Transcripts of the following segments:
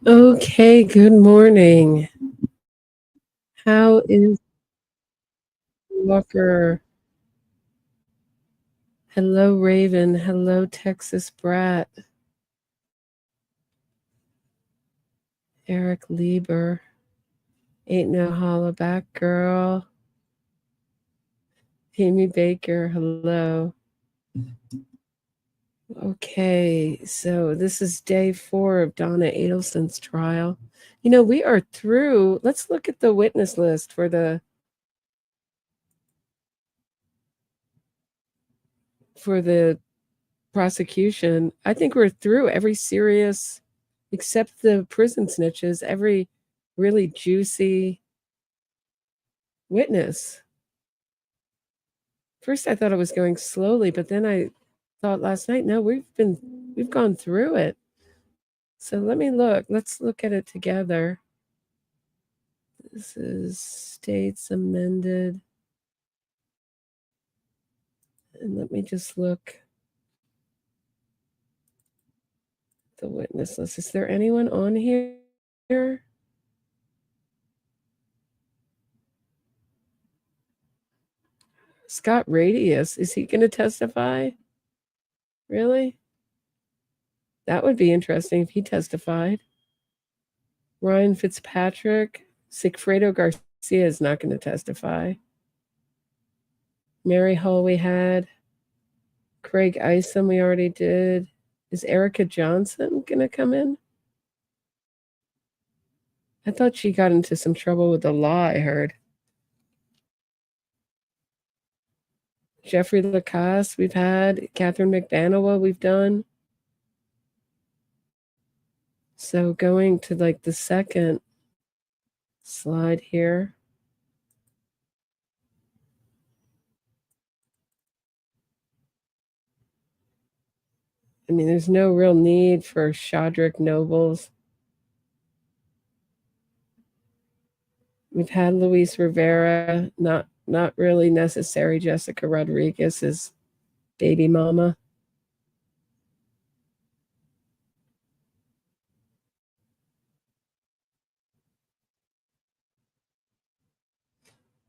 Okay, good morning. How is Walker? Hello, Raven. Hello, Texas Brat. Eric Lieber. Ain't no holla back, girl. Amy Baker, hello. Okay, so this is day 4 of Donna Adelson's trial. You know, we are through. Let's look at the witness list for the prosecution. I think we're through every serious, except the prison snitches, every really juicy witness. First I thought it was going slowly, but then I thought last night, no, we've gone through it. So let me look. Let's look at it together. This is states amended. And let me just look the witness list. Is there anyone on here? Scott Radius, is he going to testify? Really? That would be interesting if he testified. Ryan Fitzpatrick, Sigfredo Garcia is not going to testify. Mary Hull we had. Craig Isom we already did. Is Erica Johnson going to come in? I thought she got into some trouble with the law, I heard. Jeffrey Lacasse we've had. Katherine Magbanua we've done. So going to like the second slide here. I mean, there's no real need for Shodrick Nobles. We've had Luis Rivera, not really necessary. Jessica Rodriguez is baby mama.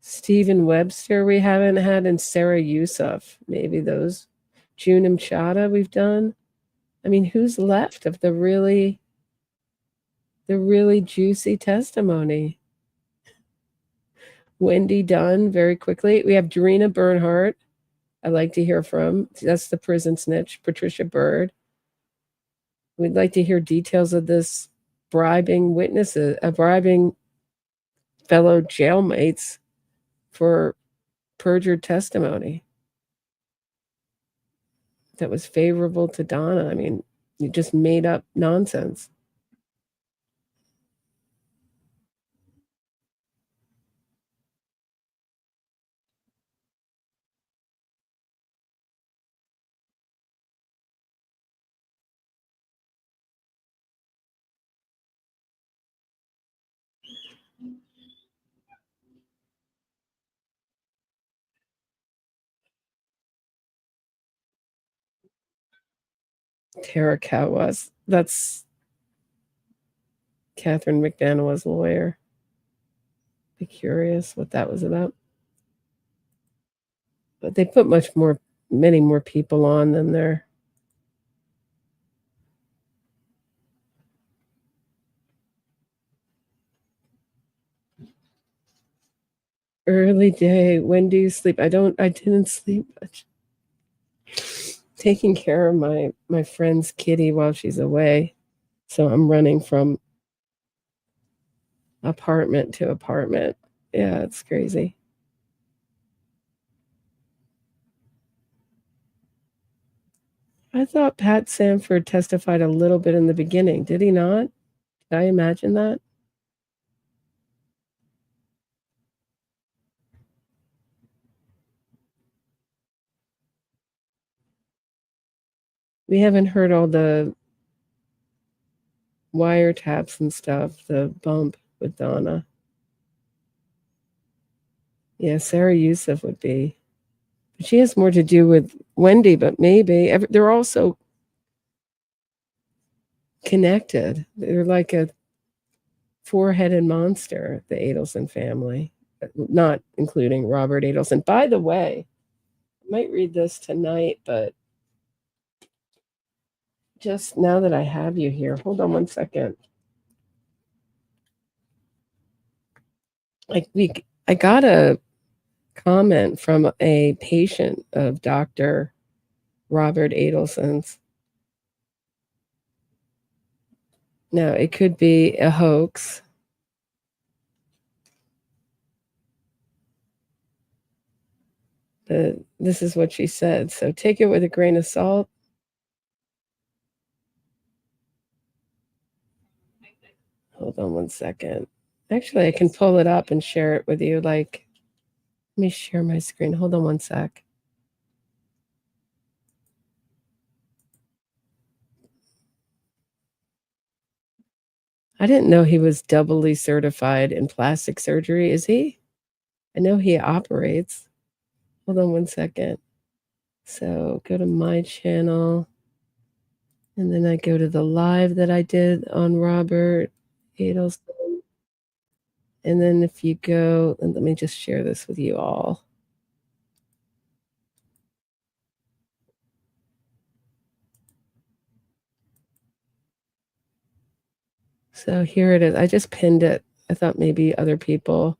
Stephen Webster we haven't had, and Sarah Yusuf. Maybe those. June Mchada we've done. I mean, who's left of the really juicy testimony? Wendi Dunn, very quickly. We have Dorena Bernhardt. I'd like to hear from. That's the prison snitch. Patricia Bird. We'd like to hear details of this bribing witnesses, bribing fellow jailmates for perjured testimony that was favorable to Donna. I mean, you just made up nonsense. Tara Kawas. That's Katherine Magbanua's lawyer. Be curious what that was about. But they put many more people on than their early day. When do you sleep? I didn't sleep much. Taking care of my friend's kitty while she's away. So I'm running from apartment to apartment. Yeah, it's crazy. I thought Pat Sanford testified a little bit in the beginning. Did he not? Did I imagine that? We haven't heard all the wiretaps and stuff, the bump with Donna. Yeah, Sarah Yusuf would be. But she has more to do with Wendi, but maybe. They're also connected. They're like a four-headed monster, the Adelson family, not including Robert Adelson. By the way, I might read this tonight, but just now that I have you here, hold on one second. I got a comment from a patient of Dr. Robert Adelson's. Now, it could be a hoax. This is what she said, so take it with a grain of salt. Hold on one second. Actually, I can pull it up and share it with you. Like, let me share my screen. Hold on one sec. I didn't know he was doubly certified in plastic surgery. Is he? I know he operates. Hold on one second. So go to my channel. And then I go to the live that I did on Robert Adelson. And then if you go, and let me just share this with you all. So here it is. I just pinned it. I thought maybe other people.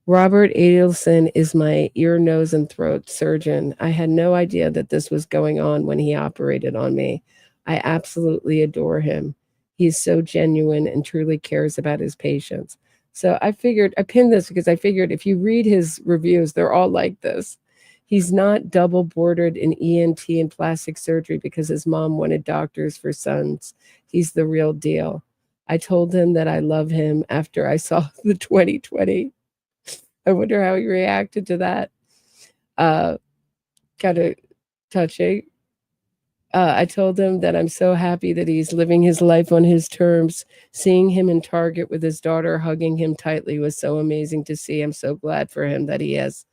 Robert Adelson is my ear, nose, and throat surgeon. I had no idea that this was going on when he operated on me. I absolutely adore him. He's so genuine and truly cares about his patients. So I pinned this because I figured if you read his reviews, they're all like this. He's not double boarded in ENT and plastic surgery because his mom wanted doctors for sons. He's the real deal. I told him that I love him after I saw the 2020. I wonder how he reacted to that. Kind of touching. I told him that I'm so happy that he's living his life on his terms. Seeing him in Target with his daughter hugging him tightly was so amazing to see. I'm so glad for him that he has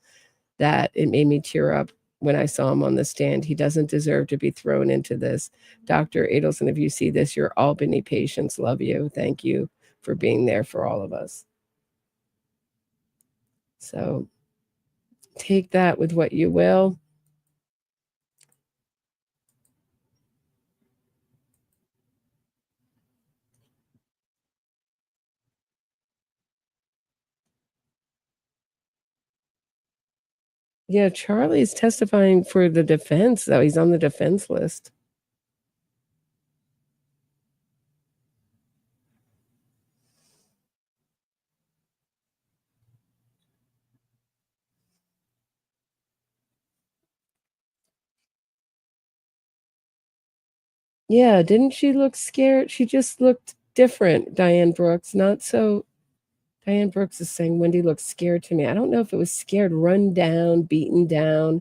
that. It made me tear up when I saw him on the stand. He doesn't deserve to be thrown into this. Dr. Adelson, if you see this, your Albany patients love you. Thank you for being there for all of us. So take that with what you will. Yeah, Charlie's testifying for the defense, though. He's on the defense list. Yeah, didn't she look scared? She just looked different, Diane Brooks. Not so. Diane Brooks is saying Wendi looks scared to me. I don't know if it was scared, run down, beaten down.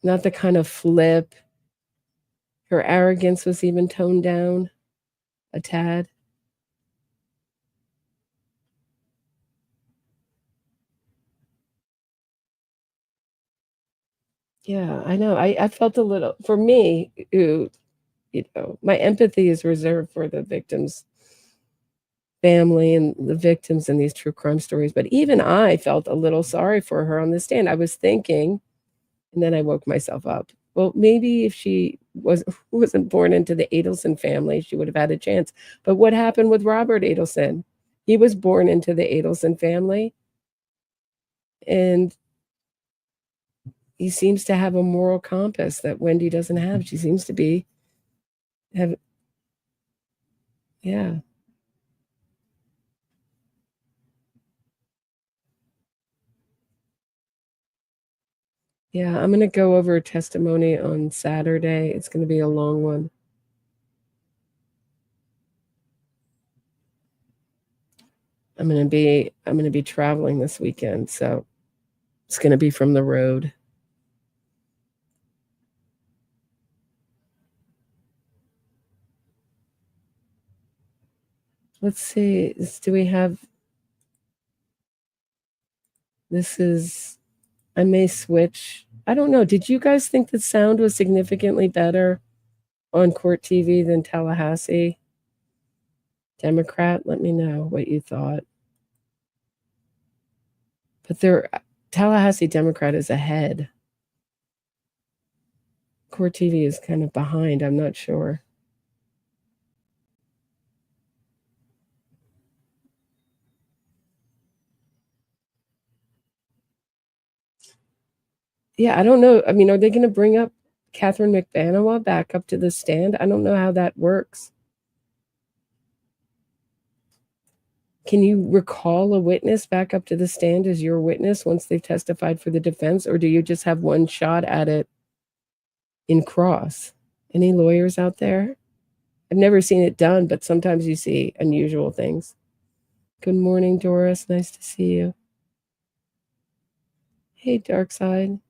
Not the kind of flip. Her arrogance was even toned down a tad. Yeah, I know. I felt a little, for me, who, my empathy is reserved for the victims' family and the victims in these true crime stories. But even I felt a little sorry for her on the stand. I was thinking, and then I woke myself up. Well, maybe if she wasn't born into the Adelson family, she would have had a chance. But what happened with Robert Adelson? He was born into the Adelson family, and he seems to have a moral compass that Wendi doesn't have. She seems to have, yeah. Yeah, I'm going to go over a testimony on Saturday. It's going to be a long one. I'm going to be traveling this weekend, so it's going to be from the road. Let's see. Do we have, this is, I may switch. I don't know. Did you guys think the sound was significantly better on court TV than Tallahassee Democrat? Let me know what you thought. But Tallahassee Democrat is ahead. Court TV is kind of behind. I'm not sure. Yeah, I don't know. I mean, are they going to bring up Katherine Magbanua back up to the stand? I don't know how that works. Can you recall a witness back up to the stand as your witness once they've testified for the defense, or do you just have one shot at it in cross? Any lawyers out there? I've never seen it done, but sometimes you see unusual things. Good morning, Doris. Nice to see you. Hey, Dark Side.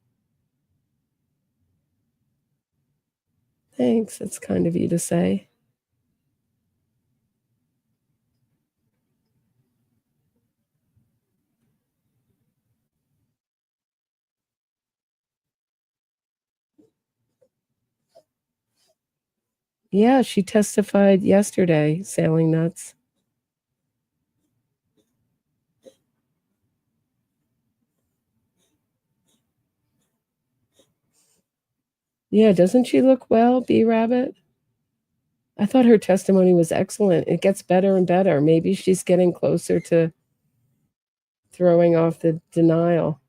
Thanks. That's kind of you to say. Yeah, she testified yesterday, sailing nuts. Yeah, doesn't she look well, B Rabbit? I thought her testimony was excellent. It gets better and better. Maybe she's getting closer to throwing off the denial.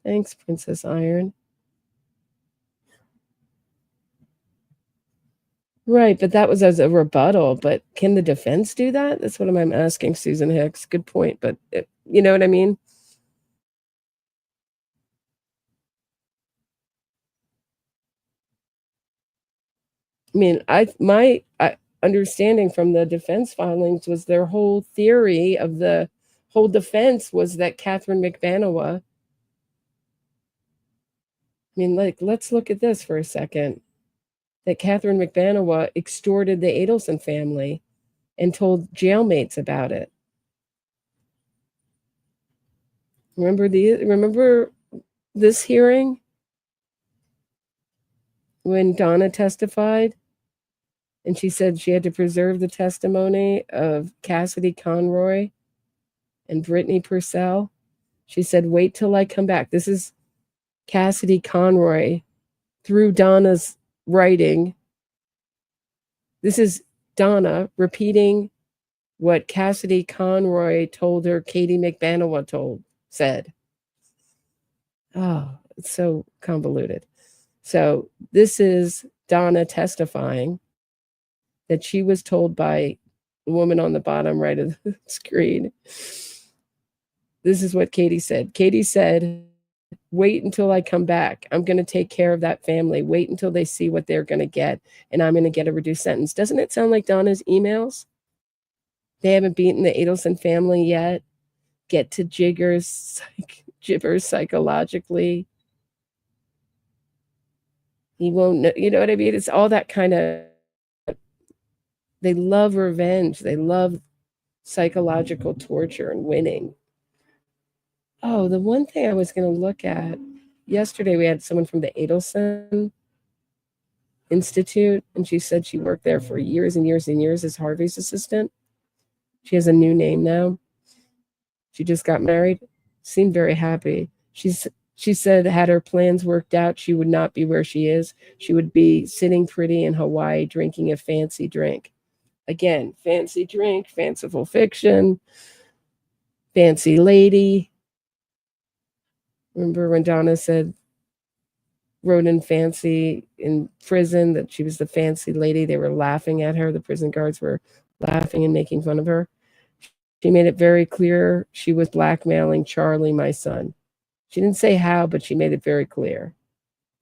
Thanks, Princess Iron. Right, but that was as a rebuttal. But can the defense do that? That's what I'm asking, Susan Hicks. Good point. But you know what I mean? I mean, my understanding from the defense filings was their whole theory of the whole defense was that Katherine Magbanua. I mean, like, let's look at this for a second. That Katherine Magbanua extorted the Adelson family and told jailmates about it. Remember this hearing when Donna testified and she said she had to preserve the testimony of Cassidy Conroy and Brittany Purcell? She said, wait till I come back. This is Cassidy Conroy through Donna's writing. This is Donna repeating what Cassidy Conroy told her Katie Magbanua said. Oh, it's so convoluted. So this is Donna testifying that she was told by the woman on the bottom right of the screen. This is what Katie said. Katie said, wait until I come back. I'm going to take care of that family. Wait until they see what they're going to get, and I'm going to get a reduced sentence. Doesn't it sound like Donna's emails? They haven't beaten the Adelson family yet. Get to jibbers psychologically. He won't know, you know what I mean? It's all that kind of, they love revenge. They love psychological torture and winning. Oh, the one thing I was going to look at, yesterday we had someone from the Adelson Institute, and she said she worked there for years and years and years as Harvey's assistant. She has a new name now. She just got married, seemed very happy. She said had her plans worked out, she would not be where she is. She would be sitting pretty in Hawaii drinking a fancy drink. Again, fancy drink, fanciful fiction, fancy lady. Remember when Donna wrote in fancy in prison that she was the fancy lady? They were laughing at her. The prison guards were laughing and making fun of her. She made it very clear she was blackmailing Charlie, my son. She didn't say how, but she made it very clear.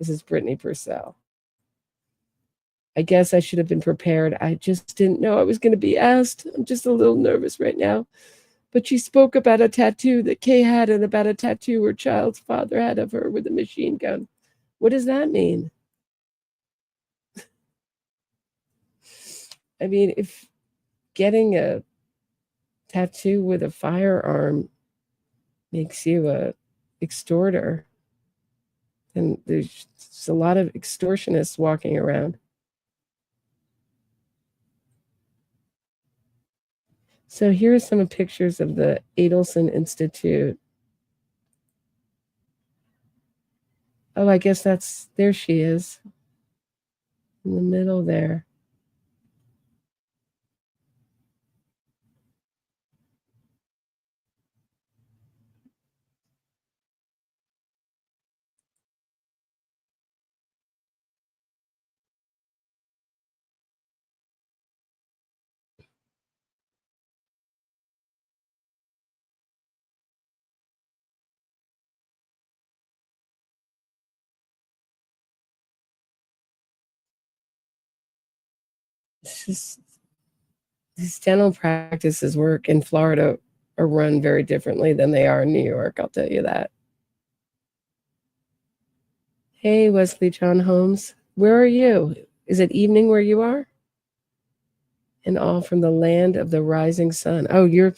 This is Brittany Purcell. I guess I should have been prepared. I just didn't know I was going to be asked. I'm just a little nervous right now. But she spoke about a tattoo that Kay had and about a tattoo her child's father had of her with a machine gun. What does that mean? I mean, if getting a tattoo with a firearm makes you a extorter, then there's a lot of extortionists walking around. So here are some pictures of the Adelson Institute. Oh, I guess there she is in the middle there. It's just these dental practices work in Florida are run very differently than they are in New York, I'll tell you that. Hey, Wesley John Holmes, where are you? Is it evening where you are? And all from the land of the rising sun. Oh, you're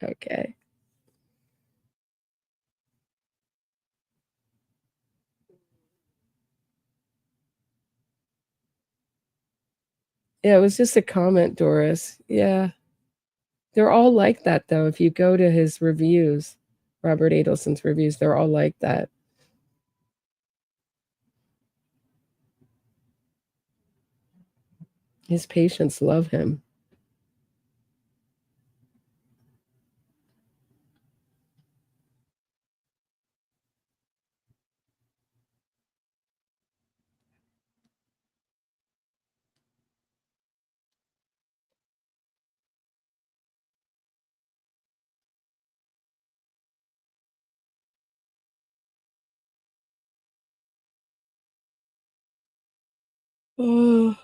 okay. Yeah, it was just a comment, Doris. Yeah. They're all like that, though. If you go to his reviews, Robert Adelson's reviews, they're all like that. His patients love him. Oh.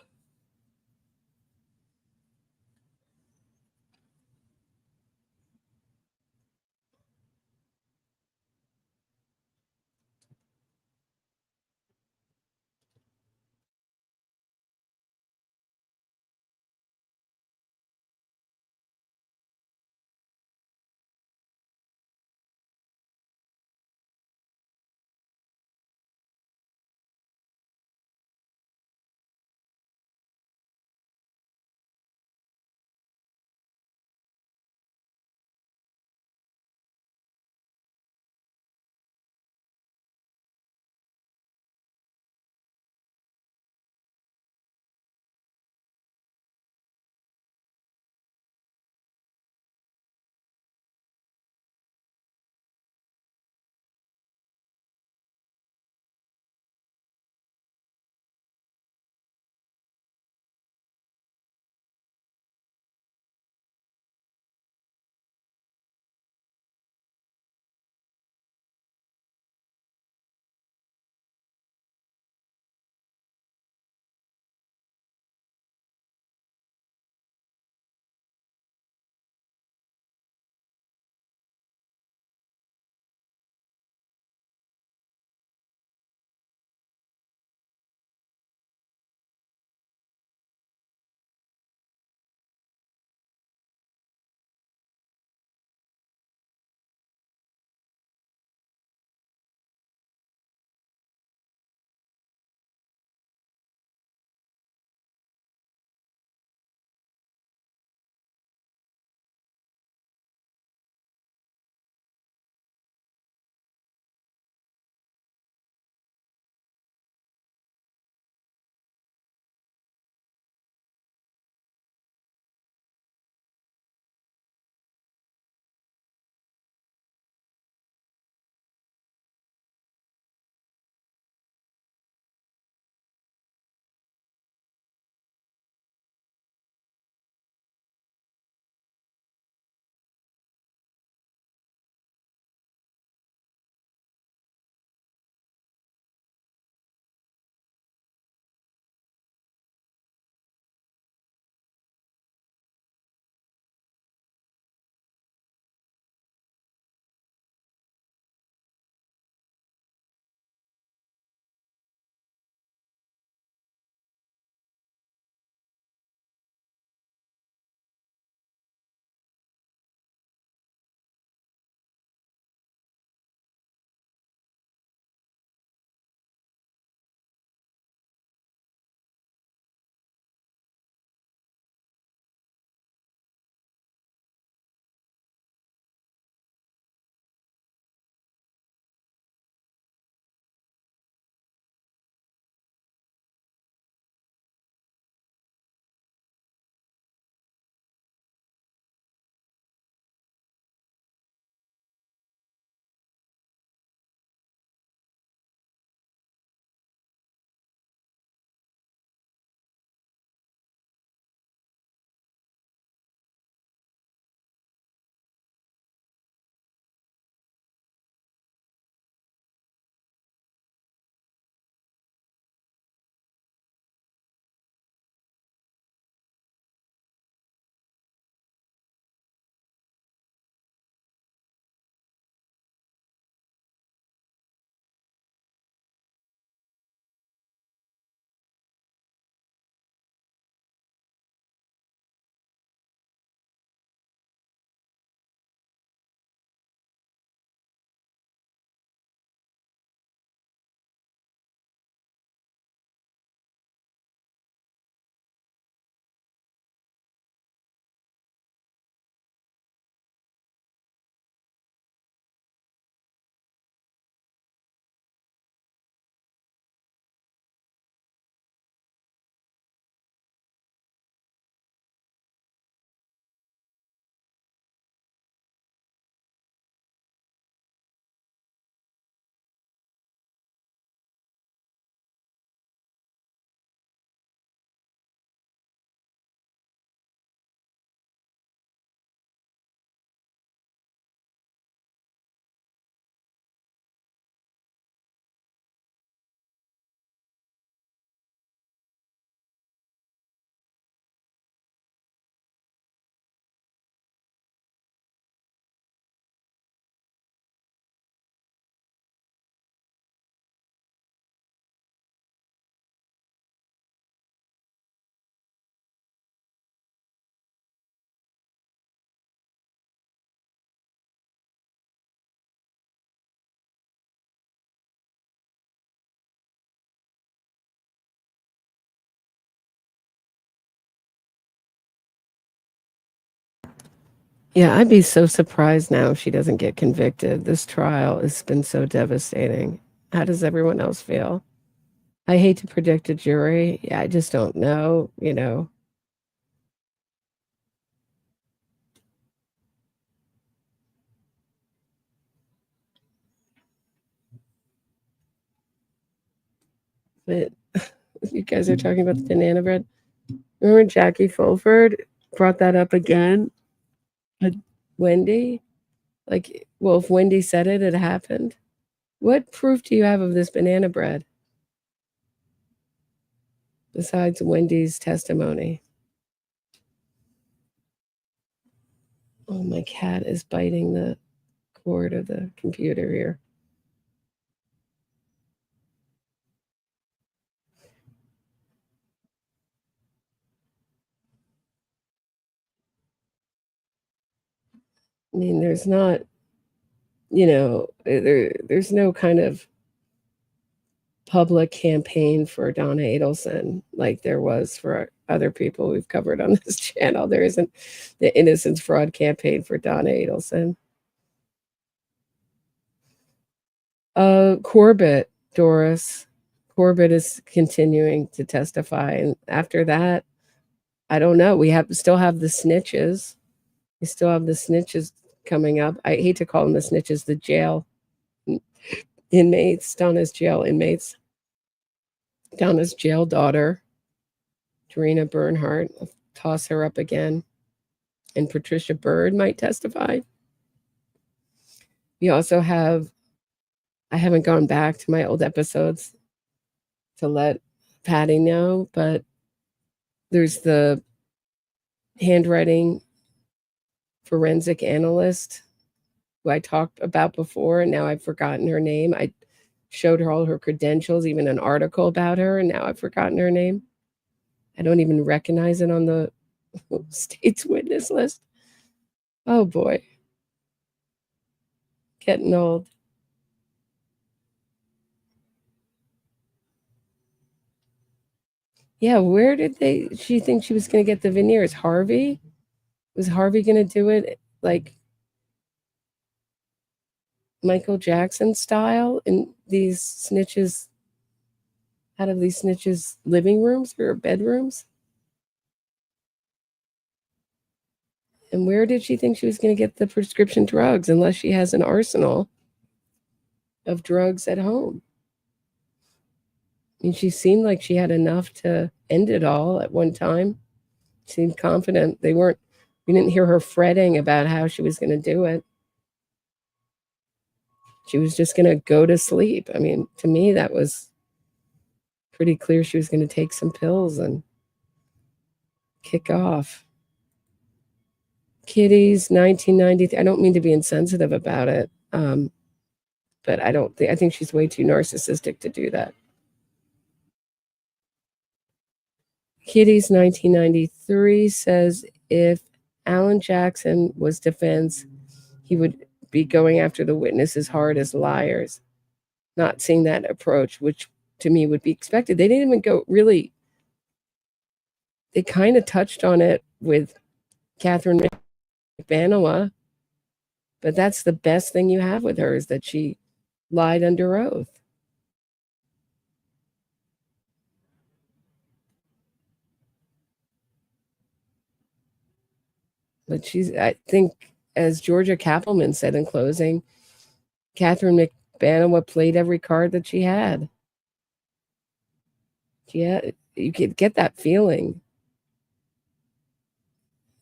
Yeah, I'd be so surprised now if she doesn't get convicted. This trial has been so devastating. How does everyone else feel? I hate to predict a jury. Yeah, I just don't know, you know. But you guys are talking about the banana bread. Remember Jackie Fulford brought that up again? Wendi? Like, well, if Wendi said it, it happened. What proof do you have of this banana bread besides Wendi's testimony? Oh, my cat is biting the cord of the computer here. I mean, there's not, you know, there's no kind of public campaign for Donna Adelson like there was for other people we've covered on this channel. There isn't the innocence fraud campaign for Donna Adelson. Corbett, Doris. Corbett is continuing to testify. And after that, I don't know. We still have the snitches. We still have the snitches coming up. I hate to call them the snitches, the jail inmates, Donna's jail inmates. Donna's jail daughter, Dorena Bernhardt. I'll toss her up again. And Patricia Bird might testify. We also have, I haven't gone back to my old episodes to let Patty know, but there's the handwriting forensic analyst who I talked about before, and now I've forgotten her name. I showed her all her credentials, even an article about her, and now I've forgotten her name. I don't even recognize it on the state's witness list. Oh boy. Getting old. Yeah, where did she think she was going to get the veneers? Harvey? Was Harvey going to do it like Michael Jackson style in these snitches, out of these snitches' living rooms or bedrooms? And where did she think she was going to get the prescription drugs unless she has an arsenal of drugs at home? I mean, she seemed like she had enough to end it all at one time. She seemed confident. We didn't hear her fretting about how she was going to do it. She was just going to go to sleep. I mean, to me, that was pretty clear she was going to take some pills and kick off. Kitty's 1993. I don't mean to be insensitive about it, but I think she's way too narcissistic to do that. Kitty's 1993 says if Alan Jackson was defense, he would be going after the witnesses hard as liars. Not seeing that approach, which to me would be expected. They didn't even go really, they kind of touched on it with Katherine Magbanua, but that's the best thing you have with her is that she lied under oath. But I think, as Georgia Kappelman said in closing, Katherine Magbanua played every card that she had. Yeah, you could get that feeling.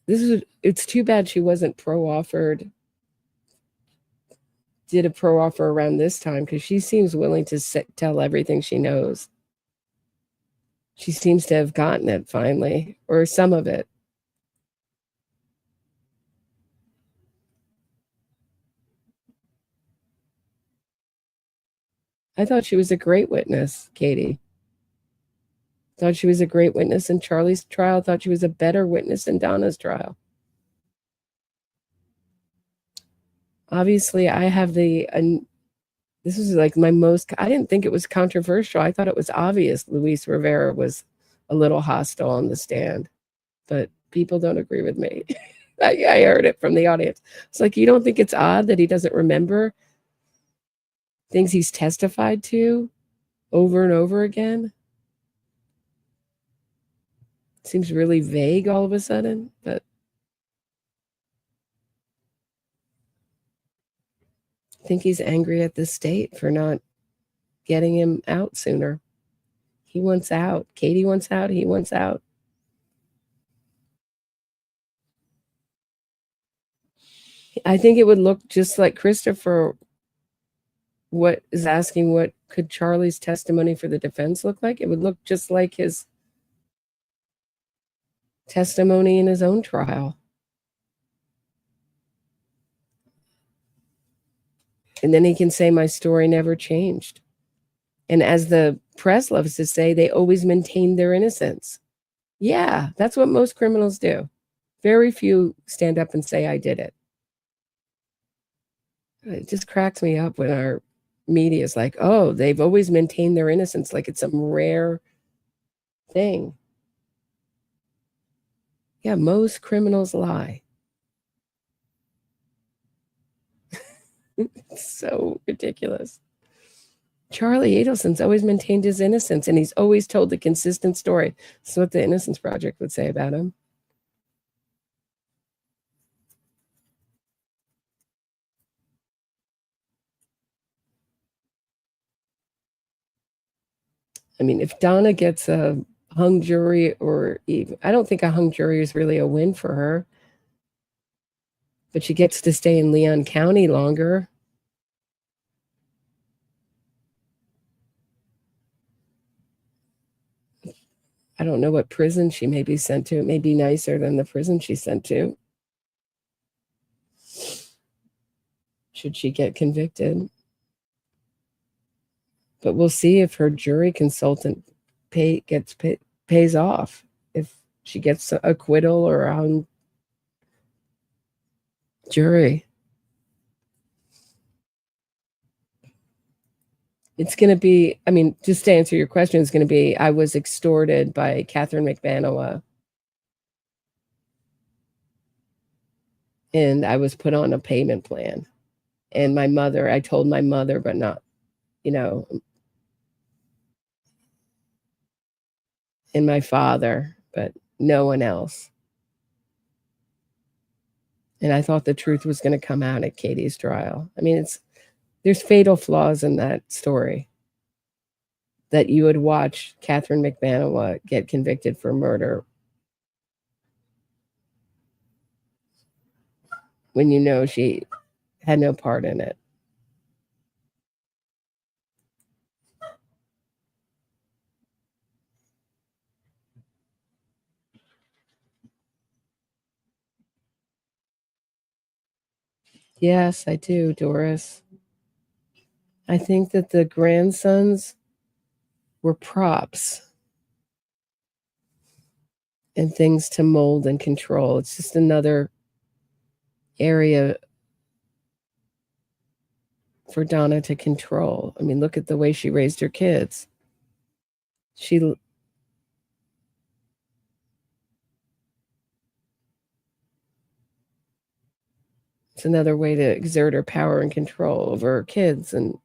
It's too bad she wasn't pro-offered, did a pro-offer around this time, because she seems willing to tell everything she knows. She seems to have gotten it finally, or some of it. I thought she was a great witness, Katie. Thought she was a great witness in Charlie's trial. Thought she was a better witness in Donna's trial. Obviously, I have this is like I didn't think it was controversial. I thought it was obvious Luis Rivera was a little hostile on the stand, but people don't agree with me. I heard it from the audience. It's like, you don't think it's odd that he doesn't remember things he's testified to over and over again? Seems really vague all of a sudden, but I think he's angry at the state for not getting him out sooner. He wants out. Katie wants out. He wants out. I think it would look just like Christopher what is asking, what could Charlie's testimony for the defense look like? It would look just like his testimony in his own trial. And then he can say, my story never changed. And as the press loves to say, they always maintained their innocence. Yeah, that's what most criminals do. Very few stand up and say, I did it. It just cracks me up when our media is like, oh, they've always maintained their innocence, like it's some rare thing. Yeah, most criminals lie. It's so ridiculous. Charlie Adelson's always maintained his innocence, and he's always told a consistent story. That's what the Innocence Project would say about him. I mean, if Donna gets a hung jury, or even, I don't think a hung jury is really a win for her, but she gets to stay in Leon County longer. I don't know what prison she may be sent to. It may be nicer than the prison she's sent to, should she get convicted. But we'll see if her jury consultant pays off, if she gets acquittal or on jury. It's going to be, I mean, just to answer your question, it's going to be, I was extorted by Katherine Magbanua. And I was put on a payment plan. And my mother, I told my mother, but not, and my father, but no one else. And I thought the truth was going to come out at Katie's trial. I mean, there's fatal flaws in that story, that you would watch Katherine Magbanua get convicted for murder when you know she had no part in it. Yes, I do, Doris. I think that the grandsons were props and things to mold and control. It's just another area for Donna to control. I mean, look at the way she raised her kids. It's another way to exert her power and control over her kids. And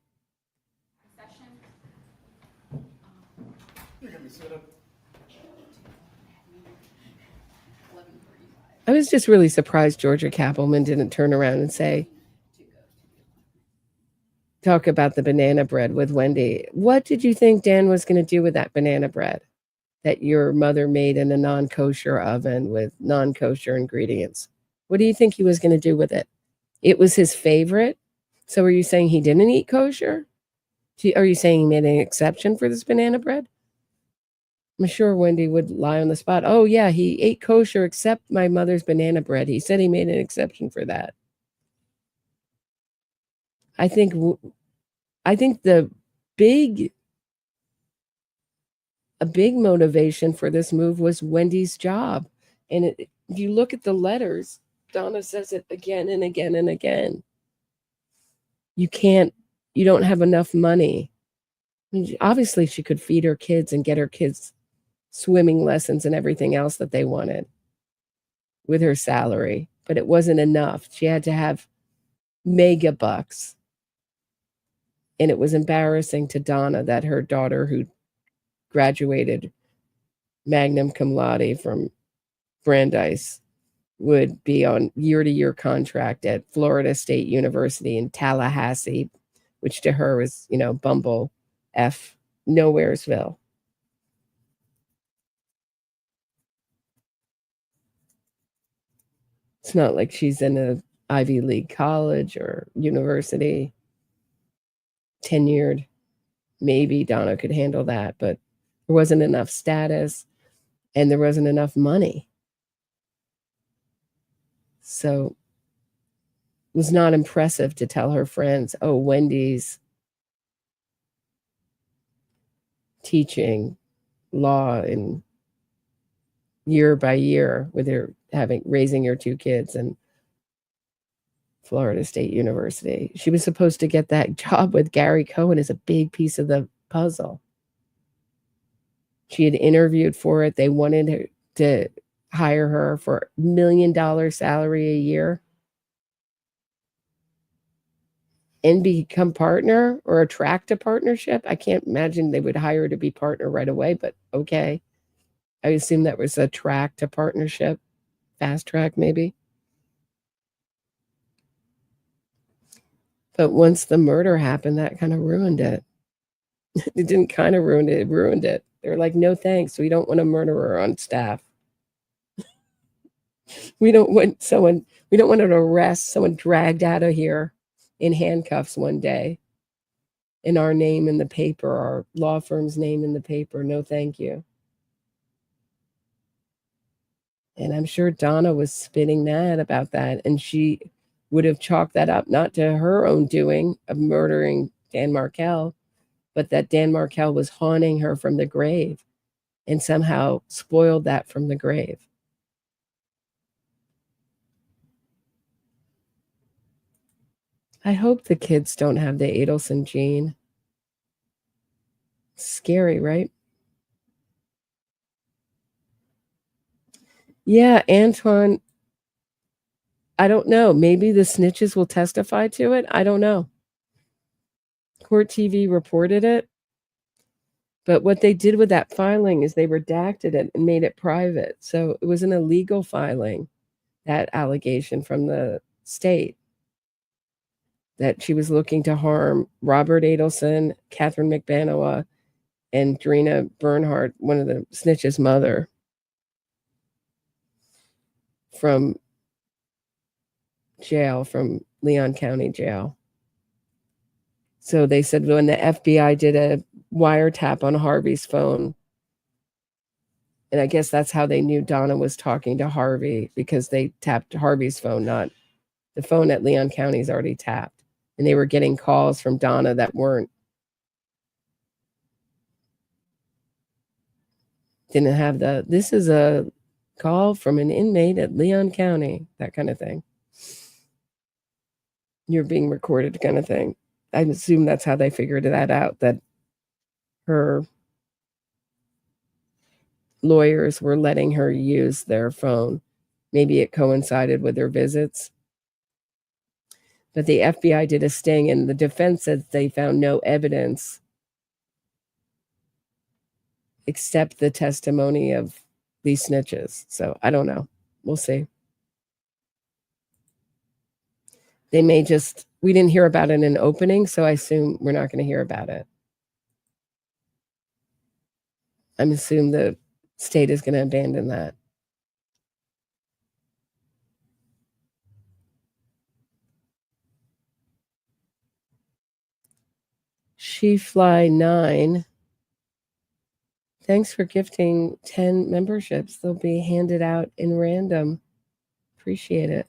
I was just really surprised Georgia Kappelman didn't turn around and say, talk about the banana bread with Wendi. What did you think Dan was going to do with that banana bread that your mother made in a non-kosher oven with non-kosher ingredients? What do you think he was going to do with it? It was his favorite. So are you saying he didn't eat kosher? Are you saying he made an exception for this banana bread? I'm sure Wendi would lie on the spot. Oh, yeah, he ate kosher except my mother's banana bread. He said he made an exception for that. I think a big motivation for this move was Wendi's job. And if you look at the letters, Donna says it again and again and again. You don't have enough money. I mean, obviously, she could feed her kids and get her kids swimming lessons and everything else that they wanted with her salary. but it wasn't enough. She had to have mega bucks. And it was embarrassing to Donna that her daughter, who graduated magna cum laude from Brandeis, would be on year-to-year contract at Florida State University in Tallahassee, which to her is, Bumble F Nowheresville. It's not like she's in a Ivy League college or university, tenured. Maybe Donna could handle that, but there wasn't enough status and there wasn't enough money. So it was not impressive to tell her friends, oh, Wendi's teaching law in year by year with her raising her two kids in Florida State University. She was supposed to get that job with Gary Cohen as a big piece of the puzzle. She had interviewed for it. They wanted her to hire her for $1 million salary a year and become partner or attract a partnership. I can't imagine they would hire her to be partner right away, but okay. I assume that was a track to partnership, fast track maybe. But once the murder happened, that kind of ruined it. It didn't kind of ruin it, it ruined it. They were like, no thanks, we don't want a murderer on staff. We don't want an arrest, someone dragged out of here in handcuffs one day, in our name in the paper, our law firm's name in the paper. No, thank you. And I'm sure Donna was spinning mad about that. And she would have chalked that up, not to her own doing of murdering Dan Markel, but that Dan Markel was haunting her from the grave and somehow spoiled that from the grave. I hope the kids don't have the Adelson gene. Scary, right? Yeah, Antoine, I don't know. Maybe the snitches will testify to it. I don't know. Court TV reported it. But what they did with that filing is they redacted it and made it private. So it was an illegal filing, that allegation from the state that she was looking to harm Robert Adelson, Katherine Magbanua, and Drina Bernhardt, one of the snitches' mother, from jail, from Leon County Jail. So they said when the FBI did a wiretap on Harvey's phone, and I guess that's how they knew Donna was talking to Harvey, because they tapped Harvey's phone, not the phone at Leon County is already tapped. And they were getting calls from Donna that didn't have this is a call from an inmate at Leon County, that kind of thing. You're being recorded kind of thing. I assume that's how they figured that out, that her lawyers were letting her use their phone. Maybe it coincided with her visits. But the FBI did a sting, and the defense said they found no evidence except the testimony of these snitches. So I don't know. We'll see. They may we didn't hear about it in opening, so I assume we're not going to hear about it. I'm assuming the state is going to abandon that. SheFly9. Thanks for gifting 10 memberships. They'll be handed out in random. Appreciate it.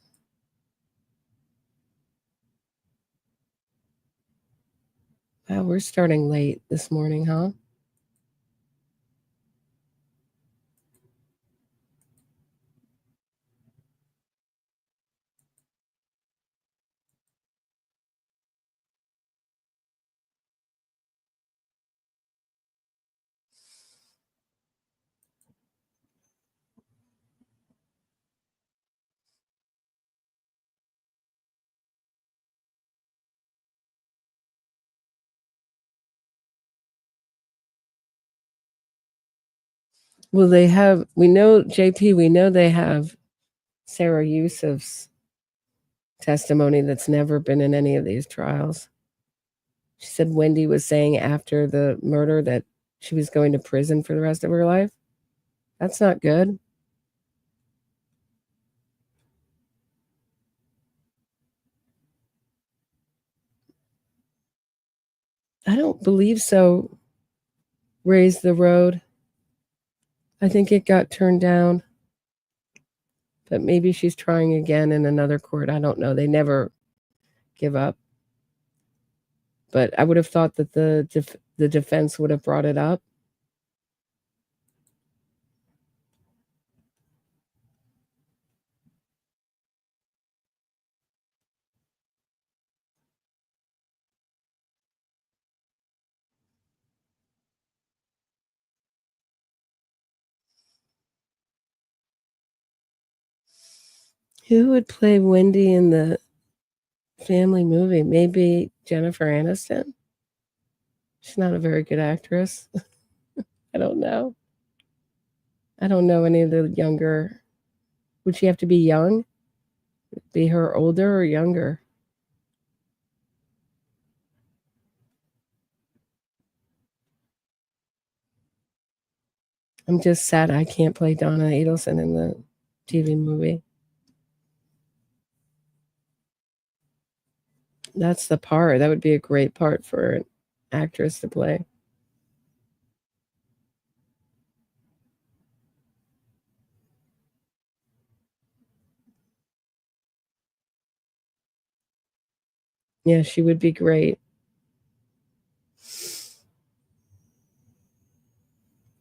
Wow, we're starting late this morning, huh? Well, we know, JP, we know they have Sarah Yusuf's testimony that's never been in any of these trials. She said Wendi was saying after the murder that she was going to prison for the rest of her life. That's not good. I don't believe so. Raise the road. I think it got turned down. But maybe she's trying again in another court. I don't know. They never give up. But I would have thought that the defense would have brought it up. Who would play Wendi in the family movie? Maybe Jennifer Aniston? She's not a very good actress. I don't know. I don't know any of the younger. Would she have to be young? Be her older or younger? I'm just sad I can't play Donna Adelson in the TV movie. That's the part. That would be a great part for an actress to play. Yeah, she would be great.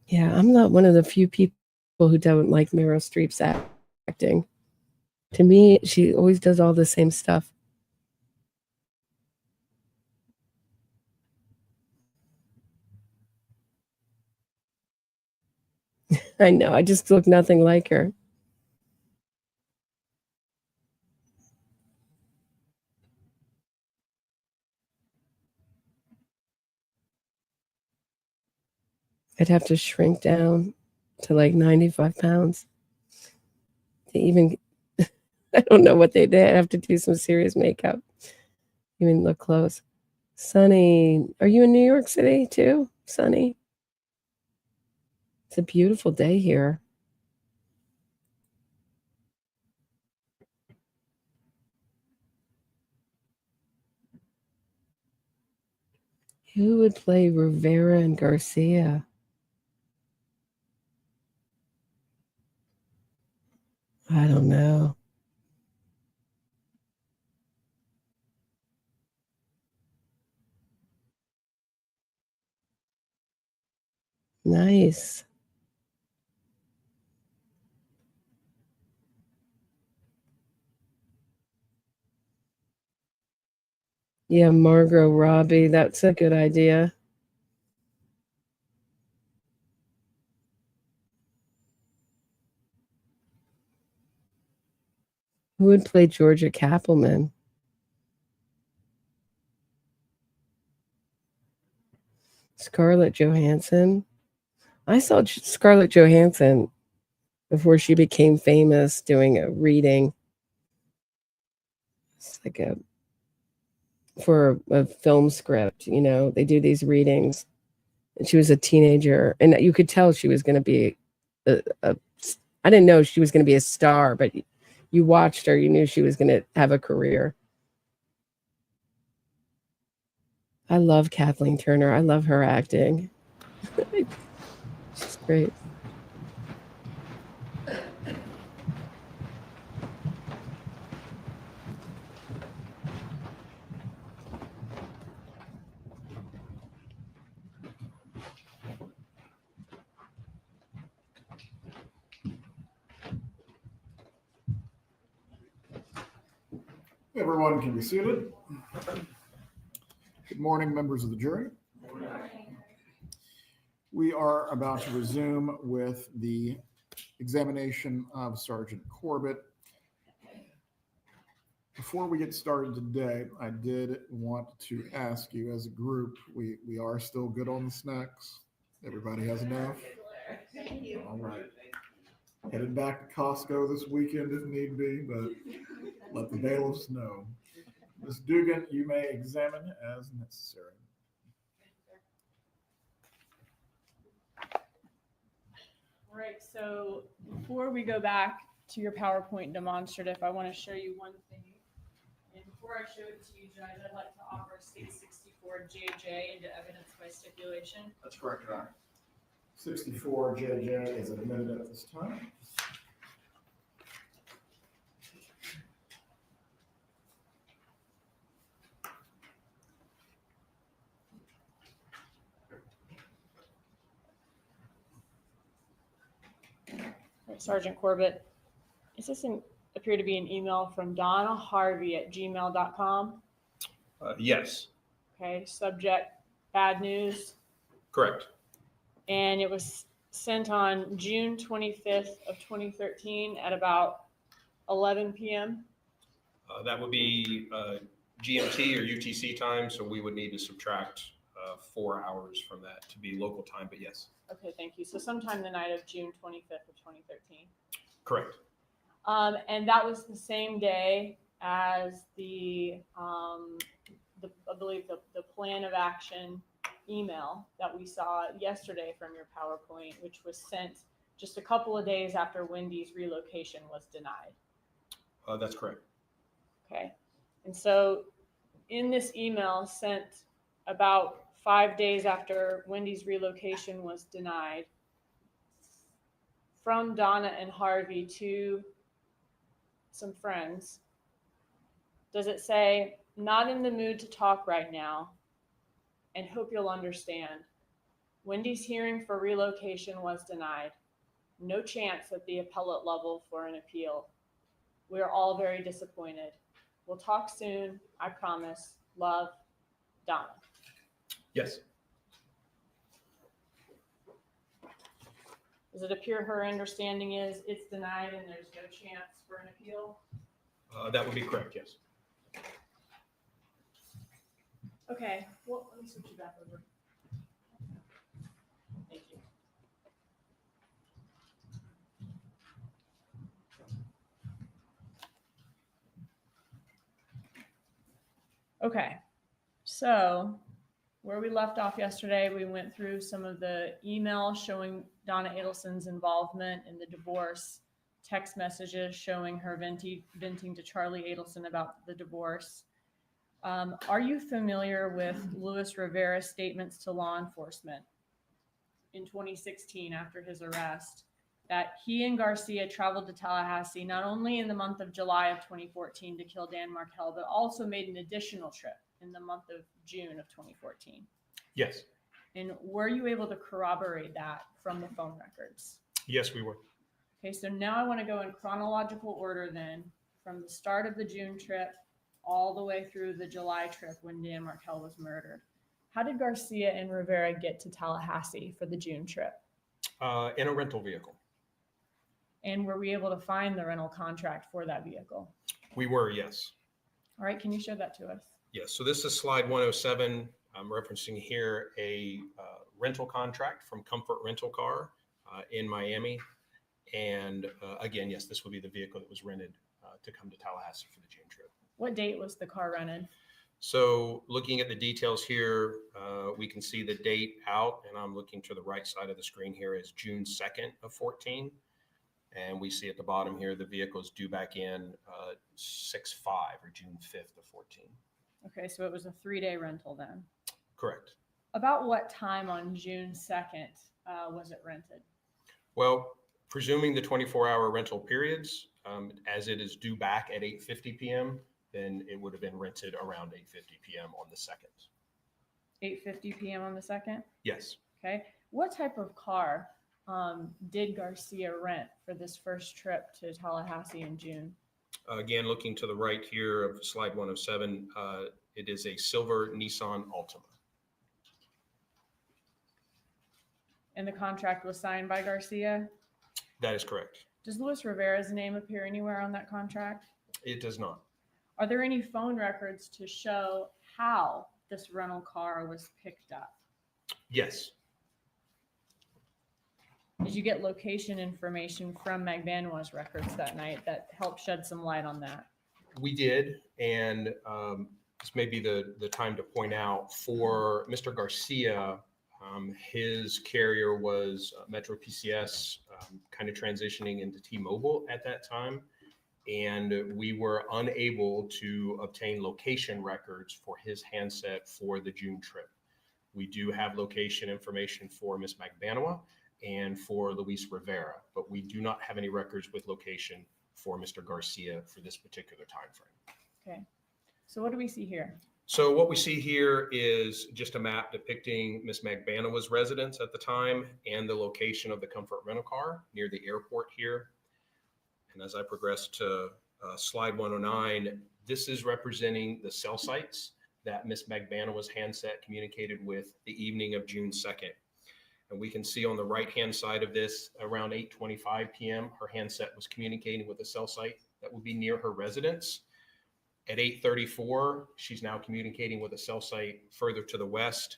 Yeah, I'm not one of the few people who don't like Meryl Streep's acting. To me, she always does all the same stuff. I know, I just look nothing like her. I'd have to shrink down to like 95 pounds to even, I don't know what they did. I'd have to do some serious makeup, even look close. Sunny, are you in New York City too? Sunny? It's a beautiful day here. Who would play Rivera and Garcia? I don't know. Nice. Yeah, Margot Robbie. That's a good idea. Who would play Georgia Kappelman? Scarlett Johansson. I saw Scarlett Johansson before she became famous doing a reading. It's like for a film script, they do these readings. And she was a teenager, and you could tell she was going to be I didn't know she was going to be a star, but you watched her, you knew she was going to have a career. I love Kathleen Turner. I love her acting. She's great. Everyone can be seated. Good morning, members of the jury. We are about to resume with the examination of Sergeant Corbett. Before we get started today, I did want to ask you as a group, we are still good on the snacks? Everybody has enough? Thank you. All right. Headed back to Costco this weekend if need be, but let the bailiffs know. Ms. Dugan, you may examine as necessary. All right, so before we go back to your PowerPoint demonstrative, I want to show you one thing. And before I show it to you, Judge, I'd like to offer State 64 JJ into evidence by stipulation. That's correct, Your Honor. 64 JJ is admitted at this time. Sergeant Corbett, does this appear to be an email from Donna Harvey at gmail.com? Yes, Okay, subject, bad news. correct. And it was sent on June 25th of 2013 at about 11 p.m. That would be GMT or UTC time, so we would need to subtract 4 hours from that to be local time, but yes, Okay, thank you. So sometime the night of June 25th of 2013. correct. And that was the same day as I believe the plan of action email that we saw yesterday from your PowerPoint, which was sent just a couple of days after Wendy's relocation was denied. That's correct. Okay. And so in this email sent about 5 days after Wendy's relocation was denied from Donna and Harvey to some friends, does it say, not in the mood to talk right now and hope you'll understand. Wendy's hearing for relocation was denied. No chance at the appellate level for an appeal. We are all very disappointed. We'll talk soon, I promise. Love, Donna. Yes, Does it appear her understanding is it's denied and there's no chance for an appeal? that would be correct, yes. Okay, well, let me switch you back over. Thank you. Okay, so where we left off yesterday, we went through some of the emails showing Donna Adelson's involvement in the divorce, text messages showing her venting to Charlie Adelson about the divorce. Are you familiar with Luis Rivera's statements to law enforcement in 2016 after his arrest that he and Garcia traveled to Tallahassee not only in the month of July of 2014 to kill Dan Markel, but also made an additional trip in the month of June of 2014? Yes, And were you able to corroborate that from the phone records? yes, we were. Okay, so now I want to go in chronological order then, from the start of the June trip all the way through the July trip when Dan Markel was murdered. How did Garcia and Rivera get to Tallahassee for the June trip? In a rental vehicle. And were we able to find the rental contract for that vehicle? We were, yes. All right, can you show that to us? Yes, so this is slide 107. I'm referencing here a rental contract from Comfort Rental Car in Miami. And again, yes, this would be the vehicle that was rented to come to Tallahassee for the June trip. What date was the car rented? So looking at the details here, we can see the date out, and I'm looking to the right side of the screen here is June 2nd of 14. And we see at the bottom here, the vehicle is due back in 6/5 or June 5th of 14. Okay, so it was a 3-day rental then. Correct. About what time on June 2nd was it rented? Well, presuming the 24-hour rental periods, as it is due back at 8:50 p.m., then it would have been rented around 8:50 p.m. on the 2nd. 8:50 p.m. on the 2nd? Yes. Okay. What type of car did Garcia rent for this first trip to Tallahassee in June? Again, looking to the right here of slide 107, it is a silver Nissan Altima. And the contract was signed by Garcia? That is correct. Does Luis Rivera's name appear anywhere on that contract? It does not. Are there any phone records to show how this rental car was picked up? Yes. Did you get location information from Magbanua's records that night that helped shed some light on that? We did, and this may be the time to point out for Mr. Garcia, his carrier was Metro PCS, kind of transitioning into T-Mobile at that time, and we were unable to obtain location records for his handset for the June trip. We do have location information for Ms. Magbanua and for Luis Rivera, but we do not have any records with location for Mr. Garcia for this particular time frame. Okay. So what do we see here? So what we see here is just a map depicting Ms. Magbanua's residence at the time and the location of the Comfort rental car near the airport here. And as I progress to slide 109, this is representing the cell sites that Ms. Magbanua's handset communicated with the evening of June 2nd. And we can see on the right-hand side of this, around 8:25 p.m., her handset was communicating with a cell site that would be near her residence. At 8:34, she's now communicating with a cell site further to the west.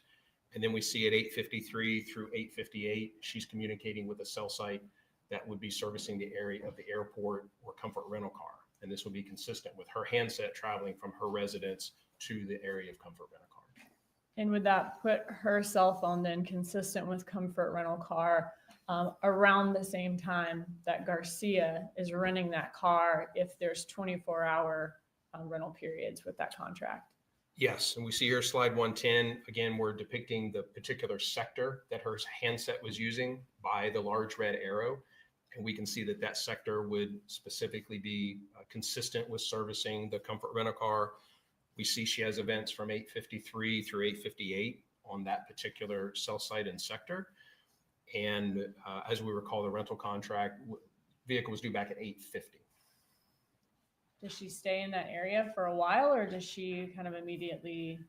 And then we see at 8:53 through 8:58, she's communicating with a cell site that would be servicing the area of the airport or Comfort rental car. And this will be consistent with her handset traveling from her residence to the area of Comfort rental car. And would that put her cell phone then consistent with Comfort rental car around the same time that Garcia is renting that car if there's 24-hour rental periods with that contract? Yes, and we see here slide 110. Again, we're depicting the particular sector that her handset was using by the large red arrow. And we can see that that sector would specifically be consistent with servicing the Comfort rental car. We see she has events from 8:53 through 8:58 on that particular cell site and sector. And as we recall, the rental contract vehicle was due back at 8:50. Does she stay in that area for a while, or does she kind of immediately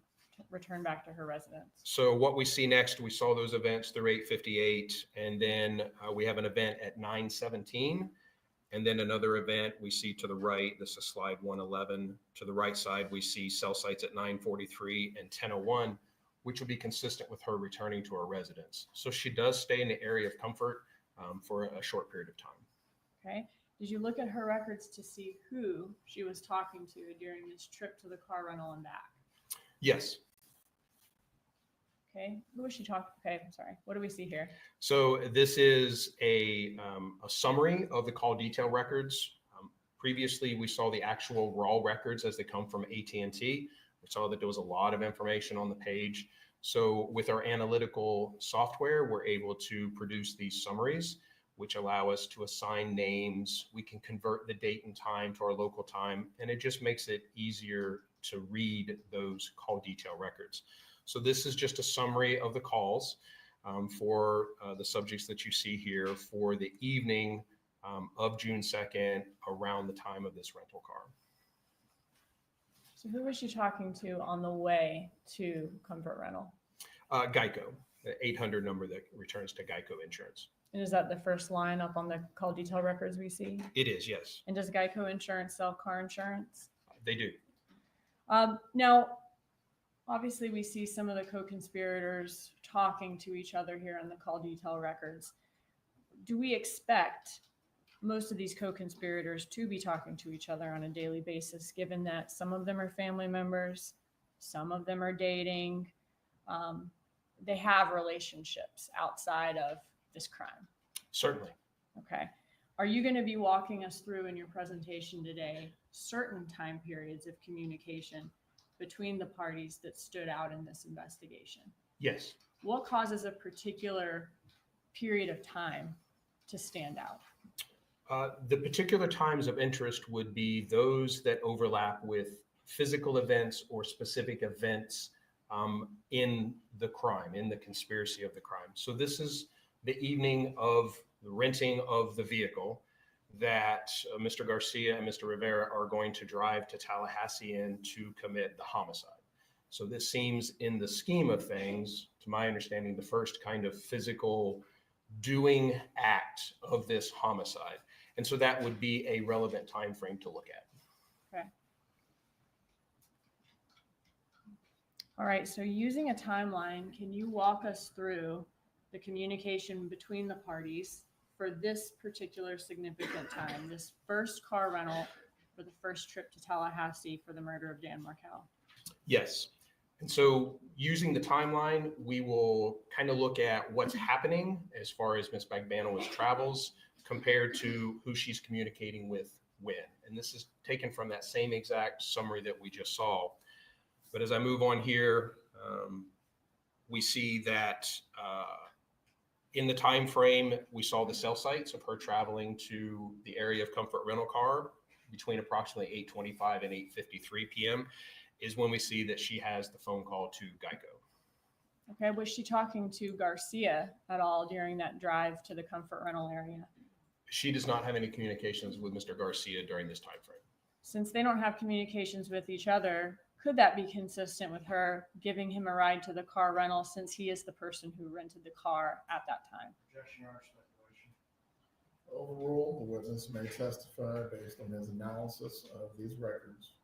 return back to her residence? So what we see next, we saw those events through 8:58, and then we have an event at 9:17, and then another event we see to the right. This is slide 111. To the right side, we see cell sites at 9:43 and 10:01, which will be consistent with her returning to her residence. So she does stay in the area of Comfort for a short period of time. Okay. Did you look at her records to see who she was talking to during this trip to the car rental and back? Yes. Okay. Who was she talking? Okay. I'm sorry. What do we see here? So this is a summary of the call detail records. Previously, we saw the actual raw records as they come from AT&T. We saw that there was a lot of information on the page. So with our analytical software, we're able to produce these summaries, which allow us to assign names. We can convert the date and time to our local time, and it just makes it easier to read those call detail records. So this is just a summary of the calls for the subjects that you see here for the evening of June 2nd around the time of this rental car. So who was she talking to on the way to Comfort rental? Geico, the 800 number that returns to Geico Insurance. And is that the first line up on the call detail records we see? It is, yes. And does Geico Insurance sell car insurance? They do. Now, obviously, we see some of the co-conspirators talking to each other here on the call detail records. Do we expect most of these co-conspirators to be talking to each other on a daily basis, given that some of them are family members, some of them are dating, they have relationships outside of this crime? Certainly. Okay. Are you going to be walking us through in your presentation today certain time periods of communication between the parties that stood out in this investigation? Yes. What causes a particular period of time to stand out? The particular times of interest would be those that overlap with physical events or specific events in the crime, in the conspiracy of the crime. So this is the evening of the renting of the vehicle that Mr. Garcia and Mr. Rivera are going to drive to Tallahassee in to commit the homicide. So this seems, in the scheme of things, to my understanding, the first kind of physical doing act of this homicide. And so that would be a relevant time frame to look at. Okay. All right. So using a timeline, can you walk us through the communication between the parties for this particular significant time, this first car rental for the first trip to Tallahassee for the murder of Dan Markel? Yes. And so using the timeline, we will kind of look at what's happening as far as Ms. Magbanua's travels compared to who she's communicating with when. And this is taken from that same exact summary that we just saw. But as I move on here, we see that in the time frame, we saw the cell sites of her traveling to the area of Comfort Rental Car between approximately 8:25 and 8:53 p.m. is when we see that she has the phone call to Geico. Okay, was she talking to Garcia at all during that drive to the comfort rental area? She does not have any communications with Mr. Garcia during this time frame. Since they don't have communications with each other, could that be consistent with her giving him a ride to the car rental since he is the person who rented the car at that time? Objection or speculation. Overruled, the witness may testify based on his analysis of these records.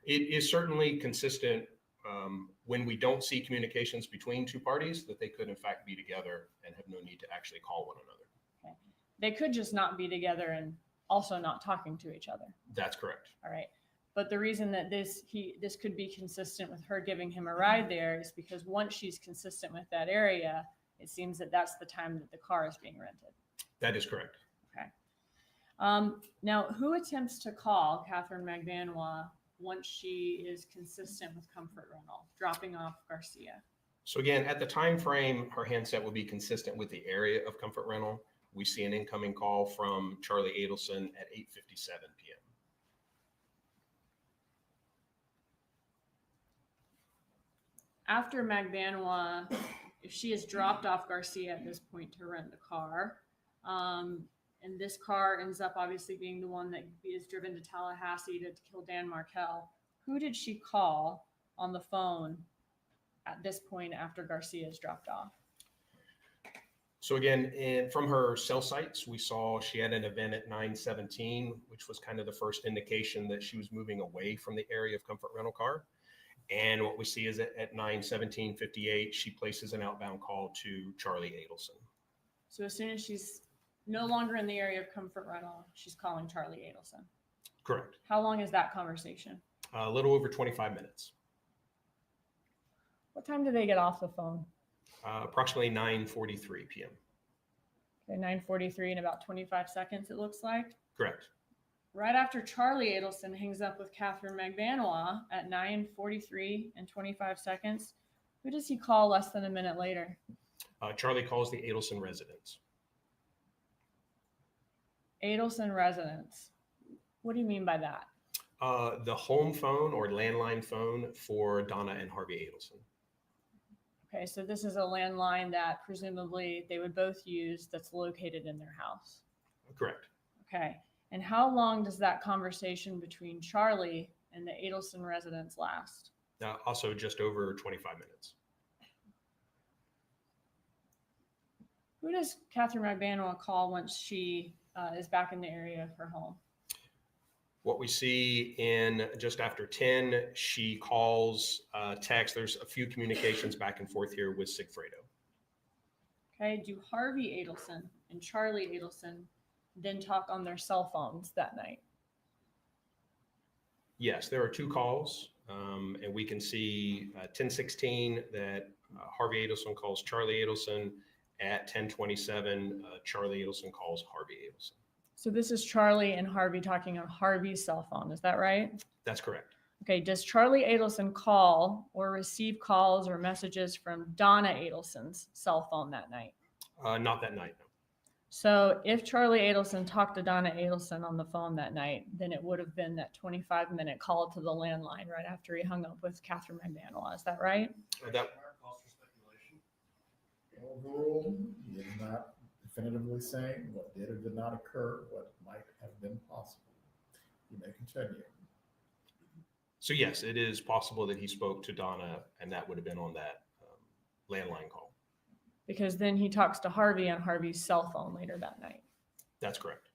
It is certainly consistent when we don't see communications between two parties that they could in fact be together and have no need to actually call one another. Okay. They could just not be together and also not talking to each other. That's correct. All right. But the reason that this could be consistent with her giving him a ride there is because once she's consistent with that area, it seems that that's the time that the car is being rented. That is correct. Okay. Now, who attempts to call Katherine Magbanua once she is consistent with comfort rental, dropping off Garcia? So again, at the time frame, her handset will be consistent with the area of comfort rental. We see an incoming call from Charlie Adelson at 8:57 p.m. After Magbanua, if she has dropped off Garcia at this point to rent the car, and this car ends up obviously being the one that is driven to Tallahassee to kill Dan Markel, who did she call on the phone at this point after Garcia is dropped off? So again, from her cell sites, we saw she had an event at 9:17, which was kind of the first indication that she was moving away from the area of comfort rental car. And what we see is that at 9:17:58, she places an outbound call to Charlie Adelson. So as soon as she's no longer in the area of comfort rental, she's calling Charlie Adelson. Correct. How long is that conversation? A little over 25 minutes. What time do they get off the phone? Approximately 9:43 p.m. Okay, 9:43 in about 25 seconds, it looks like. Correct. Right after Charlie Adelson hangs up with Katherine Magbanua at 9:43 and 25 seconds, who does he call less than a minute later? Charlie calls the Adelson residence. Adelson residence. What do you mean by that? The home phone or landline phone for Donna and Harvey Adelson. Okay, so this is a landline that presumably they would both use that's located in their house. Correct. Okay, and how long does that conversation between Charlie and the Adelson residence last? Also just over 25 minutes. Who does Katherine Magbanua call once she is back in the area of her home? What we see in just after 10, she calls, text. There's a few communications back and forth here with Sigfredo. Okay, do Harvey Adelson and Charlie Adelson then talk on their cell phones that night? Yes, there are two calls, and we can see 10:16 that Harvey Adelson calls Charlie Adelson. At 10:27, Charlie Adelson calls Harvey Adelson. So this is Charlie and Harvey talking on Harvey's cell phone, is that right? That's correct. Okay, does Charlie Adelson call or receive calls or messages from Donna Adelson's cell phone that night? Not that night, no. So if Charlie Adelson talked to Donna Adelson on the phone that night, then it would have been that 25-minute call to the landline right after he hung up with Katherine Magbanua. Is that right? That, Calls for speculation. Overruled, he is not definitively saying what did or did not occur, what might have been possible. You may continue. so yes, it is possible that he spoke to Donna, and that would have been on that landline call. Because then he talks to Harvey on Harvey's cell phone later that night. That's correct.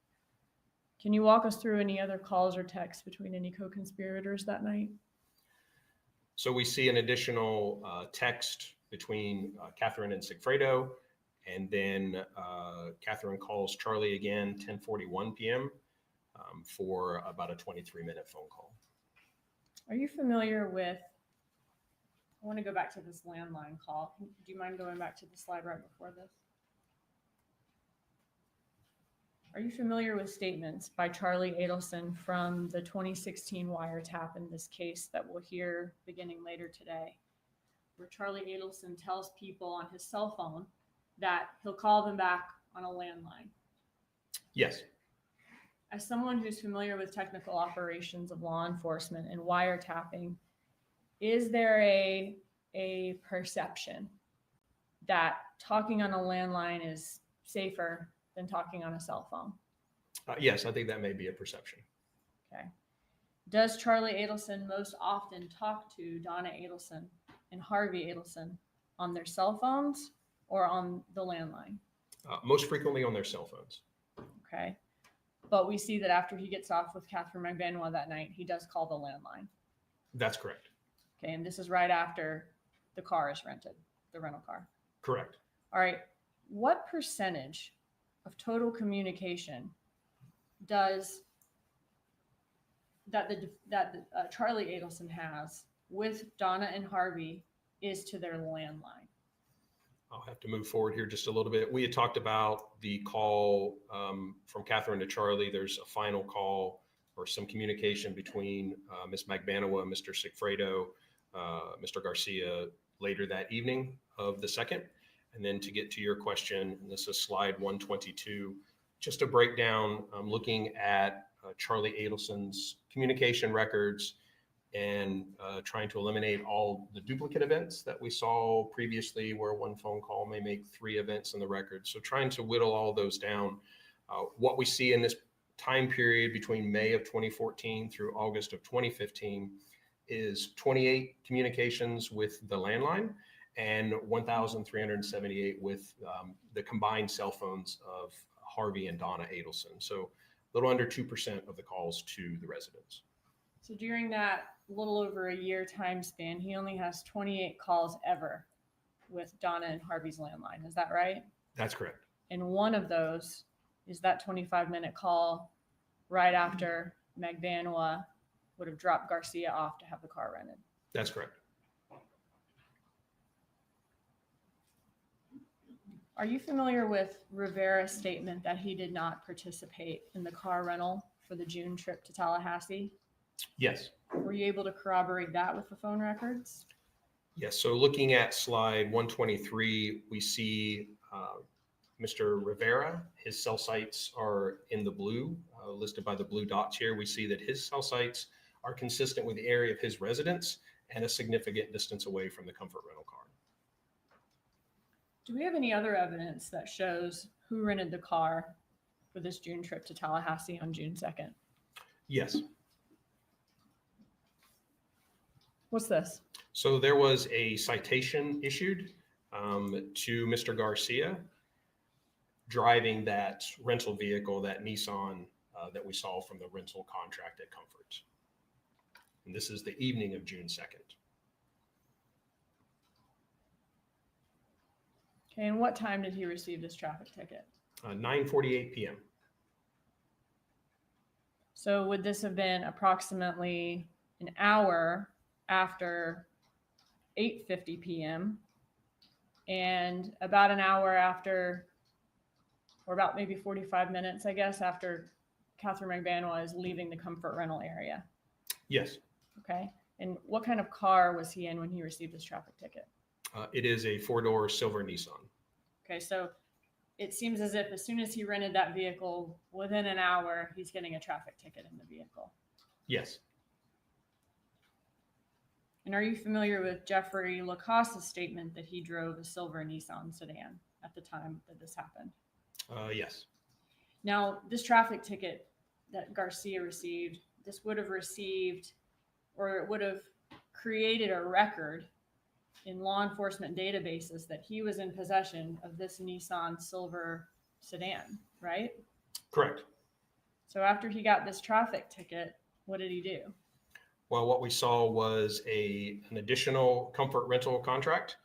Can you walk us through any other calls or texts between any co-conspirators that night? So we see an additional text between Katherine and Sigfredo. And then Katherine calls Charlie again, 10:41 p.m. For about a 23-minute phone call. Are you familiar with, I want to go back to this landline call. Do you mind going back to the slide right before this? Are you familiar with statements by Charlie Adelson from the 2016 wiretap in this case that we'll hear beginning later today, where Charlie Adelson tells people on his cell phone that he'll call them back on a landline? Yes. As someone who's familiar with technical operations of law enforcement and wiretapping, is there a perception that talking on a landline is safer than talking on a cell phone? Yes, I think that may be a perception. Okay. Does Charlie Adelson most often talk to Donna Adelson and Harvey Adelson on their cell phones or on the landline? Most frequently on their cell phones. Okay. But we see that after he gets off with Katherine Magbanua that night, he does call the landline. That's correct. Okay. And this is right after the car is rented, the rental car. Correct. All right. What percentage of total communication does Charlie Adelson has with Donna and Harvey is to their landline? I'll have to move forward here just a little bit. We had talked about the call from Katherine to Charlie. There's a final call or some communication between Ms. Magbanua, Mr. Sigfredo, Mr. Garcia later that evening of the 2nd. And then to get to your question, and this is slide 122, just a breakdown looking at Charlie Adelson's communication records and trying to eliminate all the duplicate events that we saw previously where one phone call may make 3 events in the record. So trying to whittle all those down. What we see in this time period between May of 2014 through August of 2015 is 28 communications with the landline and 1,378 with the combined cell phones of Harvey and Donna Adelson. So a little under 2% of the calls to the residents. So during that little over a year time span, he only has 28 calls ever with Donna and Harvey's landline. Is that right? That's correct. And one of those is that 25-minute call right after Magbanua would have dropped Garcia off to have the car rented. That's correct. Are you familiar with Rivera's statement that he did not participate in the car rental for the June trip to Tallahassee? Yes. Were you able to corroborate that with the phone records? Yes. So looking at slide 123, we see Mr. Rivera. His cell sites are in the blue, listed by the blue dots here. We see that his cell sites are consistent with the area of his residence and a significant distance away from the comfort rental car. Do we have any other evidence that shows who rented the car for this June trip to Tallahassee on June 2nd? Yes. What's this? So there was a citation issued to Mr. Garcia driving that rental vehicle, that Nissan that we saw from the rental contract at Comfort. And this is the evening of June 2nd. Okay, and what time did he receive this traffic ticket? 9:48 p.m. So would this have been approximately an hour after 8:50 p.m. and about an hour after, or about maybe 45 minutes, I guess, after Katherine Magbanua is leaving the comfort rental area? Yes. Okay. And what kind of car was he in when he received this traffic ticket? It is a 4-door silver Nissan. Okay, so it seems as if as soon as he rented that vehicle, within an hour, he's getting a traffic ticket in the vehicle. Yes. And are you familiar with Jeffrey Lacoste's statement that he drove a silver Nissan sedan at the time that this happened? Yes. Now, this traffic ticket that Garcia received, this would have received, or it would have created a record in law enforcement databases that he was in possession of this Nissan silver sedan, right? Correct. So after he got this traffic ticket, what did he do? Well, what we saw was an additional comfort rental contract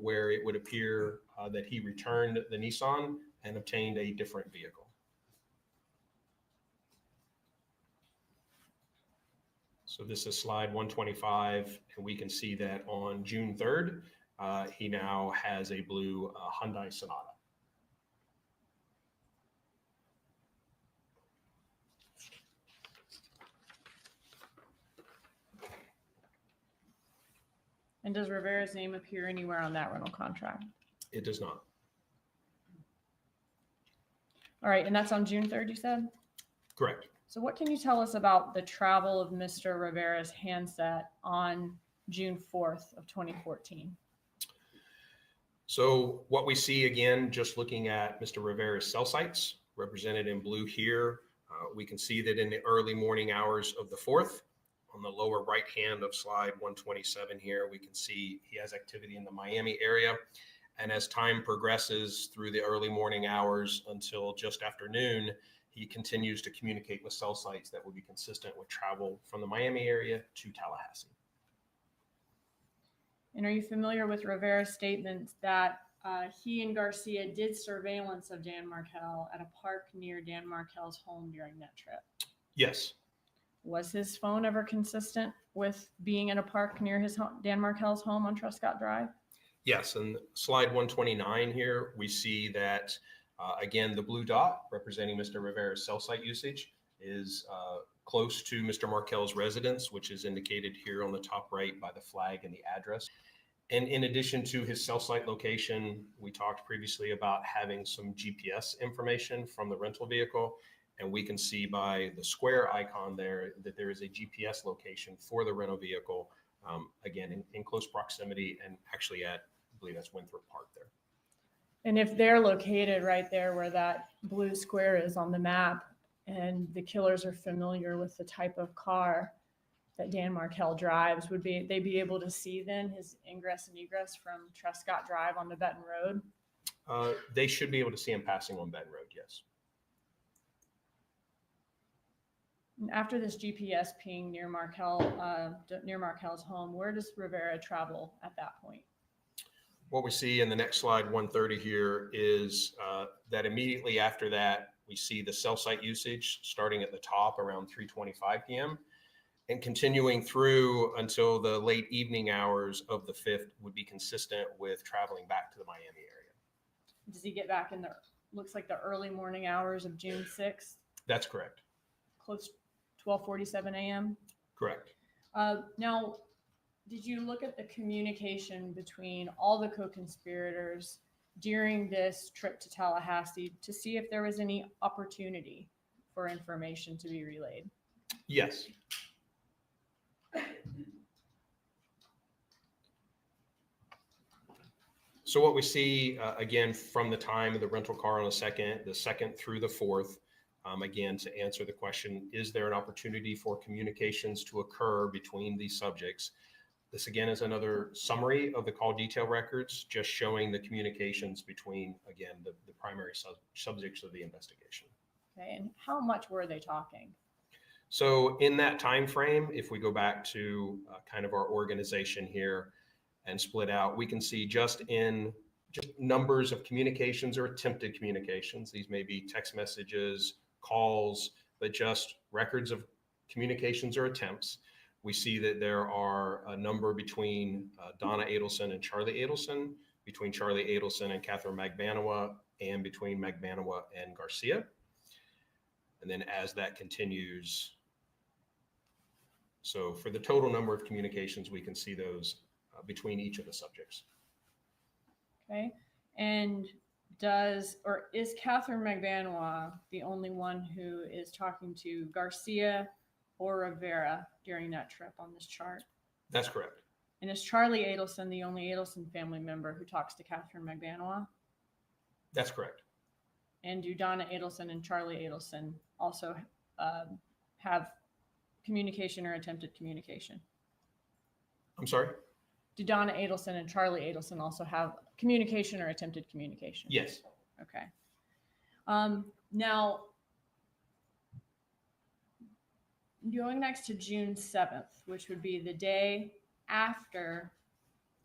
where it would appear that he returned the Nissan and obtained a different vehicle. So this is slide 125, and we can see that on June 3rd, he now has a blue Hyundai Sonata. And does Rivera's name appear anywhere on that rental contract? It does not. All right, and that's on June 3rd, you said? Correct. So what can you tell us about the travel of Mr. Rivera's handset on June 4th of 2014? So what we see again, just looking at Mr. Rivera's cell sites represented in blue here, we can see that in the early morning hours of the 4th, on the lower right hand of slide 127 here, we can see he has activity in the Miami area. And as time progresses through the early morning hours until just after noon, he continues to communicate with cell sites that would be consistent with travel from the Miami area to Tallahassee. And are you familiar with Rivera's statement that he and Garcia did surveillance of Dan Markel at a park near Dan Markel's home during that trip? Yes. Was his phone ever consistent with being in a park near his home, Dan Markel's home on Truscott Drive? Yes, and slide 129 here, we see that, again, the blue dot representing Mr. Rivera's cell site usage is close to Mr. Markel's residence, which is indicated here on the top right by the flag and the address. And in addition to his cell site location, we talked previously about having some GPS information from the rental vehicle. And we can see by the square icon there that there is a GPS location for the rental vehicle, again, in close proximity and actually at, I believe that's Winthrop Park there. And if they're located right there where that blue square is on the map, and the killers are familiar with the type of car that Dan Markel drives, would they be able to see then his ingress and egress from Truscott Drive onto Benton Road? They should be able to see him passing on Benton Road, yes. And after this GPS ping near Markel's home, where does Rivera travel at that point? What we see in the next slide 130 here is that immediately after that, we see the cell site usage starting at the top around 3:25 p.m. and continuing through until the late evening hours of the 5th would be consistent with traveling back to the Miami area. Does he get back in the, looks like the early morning hours of June 6th? That's correct. Close 12:47 a.m.? Correct. Now, did you look at the communication between all the co-conspirators during this trip to Tallahassee to see if there was any opportunity for information to be relayed? Yes. So what we see, again, from the time of the rental car on the 2nd through the 4th, again, to answer the question, is there an opportunity for communications to occur between these subjects? This, again, is another summary of the call detail records, just showing the communications between, again, the primary subjects of the investigation. Okay, and how much were they talking? So in that time frame, if we go back to kind of our organization here and split out, we can see just numbers of communications or attempted communications. These may be text messages, calls, but just records of communications or attempts. We see that there are a number between Donna Adelson and Charlie Adelson, between Charlie Adelson and Katherine Magbanua, and between Magbanua and Garcia. And then as that continues, so for the total number of communications, we can see those between each of the subjects. Okay, and is Katherine Magbanua the only one who is talking to Garcia or Rivera during that trip on this chart? That's correct. And is Charlie Adelson the only Adelson family member who talks to Katherine Magbanua? That's correct. And do Donna Adelson and Charlie Adelson also have communication or attempted communication? I'm sorry? Do Donna Adelson and Charlie Adelson also have communication or attempted communication? Yes. Okay. Now, going next to June 7th, which would be the day after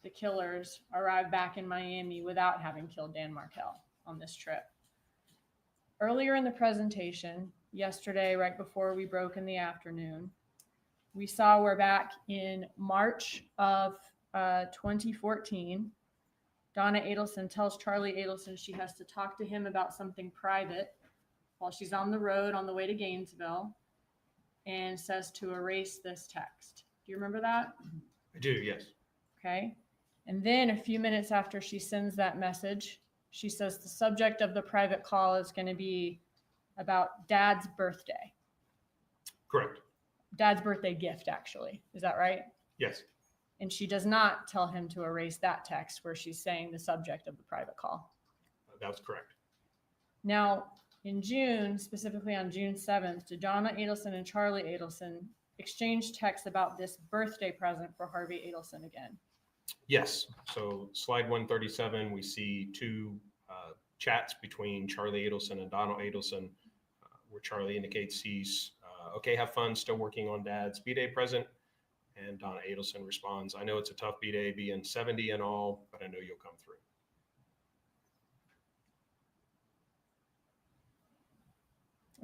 the killers arrived back in Miami without having killed Dan Markel on this trip. Earlier in the presentation, yesterday, right before we broke in the afternoon, we saw we're back in March of 2014. Donna Adelson tells Charlie Adelson she has to talk to him about something private while she's on the road on the way to Gainesville, and says to erase this text. Do you remember that? I do, yes. Okay. And then a few minutes after she sends that message, she says the subject of the private call is going to be about Dad's birthday. Correct. Dad's birthday gift, actually. Is that right? Yes. And she does not tell him to erase that text where she's saying the subject of the private call. That was correct. Now, in June, specifically on June 7th, did Donna Adelson and Charlie Adelson exchange texts about this birthday present for Harvey Adelson again? Yes. So slide 137, we see two chats between Charlie Adelson and Donna Adelson, where Charlie indicates he's okay, have fun, still working on Dad's B-Day present. And Donna Adelson responds, I know it's a tough B-Day, being 70 and all, but I know you'll come through.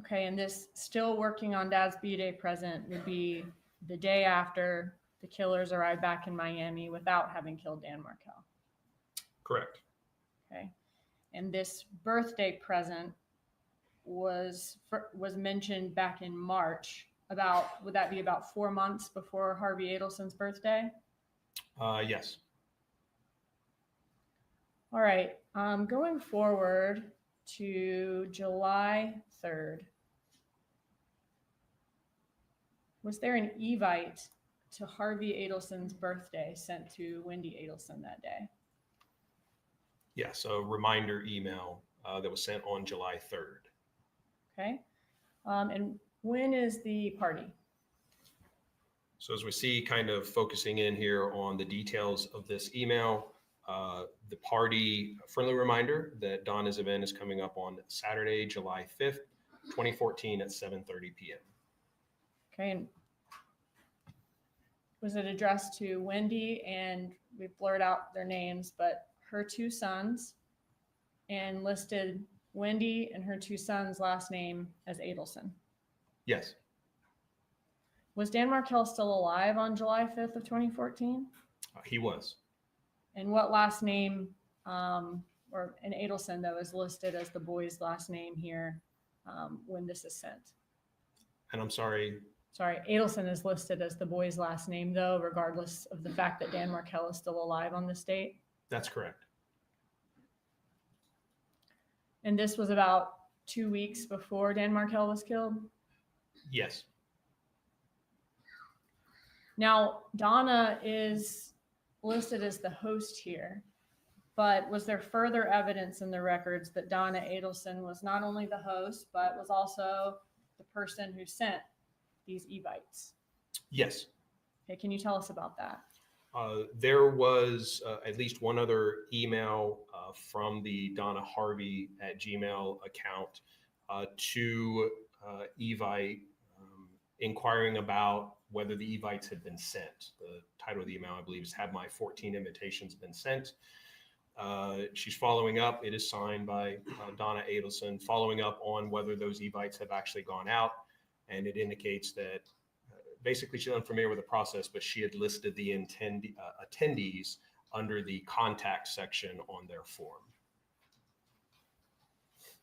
Okay, and this still working on Dad's B-Day present would be the day after the killers arrived back in Miami without having killed Dan Markel. Correct. Okay, and this birthday present was mentioned back in March. Would that be about 4 months before Harvey Adelson's birthday? Yes. All right, going forward to July 3rd. Was there an evite to Harvey Adelson's birthday sent to Wendi Adelson that day? Yes, a reminder email that was sent on July 3rd. Okay, and when is the party? So as we see, kind of focusing in here on the details of this email, the party, friendly reminder that Donna's event is coming up on Saturday, July 5th, 2014 at 7:30 p.m. Okay, and was it addressed to Wendi, and we blurred out their names, but her two sons, and listed Wendi and her two sons' last name as Adelson? Yes. Was Dan Markel still alive on July 5th of 2014? He was. And what last name, or an Adelson, though, is listed as the boy's last name here when this is sent? And I'm sorry. Sorry, Adelson is listed as the boy's last name, though, regardless of the fact that Dan Markel is still alive on this date? That's correct. And this was about 2 weeks before Dan Markel was killed? Yes. Now, Donna is listed as the host here, but was there further evidence in the records that Donna Adelson was not only the host, but was also the person who sent these evites? Yes. Okay, can you tell us about that? There was at least one other email from the Donna Harvey at Gmail account to Evite inquiring about whether the evites had been sent. The title of the email, I believe, is Have My 14 Invitations Been Sent? She's following up. It is signed by Donna Adelson, following up on whether those evites have actually gone out. And it indicates that basically she's unfamiliar with the process, but she had listed the attendees under the contact section on their form.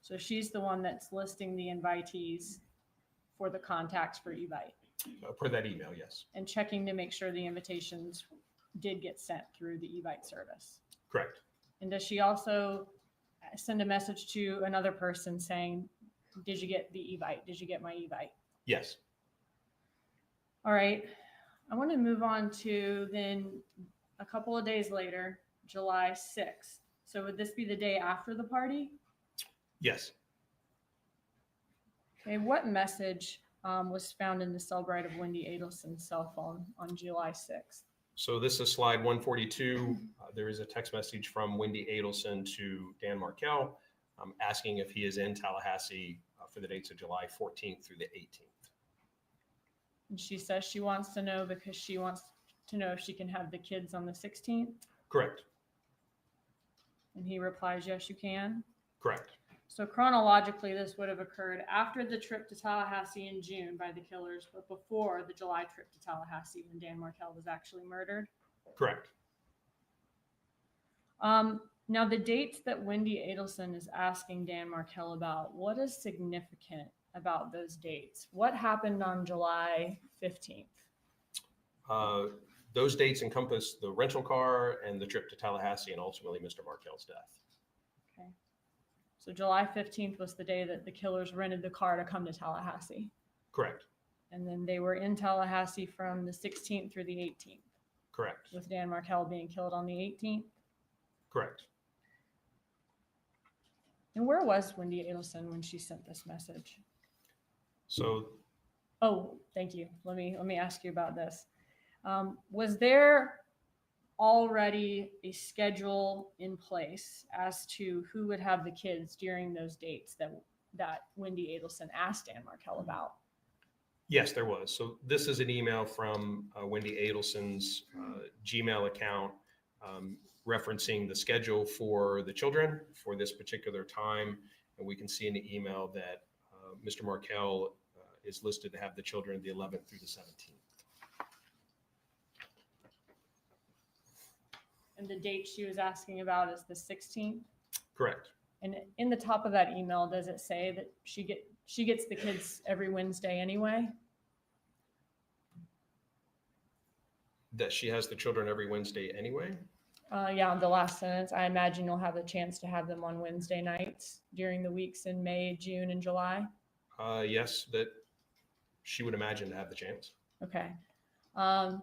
So she's the one that's listing the invitees for the contacts for Evite. Per that email, yes. And checking to make sure the invitations did get sent through the Evite service. Correct. And does she also send a message to another person saying, did you get the Evite? Did you get my Evite? Yes. All right. I want to move on to then a couple of days later, July 6th. So would this be the day after the party? Yes. Okay. What message was found in the cell bride of Wendi Adelson's cell phone on July 6th? So this is slide 142. There is a text message from Wendi Adelson to Dan Markel asking if he is in Tallahassee for the dates of July 14th through the 18th. And she says she wants to know because she wants to know if she can have the kids on the 16th. Correct. And he replies, yes, you can. Correct. So chronologically, this would have occurred after the trip to Tallahassee in June by the killers, but before the July trip to Tallahassee when Dan Markel was actually murdered. Correct. Now, the dates that Wendi Adelson is asking Dan Markel about, what is significant about those dates? What happened on July 15th? Those dates encompass the rental car and the trip to Tallahassee and ultimately Mr. Markel's death. Okay. So July 15th was the day that the killers rented the car to come to Tallahassee. Correct. And then they were in Tallahassee from the 16th through the 18th, Correct. with Dan Markel being killed on the 18th. Correct. And where was Wendi Adelson when she sent this message? So Oh, thank you. Let me ask you about this. Was there already a schedule in place as to who would have the kids during those dates that Wendi Adelson asked Dan Markel about? yes, there was. So this is an email from Wendi Adelson's Gmail account referencing the schedule for the children for this particular time. And we can see in the email that Mr. Markel is listed to have the children the 11th through the 17th. And the date she was asking about is the 16th. Correct. And in the top of that email, does it say that she gets the kids every Wednesday anyway? That she has the children every Wednesday anyway? Yeah, the last sentence. I imagine you'll have a chance to have them on Wednesday nights during the weeks in May, June, and July. Yes, that she would imagine to have the chance. Okay.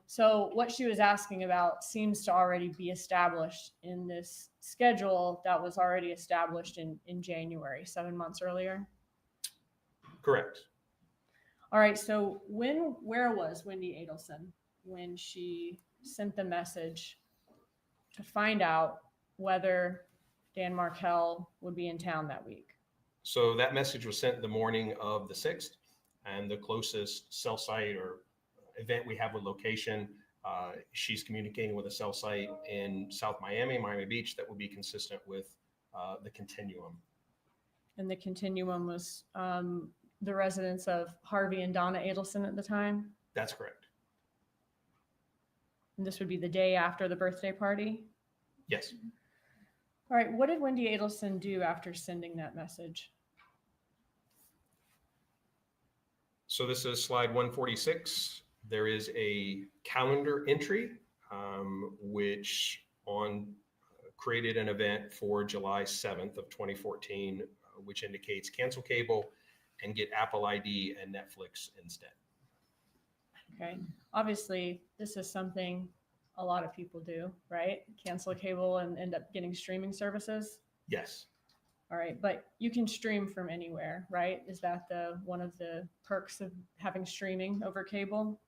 So what she was asking about seems to already be established in this schedule that was already established in January, 7 months earlier. Correct. All right. So where was Wendi Adelson when she sent the message to find out whether Dan Markel would be in town that week? So that message was sent the morning of the 6th, and the closest cell site or event we have with location, she's communicating with a cell site in South Miami Beach, that would be consistent with the continuum. And the continuum was the residence of Harvey and Donna Adelson at the time. That's correct. And this would be the day after the birthday party. Yes. All right. What did Wendi Adelson do after sending that message? So this is slide 146. There is a calendar entry which created an event for July 7th of 2014, which indicates cancel cable and get Apple ID and Netflix instead. Okay. Obviously, this is something a lot of people do, right? Cancel cable and end up getting streaming services. Yes. All right. But you can stream from anywhere, right? Is that one of the perks of having streaming over cable?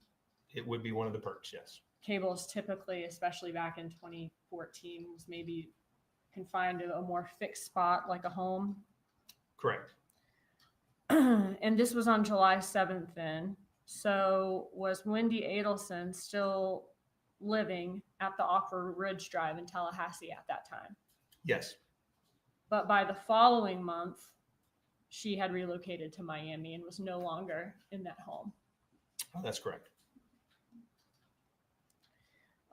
It would be one of the perks, yes. Cable is typically, especially back in 2014, was maybe confined to a more fixed spot like a home. Correct. And this was on July 7th then. So was Wendi Adelson still living at the Aqua Ridge Drive in Tallahassee at that time? Yes. But by the following month, she had relocated to Miami and was no longer in that home. Oh, that's correct.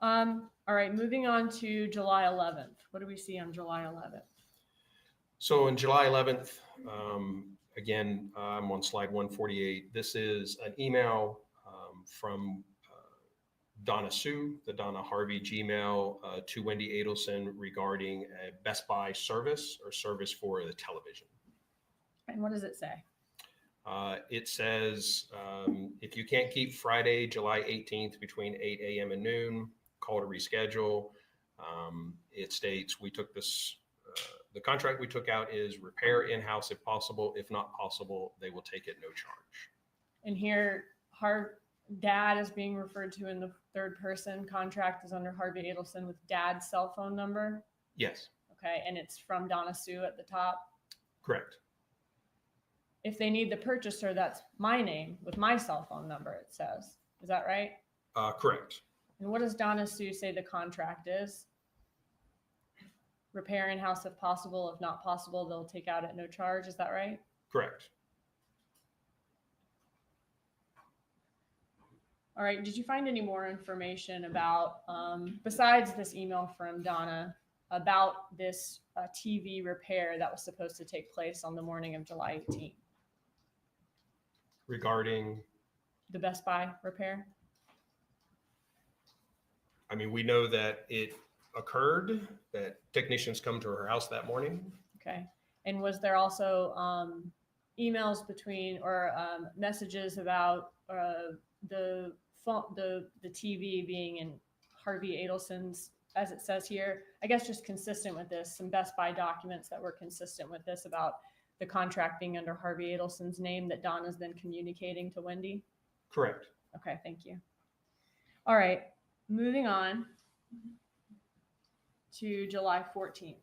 All right, moving on to July 11th. What do we see on July 11th? So on July 11th, again, I'm on slide 148. This is an email from Donna Sue, the Donna Harvey Gmail to Wendi Adelson regarding a Best Buy service or service for the television. And what does it say? It says, if you can't keep Friday, July 18th between 8 a.m. and noon, call to reschedule. It states we took this, the contract we took out is repair in-house if possible. If not possible, they will take it no charge. And here, Dad is being referred to in the third person. Contract is under Harvey Adelson with Dad's cell phone number. Yes. Okay, and it's from Donna Sue at the top. Correct. If they need the purchaser, that's my name with my cell phone number, it says. Is that right? Correct. And what does Donna Sue say the contract is? repair in-house if possible. If not possible, they'll take out at no charge. Is that right? Correct. All right. Did you find any more information about, besides this email from Donna, about this TV repair that was supposed to take place on the morning of July 18th? Regarding, The Best Buy repair? I mean, we know that it occurred, that technicians come to her house that morning. Okay. And was there also emails between or messages about the phone, the TV being in Harvey Adelson's, as it says here? I guess just consistent with this, some Best Buy documents that were consistent with this about the contract being under Harvey Adelson's name that Donna's then communicating to Wendi? Correct. Okay, thank you. All right, moving on to July 14th.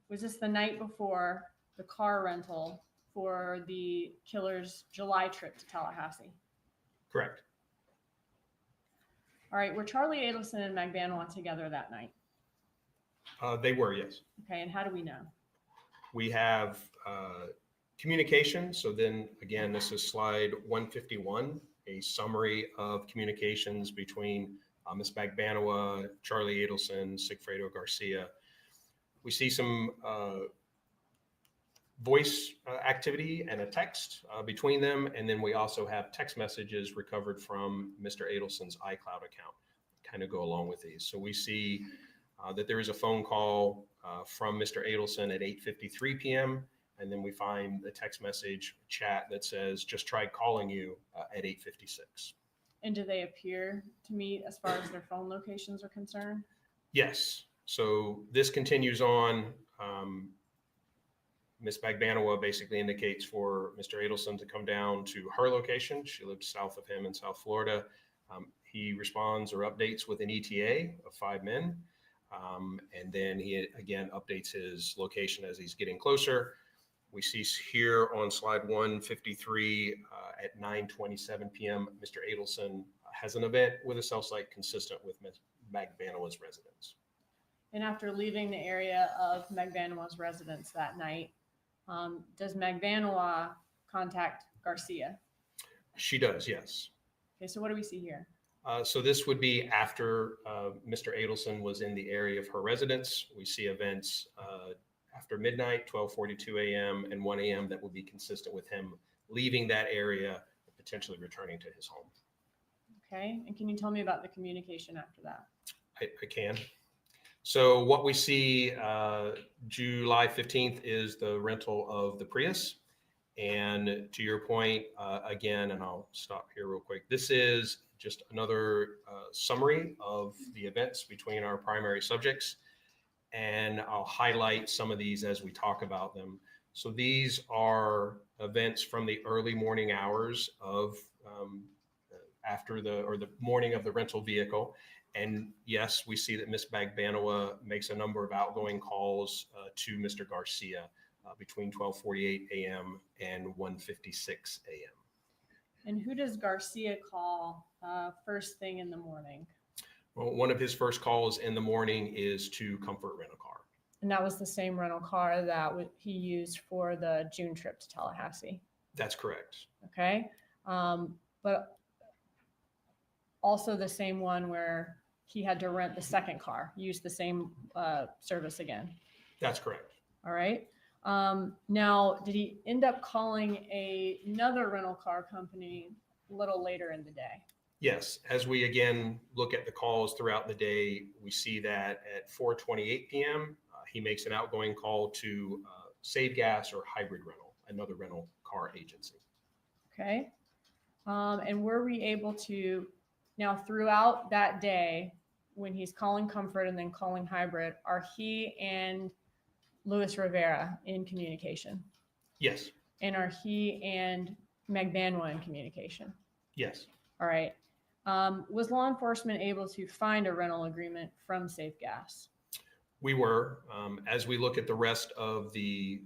Was this the night before the car rental for the killer's July trip to Tallahassee? Correct. All right, were Charlie Adelson and Magbanua together that night? They were, yes. Okay, and how do we know? We have communication. So then again, this is slide 151, a summary of communications between Ms. Magbanua, Charlie Adelson, Sigfredo Garcia. We see some voice activity and a text between them. And then we also have text messages recovered from Mr. Adelson's iCloud account, kind of go along with these. So we see that there is a phone call from Mr. Adelson at 8:53 p.m. And then we find the text message chat that says, just tried calling you at 8:56. And do they appear to meet as far as their phone locations are concerned? Yes. So this continues on. Ms. Magbanua basically indicates for Mr. Adelson to come down to her location. She lived south of him in South Florida. He responds or updates with an ETA of 5 men. And then he again updates his location as he's getting closer. We see here on slide 153 at 9:27 p.m., Mr. Adelson has an event with a cell site consistent with Ms. Magbanua's residence. And after leaving the area of Magbanua's residence that night, does Magbanua contact Garcia? She does, yes. Okay, so what do we see here? So this would be after Mr. Adelson was in the area of her residence. We see events after midnight, 12:42 a.m. and 1 a.m. that will be consistent with him leaving that area and potentially returning to his home. Okay, and can you tell me about the communication after that? I can. So what we see July 15th is the rental of the Prius. And to your point, again, and I'll stop here real quick. This is just another summary of the events between our primary subjects. And I'll highlight some of these as we talk about them. So these are events from the early morning hours of after the morning of the rental vehicle. And yes, we see that Ms. Magbanua makes a number of outgoing calls to Mr. Garcia between 12:48 a.m. and 1:56 a.m. And who does Garcia call first thing in the morning? Well, one of his first calls in the morning is to Comfort Rent-A-Car. And that was the same rental car that he used for the June trip to Tallahassee. That's correct. Okay. But also the same one where he had to rent the second car, use the same service again. That's correct. All right. Now, did he end up calling another rental car company a little later in the day? Yes. As we again look at the calls throughout the day, we see that at 4:28 p.m., he makes an outgoing call to Save Gas or Hybrid Rental, another rental car agency. Okay. And were we able to, now throughout that day, when he's calling Comfort and then calling Hybrid, are he and Luis Rivera in communication? Yes. And are he and Magbanua in communication? Yes. All right. Was law enforcement able to find a rental agreement from Safe Gas? We were. As we look at the rest of the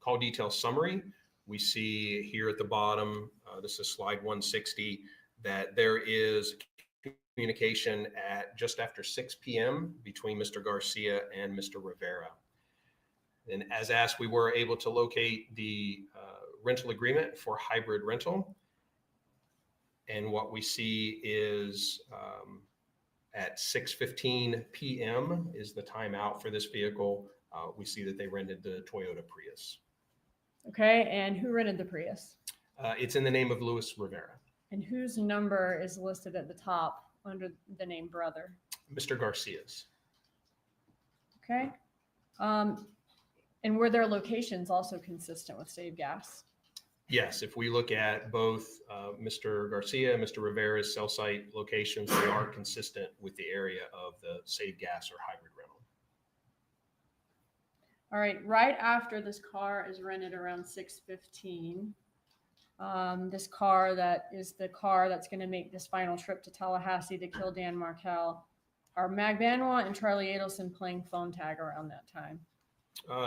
call detail summary, we see here at the bottom, this is slide 160, that there is communication at just after 6 p.m. between Mr. Garcia and Mr. Rivera. And as asked, we were able to locate the rental agreement for hybrid rental. And what we see is at 6:15 p.m. is the time out for this vehicle. We see that they rented the Toyota Prius. Okay, and who rented the Prius? It's in the name of Luis Rivera. And whose number is listed at the top under the name brother? Mr. Garcia's. Okay. And were their locations also consistent with Save Gas? Yes, if we look at both Mr. Garcia and Mr. Rivera's cell site locations, they are consistent with the area of the Save Gas or hybrid rental. All right, right after this car is rented around 6:15, this car that is the car that's going to make this final trip to Tallahassee to kill Dan Markel, are Magbanua and Charlie Adelson playing phone tag around that time?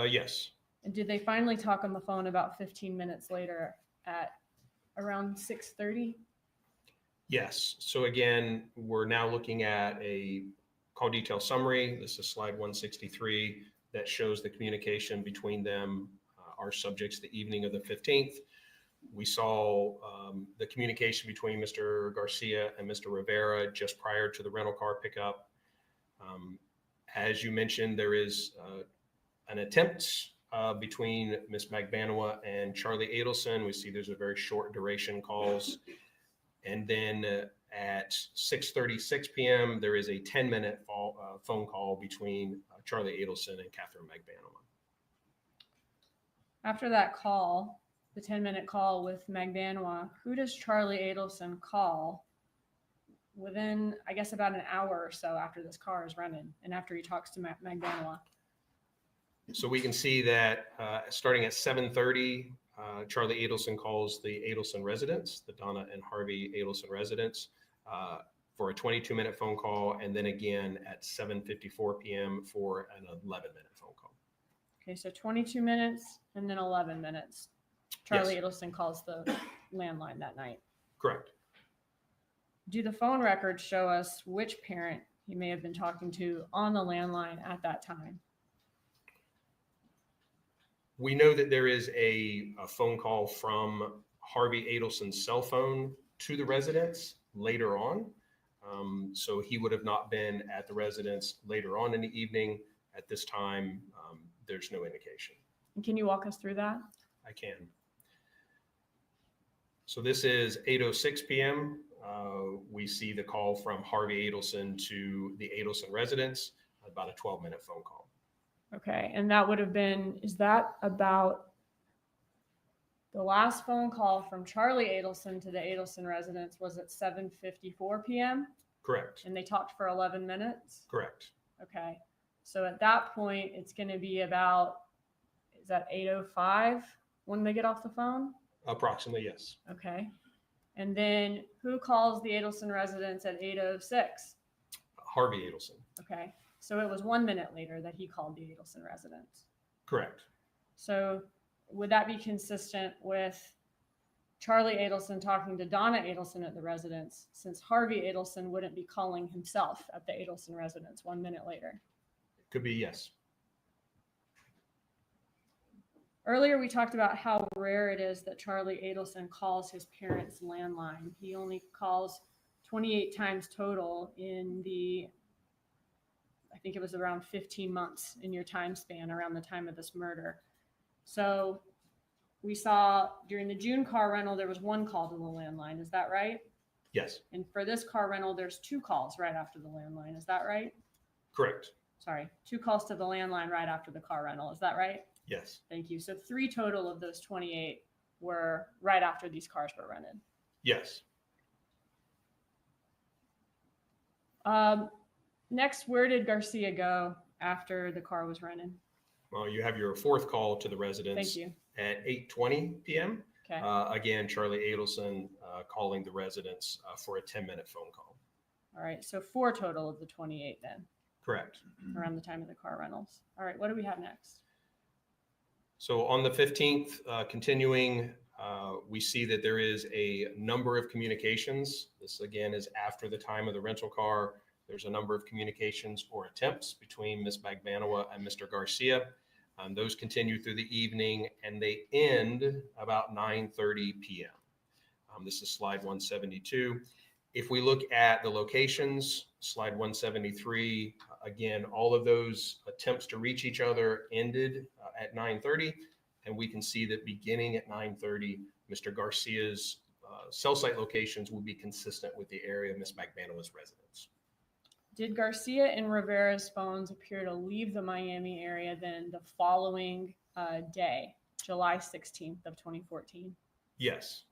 Yes. And did they finally talk on the phone about 15 minutes later at around 6:30? Yes. So again, we're now looking at a call detail summary. This is slide 163 that shows the communication between them, our subjects, the evening of the 15th. We saw the communication between Mr. Garcia and Mr. Rivera just prior to the rental car pickup. As you mentioned, there is an attempt between Ms. Magbanua and Charlie Adelson. We see there's a very short duration calls. And then at 6:36 p.m., there is a 10-minute phone call between Charlie Adelson and Katherine Magbanua. After that call, the 10-minute call with Magbanua, who does Charlie Adelson call within, I guess, about an hour or so after this car is rented and after he talks to Magbanua? So we can see that starting at 7:30, Charlie Adelson calls the Adelson residence, the Donna and Harvey Adelson residence, for a 22-minute phone call, and then again at 7:54 p.m. for an 11-minute phone call. Okay, so 22 minutes and then 11 minutes. Charlie Yes. Adelson calls the landline that night. Correct. Do the phone records show us which parent he may have been talking to on the landline at that time? We know that there is a phone call from Harvey Adelson's cell phone to the residence later on. So he would have not been at the residence later on in the evening. At this time, there's no indication. And can you walk us through that? I can. So this is 8:06 p.m. We see the call from Harvey Adelson to the Adelson residence, about a 12-minute phone call. Okay, and that would have been, is that about the last phone call from Charlie Adelson to the Adelson residence was at 7:54 p.m.? Correct. And they talked for 11 minutes? Correct. Okay, so at that point, it's going to be about, is that 8:05 when they get off the phone? Approximately, yes. Okay, and then who calls the Adelson residence at 8:06? Harvey Adelson. Okay, so it was 1 minute later that he called the Adelson residence. Correct. So would that be consistent with Charlie Adelson talking to Donna Adelson at the residence, since Harvey Adelson wouldn't be calling himself at the Adelson residence 1 minute later? Could be, yes. Earlier, we talked about how rare it is that Charlie Adelson calls his parents' landline. He only calls 28 times total in the, I think it was around 15 months in your time span around the time of this murder. So we saw during the June car rental, there was one call to the landline. Is that right? Yes. And for this car rental, there's two calls right after the landline. Is that right? Correct. Sorry, two calls to the landline right after the car rental. Is that right? Yes. Thank you. So 3 total of those 28 were right after these cars were rented. Yes. Next, where did Garcia go after the car was rented? Well, you have your fourth call to the residence Thank you. at 8:20 p.m. Okay. Again, Charlie Adelson calling the residence for a 10-minute phone call. All right. So 4 total of the 28 then, Correct. around the time of the car rentals. All right. What do we have next? So on the 15th, continuing We see that there is a number of communications. This again is after the time of the rental car. There's a number of communications or attempts between Ms. Magbanua and Mr. Garcia. Those continue through the evening and they end about 9:30 p.m. This is slide 172. If we look at the locations, slide 173, again, all of those attempts to reach each other ended at 9:30. And we can see that beginning at 9:30, Mr. Garcia's cell site locations will be consistent with the area of Ms. Magbanua's residence. Did Garcia and Rivera's phones appear to leave the Miami area then the following day, July 16th of 2014? Yes.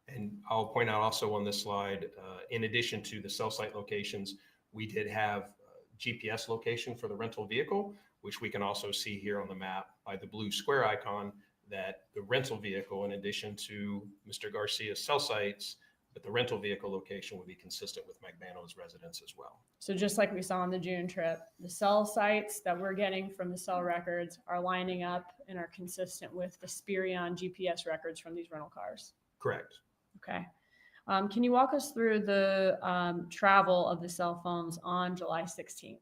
And I'll point out also on this slide, in addition to the cell site locations, we did have GPS location for the rental vehicle, which we can also see here on the map by the blue square icon, that the rental vehicle, in addition to Mr. Garcia's cell sites, but the rental vehicle location would be consistent with Magbanua's residence as well. So just like we saw on the June trip, the cell sites that we're getting from the cell records are lining up and are consistent with the Spirion GPS records from these rental cars. Correct. Okay. Can you walk us through the travel of the cell phones on July 16th?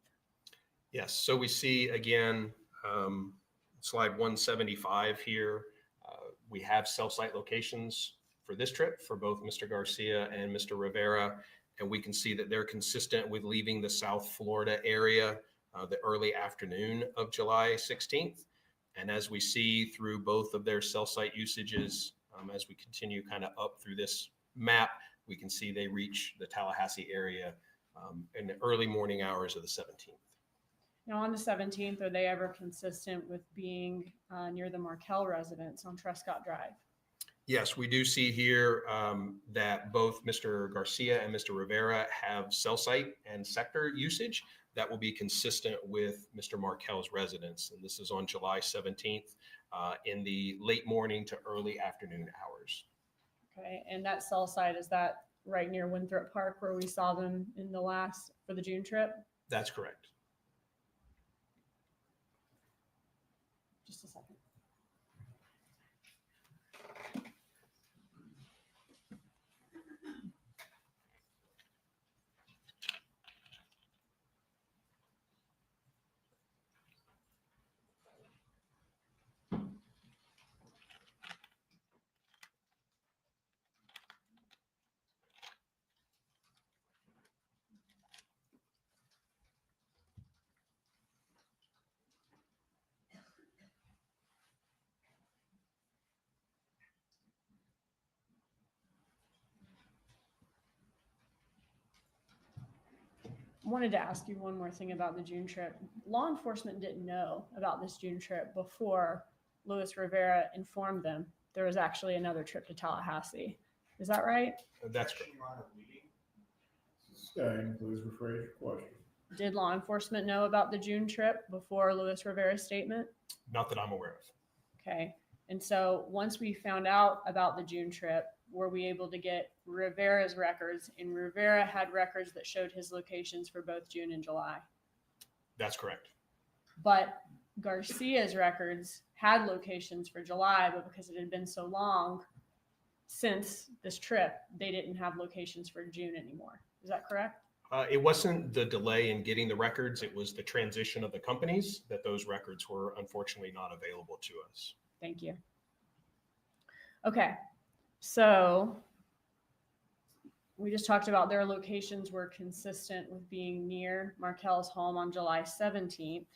Yes. So we see again, slide 175 here. We have cell site locations for this trip for both Mr. Garcia and Mr. Rivera. And we can see that they're consistent with leaving the South Florida area the early afternoon of July 16th. And as we see through both of their cell site usages, as we continue kind of up through this map, we can see they reach the Tallahassee area in the early morning hours of the 17th. Now on the 17th, are they ever consistent with being near the Markel residence on Trescott Drive? Yes, we do see here that both Mr. Garcia and Mr. Rivera have cell site and sector usage that will be consistent with Mr. Markel's residence. And this is on July 17th in the late morning to early afternoon hours. Okay, and that cell site, is that right near Winthrop Park where we saw them in the last, for the June trip? That's correct. Just a second. I wanted to ask you one more thing about the June trip. Law enforcement didn't know about this June trip before Luis Rivera informed them there was actually another trip to Tallahassee. Is that right? That's correct. Staying, please rephrase your question. Did law enforcement know about the June trip before Luis Rivera's statement? Not that I'm aware of. Okay. And so once we found out about the June trip, were we able to get Rivera's records? And Rivera had records that showed his locations for both June and July. That's correct. But Garcia's records had locations for July, but because it had been so long since this trip, they didn't have locations for June anymore. Is that correct? It wasn't the delay in getting the records. It was the transition of the companies that those records were unfortunately not available to us. Thank you. Okay. So we just talked about their locations were consistent with being near Markel's home on July 17th.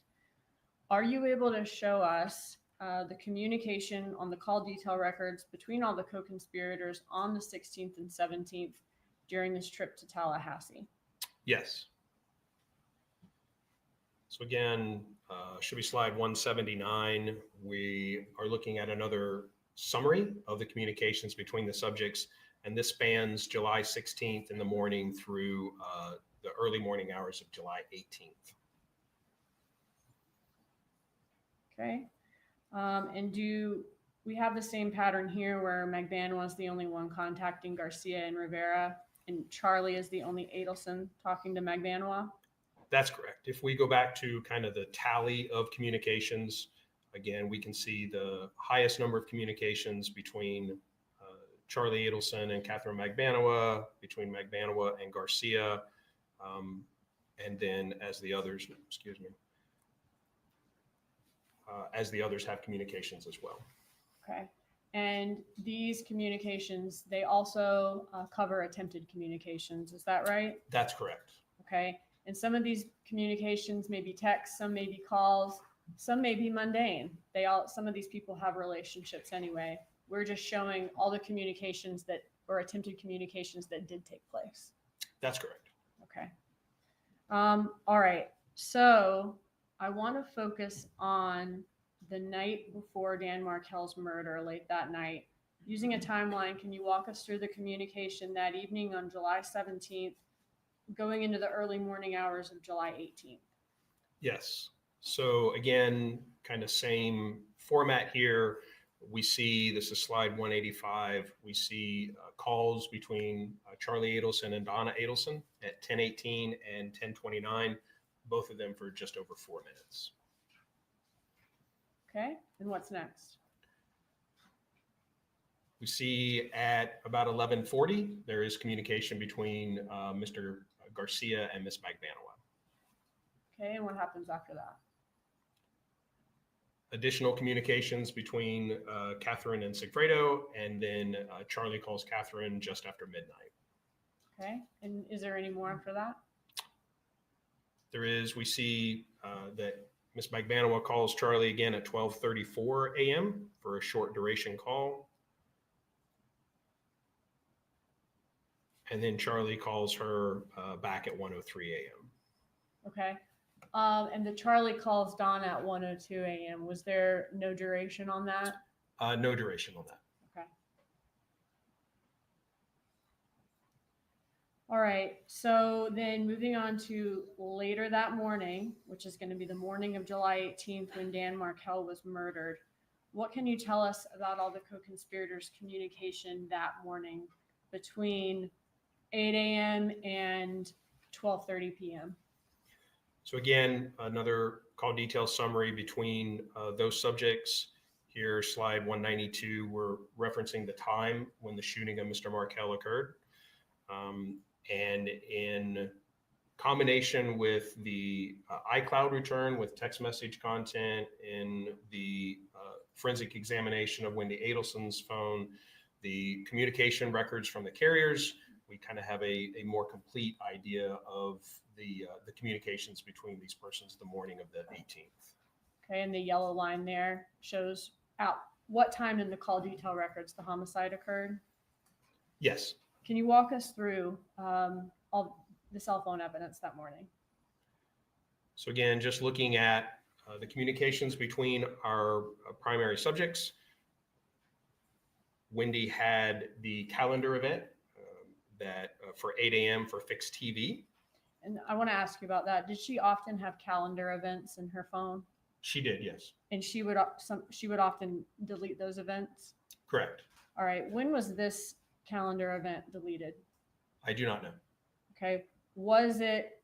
Are you able to show us the communication on the call detail records between all the co-conspirators on the 16th and 17th during this trip to Tallahassee? Yes. So again, should be slide 179. We are looking at another summary of the communications between the subjects, and this spans July 16th in the morning through the early morning hours of July 18th. Okay. And do we have the same pattern here where Magbanua is the only one contacting Garcia and Rivera, and Charlie is the only Adelson talking to Magbanua? That's correct. If we go back to kind of the tally of communications, again, we can see the highest number of communications between Charlie Adelson and Katherine Magbanua, between Magbanua and Garcia, and then as the others, as the others have communications as well. Okay. And these communications, they also cover attempted communications. Is that right? That's correct. Okay. And some of these communications may be text, some may be calls, some may be mundane. Some of these people have relationships anyway. We're just showing all the communications that, or attempted communications that did take place. That's correct. Okay. All right. So I want to focus on the night before Dan Markel's murder, late that night. Using a timeline, can you walk us through the communication that evening on July 17th, going into the early morning hours of July 18th? Yes. So again, kind of same format here. We see, this is slide 185, we see calls between Charlie Adelson and Donna Adelson at 10:18 and 10:29, both of them for just over 4 minutes. Okay, and what's next? We see at about 11:40, there is communication between Mr. Garcia and Ms. Magbanua. Okay, and what happens after that? Additional communications between Katherine and Sigfredo, and then Charlie calls Katherine just after midnight. Okay, and is there any more after that? There is, we see that Ms. Magbanua calls Charlie again at 12:34 a.m. for a short duration call. And then Charlie calls her back at 1:03 a.m. Okay. And the Charlie calls Donna at 1:02 a.m. Was there no duration on that? No duration on that. Okay. All right. So then moving on to later that morning, which is going to be the morning of July 18th when Dan Markel was murdered. What can you tell us about all the co-conspirators' communication that morning between 8 a.m. and 12:30 p.m.? So again, another call detail summary between those subjects. Here, slide 192, we're referencing the time when the shooting of Mr. Markel occurred. And in combination with the iCloud return with text message content, in the forensic examination of Wendi Adelson's phone, the communication records from the carriers, we kind of have a more complete idea of the communications between these persons the morning of the 18th. Okay, and the yellow line there shows out what time in the call detail records the homicide occurred. Yes. Can you walk us through all the cell phone evidence that morning? So again, just looking at the communications between our primary subjects, Wendi had the calendar event that for 8 a.m. for fixed TV. And I want to ask you about that. Did she often have calendar events in her phone? She did, yes. And she would often delete those events? Correct. All right. When was this calendar event deleted? I do not know. Okay. Was it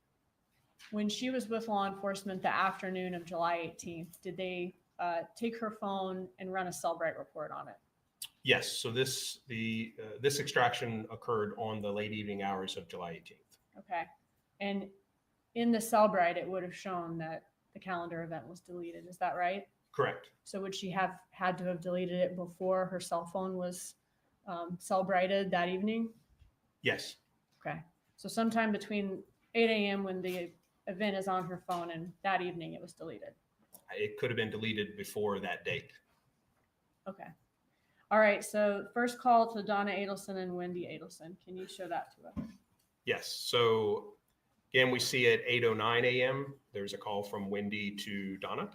when she was with law enforcement the afternoon of July 18th? Did they take her phone and run a Cellbrite report on it? Yes. So this extraction occurred on the late evening hours of July 18th. Okay. And in the Cellbrite, it would have shown that the calendar event was deleted. Is that right? Correct. So would she have had to have deleted it before her cell phone was Cellbrighted that evening? Yes. Okay. So sometime between 8 a.m. when the event is on her phone and that evening it was deleted. It could have been deleted before that date. Okay. All right. So first call to Donna Adelson and Wendi Adelson. Can you show that to us? Yes. So again, we see at 8:09 a.m., there's a call from Wendi to Donna.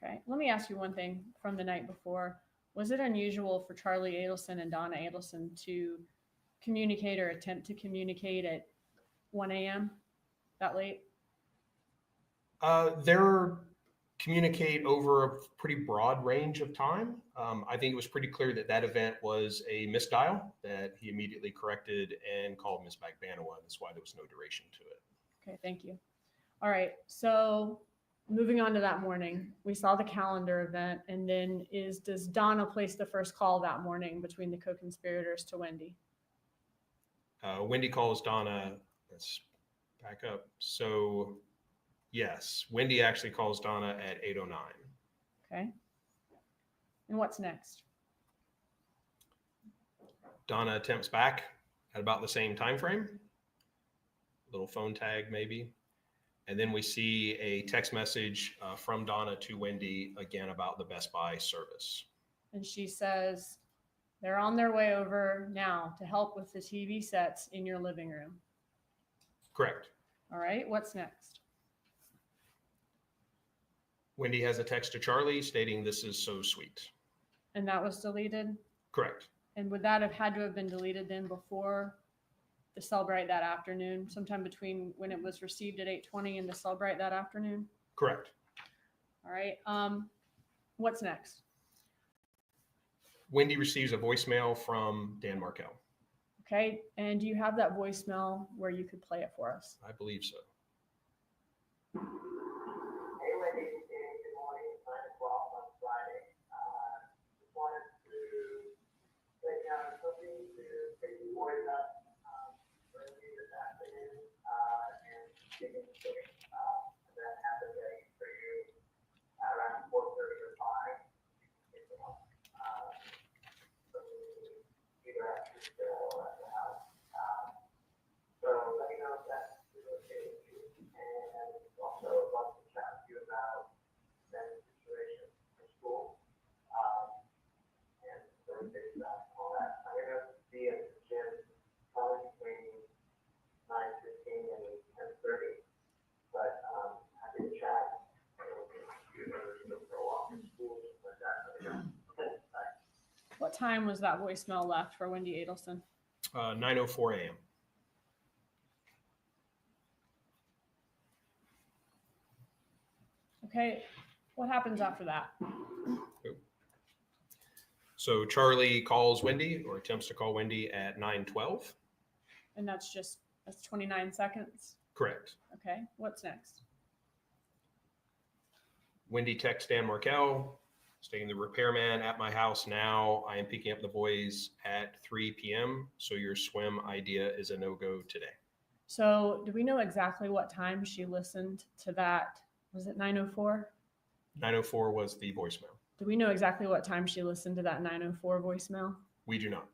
Okay. Let me ask you one thing from the night before. Was it unusual for Charlie Adelson and Donna Adelson to communicate or attempt to communicate at 1 a.m. that late? They're communicate over a pretty broad range of time. I think it was pretty clear that that event was a misdial that he immediately corrected and called Ms. Magbanua. That's why there was no duration to it. Okay, thank you. All right, so moving on to that morning, we saw the calendar event, and then does Donna place the first call that morning between the co-conspirators to Wendi? Wendi calls Donna. Let's back up. So yes, Wendi actually calls Donna at 8:09. Okay. And what's next? Donna attempts back at about the same time frame. Little phone tag maybe. And then we see a text message from Donna to Wendi again about the Best Buy service. And she says, they're on their way over now to help with the TV sets in your living room. Correct. All right, what's next? Wendi has a text to Charlie stating this is so sweet. And that was deleted? Correct. And would that have had to have been deleted then before the Celebrate that afternoon, sometime between when it was received at 8:20 and the Celebrate that afternoon? Correct. All right. What's next? Wendi receives a voicemail from Dan Markel. Okay. And do you have that voicemail where you could play it for us? I believe so. Hey, Wendi, good morning. It's 9 o'clock on Friday. Just wanted to let you know something to pick the boys up early this afternoon and get in quick. That happened for you around 4:30 or 5. Pick them up. Either at your school or at the house. So let me know if that's okay with you. And also love to chat to you about that situation for school. And Thursday stuff and all that. I'm gonna be at the gym probably between 9:15 and 10:30. But happy to chat. Go off to school, something like that. Okay, bye. What time was that voicemail left for Wendi Adelson? 9:04 a.m. Okay. What happens after that? So Charlie calls Wendi or attempts to call Wendi at 9:12. And that's 29 seconds. Correct. Okay. What's next? Wendi texts Dan Markel stating the repairman at my house now. I am picking up the boys at 3 p.m. So your swim idea is a no-go today. So do we know exactly what time she listened to that? Was it 9:04? 9:04 was the voicemail. Do we know exactly what time she listened to that 9:04 voicemail? We do not.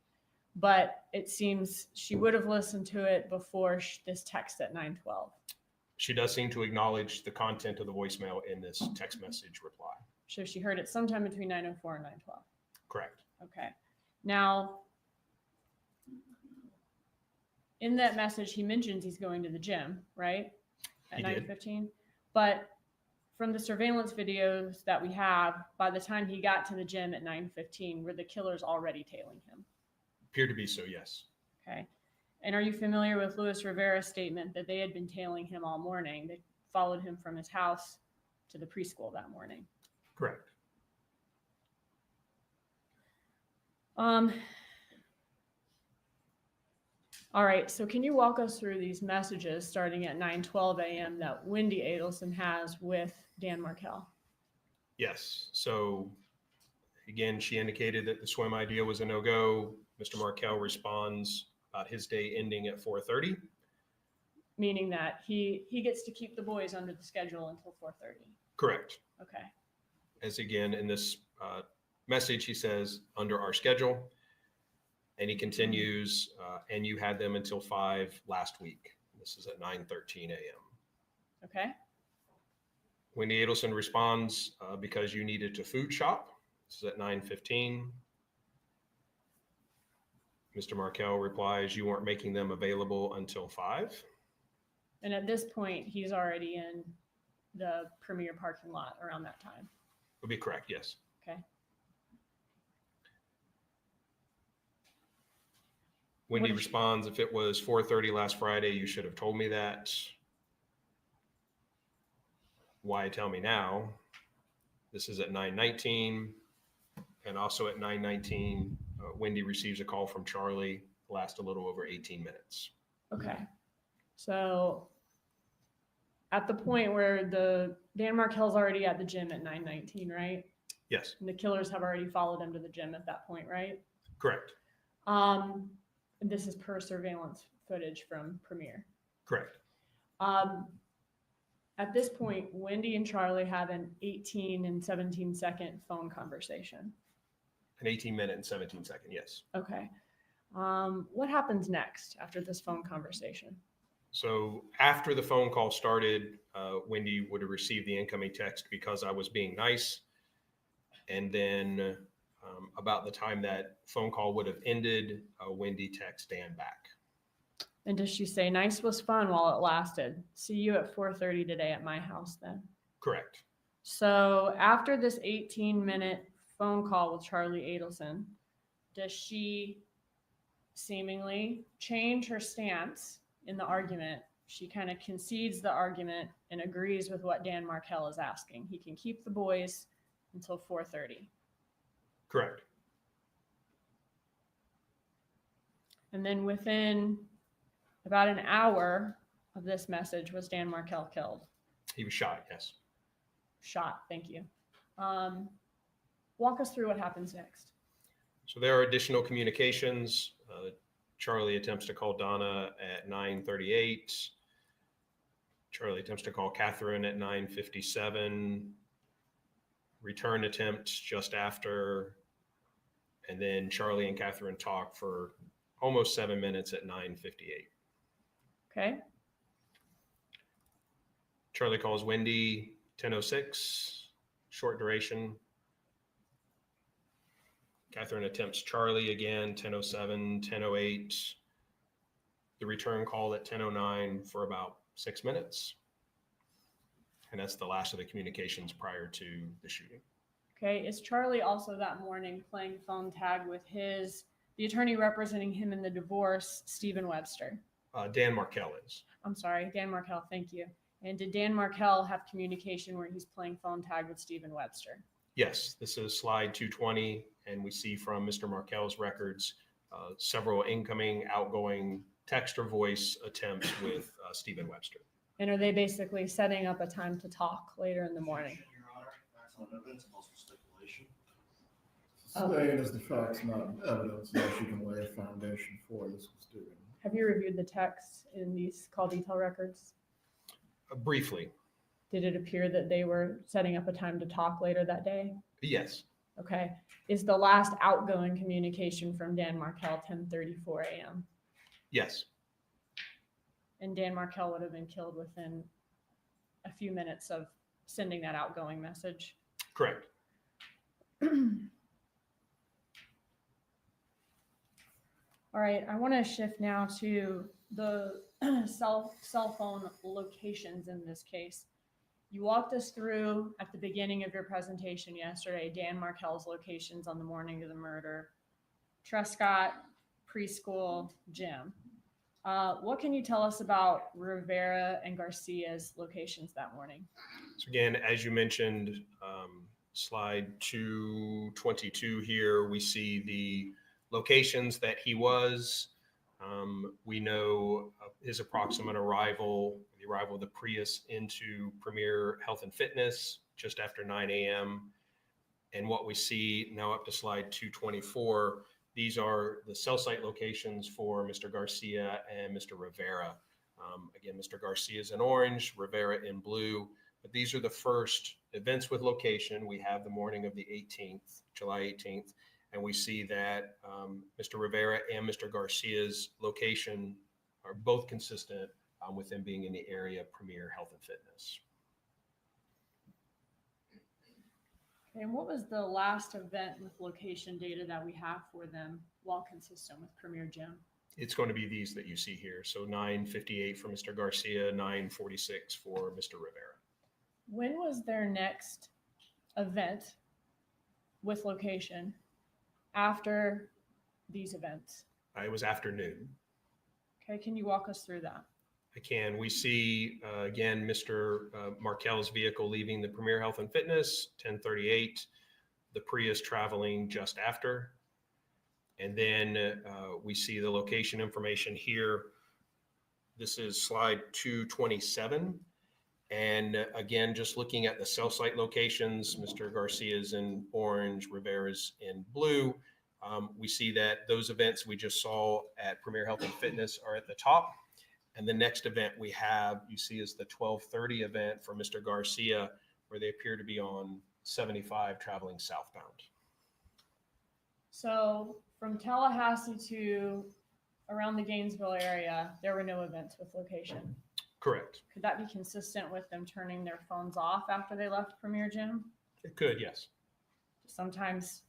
But it seems she would have listened to it before this text at 9:12. She does seem to acknowledge the content of the voicemail in this text message reply. So she heard it sometime between 9:04 and 9:12. Correct. Okay. Now, in that message, he mentions he's going to the gym, right? At He did. 9:15. But from the surveillance videos that we have, by the time he got to the gym at 9:15, were the killers already tailing him? Appear to be so, yes. Okay. And are you familiar with Luis Rivera's statement that they had been tailing him all morning? They followed him from his house to the preschool that morning. Correct. All right. So can you walk us through these messages starting at 9:12 a.m. that Wendi Adelson has with Dan Markel? Yes. So again, she indicated that the swim idea was a no-go. Mr. Markel responds about his day ending at 4:30. Meaning that he gets to keep the boys under the schedule until 4:30. Correct. Okay. As again, in this message, he says, under our schedule. And he continues, and you had them until 5 last week. This is at 9:13 a.m. Okay. Wendi Adelson responds, because you needed to food shop. This is at 9:15. Mr. Markel replies, you weren't making them available until 5. And at this point, he's already in the Premier parking lot around that time. Would be correct, yes. Okay. Wendi What did responds, if it was 4:30 last Friday, you should have told me that. Why tell me now? This is at 9:19. And also at 9:19, Wendi receives a call from Charlie, last a little over 18 minutes. Okay. So at the point where the Dan Markel's already at the gym at 9:19, right? Yes, And the killers have already followed him to the gym at that point, right? correct, This is per surveillance footage from Premier. correct. At this point, Wendi and Charlie have an 18 and 17 second phone conversation. An 18-minute and 17-second, yes. Okay. What happens next after this phone conversation? So after the phone call started, Wendi would have received the incoming text because I was being nice. And then about the time that phone call would have ended, Wendi texts Dan back. And does she say, nice was fun while it lasted? See you at 4:30 today at my house then. Correct. So after this 18-minute phone call with Charlie Adelson, does she seemingly change her stance in the argument? She kind of concedes the argument and agrees with what Dan Markel is asking. He can keep the boys until 4:30. Correct. And then within about an hour of this message was Dan Markel killed. He was shot, yes. Shot, thank you. Walk us through what happens next. So there are additional communications. Charlie attempts to call Donna at 9:38. Charlie attempts to call Katherine at 9:57. Return attempt just after. And then Charlie and Katherine talk for almost 7 minutes at 9:58. Okay. Charlie calls Wendi 10:06, short duration. Katherine attempts Charlie again, 10:07, 10:08. The return call at 10:09 for about 6 minutes. And that's the last of the communications prior to the shooting. Okay. Is Charlie also that morning playing phone tag with the attorney representing him in the divorce, Stephen Webster? Dan Markel is. I'm sorry, Dan Markel, thank you. And did Dan Markel have communication where he's playing phone tag with Stephen Webster? Yes, this is slide 220, and we see from Mr. Markel's records several incoming, outgoing text or voice attempts with Stephen Webster. And are they basically setting up a time to talk later in the morning? Your Honor, that's not evidence, it's also speculation. Staying as the facts, not evidence, unless you can lay a foundation for this was doing. Have you reviewed the text in these call detail records? Briefly, Did it appear that they were setting up a time to talk later that day? yes, Okay. Is the last outgoing communication from Dan Markel 10:34 a.m.? yes, And Dan Markel would have been killed within a few minutes of sending that outgoing message. correct. All right, I want to shift now to the cell phone locations in this case. You walked us through at the beginning of your presentation yesterday, Dan Markel's locations on the morning of the murder, Trescott, preschool, gym. What can you tell us about Rivera and Garcia's locations that morning? So again, as you mentioned, slide 222 here, we see the locations that he was. We know his approximate arrival, the arrival of the Prius into Premier Health and Fitness just after 9 a.m. And what we see now up to slide 224, these are the cell site locations for Mr. Garcia and Mr. Rivera. Again, Mr. Garcia is in orange, Rivera in blue, but these are the first events with location. We have the morning of the 18th, July 18th, and we see that Mr. Rivera and Mr. Garcia's location are both consistent with them being in the area of Premier Health and Fitness. And what was the last event with location data that we have for them while consistent with Premier Gym? It's going to be these that you see here. So 9:58 for Mr. Garcia, 9:46 for Mr. Rivera. When was their next event with location after these events? It was afternoon. Okay, can you walk us through that? I can. We see, again, Mr. Markel's vehicle leaving the Premier Health and Fitness, 10:38, the Prius traveling just after. And then we see the location information here. This is slide 227. And again, just looking at the cell site locations, Mr. Garcia's in orange, Rivera's in blue. We see that those events we just saw at Premier Health and Fitness are at the top. And the next event we have, you see, is the 12:30 event for Mr. Garcia, where they appear to be on 75 traveling southbound. So from Tallahassee to around the Gainesville area, there were no events with location. Correct. Could that be consistent with them turning their phones off after they left Premier Gym? It could, yes. Sometimes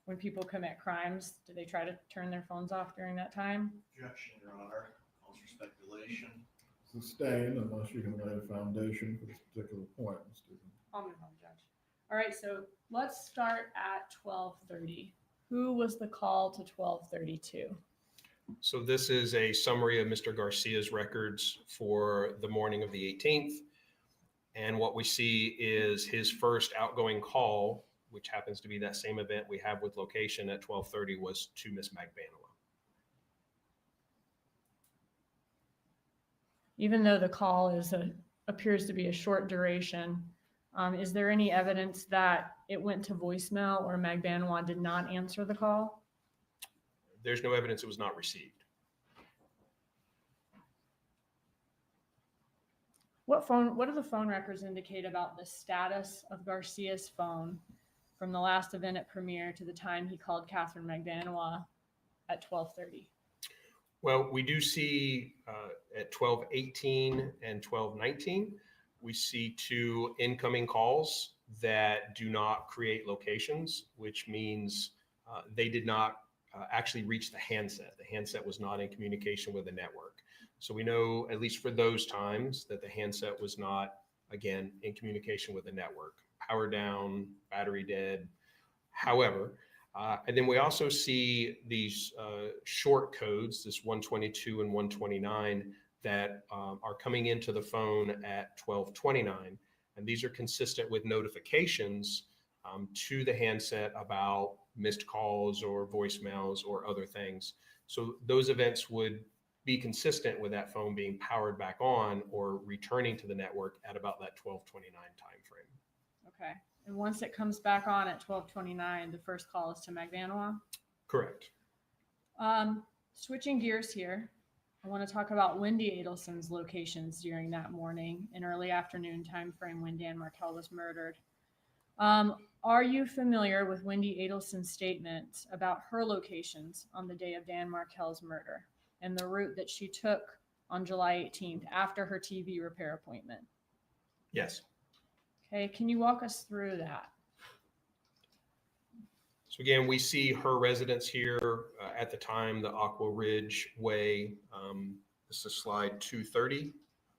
when people commit crimes, do they try to turn their phones off during that time? Objection, Your Honor. Calls for speculation. Sustained unless you can lay a foundation for this particular point, Mr. Dugan. I'll move on, Judge. All right, so let's start at 12:30. Who was the call to 12:32? So this is a summary of Mr. Garcia's records for the morning of the 18th. And what we see is his first outgoing call, which happens to be that same event we have with location at 12:30, was to Miss Magbanua. Even though the call appears to be a short duration, is there any evidence that it went to voicemail or Magbanua did not answer the call? There's no evidence it was not received. What do the phone records indicate about the status of Garcia's phone from the last event at Premier to the time he called Katherine Magbanua at 12:30? Well, we do see at 12:18 and 12:19, we see 2 incoming calls that do not create locations, which means they did not actually reach the handset. The handset was not in communication with the network. So we know, at least for those times, that the handset was not, again, in communication with the network. Power down, battery dead. However, and then we also see these short codes, this 122 and 129, that are coming into the phone at 12:29. And these are consistent with notifications to the handset about missed calls or voicemails or other things. So those events would be consistent with that phone being powered back on or returning to the network at about that 12:29 timeframe. Okay. And once it comes back on at 12:29, the first call is to Magbanua? Correct. Switching gears here, I want to talk about Wendi Adelson's locations during that morning and early afternoon timeframe when Dan Markel was murdered. Are you familiar with Wendi Adelson's statement about her locations on the day of Dan Markel's murder and the route that she took on July 18th after her TV repair appointment? Yes. Okay, can you walk us through that? So again, we see her residence here at the time, the Aqua Ridge Way. This is slide 230.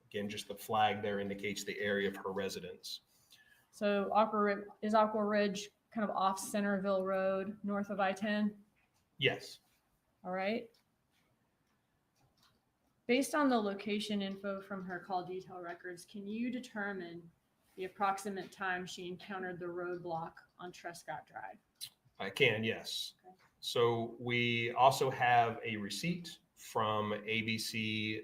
Again, just the flag there indicates the area of her residence. So is Aqua Ridge kind of off Centerville Road, north of I-10? Yes. All right. Based on the location info from her call detail records, can you determine the approximate time she encountered the roadblock on Trescott Drive? I can, yes. Okay. So we also have a receipt from ABC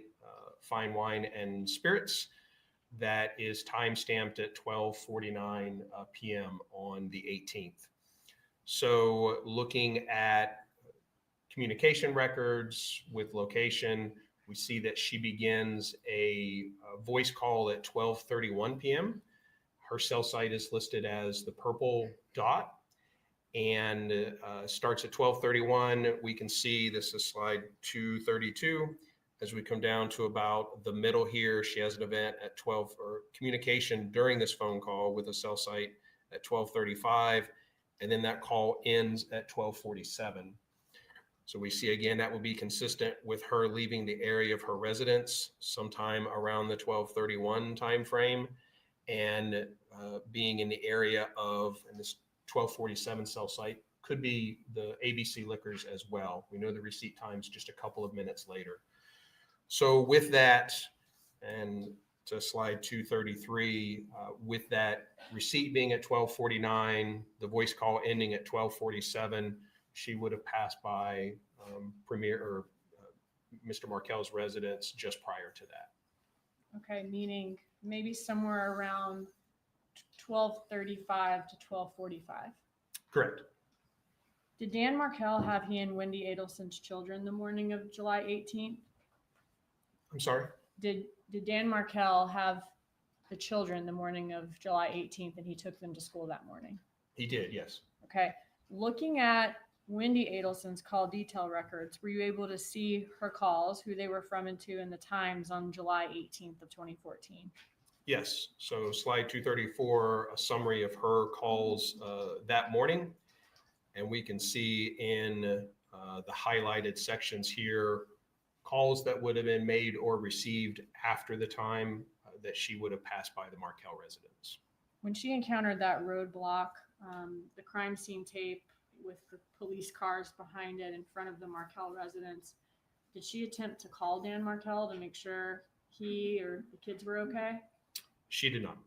Fine Wine and Spirits that is time-stamped at 12:49 p.m. on the 18th. So looking at communication records with location, we see that she begins a voice call at 12:31 p.m. Her cell site is listed as the purple dot and starts at 12:31. We can see, this is slide 232. As we come down to about the middle here, she has an event at 12, or communication during this phone call with a cell site at 12:35, and then that call ends at 12:47. So we see again that will be consistent with her leaving the area of her residence sometime around the 12:31 timeframe, and being in the area of, and this 12:47 cell site could be the ABC Liquors as well. We know the receipt time's just a couple of minutes later. So with that, and to slide 233, with that receipt being at 12:49, the voice call ending at 12:47, she would have passed by Mr. Markel's residence just prior to that. Okay, meaning maybe somewhere around 12:35 to 12:45. Correct. Did Dan Markel have he and Wendi Adelson's children the morning of July 18th? I'm sorry. Did Dan Markel have the children the morning of July 18th and he took them to school that morning? He did, yes. Okay. Looking at Wendi Adelson's call detail records, were you able to see her calls, who they were from and to, and the times on July 18th of 2014? Yes. So slide 234, a summary of her calls that morning. And we can see in the highlighted sections here, calls that would have been made or received after the time that she would have passed by the Markel residence. When she encountered that roadblock, the crime scene tape with the police cars behind it in front of the Markel residence, did she attempt to call Dan Markel to make sure he or the kids were okay? She did not.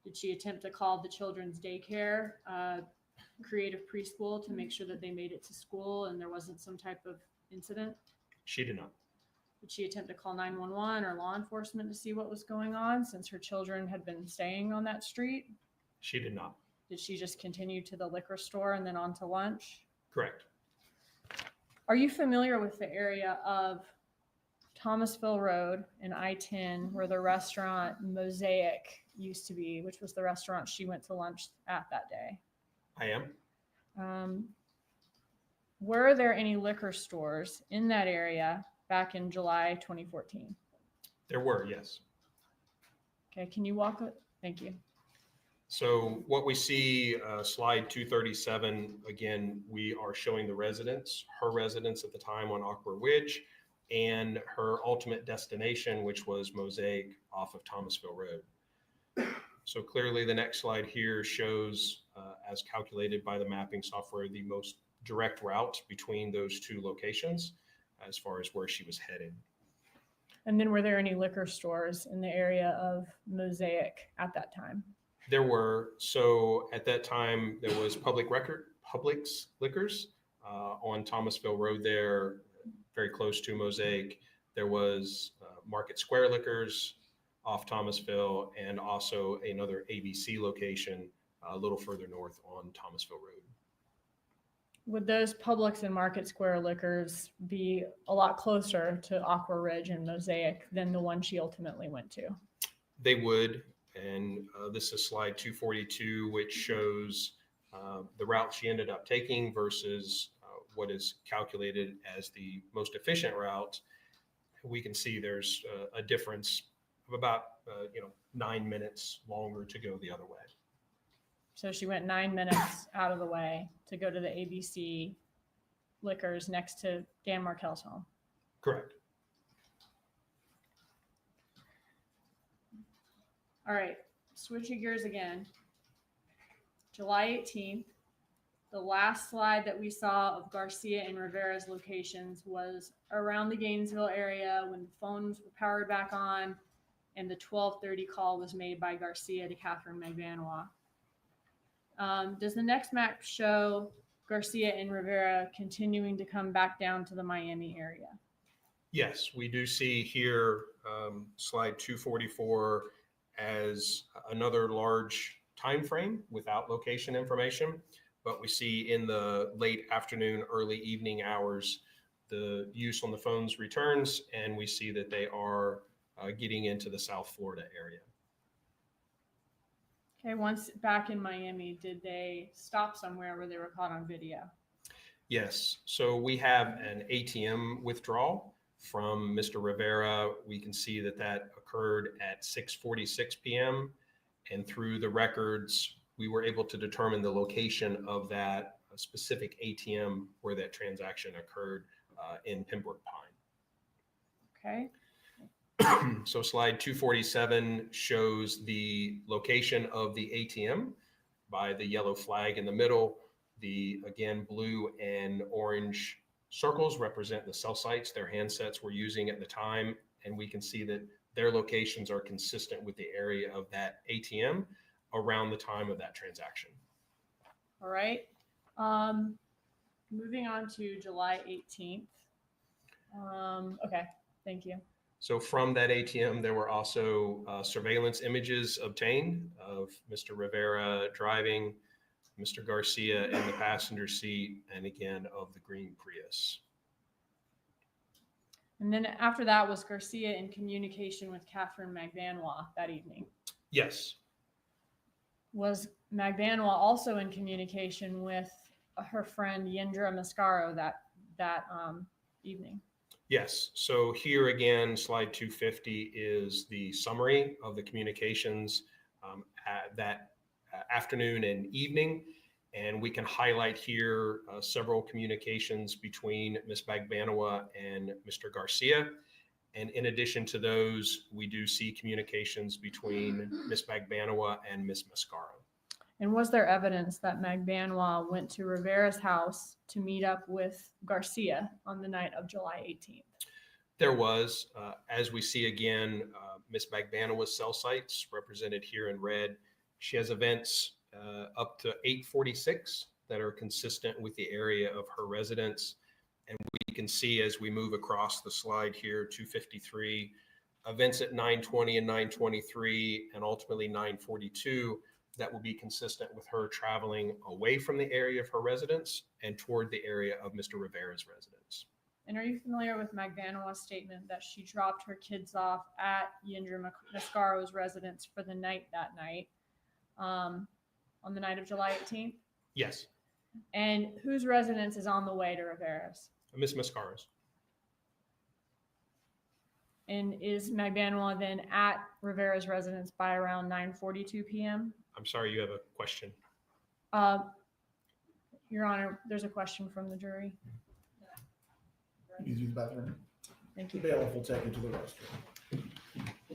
Did she attempt to call the children's daycare, creative preschool, to make sure that they made it to school and there wasn't some type of incident? She did not. Did she attempt to call 911 or law enforcement to see what was going on since her children had been staying on that street? She did not. Did she just continue to the liquor store and then on to lunch? Correct. Are you familiar with the area of Thomasville Road and I-10 where the restaurant Mosaic used to be, which was the restaurant she went to lunch at that day? I am. Were there any liquor stores in that area back in July 2014? There were, yes. Okay, can you walk it? Thank you. So what we see, slide 237, again, we are showing the residence, her residence at the time on Aqua Ridge, and her ultimate destination, which was Mosaic off of Thomasville Road. So clearly the next slide here shows, as calculated by the mapping software, the most direct route between those two locations as far as where she was headed. And then were there any liquor stores in the area of Mosaic at that time? There were. So at that time, there was Publix Liquors on Thomasville Road there, very close to Mosaic. There was Market Square Liquors off Thomasville, and also another ABC location a little further north on Thomasville Road. Would those Publix and Market Square Liquors be a lot closer to Aqua Ridge and Mosaic than the one she ultimately went to? They would. And this is slide 242, which shows the route she ended up taking versus what is calculated as the most efficient route. We can see there's a difference of about 9 minutes longer to go the other way. So she went 9 minutes out of the way to go to the ABC Liquors next to Dan Markel's home. Correct. All right, switching gears again. July 18th, the last slide that we saw of Garcia and Rivera's locations was around the Gainesville area when the phones were powered back on and the 12:30 call was made by Garcia to Katherine Magbanua. Does the next map show Garcia and Rivera continuing to come back down to the Miami area? Yes, we do see here slide 244 as another large time frame without location information, but we see in the late afternoon, early evening hours, the use on the phones returns, and we see that they are getting into the South Florida area. Okay, once back in Miami, did they stop somewhere where they were caught on video? Yes, so we have an ATM withdrawal from Mr. Rivera. We can see that that occurred at 6:46 p.m. And through the records, we were able to determine the location of that specific ATM where that transaction occurred in Pembroke Pine. Okay. So slide 247 shows the location of the ATM by the yellow flag in the middle. The, again, blue and orange circles represent the cell sites their handsets were using at the time, and we can see that their locations are consistent with the area of that ATM around the time of that transaction. All right. Moving on to July 18th. Okay, thank you. So from that ATM, there were also surveillance images obtained of Mr. Rivera driving, Mr. Garcia in the passenger seat, and again of the green Prius. And then after that, was Garcia in communication with Katherine Magbanua that evening? Yes, Was Magbanua also in communication with her friend Yendra Mascaro that evening? yes. So here again, slide 250 is the summary of the communications at that afternoon and evening. And we can highlight here several communications between Ms. Magbanua and Mr. Garcia. And in addition to those, we do see communications between Ms. Magbanua and Ms. Mascaro. And was there evidence that Magbanua went to Rivera's house to meet up with Garcia on the night of July 18th? There was, as we see again, Ms. Magbanua's cell sites represented here in red. She has events up to 8:46 that are consistent with the area of her residence. And we can see as we move across the slide here, 253, events at 9:20 and 9:23, and ultimately 9:42 that will be consistent with her traveling away from the area of her residence and toward the area of Mr. Rivera's residence. And are you familiar with Magbanua's statement that she dropped her kids off at Yendra Mascaro's residence for the night that night, on the night of July 18th? Yes, And whose residence is on the way to Rivera's? Ms. Mascaro's. And is Magbanua then at Rivera's residence by around 9:42 p.m.? I'm sorry, you have a question. Your Honor, there's a question from the jury. You use the bathroom. Thank The you. bailiff will take you to the restroom.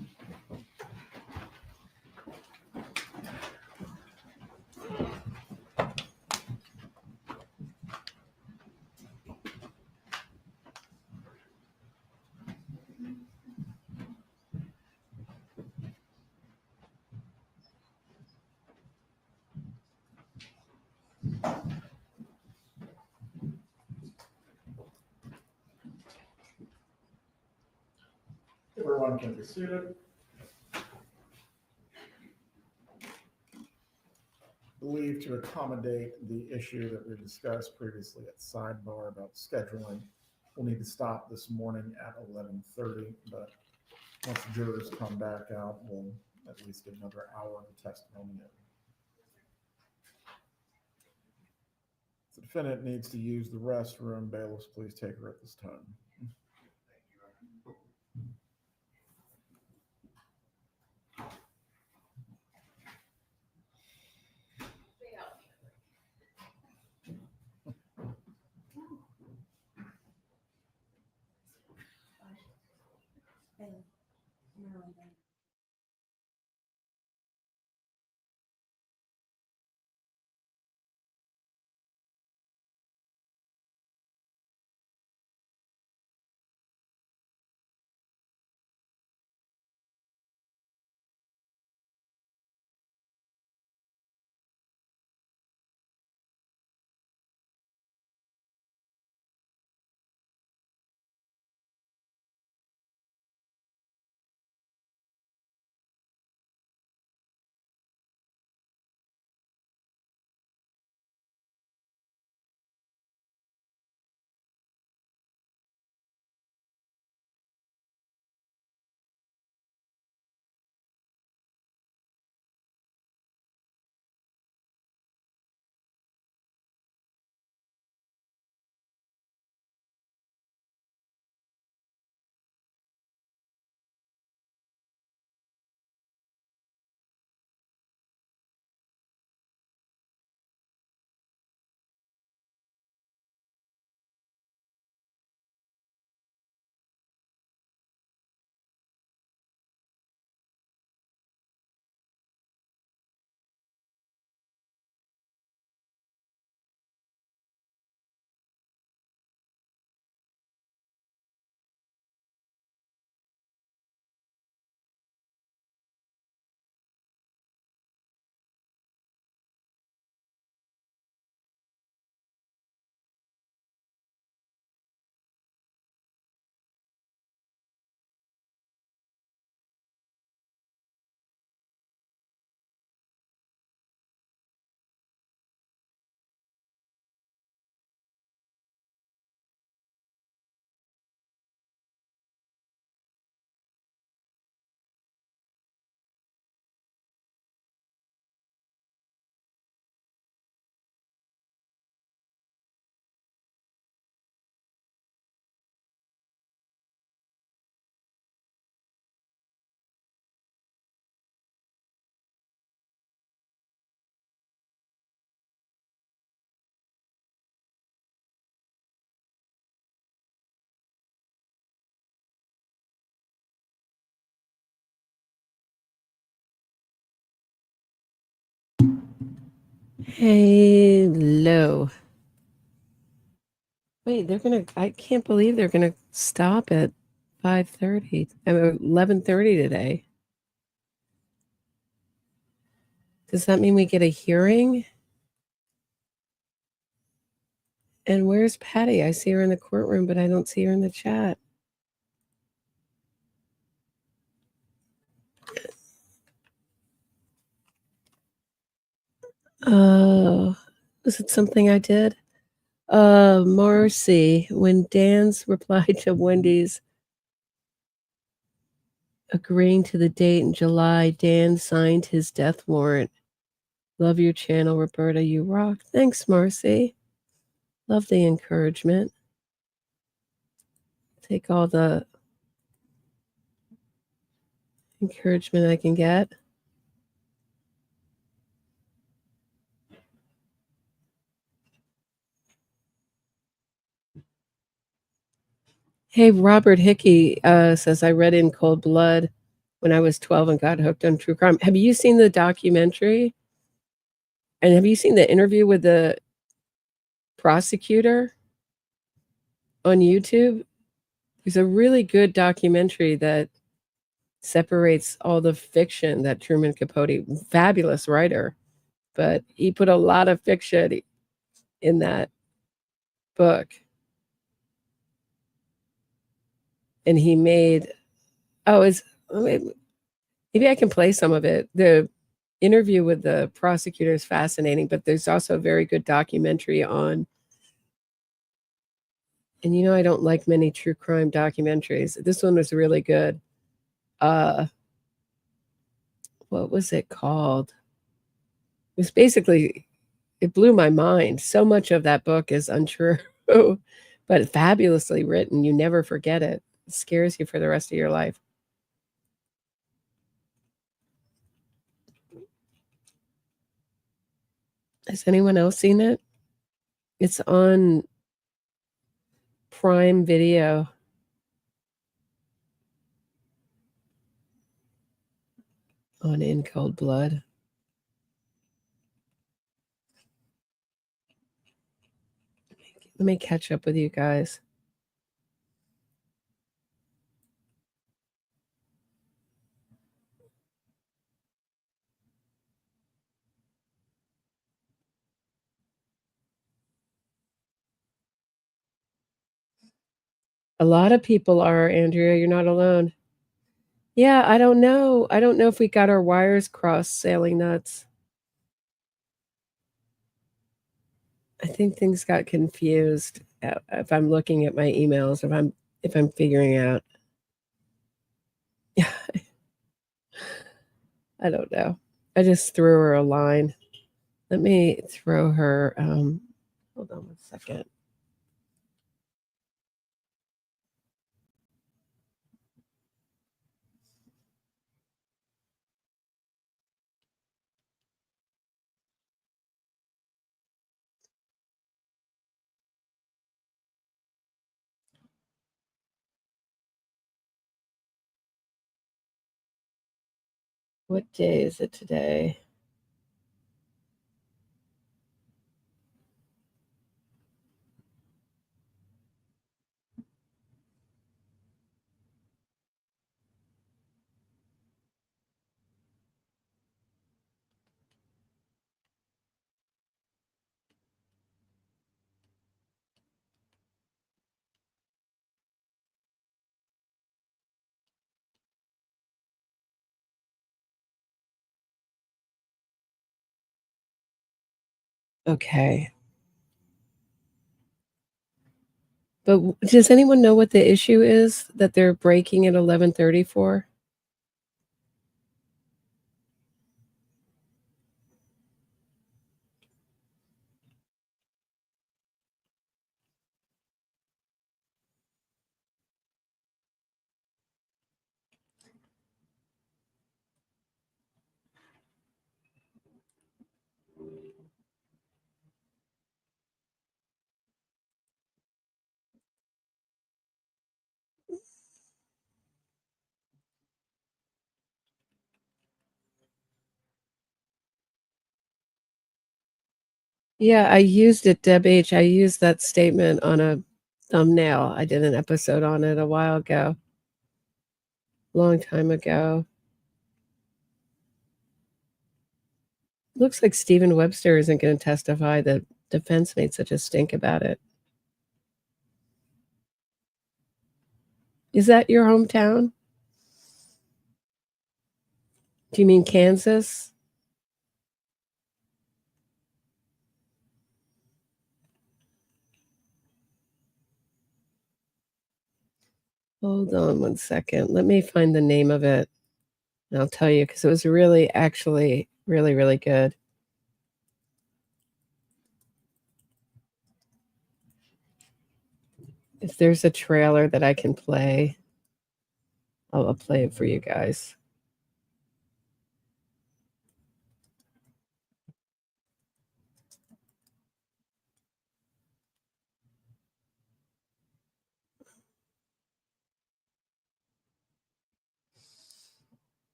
Everyone can be seated. Believed to accommodate the issue that we discussed previously at sidebar about scheduling. We'll need to stop this morning at 11:30, but once the jurors come back out, we'll at least get another hour of testimony in. If the defendant needs to use the restroom, bailiffs, please take her at this time. Hello. Wait, I can't believe they're gonna stop at 5:30. I mean, 11:30 today. Does that mean we get a hearing? And where's Patty? I see her in the courtroom, but I don't see her in the chat. Oh, was it something I did? Marcy, when Dan's replied to Wendy's agreeing to the date in July, Dan signed his death warrant. Love your channel, Roberta. You rock. Thanks, Marcy. Love the encouragement. Take all the encouragement I can get. Hey, Robert Hickey says, I read In Cold Blood when I was 12 and got hooked on true crime. Have you seen the documentary? And have you seen the interview with the prosecutor on YouTube? There's a really good documentary that separates all the fiction that Truman Capote, fabulous writer, but he put a lot of fiction in that book. And he made, maybe I can play some of it. The interview with the prosecutor is fascinating, but there's also a very good documentary on, and I don't like many true crime documentaries. This one was really good. What was it called? It was basically, it blew my mind. So much of that book is untrue, but fabulously written. You never forget it. It scares you for the rest of your life. Has anyone else seen it? It's on Prime Video. On In Cold Blood. Let me catch up with you guys. A lot of people are, Andrea. You're not alone. Yeah, I don't know. I don't know if we got our wires crossed, sailing nuts. I think things got confused if I'm looking at my emails, if I'm figuring out. I don't know. I just threw her a line. Let me throw her hold on 1 second. What day is it today? Okay. But does anyone know what the issue is that they're breaking at 11:30 for? Yeah, I used it, Deb H. I used that statement on a thumbnail. I did an episode on it a while ago, long time ago. Looks like Stephen Webster isn't going to testify. The defense made such a stink about it. Is that your hometown? Do you mean Kansas? Hold on one second. Let me find the name of it. And I'll tell you, because it was really, actually, really, really good. If there's a trailer that I can play, I'll play it for you guys.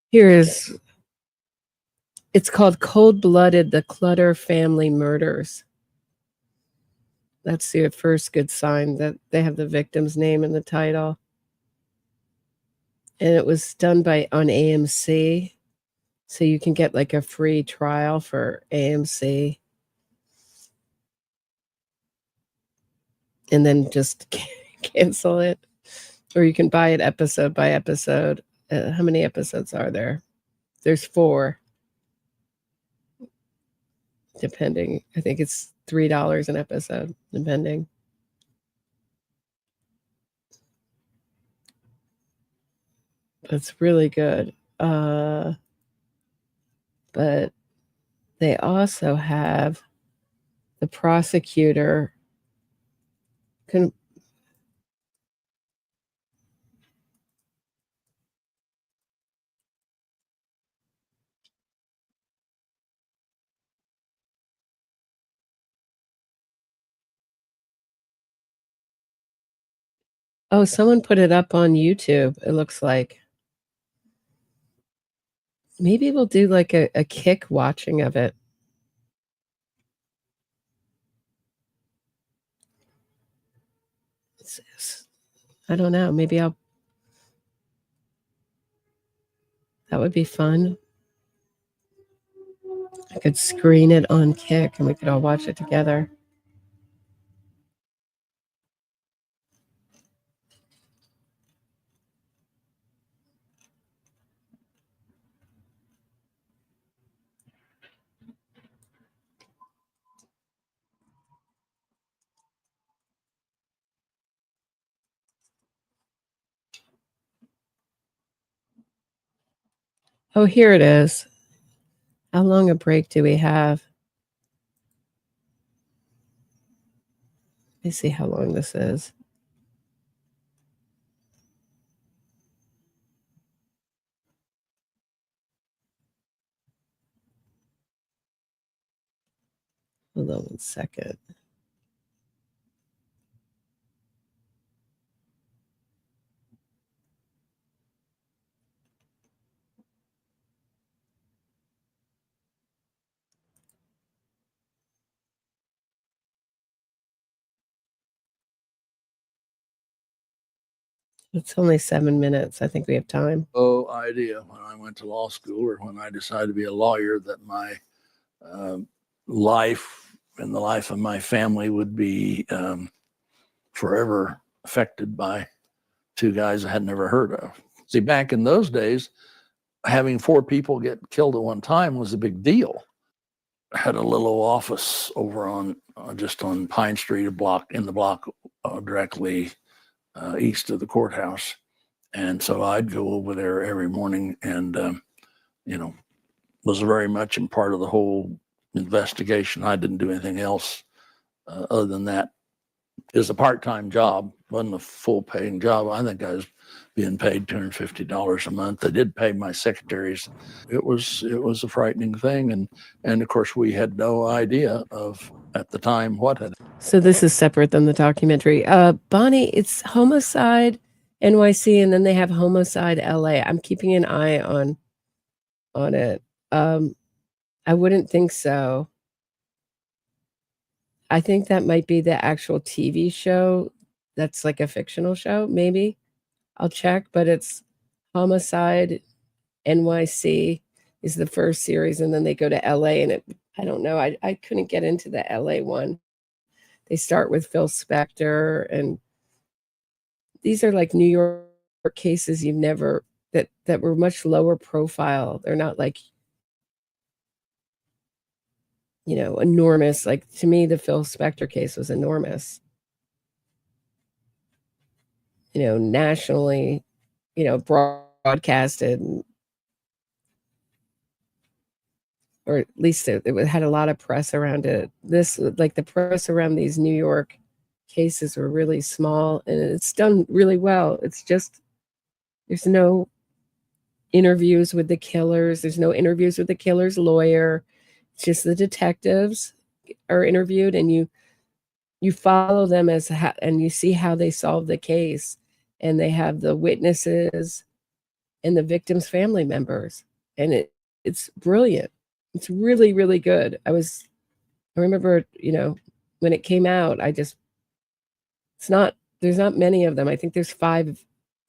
Here is, it's called Cold Blooded, The Clutter Family Murders. That's the first good sign that they have the victim's name in the title. And it was done on AMC. So you can get like a free trial for AMC. And then just cancel it. Or you can buy it episode by episode. How many episodes are there? There's 4. Depending. I think it's $3 an episode, depending. That's really good. But they also have the prosecutor Oh, someone put it up on YouTube, it looks like. Maybe we'll do like a kick watching of it. I don't know. Maybe that would be fun. I could screen it on Kick and we could all watch it together. Oh, here it is. How long a break do we have? Let me see how long this is. Hold on one second. It's only 7 minutes. I think we have time. No idea when I went to law school or when I decided to be a lawyer that my life and the life of my family would be forever affected by 2 guys I had never heard of. See, back in those days, having 4 people get killed at one time was a big deal. I had a little office over on just on Pine Street, in the block directly east of the courthouse. And so I'd go over there every morning and, was very much in part of the whole investigation. I didn't do anything else other than that is a part-time job, wasn't a full-paying job. I think I was being paid $250 a month. They did pay my secretaries. It was a frightening thing, and of course we had no idea of at the time what had. So this is separate than the documentary. Bonnie, it's Homicide NYC, and then they have Homicide LA. I'm keeping an eye on it. I wouldn't think so. I think that might be the actual TV show. That's like a fictional show, maybe. I'll check, but it's Homicide NYC is the first series, and then they go to LA, and I don't know. I couldn't get into the LA one. They start with Phil Spector, and these are like New York cases you've never that were much lower profile. They're not like, enormous. Like, to me, the Phil Spector case was enormous. Nationally, broadcasted, or at least it had a lot of press around it. This, like, the press around these New York cases were really small, and it's done really well. It's just, there's no interviews with the killers. There's no interviews with the killer's lawyer. It's just the detectives are interviewed, and you follow them and you see how they solve the case, and they have the witnesses and the victim's family members, and it's brilliant. It's really, really good. I remember, when it came out, there's not many of them. I think there's five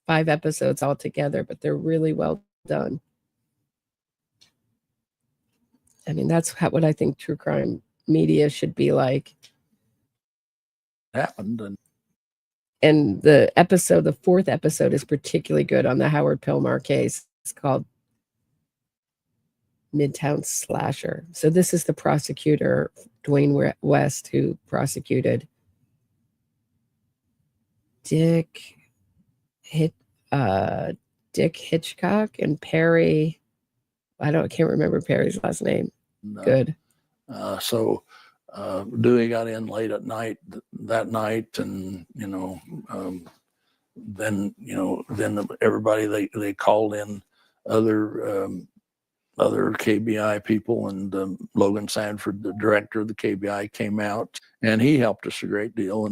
episodes altogether, but they're really well done. I mean, that's what I think true crime media should be like. Happened. And the fourth episode is particularly good on the Howard Pilmar case. It's called Midtown Slasher. So this is the prosecutor, Dwayne West, who prosecuted Dick Hitchcock and Perry. I can't remember Perry's last name. No. Good. So Dewey got in late at night that night, and then everybody they called in other KBI people, and Logan Sanford, the director of the KBI, came out, and he helped us a great deal.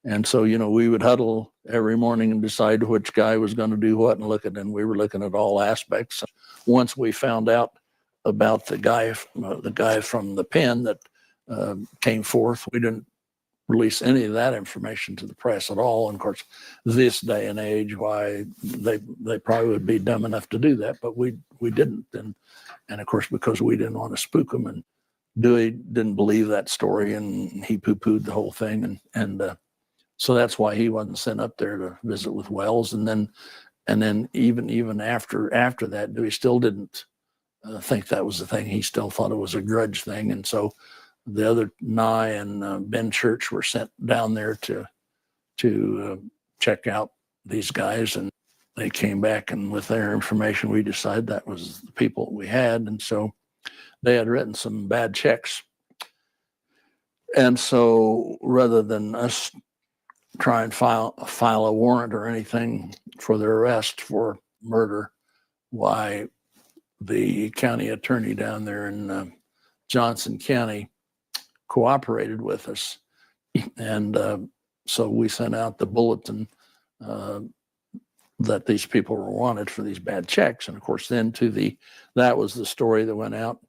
And so, we would huddle every morning and decide which guy was going to do what, and we were looking at all aspects. Once we found out about the guy from the pen that came forth, we didn't release any of that information to the press at all. And of course, this day and age, why they probably would be dumb enough to do that, but we didn't. And of course, because we didn't want to spook them, and Dewey didn't believe that story, and he poo-pooed the whole thing, and so that's why he wasn't sent up there to visit with Wells. And then even after that, Dewey still didn't think that was the thing. He still thought it was a grudge thing. And so the other Nye and Ben Church were sent down there to check out these guys, and they came back, and with their information, we decided that was the people we had. And so they had written some bad checks. And so rather than us try and file a warrant or anything for their arrest for murder, why the county attorney down there in Johnson County cooperated with us. And so we sent out the bulletin that these people were wanted for these bad checks. And of course, then that was the story that went out.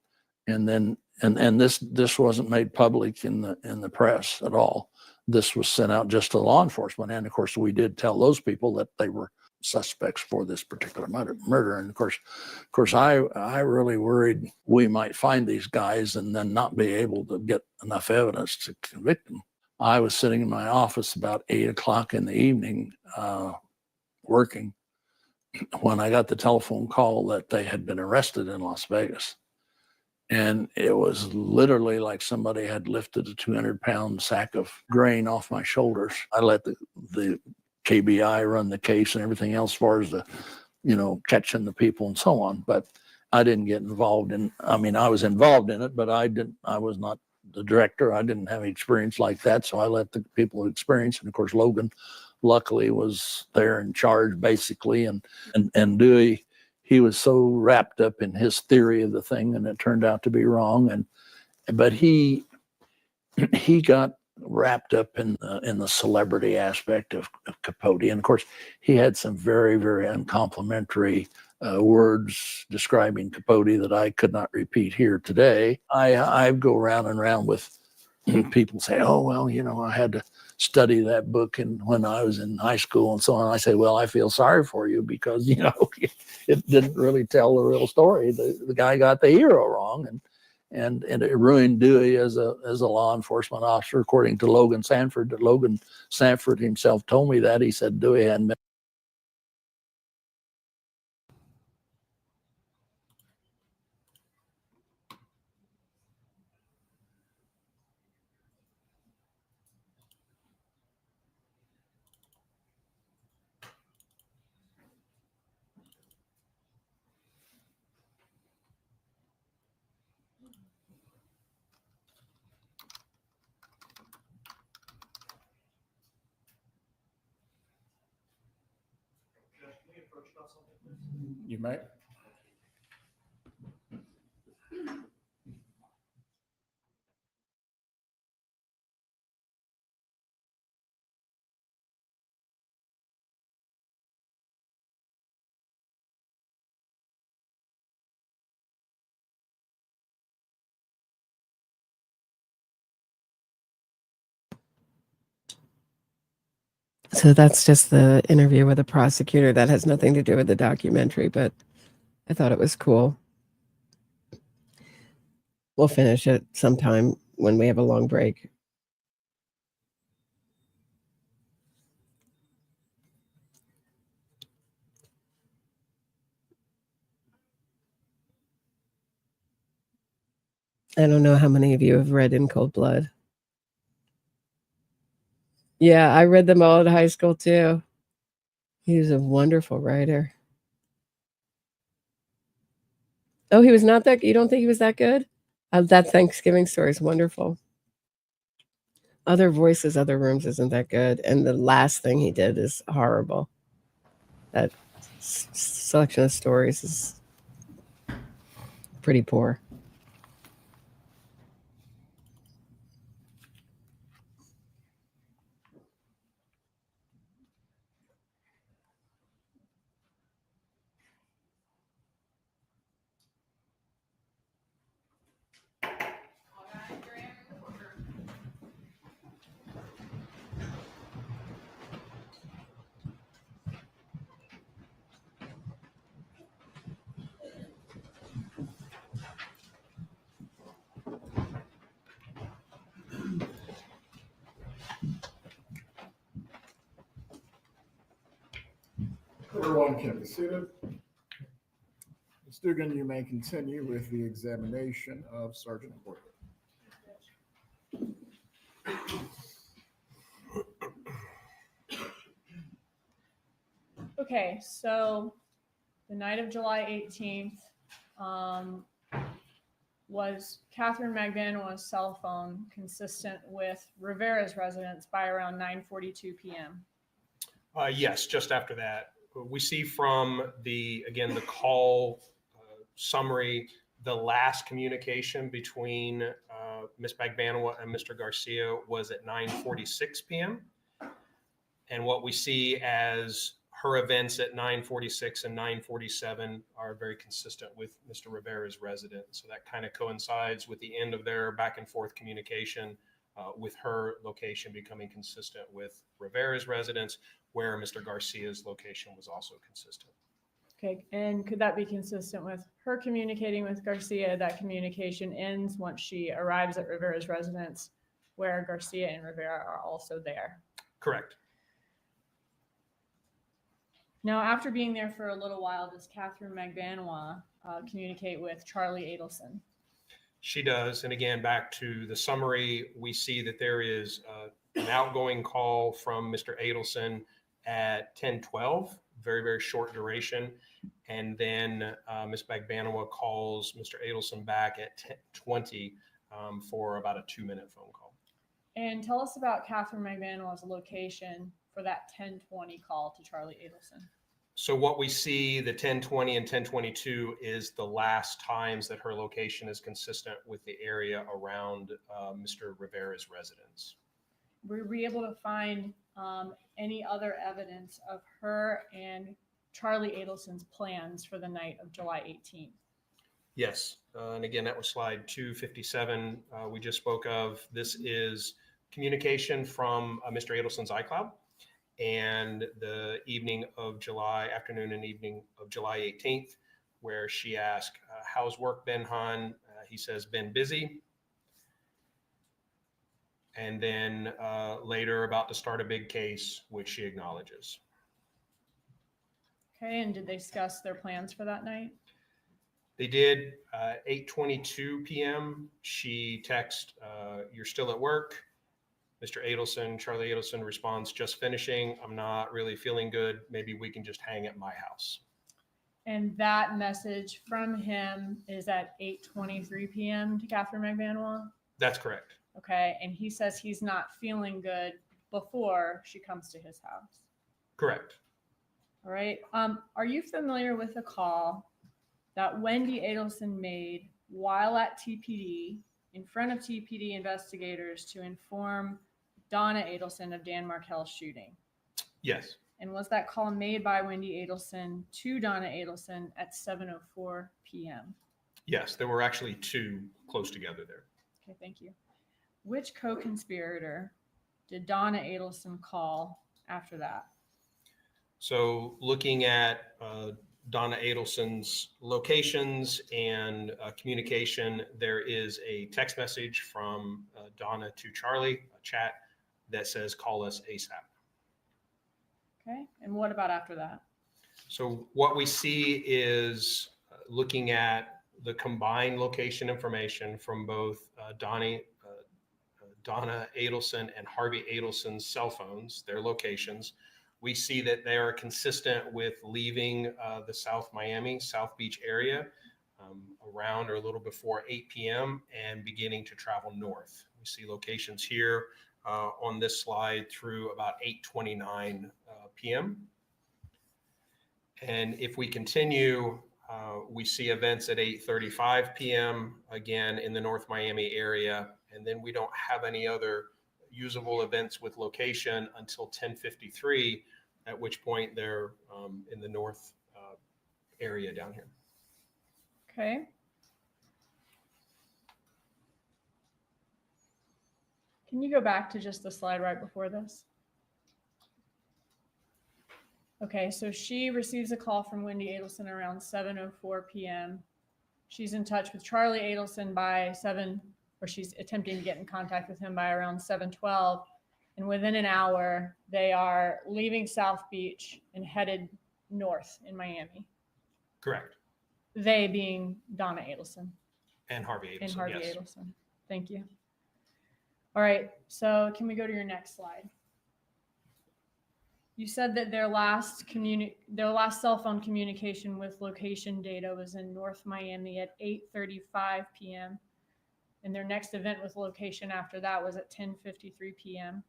And then, and this wasn't made public in the press at all. This was sent out just to law enforcement. And of course, we did tell those people that they were suspects for this particular murder. And of course, I really worried we might find these guys and then not be able to get enough evidence to convict them. I was sitting in my office about 8:00 in the evening, working, when I got the telephone call that they had been arrested in Las Vegas. And it was literally like somebody had lifted a 200-pound sack of grain off my shoulders. I let the KBI run the case and everything else as far as the, catching the people and so on. But I didn't get involved I was involved in it, but I was not the director. I didn't have any experience like that, so I let the people experience. And of course, Logan, luckily, was there in charge basically. And Dewey, he was so wrapped up in his theory of the thing, and it turned out to be wrong. But he got wrapped up in the celebrity aspect of Capote. And of course, he had some very, very uncomplimentary words describing Capote that I could not repeat here today. I go round and round with people say, oh, well, I had to study that book when I was in high school and so on. I say, well, I feel sorry for you because, it didn't really tell the real story. The guy got the hero wrong, and it ruined Dewey as a law enforcement officer, according to Logan Sanford. Logan Sanford himself told me that. He said Dewey hadn't been. Judge, can we approach about something, please? You may. So that's just the interview with the prosecutor. That has nothing to do with the documentary, but I thought it was cool. We'll finish it sometime when we have a long break. I don't know how many of you have read In Cold Blood. Yeah, I read them all in high school too. He was a wonderful writer. Oh, he was not that. You don't think he was that good? That Thanksgiving story is wonderful. Other Voices, Other Rooms isn't that good, and the last thing he did is horrible. That selection of stories is pretty poor. Everyone can be seated. Ms. Dugan, you may continue with the examination of Sergeant Horton. Okay, so the night of July 18th was Katherine Magbanua's cell phone consistent with Rivera's residence by around 9:42 p.m.? Yes, just after that. We see from the call summary, the last communication between Ms. Magbanua and Mr. Garcia was at 9:46 p.m. And what we see as her events at 9:46 and 9:47 are very consistent with Mr. Rivera's residence. So that kind of coincides with the end of their back and forth communication with her location becoming consistent with Rivera's residence, where Mr. Garcia's location was also consistent. Okay, and could that be consistent with her communicating with Garcia? That communication ends once she arrives at Rivera's residence, where Garcia and Rivera are also there. Correct. Now, after being there for a little while, does Katherine Magbanua communicate with Charlie Adelson? She does. And again, back to the summary, we see that there is an outgoing call from Mr. Adelson at 10:12, very, very short duration. And then Ms. Magbanua calls Mr. Adelson back at 10:20 for about a 2-minute phone call. And tell us about Katherine Magbanua's location for that 10:20 call to Charlie Adelson. So what we see, the 10:20 and 10:22, is the last times that her location is consistent with the area around Mr. Rivera's residence. Were we able to find any other evidence of her and Charlie Adelson's plans for the night of July 18th? Yes, and again, that was slide 257 we just spoke of. This is communication from Mr. Adelson's iCloud, and the afternoon and evening of July 18th, where she asked, how's work been, hon? He says, been busy. And then later about to start a big case, which she acknowledges. Okay, and did they discuss their plans for that night? They did. 8:22 p.m. She texts, you're still at work. Mr. Adelson, Charlie Adelson responds, just finishing. I'm not really feeling good. Maybe we can just hang at my house. And that message from him is at 8:23 p.m. to Katherine Magbanua? That's correct. Okay, and he says he's not feeling good before she comes to his house. Correct. All right. Are you familiar with a call that Wendi Adelson made while at TPD in front of TPD investigators to inform Donna Adelson of Dan Markel's shooting? Yes. And was that call made by Wendi Adelson to Donna Adelson at 7:04 p.m.? Yes, there were actually two close together there. Okay, thank you. Which co-conspirator did Donna Adelson call after that? So looking at Donna Adelson's locations and communication, there is a text message from Donna to Charlie, a chat that says, call us ASAP. Okay, and what about after that? So what we see is looking at the combined location information from both Donna Adelson and Harvey Adelson's cell phones, their locations. We see that they are consistent with leaving the South Beach area around or a little before 8 p.m. and beginning to travel north. We see locations here on this slide through about 8:29 p.m. And if we continue, we see events at 8:35 p.m. again in the North Miami area. And then we don't have any other usable events with location until 10:53, at which point they're in the north area down here. Okay. Can you go back to just the slide right before this? Okay, so she receives a call from Wendi Adelson around 7:04 p.m. She's in touch with Charlie Adelson by she's attempting to get in contact with him by around 7:12. And within an hour, they are leaving South Beach and headed north in Miami. Correct. They being Donna Adelson. And Harvey Adelson. And Harvey yes. Adelson. Thank you. All right, so can we go to your next slide? You said that their last cell phone communication with location data was in North Miami at 8:35 p.m. And their next event with location after that was at 10:53 p.m.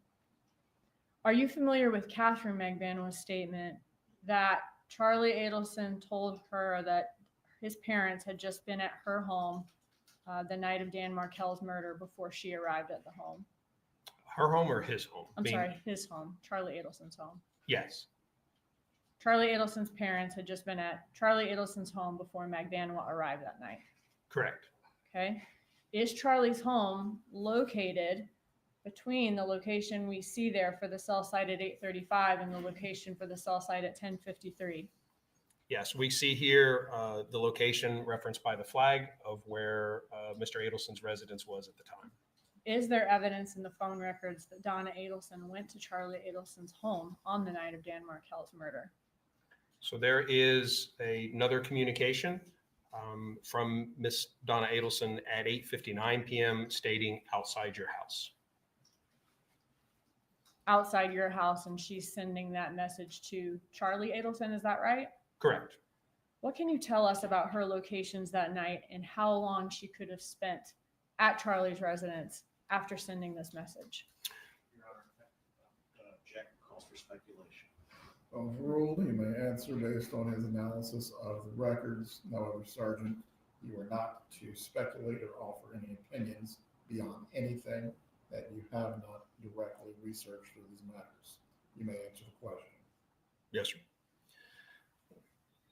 Are you familiar with Katherine Magbanua's statement that Charlie Adelson told her that his parents had just been at her home the night of Dan Markel's murder before she arrived at the home? Her home or his home? Sorry, his home, Charlie Adelson's home. Yes. Charlie Adelson's parents had just been at Charlie Adelson's home before Magbanua arrived that night. Correct. Okay. Is Charlie's home located between the location we see there for the cell site at 8:35 and the location for the cell site at 10:53? Yes, we see here the location referenced by the flag of where Mr. Adelson's residence was at the time. Is there evidence in the phone records that Donna Adelson went to Charlie Adelson's home on the night of Dan Markel's murder? So there is another communication from Miss Donna Adelson at 8:59 p.m. stating outside your house. Outside your house, and she's sending that message to Charlie Adelson, is that right? Correct. What can you tell us about her locations that night and how long she could have spent at Charlie's residence after sending this message? Your Honor, Jack calls for speculation. Overruled, he may answer based on his analysis of the records. However, Sergeant, you are not to speculate or offer any opinions beyond anything that you have not directly researched through these matters. You may answer the question. Yes, sir.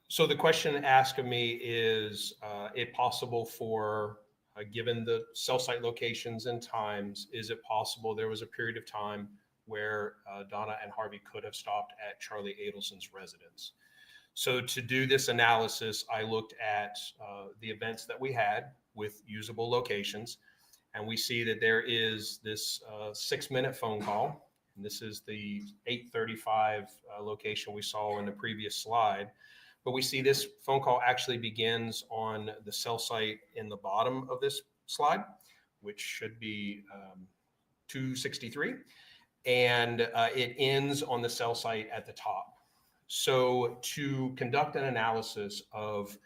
So the question asked of me is, it possible for, given the cell site locations and times, is it possible there was a period of time where Donna and Harvey could have stopped at Charlie Adelson's residence? So to do this analysis, I looked at the events that we had with usable locations, and we see that there is this 6-minute phone call. And this is the 8:35 location we saw in the previous slide. But we see this phone call actually begins on the cell site in the bottom of this slide, which should be 263. And it ends on the cell site at the top. So to conduct an analysis of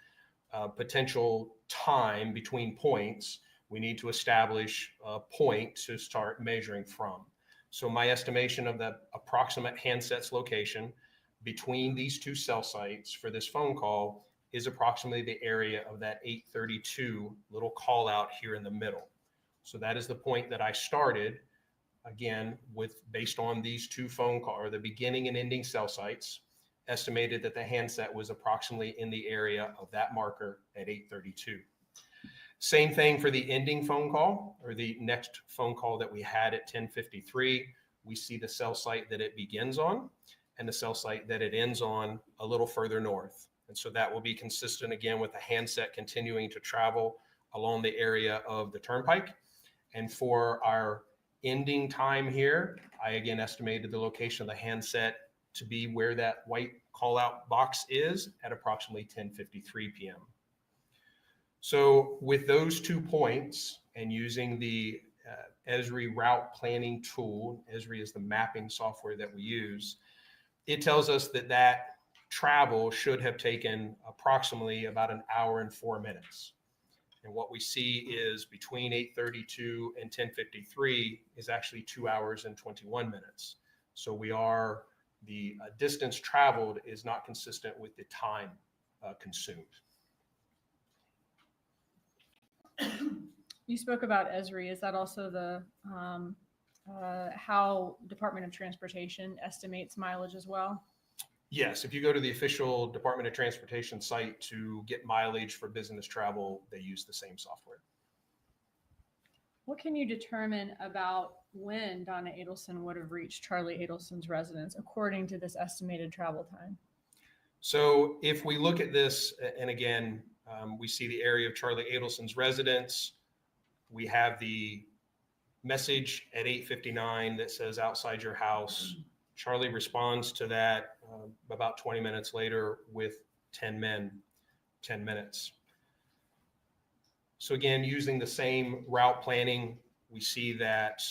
potential time between points, we need to establish a point to start measuring from. So my estimation of the approximate handsets location between these two cell sites for this phone call is approximately the area of that 832 little call out here in the middle. So that is the point that I started, again, with based on these two phone call or the beginning and ending cell sites, estimated that the handset was approximately in the area of that marker at 832. Same thing for the ending phone call or the next phone call that we had at 10:53. We see the cell site that it begins on and the cell site that it ends on a little further north. And so that will be consistent again with the handset continuing to travel along the area of the turnpike. And for our ending time here, I again estimated the location of the handset to be where that white call out box is at approximately 10:53 p.m. So with those 2 points and using the Esri route planning tool, Esri is the mapping software that we use, it tells us that that travel should have taken approximately about 1 hour and 4 minutes. And what we see is between 8:32 and 10:53 is actually 2 hours and 21 minutes. So the distance traveled is not consistent with the time consumed. You spoke about Esri. Is that also the how Department of Transportation estimates mileage as well? Yes, if you go to the official Department of Transportation site to get mileage for business travel, they use the same software. What can you determine about when Donna Adelson would have reached Charlie Adelson's residence according to this estimated travel time? So if we look at this, and again, we see the area of Charlie Adelson's residence. We have the message at 8:59 that says outside your house. Charlie responds to that about 20 minutes later with 10 men, 10 minutes. So again, using the same route planning, we see that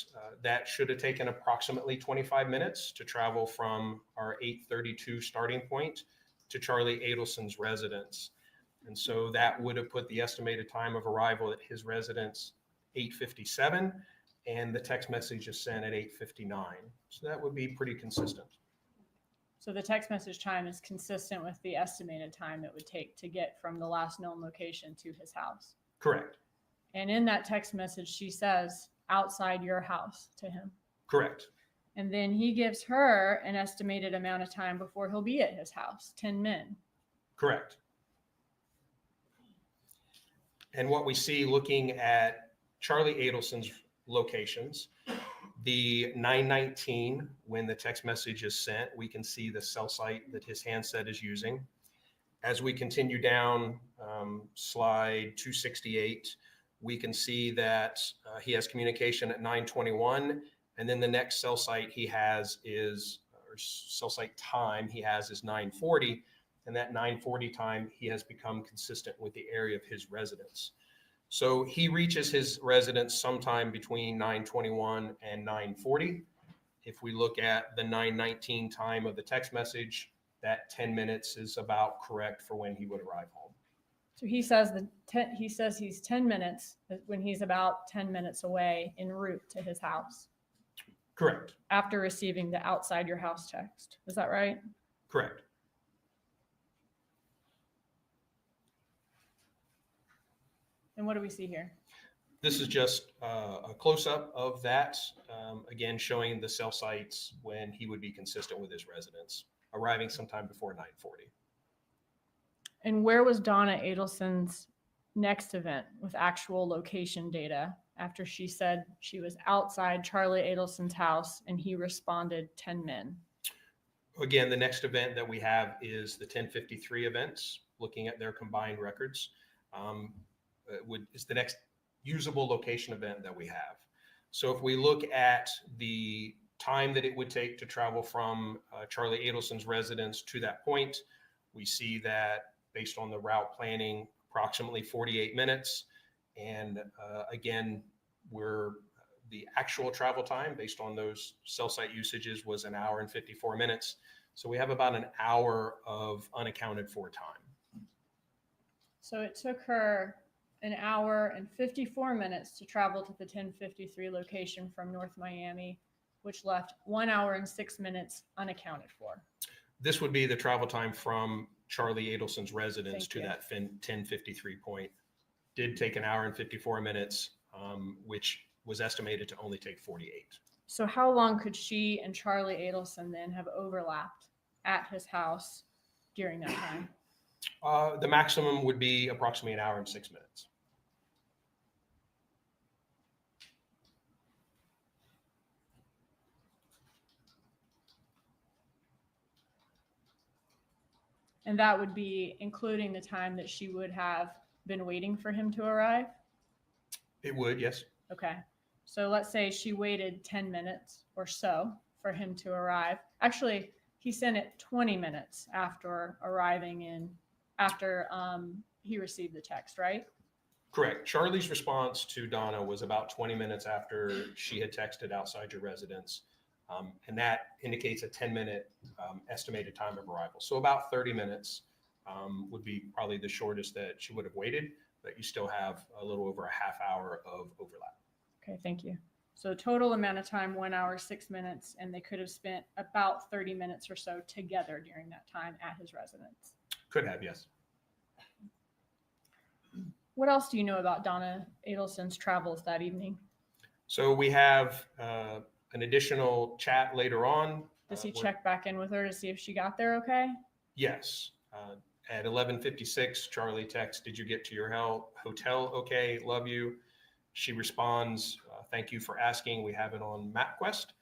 that should have taken approximately 25 minutes to travel from our 8:32 starting point to Charlie Adelson's residence. And so that would have put the estimated time of arrival at his residence 8:57, and the text message is sent at 8:59. So that would be pretty consistent. So the text message time is consistent with the estimated time it would take to get from the last known location to his house. Correct. And in that text message, she says outside your house to him. Correct. And then he gives her an estimated amount of time before he'll be at his house, 10 men. Correct. And what we see looking at Charlie Adelson's locations, the 9:19, when the text message is sent, we can see the cell site that his handset is using. As we continue down slide 268, we can see that he has communication at 9:21, and then the next cell site he has is, or cell site time he has is 9:40, and that 9:40 time he has become consistent with the area of his residence. So he reaches his residence sometime between 9:21 and 9:40. If we look at the 9:19 time of the text message, that 10 minutes is about correct for when he would arrive home. So he says he says he's 10 minutes when he's about 10 minutes away en route to his house Correct. after receiving the outside your house text. Is that right? Correct. And what do we see here? This is just a close-up of that, again, showing the cell sites when he would be consistent with his residence, arriving sometime before 9:40. And where was Donna Adelson's next event with actual location data after she said she was outside Charlie Adelson's house and he responded 10 men? Again, the next event that we have is the 1053 events, looking at their combined records. Is the next usable location event that we have. So if we look at the time that it would take to travel from Charlie Adelson's residence to that point, we see that based on the route planning, approximately 48 minutes. And again, the actual travel time based on those cell site usages was 1 hour and 54 minutes. So we have about an hour of unaccounted for time. So it took her 1 hour and 54 minutes to travel to the 1053 location from North Miami, which left 1 hour and 6 minutes unaccounted for. This would be the travel time from Charlie Adelson's residence Thank to you. that 1053 point. Did take 1 hour and 54 minutes, which was estimated to only take 48. So how long could she and Charlie Adelson then have overlapped at his house during that time? The maximum would be approximately 1 hour and 6 minutes. And that would be including the time that she would have been waiting for him to arrive? It would, yes. Okay. So let's say she waited 10 minutes or so for him to arrive. Actually, he sent it 20 minutes after arriving after he received the text, right? Correct. Charlie's response to Donna was about 20 minutes after she had texted outside your residence. And that indicates a 10-minute estimated time of arrival. So about 30 minutes would be probably the shortest that she would have waited, but you still have a little over a half hour of overlap. Okay, thank you. So total amount of time, 1 hour, 6 minutes, and they could have spent about 30 minutes or so together during that time at his residence. Could have, yes. What else do you know about Donna Adelson's travels that evening? So we have an additional chat later on. Does he where- check back in with her to see if she got there okay? Yes. At 11:56, Charlie texts, "Did you get to your hotel? Okay, love you." She responds, "Thank you for asking. We have it on MapQuest.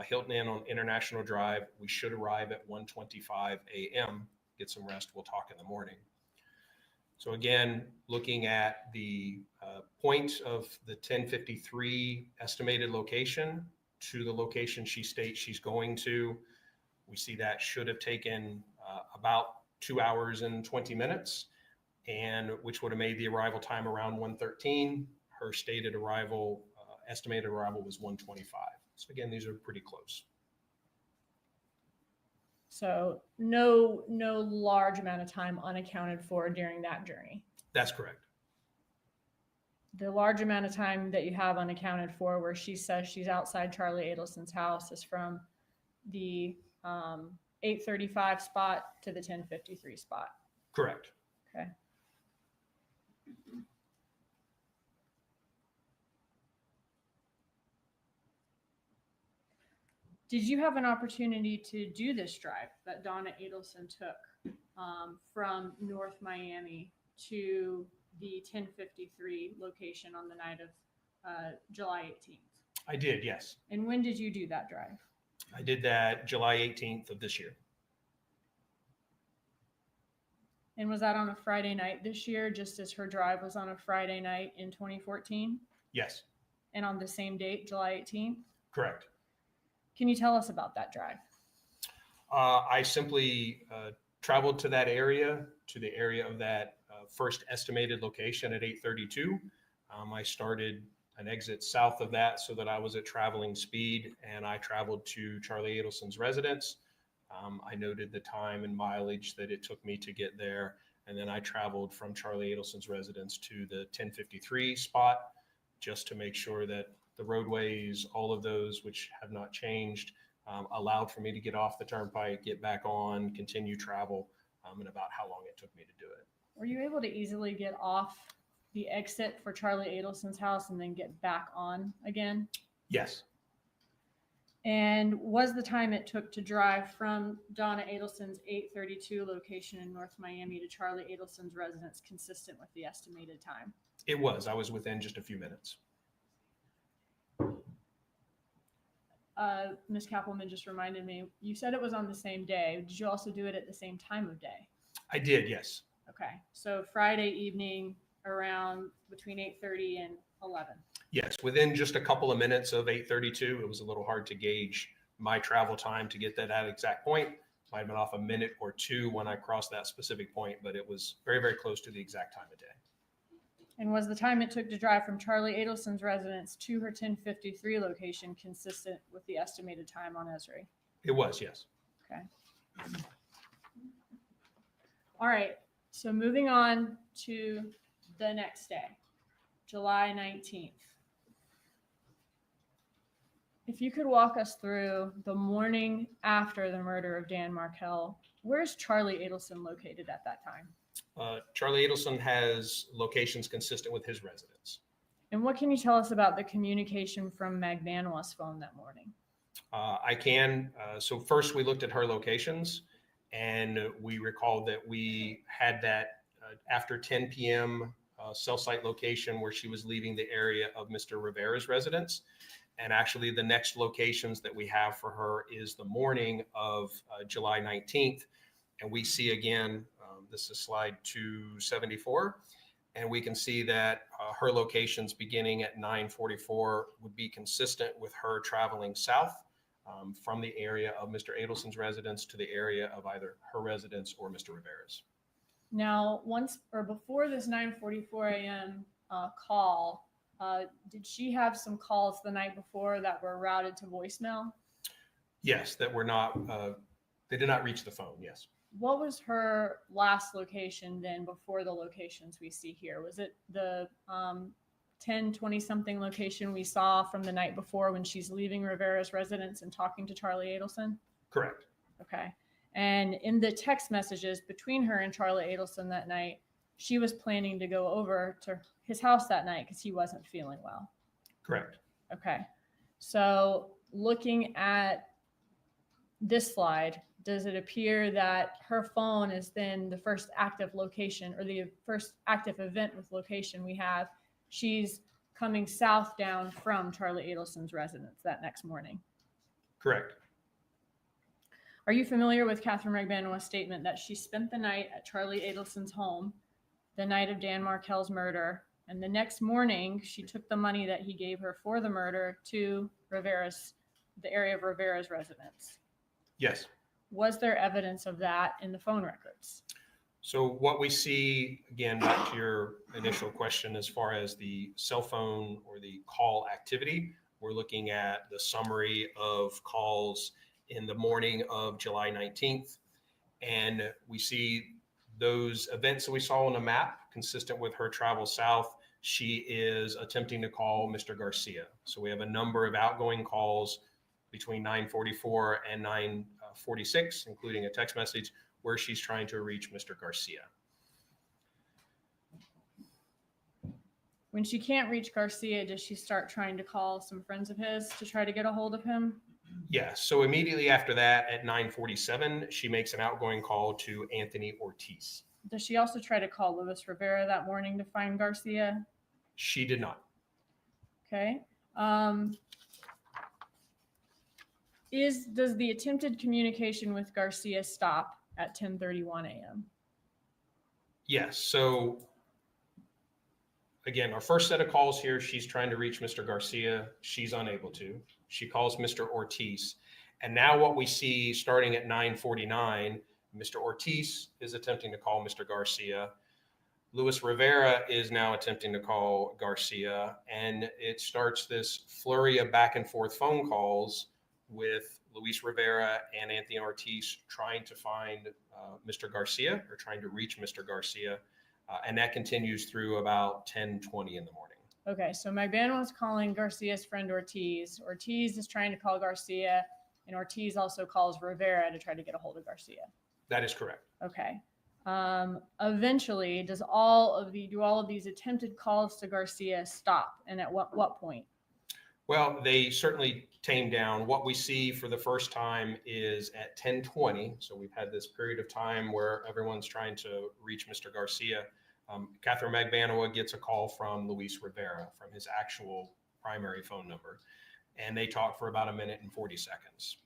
Hilton Inn on International Drive. We should arrive at 1:25 a.m. Get some rest. We'll talk in the morning." So again, looking at the point of the 1053 estimated location to the location she states she's going to, we see that should have taken about 2 hours and 20 minutes, and which would have made the arrival time around 1:13. Her stated arrival, estimated arrival was 1:25. So again, these are pretty close. So no large amount of time unaccounted for during that journey. That's correct. The large amount of time that you have unaccounted for where she says she's outside Charlie Adelson's house is from the 8:35 spot to the 10:53 spot. Correct. Okay. Did you have an opportunity to do this drive that Donna Adelson took from North Miami to the 1053 location on the night of July 18th? I did, yes. And when did you do that drive? I did that July 18th of this year. And was that on a Friday night this year, just as her drive was on a Friday night in 2014? Yes, And on the same date, July 18th? correct. Can you tell us about that drive? I simply traveled to that area, to the area of that first estimated location at 8:32. I started an exit south of that so that I was at traveling speed, and I traveled to Charlie Adelson's residence. I noted the time and mileage that it took me to get there. And then I traveled from Charlie Adelson's residence to the 1053 spot just to make sure that the roadways, all of those which have not changed, allowed for me to get off the turnpike, get back on, continue travel, and about how long it took me to do it. Were you able to easily get off the exit for Charlie Adelson's house and then get back on again? Yes. And was the time it took to drive from Donna Adelson's 832 location in North Miami to Charlie Adelson's residence consistent with the estimated time? It was. I was within just a few minutes. Ms. Kappelman just reminded me, you said it was on the same day. Did you also do it at the same time of day? I did, yes. Okay, so Friday evening around between 8:30 and 11. Yes, within just a couple of minutes of 8:32, it was a little hard to gauge my travel time to get to that exact point. Might have been off a minute or two when I crossed that specific point, but it was very, very close to the exact time of day. And was the time it took to drive from Charlie Adelson's residence to her 1053 location consistent with the estimated time on Esri? It was, yes. Okay. All right, so moving on to the next day, July 19th. If you could walk us through the morning after the murder of Dan Markel, where's Charlie Adelson located at that time? Charlie Adelson has locations consistent with his residence. And what can you tell us about the communication from Magbanua's phone that morning? I can. So first we looked at her locations and we recalled that we had that after 10 p.m. Cell site location where she was leaving the area of Mr. Rivera's residence. And actually the next locations that we have for her is the morning of July 19th. And we see again, this is slide 274, and we can see that her locations beginning at 9:44 would be consistent with her traveling south from the area of Mr. Adelson's residence to the area of either her residence or Mr. Rivera's. Now, once or before this 9:44 a.m. Call, did she have some calls the night before that were routed to voicemail? Yes, that were not, they did not reach the phone, yes. What was her last location then before the locations we see here? Was it the 10:20 something location we saw from the night before when she's leaving Rivera's residence and talking to Charlie Adelson? Correct. Okay. And in the text messages between her and Charlie Adelson that night, she was planning to go over to his house that night because he wasn't feeling well. Correct. Okay. So looking at this slide, does it appear that her phone is then the first active location or the first active event with location we have? She's coming south down from Charlie Adelson's residence that next morning. Correct. Are you familiar with Katherine Magbanua's statement that she spent the night at Charlie Adelson's home the night of Dan Markel's murder, and the next morning she took the money that he gave her for the murder to the area of Rivera's residence? Yes. Was there evidence of that in the phone records? So what we see, again, back to your initial question, as far as the cell phone or the call activity, we're looking at the summary of calls in the morning of July 19th. And we see those events that we saw on the map consistent with her travel south. She is attempting to call Mr. Garcia. So we have a number of outgoing calls between 9:44 and 9:46, including a text message where she's trying to reach Mr. Garcia. When she can't reach Garcia, does she start trying to call some friends of his to try to get a hold of him? Yeah, so immediately after that at 9:47, she makes an outgoing call to Anthony Ortiz. Does she also try to call Luis Rivera that morning to find Garcia? She did not. Okay. Does the attempted communication with Garcia stop at 10:31 a.m.? Yes, so again, our first set of calls here, she's trying to reach Mr. Garcia. She's unable to. She calls Mr. Ortiz. And now what we see starting at 9:49, Mr. Ortiz is attempting to call Mr. Garcia. Luis Rivera is now attempting to call Garcia. And it starts this flurry of back and forth phone calls with Luis Rivera and Anthony Ortiz trying to find Mr. Garcia, or trying to reach Mr. Garcia. And that continues through about 10:20 in the morning. Okay, so Magbanua is calling Garcia's friend Ortiz. Ortiz is trying to call Garcia, and Ortiz also calls Rivera to try to get a hold of Garcia. That is correct. Okay. Eventually, do all of these attempted calls to Garcia stop? And at what point? Well, they certainly tame down. What we see for the first time is at 10:20. So we've had this period of time where everyone's trying to reach Mr. Garcia. Katherine Magbanua gets a call from Luis Rivera from his actual primary phone number, and they talk for about 1:40.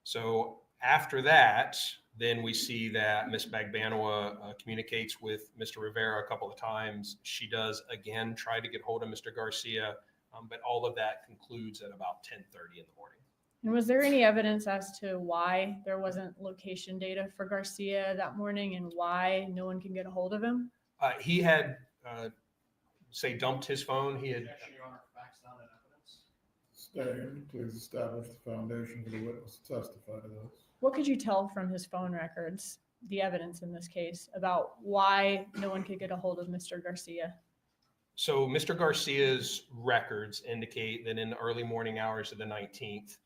So after that, then we see that Ms. Magbanua communicates with Mr. Rivera a couple of times. She does again try to get hold of Mr. Garcia, but all of that concludes at about 10:30 in the morning. And was there any evidence as to why there wasn't location data for Garcia that morning and why no one can get a hold of him? He had, dumped his phone. He had. Objection, Your Honor, facts not in evidence. Stand, please establish the foundation for the witness to testify to this. What could you tell from his phone records, the evidence in this case, about why no one could get a hold of Mr. Garcia? So Mr. Garcia's records indicate that in the early morning hours of the 19th,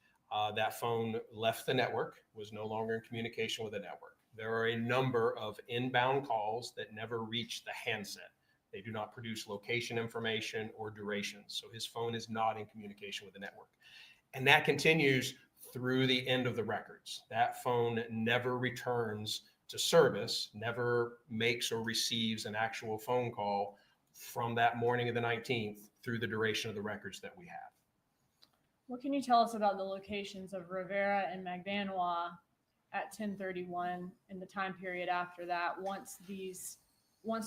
that phone left the network, was no longer in communication with the network. There are a number of inbound calls that never reach the handset. They do not produce location information or duration. So his phone is not in communication with the network. And that continues through the end of the records. That phone never returns to service, never makes or receives an actual phone call from that morning of the 19th through the duration of the records that we have. What can you tell us about the locations of Rivera and Magbanua at 10:31 in the time period after that, once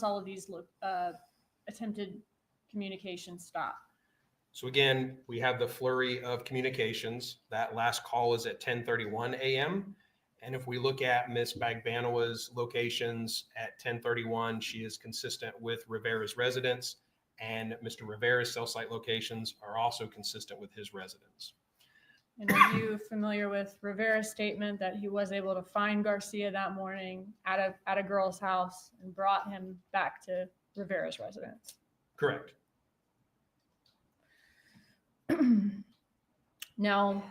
all of these attempted communications stop? So again, we have the flurry of communications. That last call is at 10:31 a.m. And if we look at Ms. Magbanua's locations at 10:31, she is consistent with Rivera's residence, and Mr. Rivera's cell site locations are also consistent with his residence. And are you familiar with Rivera's statement that he was able to find Garcia that morning at a girl's house and brought him back to Rivera's residence? Correct. Now,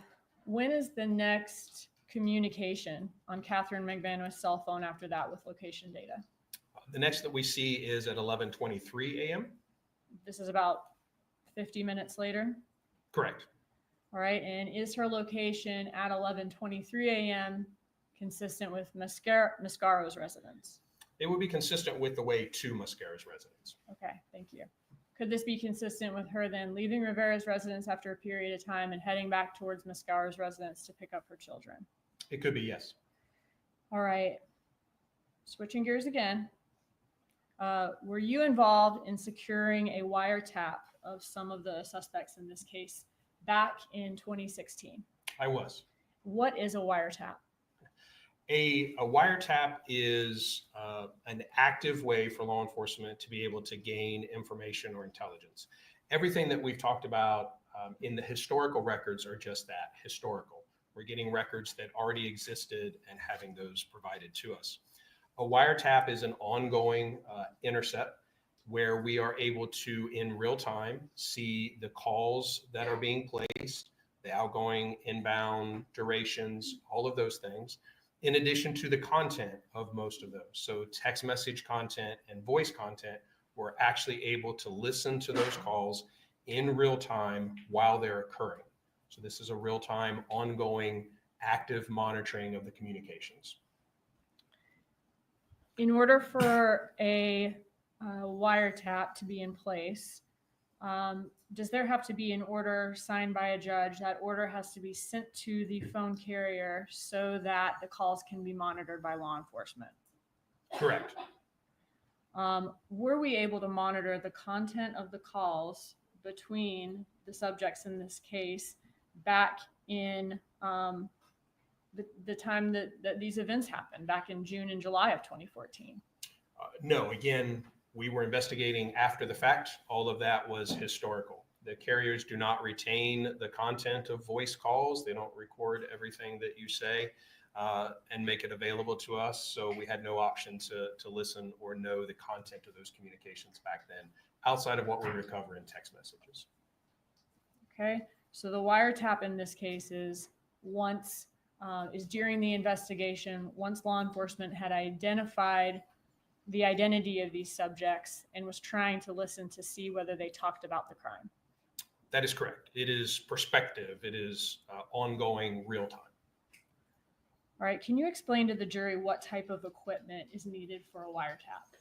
when is the next communication on Katherine Magbanua's cell phone after that with location data? The next that we see is at 11:23 a.m. This is about 50 minutes later. Correct. All right. And is her location at 11:23 a.m. consistent with Mascaro's residence? It would be consistent with the way to Mascaro's residence. Okay. Thank you. Could this be consistent with her then leaving Rivera's residence after a period of time and heading back towards Mascaro's residence to pick up her children? It could be, yes. All right. Switching gears again. Were you involved in securing a wiretap of some of the suspects in this case back in 2016? I was. What is a wiretap? A wiretap is an active way for law enforcement to be able to gain information or intelligence. Everything that we've talked about in the historical records are just that, historical. We're getting records that already existed and having those provided to us. A wiretap is an ongoing intercept where we are able to, in real time, see the calls that are being placed, the outgoing, inbound, durations, all of those things, in addition to the content of most of those. So text message content and voice content, we're actually able to listen to those calls in real time while they're occurring. So this is a real-time, ongoing, active monitoring of the communications. In order for a wiretap to be in place, does there have to be an order signed by a judge? That order has to be sent to the phone carrier so that the calls can be monitored by law enforcement. Correct. Were we able to monitor the content of the calls between the subjects in this case back in the time that these events happened, back in June and July of 2014? No, again, we were investigating after the fact. All of that was historical. The carriers do not retain the content of voice calls. They don't record everything that you say and make it available to us. So we had no option to listen or know the content of those communications back then, outside of what we recover in text messages. Okay, so the wiretap in this case is during the investigation, once law enforcement had identified the identity of these subjects and was trying to listen to see whether they talked about the crime. That is correct. It is prospective. It is ongoing, real time. All right, can you explain to the jury what type of equipment is needed for a wiretap?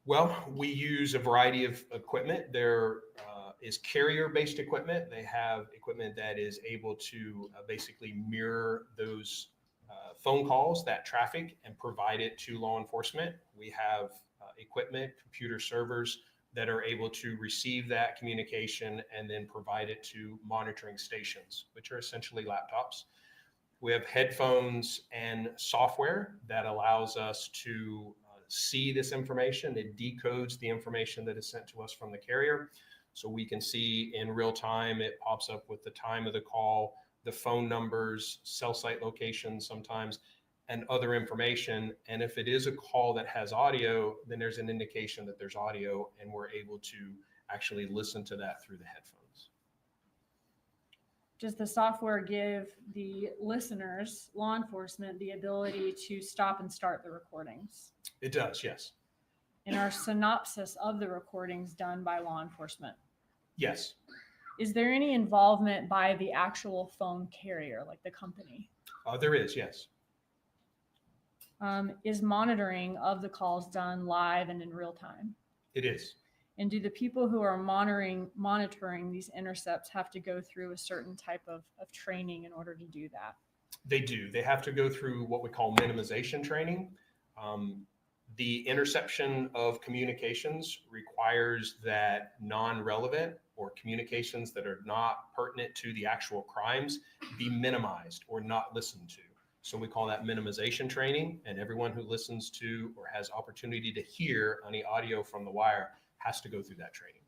Well, we use a variety of equipment. There is carrier-based equipment. They have equipment that is able to basically mirror those phone calls, that traffic, and provide it to law enforcement. We have equipment, computer servers that are able to receive that communication and then provide it to monitoring stations, which are essentially laptops. We have headphones and software that allows us to see this information. It decodes the information that is sent to us from the carrier. So we can see in real time, it pops up with the time of the call, the phone numbers, cell site locations sometimes, and other information. And if it is a call that has audio, then there's an indication that there's audio, and we're able to actually listen to that through the headphones. Does the software give the listeners, law enforcement, the ability to stop and start the recordings? It does, yes. And are synopsis of the recordings done by law enforcement? Yes. Is there any involvement by the actual phone carrier, like the company? There is, yes. Is monitoring of the calls done live and in real time? It is. And do the people who are monitoring these intercepts have to go through a certain type of training in order to do that? They do. They have to go through what we call minimization training. The interception of communications requires that non-relevant or communications that are not pertinent to the actual crimes be minimized or not listened to. So we call that minimization training, and everyone who listens to or has opportunity to hear any audio from the wire has to go through that training.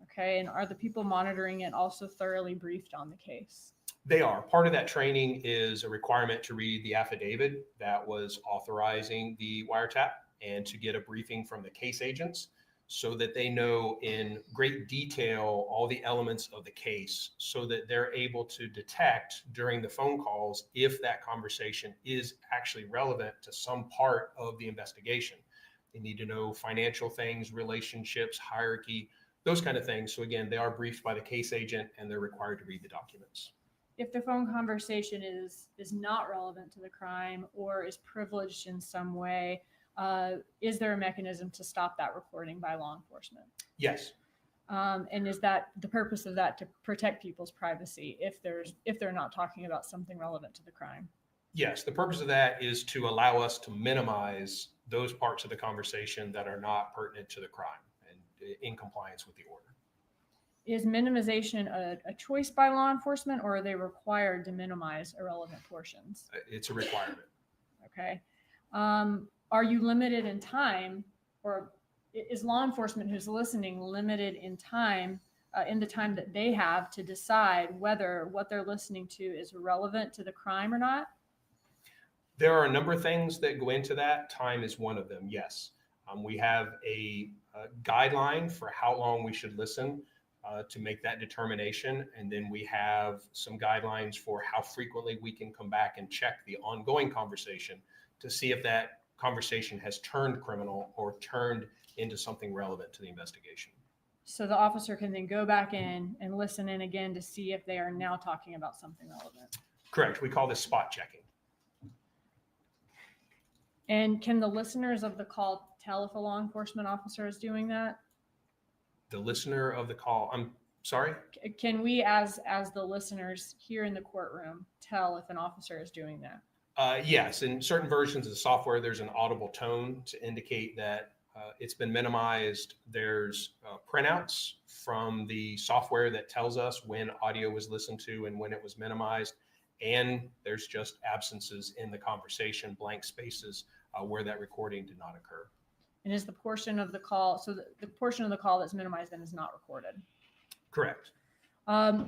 Okay, and are the people monitoring it also thoroughly briefed on the case? They are. Part of that training is a requirement to read the affidavit that was authorizing the wiretap and to get a briefing from the case agents so that they know in great detail all the elements of the case so that they're able to detect during the phone calls if that conversation is actually relevant to some part of the investigation. They need to know financial things, relationships, hierarchy, those kind of things. So again, they are briefed by the case agent and they're required to read the documents. If the phone conversation is not relevant to the crime or is privileged in some way, is there a mechanism to stop that recording by law enforcement? Yes. And is that the purpose of that to protect people's privacy if they're not talking about something relevant to the crime? Yes, the purpose of that is to allow us to minimize those parts of the conversation that are not pertinent to the crime and in compliance with the order. Is minimization a choice by law enforcement, or are they required to minimize irrelevant portions? It's a requirement. Okay. Are you limited in time, or is law enforcement who's listening limited in time, in the time that they have to decide whether what they're listening to is relevant to the crime or not? There are a number of things that go into that. Time is one of them, yes. We have a guideline for how long we should listen to make that determination. And then we have some guidelines for how frequently we can come back and check the ongoing conversation to see if that conversation has turned criminal or turned into something relevant to the investigation. So the officer can then go back in and listen in again to see if they are now talking about something relevant. Correct. We call this spot checking. And can the listeners of the call tell if a law enforcement officer is doing that? The listener of the call, I'm sorry? Can we, as the listeners here in the courtroom, tell if an officer is doing that? Yes. In certain versions of the software, there's an audible tone to indicate that it's been minimized. There's printouts from the software that tells us when audio was listened to and when it was minimized. And there's just absences in the conversation, blank spaces where that recording did not occur. And is the portion of the call, so the portion of the call that's minimized then is not recorded? Correct.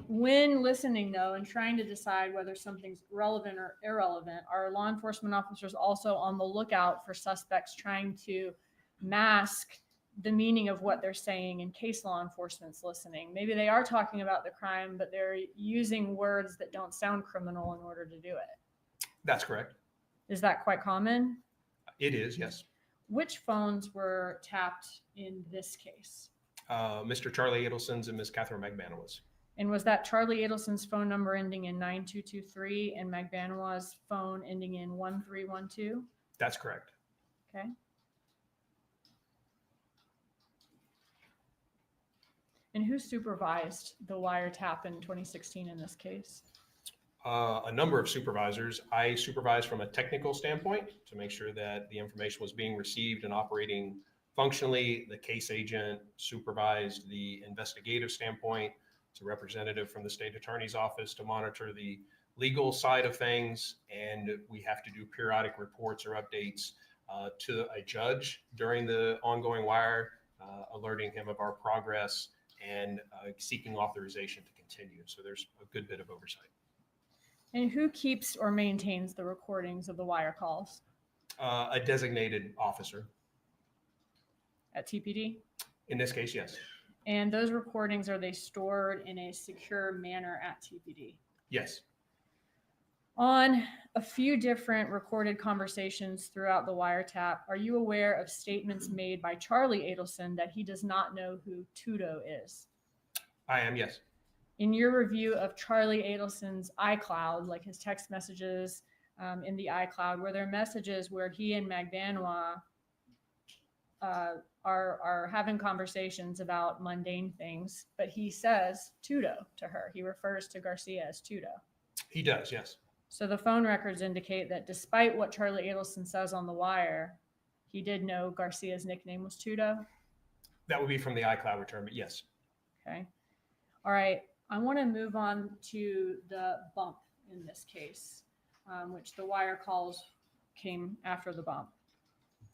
When listening, though, and trying to decide whether something's relevant or irrelevant, are law enforcement officers also on the lookout for suspects trying to mask the meaning of what they're saying in case law enforcement's listening? Maybe they are talking about the crime, but they're using words that don't sound criminal in order to do it. That's correct. Is that quite common? It is, yes. Which phones were tapped in this case? Mr. Charlie Adelson's and Miss Katherine Magbanua's. And was that Charlie Adelson's phone number ending in 9223 and Magbanua's phone ending in 1312? That's correct. Okay. And who supervised the wiretap in 2016 in this case? A number of supervisors. I supervised from a technical standpoint to make sure that the information was being received and operating functionally. The case agent supervised the investigative standpoint. It's a representative from the state attorney's office to monitor the legal side of things. And we have to do periodic reports or updates to a judge during the ongoing wire, alerting him of our progress and seeking authorization to continue. So there's a good bit of oversight. And who keeps or maintains the recordings of the wire calls A designated officer. at TPD? In this case, yes. And those recordings, are they stored in a secure manner at TPD? Yes. On a few different recorded conversations throughout the wiretap, are you aware of statements made by Charlie Adelson that he does not know who Tudo is? I am, yes. In your review of Charlie Adelson's iCloud, like his text messages in the iCloud, were there messages where he and Magbanua are having conversations about mundane things, but he says Tudo to her? He refers to Garcia as Tudo. He does, yes. So the phone records indicate that despite what Charlie Adelson says on the wire, he did know Garcia's nickname was Tudo. That would be from the iCloud return, but yes. Okay. All right. I want to move on to the bump in this case, which the wire calls came after the bump.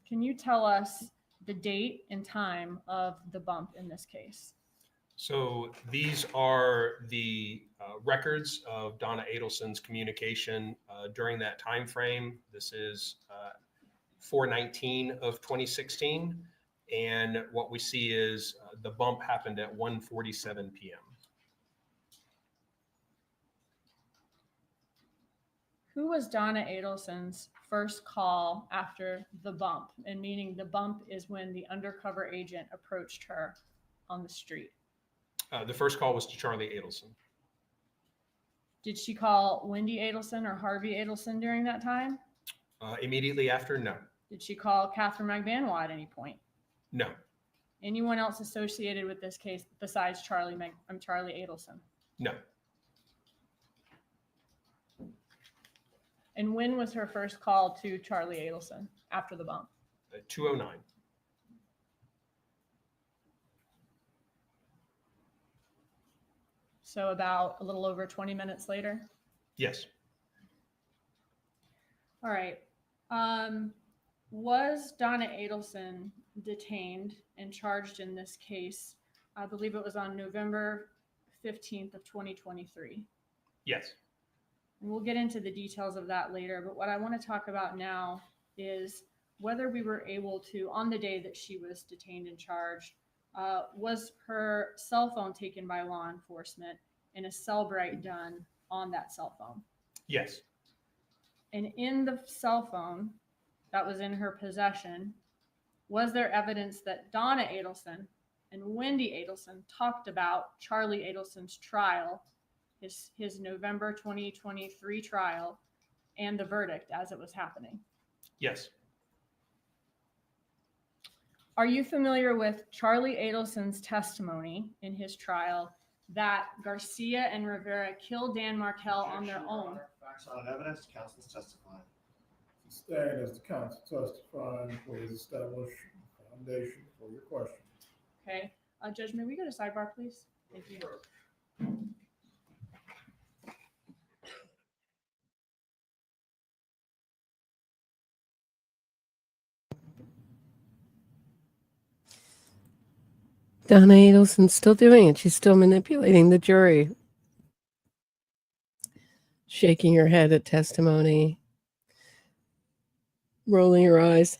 Can you tell us the date and time of the bump in this case? So these are the records of Donna Adelson's communication during that time frame. This is 4/19 of 2016. And what we see is the bump happened at 1:47 p.m. Who was Donna Adelson's first call after the bump? And meaning the bump is when the undercover agent approached her on the street. The first call was to Charlie Adelson. Did she call Wendi Adelson or Harvey Adelson during that time? Immediately after, no. Did she call Katherine Magbanua at any point? No. Anyone else associated with this case besides Charlie Adelson? No. And when was her first call to Charlie Adelson after the bump? 2:09. So about a little over 20 minutes later? Yes. All right. Was Donna Adelson detained and charged in this case? I believe it was on November 15th of 2023. Yes. And we'll get into the details of that later. But what I want to talk about now is whether we were able to, on the day that she was detained and charged, was her cell phone taken by law enforcement and a cell bright done on that cell phone? Yes. And in the cell phone that was in her possession, was there evidence that Donna Adelson and Wendi Adelson talked about Charlie Adelson's trial, his November 2023 trial, and the verdict as it was happening? Yes. Are you familiar with Charlie Adelson's testimony in his trial that Garcia and Rivera killed Dan Markel on their Objection, Your own? Honor. Facts not evidence, counsel's testifying. Stand as the counsel testifying, please establish a foundation for your question. Okay. Judge, may we go to sidebar, please? Thank you. Donna Adelson's still doing it. She's still manipulating the jury, shaking her head at testimony, rolling her eyes.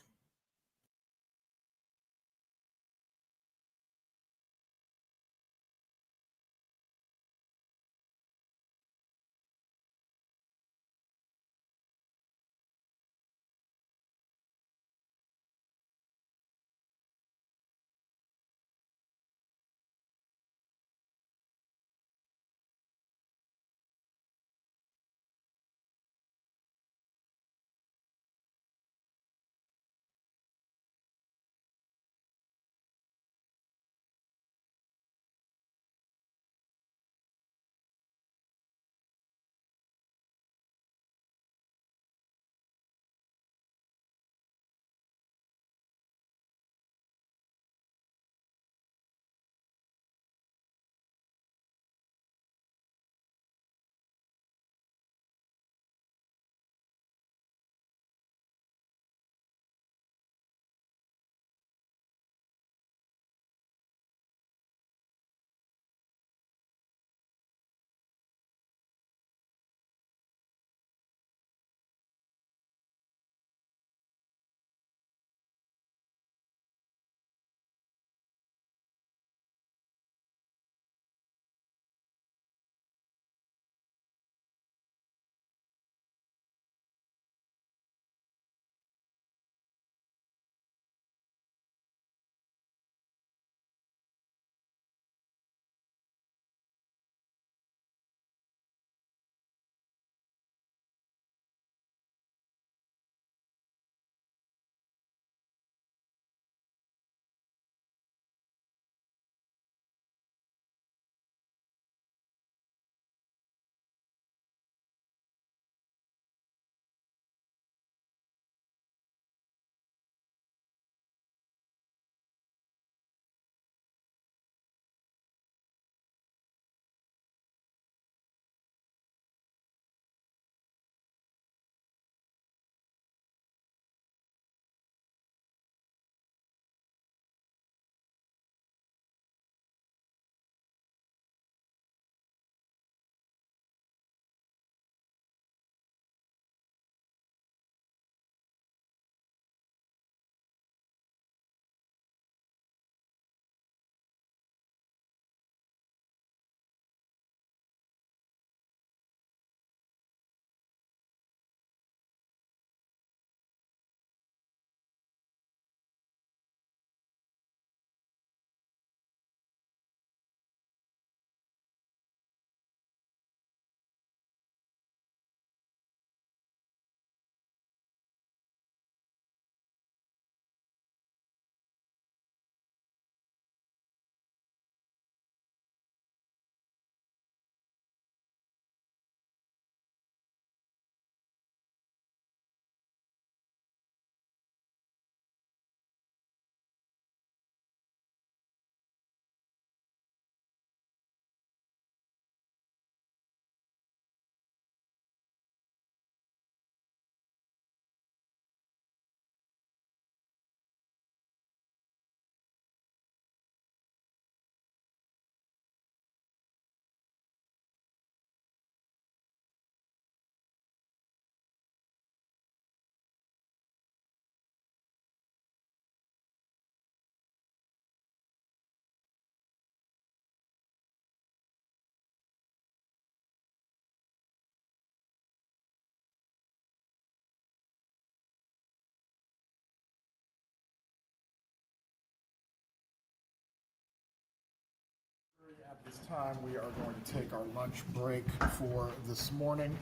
At this time, we are going to take our lunch break for this morning.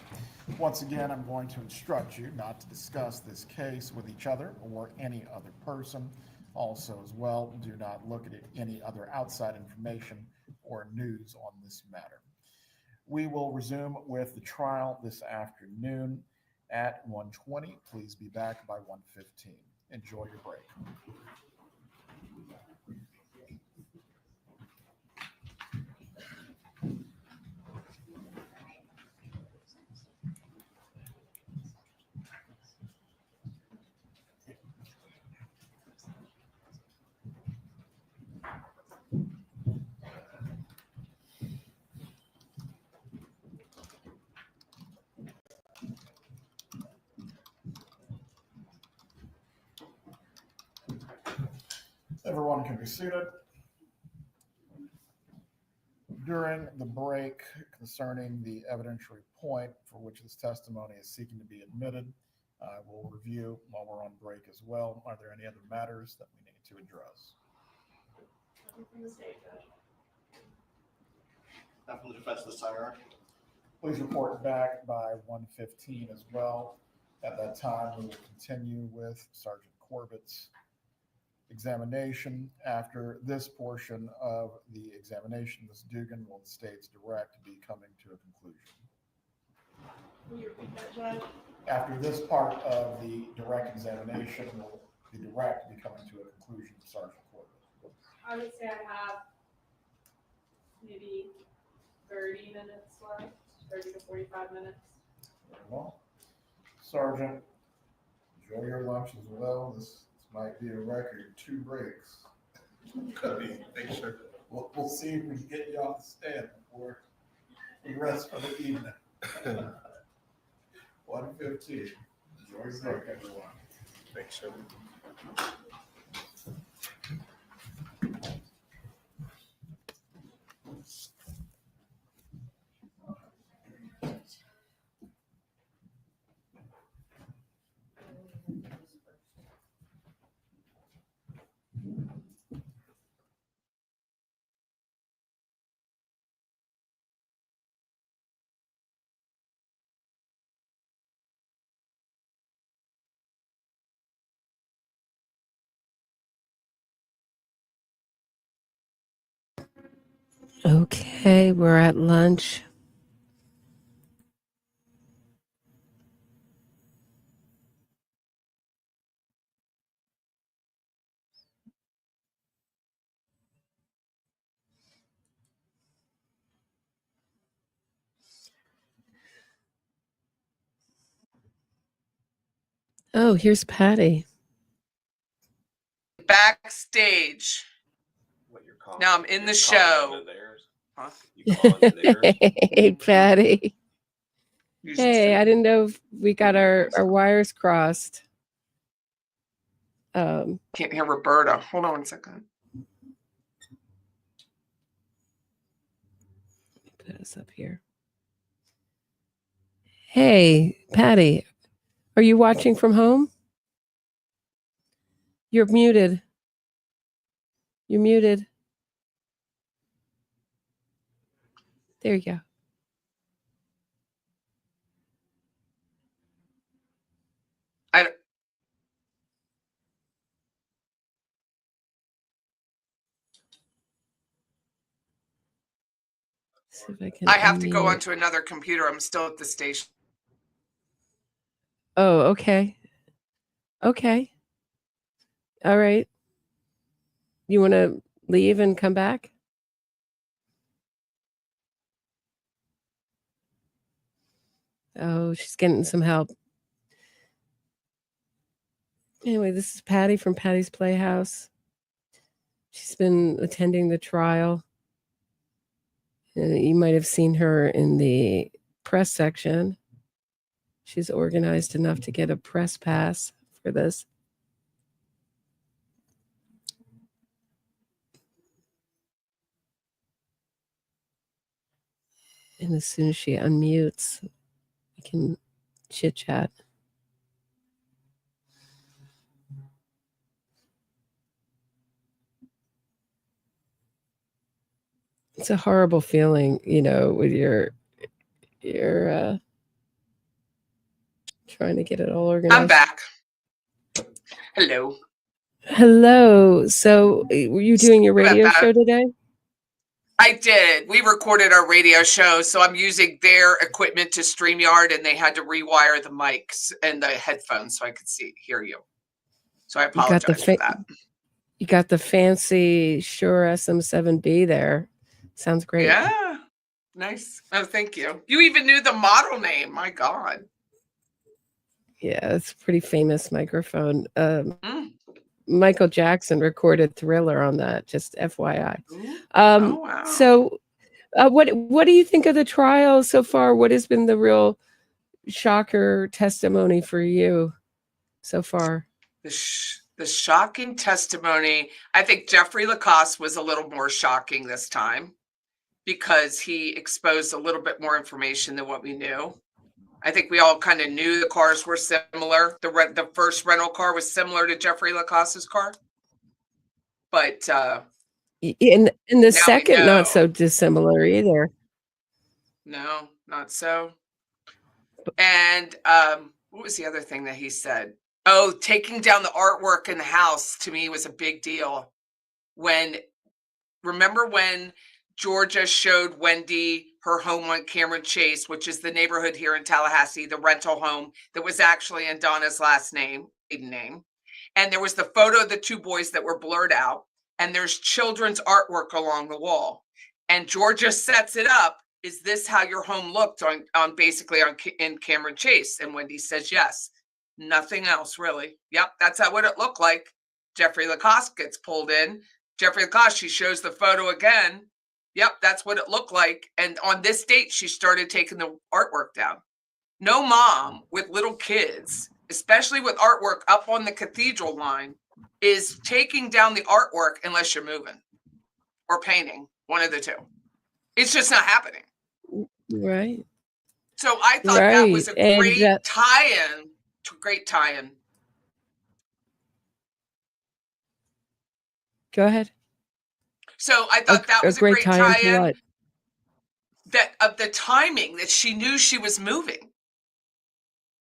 Once again, I'm going to instruct you not to discuss this case with each other or any other person. Also, as well, do not look at any other outside information or news on this matter. We will resume with the trial this afternoon at 1:20. Please be back by 1:15. Enjoy your break. Everyone can be seated. During the break concerning the evidentiary point for which this testimony is seeking to be admitted, I will review while we're on break as well. Are there any other matters that we need to address? Not from the defense this time, Your Honor. Please report back by 1:15 as well. At that time, we will continue with Sergeant Corbett's examination. After this portion of the examination, Ms. Dugan, will the state's direct be coming to a conclusion? Will you repeat that, Judge? After this part of the direct examination, will the direct be coming to a conclusion, Sergeant Corbett? I would say I have maybe 30 minutes left, 30 to 45 minutes. Very well. Sergeant, enjoy your lunch as well. This might be a record, 2 breaks. Could be. Thanks, sir. We'll see if we can get you off the stand before the rest of the evening. 1:15. Enjoy your break, everyone. Thanks, sir. Okay, we're at lunch. Oh, here's Patty. Backstage. What you're calling? Now I'm in the you're show. calling into theirs? Huh? You calling into theirs? Hey, Patty. You should Hey, say- I didn't know if we got our wires crossed. Can't hear Roberta. Hold on one second. Put us up here. Hey, Patty, are you watching from home? You're muted. You're muted. There you go. See if I can. I have to go unmute. onto another computer. I'm still at the station. Oh, okay. Okay. All right. You want to leave and come back? Oh, she's getting some help. Anyway, this is Patty from Patty's Playhouse. She's been attending the trial. You might have seen her in the press section. She's organized enough to get a press pass for this. And as soon as she unmutes, we can chit chat. It's a horrible feeling, you know, with your trying to get it all organized. I'm back. Hello. Hello. So, were you doing your Sorry about radio that. show today? I did. We recorded our radio show, so I'm using their equipment to StreamYard, and they had to rewire the mics and the headphones so I could hear you. So I You got the apologize for that. You got the fancy Shure SM7B there. Sounds great. Yeah. Nice. Oh, thank you. You even knew the model name. My God. Yeah, it's a pretty famous microphone. Mm. Michael Jackson recorded Thriller on that, just FYI. Ooh. Oh, wow. So what do you think of the trial so far? What has been the real shocker testimony for you so far? The The shocking testimony. I think Jeffrey Lacoste was a little more shocking this time because he exposed a little bit more information than what we knew. I think we all kind of knew the cars were similar. The first rental car was similar to Jeffrey Lacoste's car. But In the Now we second, not so know. dissimilar either. no, not so. And what was the other thing that he said? Oh, taking down the artwork in the house to me was a big deal. Remember when Georgia showed Wendi her home on Cameron Chase, which is the neighborhood here in Tallahassee, the rental home that was actually in Donna's maiden name. And there was the photo of the two boys that were blurred out, and there's children's artwork along the wall. And Georgia sets it up. Is this how your home looked in Cameron Chase? And Wendi says yes. Nothing else really. Yep, that's what it looked like. Jeffrey Lacoste gets pulled in. Jeffrey Lacoste, she shows the photo again. Yep, that's what it looked like. And on this date, she started taking the artwork down. No mom with little kids, especially with artwork up on the cathedral line, is taking down the artwork unless you're moving or painting, one of the two. It's just not happening. Right. So I thought that was a Right. great And tie-in. Great tie-in. go ahead. So I thought that was a great tie-in to tie-in. what? That of the timing that she knew she was moving.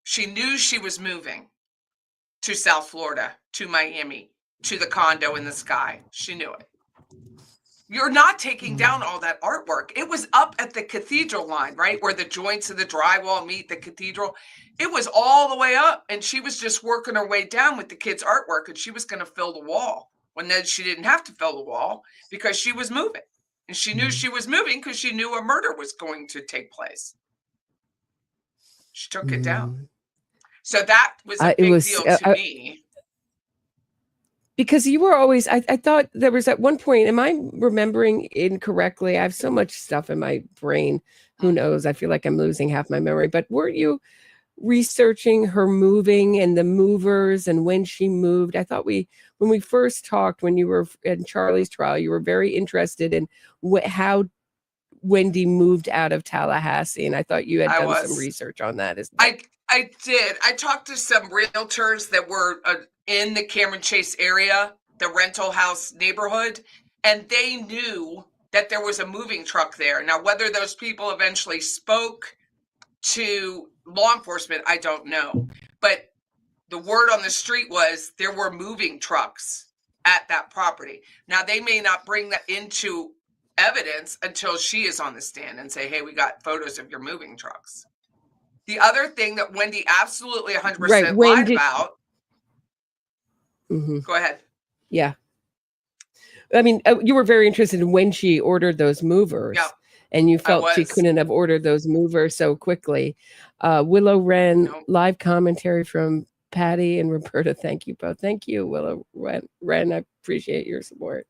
She knew she was moving to South Florida, to Miami, to the condo in the sky. She knew it. You're not taking down all that artwork. It was up at the cathedral line, right? Where the joints of the drywall meet the cathedral. It was all the way up. And she was just working her way down with the kids' artwork, and she was going to fill the wall. When then she didn't have to fill the wall because she was moving. And she knew she was moving because she knew a murder was going to take place. She took it down. So that was a big deal to me. Because you were always, I thought there was at one point, am I remembering incorrectly? I have so much stuff in my brain. Who knows? I feel like I'm losing half my memory. But weren't you researching her moving and the movers and when she moved? I thought when we first talked, when you were in Charlie's trial, you were very interested in how Wendi moved out of Tallahassee. And I thought you had done some research on that. I did. I talked to some realtors that were in the Cameron Chase area, the rental house neighborhood, and they knew that there was a moving truck there. Now, whether those people eventually spoke to law enforcement, I don't know. But the word on the street was there were moving trucks at that property. Now, they may not bring that into evidence until she is on the stand and say, hey, we got photos of your moving trucks. The other thing that Wendi absolutely 100% lied about. Mm-hmm. Go ahead. Yeah. I mean, you were very interested in when she ordered those movers. Yeah, and you felt she couldn't have ordered those movers so quickly. Willow Wren, live commentary from Patty and Roberta. Thank you both. Thank you, Willow Wren. I appreciate your support.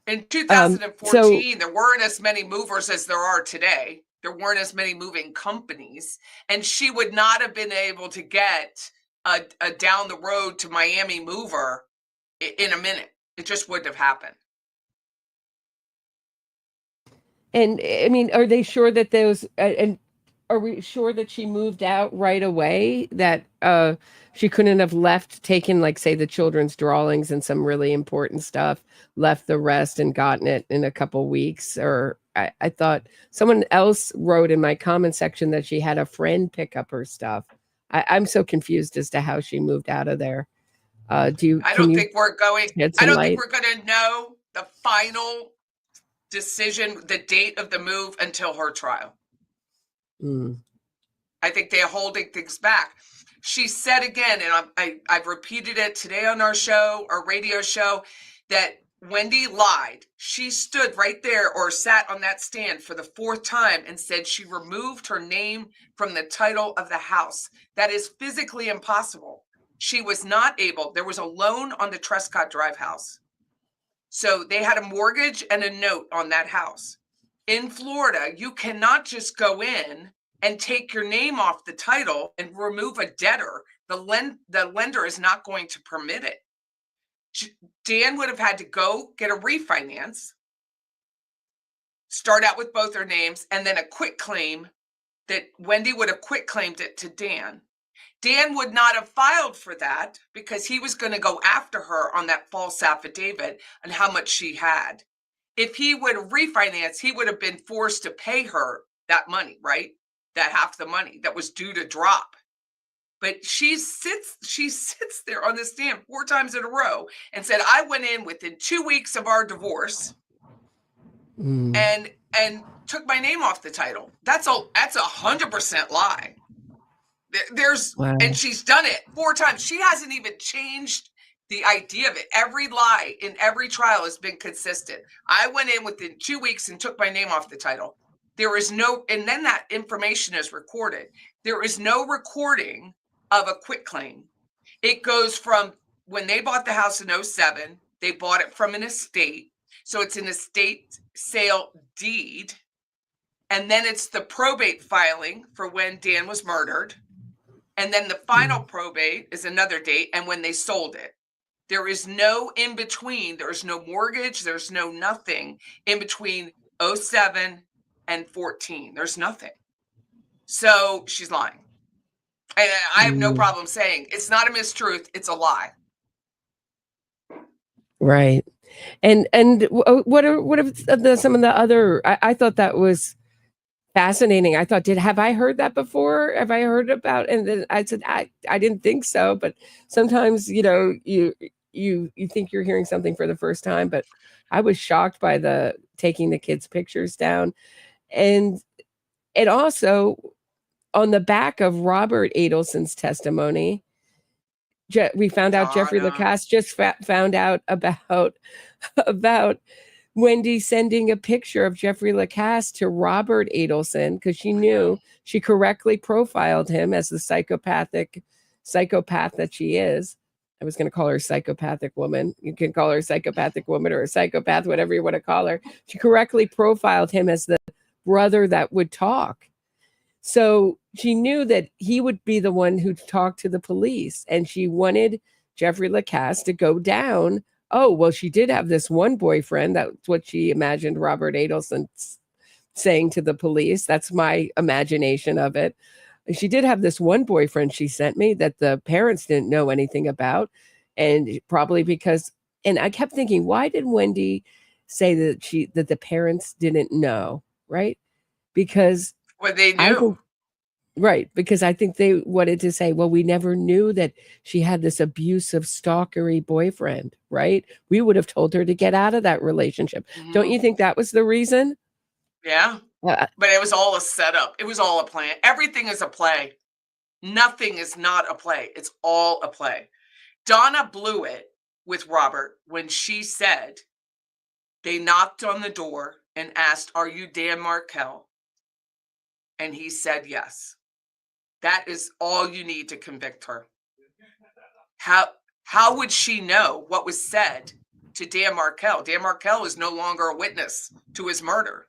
In 2014, there weren't as many movers as there are today. There weren't as many moving companies, and she would not have been able to get a down the road to Miami mover in a minute. It just wouldn't have happened. And I mean, are they sure that those, and are we sure that she moved out right away? That she couldn't have taken, like, say, the children's drawings and some really important stuff, left the rest and gotten it in a couple weeks? Or I thought someone else wrote in my comment section that she had a friend pick up her stuff. I'm so confused as to how she moved out of there. I don't think we're going to know the final decision, the date of the move, until her trial. I think they're holding things back. She said again, and I've repeated it today on our radio show, that Wendi lied. She stood right there or sat on that stand for the fourth time and said she removed her name from the title of the house. That is physically impossible. She was not able. There was a loan on the Trescott Drive house. So they had a mortgage and a note on that house. In Florida, you cannot just go in and take your name off the title and remove a debtor. The lender is not going to permit it. Dan would have had to go get a refinance, start out with both their names, and then a quit claim that Wendi would have quit claimed it to Dan. Dan would not have filed for that because he was going to go after her on that false affidavit and how much she had. If he would have refinanced, he would have been forced to pay her that money, right? That half the money that was due to drop. But she sits there on the stand 4 times in a row and said, I went in within 2 weeks of our divorce and took my name off the title. That's 100% lie. Wow. And she's done it 4 times. She hasn't even changed the idea of it. Every lie in every trial has been consistent. I went in within 2 weeks and took my name off the title. There is no, and then that information is recorded. There is no recording of a quit claim. It goes from when they bought the house in 07, they bought it from an estate. So it's an estate sale deed. And then it's the probate filing for when Dan was murdered. And then the final probate is another date and when they sold it. There is no in between. There's no mortgage. There's no nothing in between 07 and 14. There's nothing. So she's lying. And I have no problem saying it's not a mistruth. It's a lie. Right. And what are some of the other, I thought that was fascinating. I thought, have I heard that before? Have I heard about? And then I said, I didn't think so. But sometimes, you think you're hearing something for the first time. But I was shocked by the taking the kids' pictures down, and also on the back of Robert Adelson's testimony, we found out Jeffrey Lacasse just found out about Wendi sending a picture of Jeffrey Lacasse to Robert Adelson because she knew she correctly profiled him as the psychopath that she is. I was going to call her a psychopathic woman. You can call her a psychopathic woman or a psychopath, whatever you want to call her. She correctly profiled him as the brother that would talk. So she knew that he would be the one who talked to the police, and she wanted Jeffrey Lacasse to go down. Oh, well, she did have this one boyfriend. That's what she imagined Robert Adelson saying to the police. That's my imagination of it. She did have this one boyfriend she sent me that the parents didn't know anything about. And probably because, and I kept thinking, why did Wendi say that the parents didn't know? Right? Because they knew. Right. Because I think they wanted to say, well, we never knew that she had this abusive, stalkery boyfriend. Right. We would have told her to get out of that relationship. Don't you think that was the reason? Yeah. But it was all a setup. It was all a plan. Everything is a play. Nothing is not a play. It's all a play. Donna blew it with Robert when she said they knocked on the door and asked, "Are you Dan Markel?" And he said yes. That is all you need to convict her. How would she know what was said to Dan Markel? Dan Markel is no longer a witness to his murder.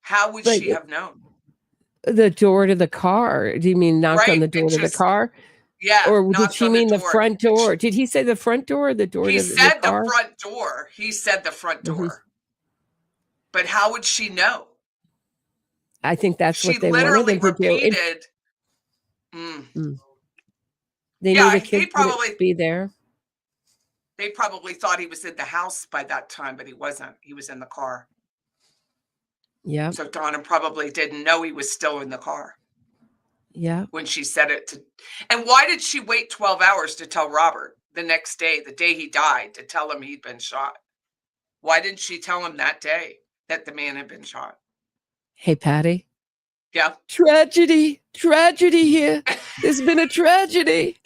How would she have known? The door to the car. Do you mean knocked on the door to the car? Yeah. Or did she mean the front door? Did he say the front door or the door to the car? He said the front door. He said the front door. But how would she know? I think that's what they literally wanted them to repeated. They knew the kid would be there. They probably thought he was in the house by that time, but he wasn't. He was in the car. Yeah. So Donna probably didn't know he was still in the car. Yeah. When she said it to, and why did she wait 12 hours to tell Robert the next day, the day he died, to tell him he'd been shot? Why didn't she tell him that day that the man had been shot? Hey, Patty. Yeah. Tragedy here. There's been a tragedy.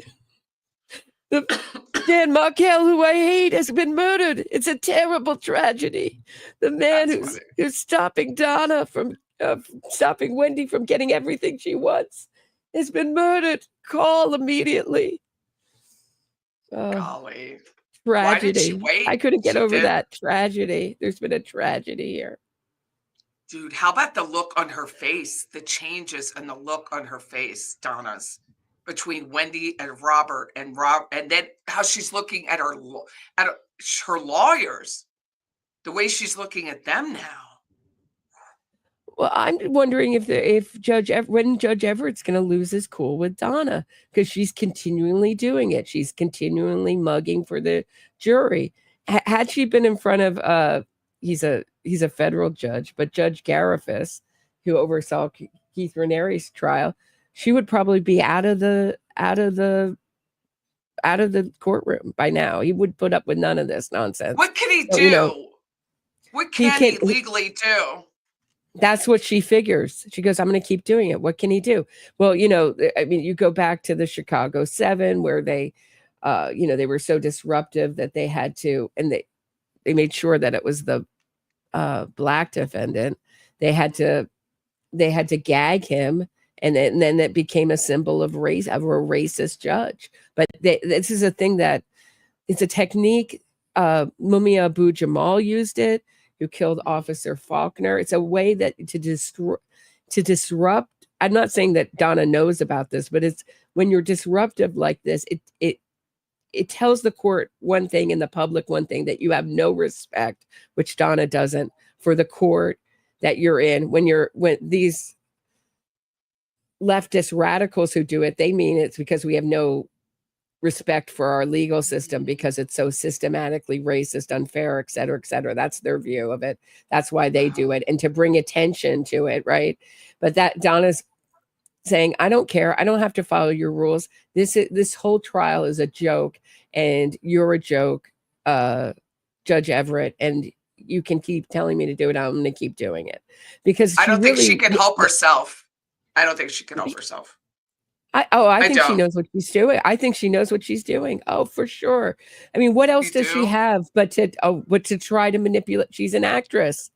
Dan Markel, who I hate, has been murdered. It's a terrible tragedy. The man who's stopping Donna from stopping Wendi from getting everything she wants has been murdered. Call immediately. Golly. Tragedy. Why did she wait? I couldn't get over that tragedy. There's been a tragedy here. Dude, how about the look on her face? The changes and the look on her face, Donna's. between Wendi and Robert, and then how she's looking at her lawyers, the way she's looking at them now. Well, I'm wondering if when Judge Everett's going to lose his cool with Donna, because she's continually doing it. She's continually mugging for the jury. Had she been in front of he's a federal judge, but Judge Garifas, who oversaw Keith Ranieri's trial, she would probably be out of the courtroom by now. He would put up with none of this nonsense. What can he do? So, you know, what can he legally do? That's what she figures. She goes, I'm going to keep doing it. What can he do? Well, you know, I mean, you go back to the Chicago 7 where they, you know, they were so disruptive that they had to, and they made sure that it was the black defendant. They had to gag him. And then it became a symbol of race, of a racist judge. But this is a thing that it's a technique. Mumia Abu Jamal used it, who killed Officer Faulkner. It's a way that to disrupt. I'm not saying that Donna knows about this, but it's when you're disruptive like this, it tells the court one thing and the public one thing, that you have no respect, which Donna doesn't, for the court that you're in. When these leftist radicals who do it, they mean it's because we have no respect for our legal system because it's so systematically racist, unfair, et cetera, et cetera. That's their view of it. That's why they do it, and to bring attention to it, right? But that Donna's saying, I don't care. I don't have to follow your rules. This whole trial is a joke, and you're a joke, Judge Everett, and you can keep telling me to do it. I'm going to keep doing it, because I don't think she can help herself. I don't think she can help herself. I think she knows what she's doing. I think she knows what she's doing. Oh, for sure. I mean, what else does she have but to try to manipulate? She's an actress.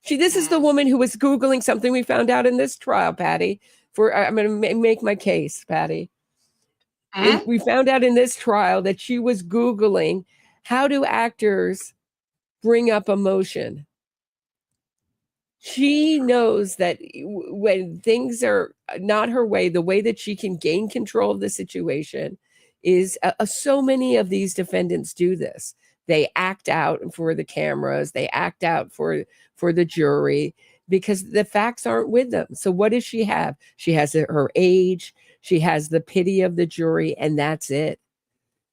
This is the woman who was Googling something we found out in this trial, Patty. I'm going to make my case, Patty. We found out in this trial that she was Googling, how do actors bring up emotion? She knows that when things are not her way, the way that she can gain control of the situation is so many of these defendants do this. They act out for the cameras. They act out for the jury because the facts aren't with them. So what does she have? She has her age. She has the pity of the jury, and that's it.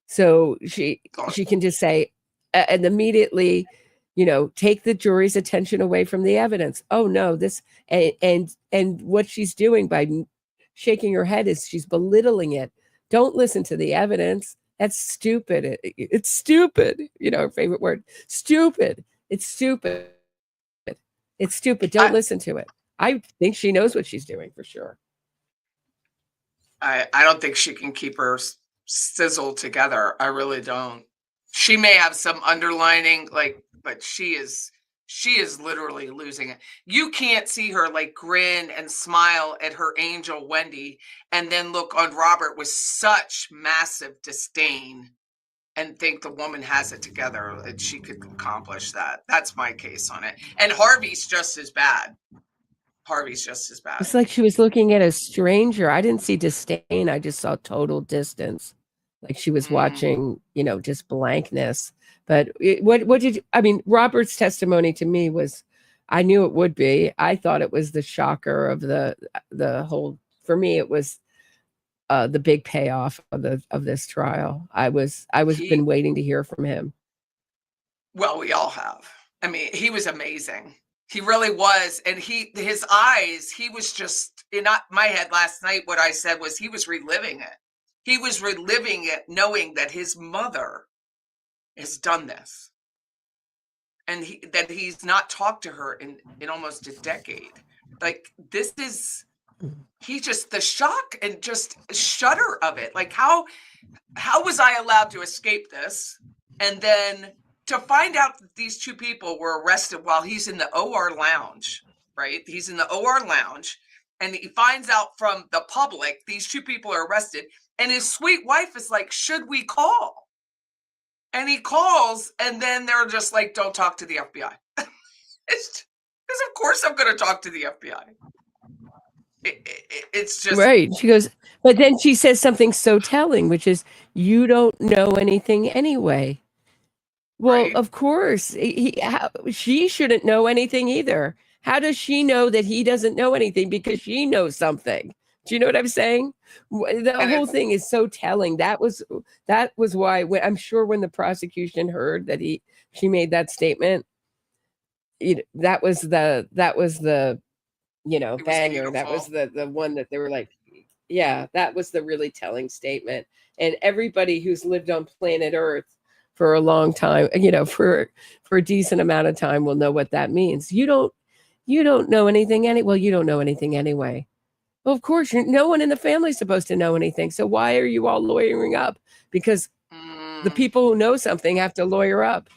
So she can just say, and immediately, you know, take the jury's attention away from the evidence. Oh no, this and what she's doing by shaking her head is she's belittling it. Don't listen to the evidence. That's stupid. It's stupid. You know, her favorite word, stupid. It's stupid. It's stupid. Don't listen to it. I think she knows what she's doing for sure. I don't think she can keep her sizzle together. I really don't. She may have some underlining, but she is literally losing it. You can't see her like grin and smile at her angel Wendi and then look on Robert with such massive disdain and think the woman has it together, that she could accomplish that. That's my case on it. And Harvey's just as bad. It's like she was looking at a stranger. I didn't see disdain. I just saw total distance. Like she was watching, you know, just blankness. But Robert's testimony to me was, I knew it would be. I thought it was the shocker of the whole, for me, it was the big payoff of this trial. I was been waiting to hear from him. Well, we all have. I mean, he was amazing. He really was. And his eyes, he was just in my head last night. What I said was he was reliving it. He was reliving it, knowing that his mother has done this. And that he's not talked to her in almost a decade. Like, this is, he just, the shock and just shudder of it. Like, how was I allowed to escape this? And then to find out that these two people were arrested while he's in the OR lounge, right? He's in the OR lounge, and he finds out from the public, these two people are arrested. And his sweet wife is like, should we call? And he calls, and then they're just like, don't talk to the FBI. Because of course I'm going to talk to the FBI. It's just Right. She goes, but then she says something so telling, which is, you don't know anything anyway. Well, right. of course, she shouldn't know anything either. How does she know that he doesn't know anything? Because she knows something. Do you know what I'm saying? The And whole it's thing is so telling. That was why I'm sure when the prosecution heard that she made that statement, that was the it was banger. That was beautiful. the one that they were like, yeah, that was the really telling statement. And everybody who's lived on planet Earth for a long time, for a decent amount of time, will know what that means. You don't know anything well, you don't know anything anyway. Well, of course, no one in the family is supposed to know anything. So why are you all lawyering up? Because the Mm, people who know something have to lawyer up.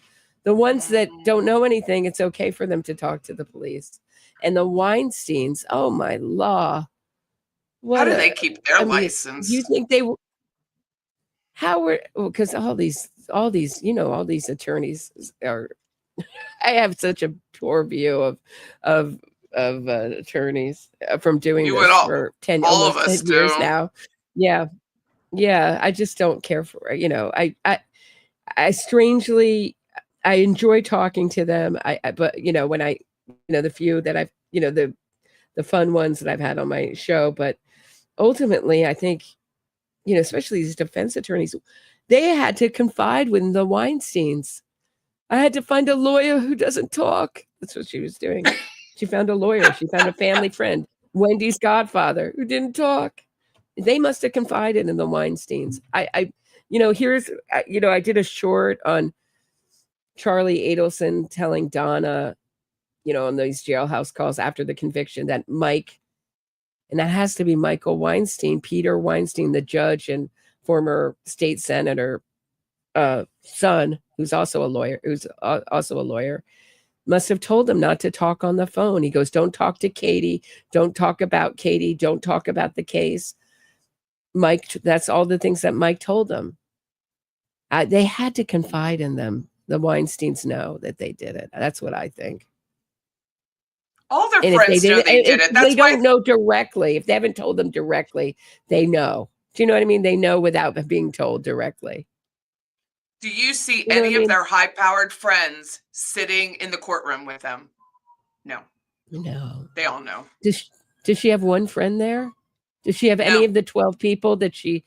The ones that don't mm. know anything, it's okay for them to talk to the police. And the Weinsteins, oh my law. How What do they a, keep their I mean, do you license? think how were, because all these, all these attorneys are, I have such a poor view of, attorneys from doing You would this for 10, all of almost us 10 years do. now. Yeah. Yeah. I just don't care for it. I strangely, I enjoy talking to them. But when the few that I've, the fun ones that I've had on my show, but ultimately I think, especially these defense attorneys, they had to confide with the Weinsteins. I had to find a lawyer who doesn't talk. That's what she was doing. She found a lawyer. She found a family friend, Wendy's godfather, who didn't talk. They must have confided in the Weinsteins. I did a short on Charlie Adelson telling Donna, on these jailhouse calls after the conviction, that Mike, and that has to be Michael Weinstein, Peter Weinstein, the judge and former state senator, son, who's also a lawyer, must have told him not to talk on the phone. He goes, don't talk to Katie. Don't talk about Katie. Don't talk about the case. Mike, that's all the things that Mike told them. They had to confide in them. The Weinsteins know that they did it. That's what I think. All their And if they friends know did, they did if it. they That's why. don't know directly, if they haven't told them directly, they know. Do you know what I mean? They know without being told directly. Do you see You know what any I of mean? their high-powered friends sitting in the courtroom with them? No, No. they all know. Does she have one friend there? Does she have any No, of the 12 people that she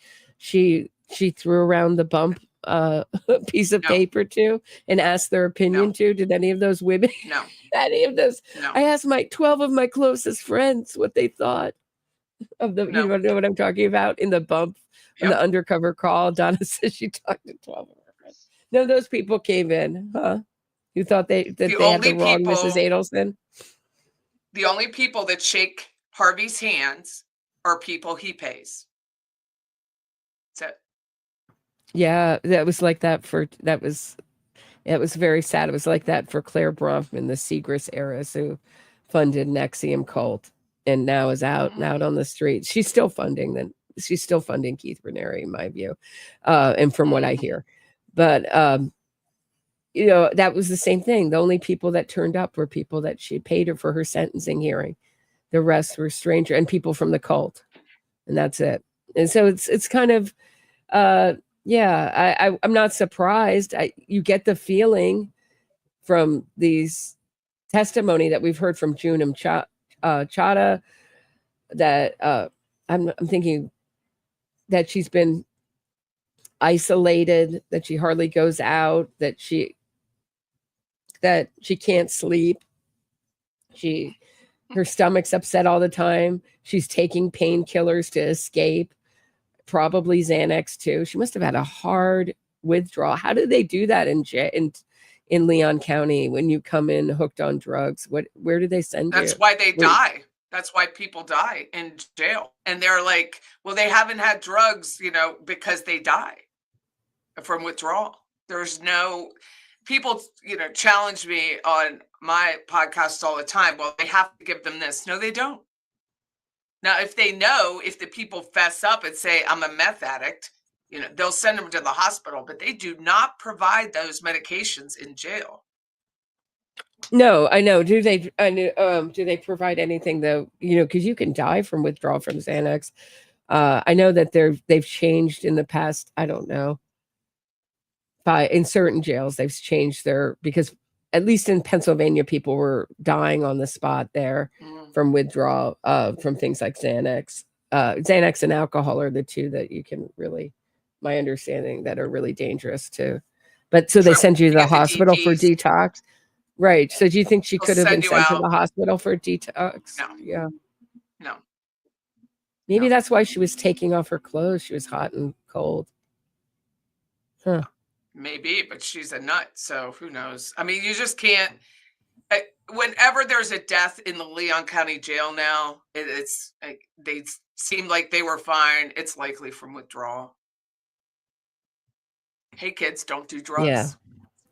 threw around the bump piece of no, paper to and asked their opinion no, to? Did any of those women, no, any of those? no, I asked my 12 of my closest friends what they thought of the, no. know what I'm talking about in the bump on the Yep. undercover call. Donna says she talked to 12 of her friends. None of those people came in, huh? You thought that The they had the only wrong Mrs. people, Adelson? the only people that shake Harvey's hands are people he pays. So Yeah, that was like that it was very sad. It was like that for Claire Bronfman, the Segrist heiress who funded NXIVM cult and now is out on the streets. She's still funding Keith Raniere, in my view, and from what I hear. But that was the same thing. The only people that turned up were people that she paid her for her sentencing hearing. The rest were stranger and people from the cult, and that's it. And so it's kind of I'm not surprised. You get the feeling from these testimony that we've heard from June and Chada that I'm thinking that she's been isolated, that she hardly goes out, that she can't sleep. Her stomach's upset all the time. She's taking painkillers to escape, probably Xanax too. She must have had a hard withdrawal. How do they do that in Leon County when you come in hooked on drugs? Where do they send you? that's why they die. That's why people die in jail. And they're like, well, they haven't had drugs, because they die from withdrawal. There's no people, challenge me on my podcast all the time. Well, they have to give them this. No, they don't. Now, if the people fess up and say, I'm a meth addict, they'll send them to the hospital, but they do not provide those medications in jail. No, I know. Do they? Do they provide anything though? Because you can die from withdrawal from Xanax. I know that they've changed in the past. I don't know. In certain jails, they've changed because at least in Pennsylvania, people were dying on the spot there from withdrawal from things like Xanax. Xanax and alcohol are the two that you can really, my understanding, that are really dangerous too. But so they Sure, send you to to the get the hospital for DPs. detox. Right. So do you think she They'll could have been send you sent to out. the hospital for detox? No. Yeah. No. Maybe No. that's why she was taking off her clothes. She was hot and cold. Huh. Maybe, but she's a nut, so who knows? I mean, you just can't. Whenever there's a death in the Leon County Jail now, it's like they seem like they were fine. It's likely from withdrawal. Hey, kids, don't do drugs. Yeah.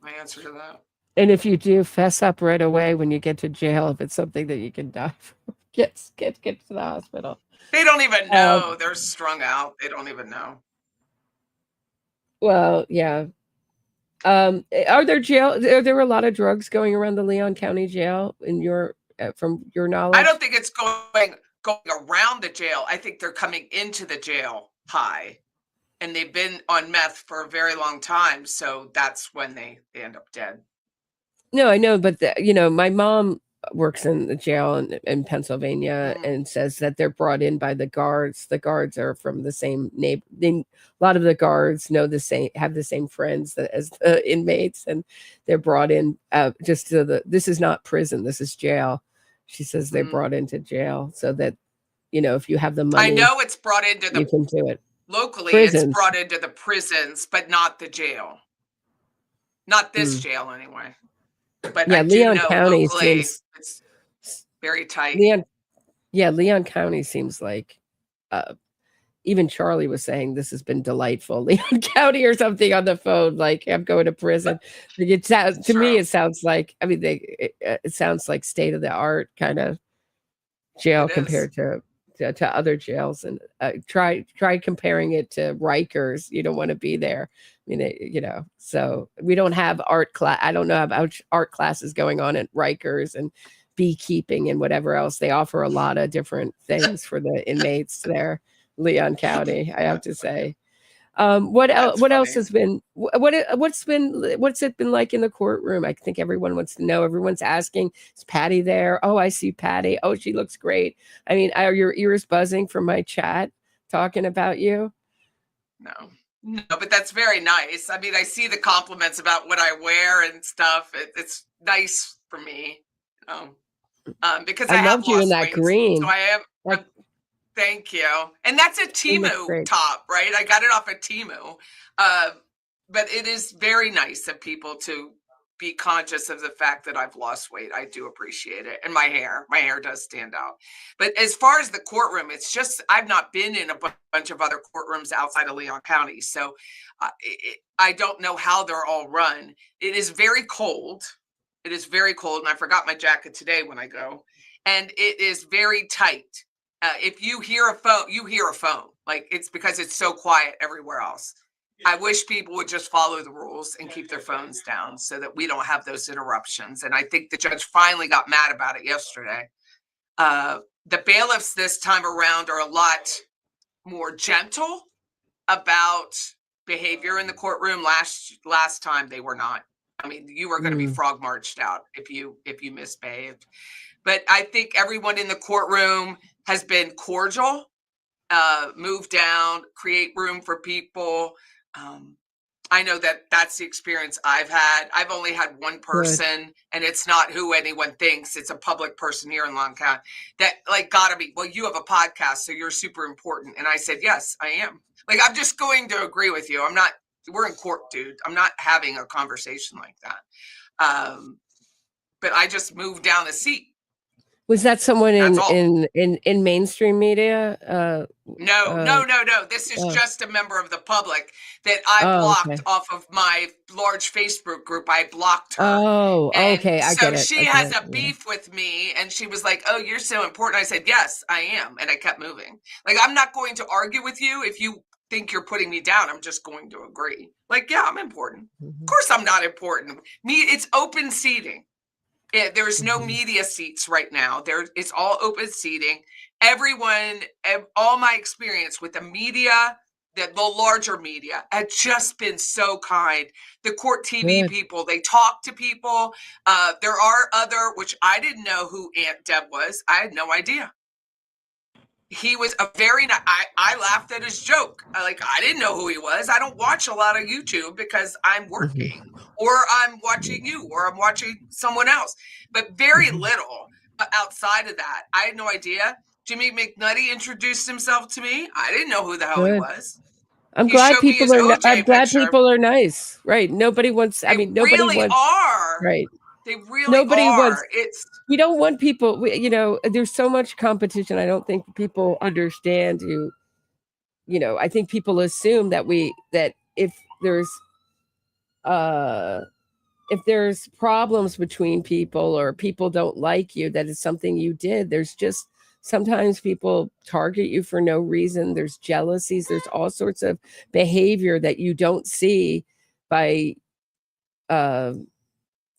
My answer to that. And if you do, fess up right away when you get to jail. If it's something that you can die from, get to the hospital. They don't even know. They're strung out. They don't even know. Well, yeah. Are there a lot of drugs going around the Leon County Jail from your knowledge? I don't think it's going around the jail. I think they're coming into the jail high, and they've been on meth for a very long time. So that's when they end up dead. No, I know, but my mom works in the jail in Pennsylvania and says that they're brought in by the guards. The guards are from the same neighborhood. A lot of the guards have the same friends as the inmates, and they're brought in just to this is not prison, this is jail. She says they're brought into jail so that, if you have the money. I know it's brought into you can do it. Locally, prisons. It's brought into the prisons, but not the jail. Not this jail anyway. But yeah, I Leon do know County locally, seems it's very tight. Leon County seems like even Charlie was saying this has been delightful. Leon County or something on the phone, like I'm going to prison. It sounds to me, it sounds like it sounds like state of the art kind of jail compared to other jails. And try comparing it to Rikers. You don't want to be there. I mean, so we don't have art class. I don't know about art classes going on at Rikers and beekeeping and whatever else. They offer a lot of different things for the inmates there, Leon County, I have to say. What else has been, what's it been like in the courtroom? I think everyone wants to know. Everyone's asking, is Patty there? Oh, I see Patty. Oh, she looks great. I mean, are your ears buzzing from my chat talking about you? No, but that's very nice. I mean, I see the compliments about what I wear and stuff. It's nice for me, because I have loved you in that weight, green. So I am. Thank you. And that's a Temu top, right? I got it off of Temu. But it is very nice of people to be conscious of the fact that I've lost weight. I do appreciate it. And my hair does stand out. But as far as the courtroom, it's just, I've not been in a bunch of other courtrooms outside of Leon County. So I don't know how they're all run. It is very cold. It is very cold. And I forgot my jacket today when I go. And it is very tight. If you hear a phone, you hear a phone. Like, it's because it's so quiet everywhere else. I wish people would just follow the rules and keep their phones down so that we don't have those interruptions. And I think the judge finally got mad about it yesterday. The bailiffs this time around are a lot more gentle about behavior in the courtroom. Last time they were not. I mean, you were going to be frog marched out if you misbehaved. But I think everyone in the courtroom has been cordial, move down, create room for people. I know that that's the experience I've had. I've only had one person, and it's not who anyone thinks. It's a public person here in Long County that gotta be, well, you have a podcast, so you're super important. And I said, yes, I am. I'm just going to agree with you. We're in court, dude. I'm not having a conversation like that. But I just moved down a seat. Was that someone in mainstream media? No. This is just a member of the public that I blocked off of my large Facebook group. I blocked her. Oh, okay. I get it. She has a beef with me, and she was like, "Oh, you're so important." I said, "Yes, I am," and I kept moving. I'm not going to argue with you if you think you're putting me down. I'm just going to agree. Yeah, I'm important. Of course, I'm not important. It's open seating. There's no media seats right now. It's all open seating. Everyone, all my experience with the media, the larger media, had just been so kind. The court TV Good. people, they talk to people. There are other, which I didn't know who Aunt Deb was. I had no idea. He was a very, I laughed at his joke. I didn't know who he was. I don't watch a lot of YouTube because I'm working or I'm watching you or I'm watching someone else, but very little outside of that. I had no idea. Jimmy McNutty introduced himself to me. I didn't know who the hell he Good. was. I'm He glad showed me people his are. OJ I'm glad picture. people are nice. Right. Nobody wants. I They mean, nobody really wants. are. Right. They really Nobody are. wants. It's We don't want people. There's so much competition. I don't think people understand who. I think people assume that if there's problems between people or people don't like you, that is something you did. There's just sometimes people target you for no reason. There's jealousies. There's all sorts of behavior that you don't see by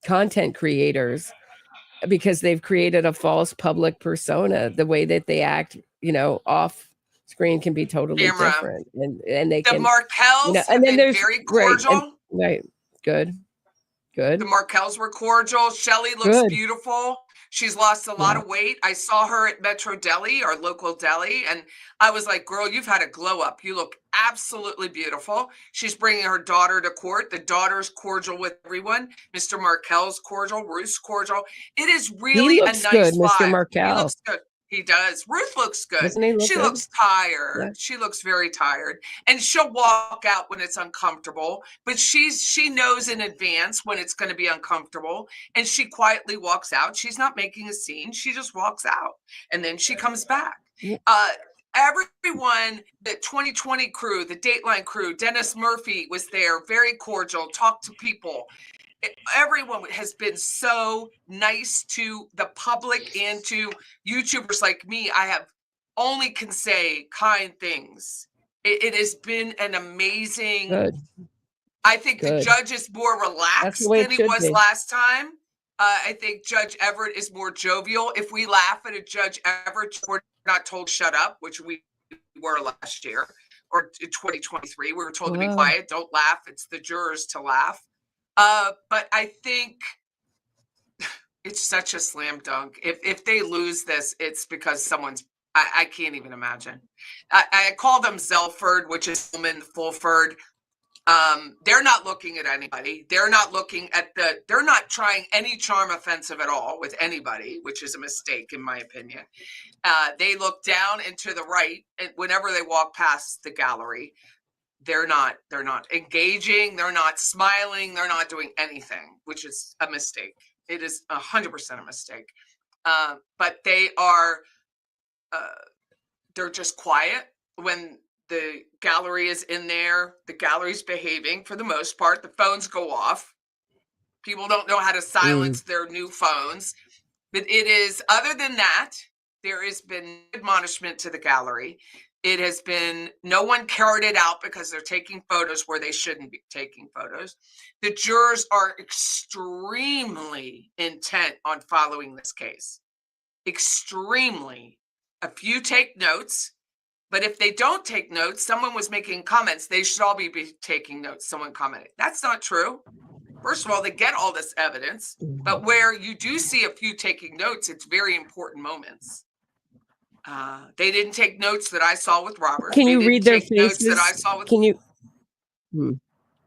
content creators because they've created a false public persona. The way that they act, off screen can be totally Camera. different, and they the can. Markels have and then been there's very right, cordial. right, good. The Markels were cordial. Shelly looks Good. beautiful. She's lost a lot of weight. I saw her at Metro Deli, our local deli, and I was like, girl, you've had a glow up. You look absolutely beautiful. She's bringing her daughter to court. The daughter's cordial with everyone. Mr. Markel's cordial. Ruth's cordial. It is really a nice good, vibe. Mr. Markel. He looks good. He does. Ruth looks good. Doesn't he look She good? looks tired. Yeah. She looks very tired. And she'll walk out when it's uncomfortable, but she knows in advance when it's going to be uncomfortable, and she quietly walks out. She's not making a scene. She just walks out, and then she comes back. Everyone, the 2020 crew, the Dateline crew, Dennis Murphy was there, very cordial, talked to people. Everyone has been so nice to the public and to YouTubers like me. I have only can say kind things. It has been an amazing. Good. I think Good. the judge is more relaxed the way than it he should was be. last time. I think Judge Everett is more jovial. If we laugh at a Judge Everett, we're not told shut up, which we were last year or in 2023. We were told to be quiet, don't laugh. It's the jurors to laugh. But I think it's such a slam dunk. If they lose this, it's because I can't even imagine. I call them Zelford, which is Fulford. They're not looking at anybody. They're not trying any charm offensive at all with anybody, which is a mistake in my opinion. They look down and to the right, and whenever they walk past the gallery, they're not engaging. They're not smiling. They're not doing anything, which is a mistake. It is 100% a mistake. But they are, they're just quiet when the gallery is in there. The gallery's behaving for the most part. The phones go off. People don't know how to silence their new phones. But it is, other than that, there has been admonishment to the gallery. It has been, no one carried out because they're taking photos where they shouldn't be taking photos. The jurors are extremely intent on following this case. Extremely. A few take notes, but if they don't take notes, someone was making comments, they should all be taking notes. Someone commented. That's not true. First of all, they get all this evidence, but where you do see a few taking notes, it's very important moments. They didn't take notes that I saw with Robert. Can you read their notes faces? that I saw with. Can you?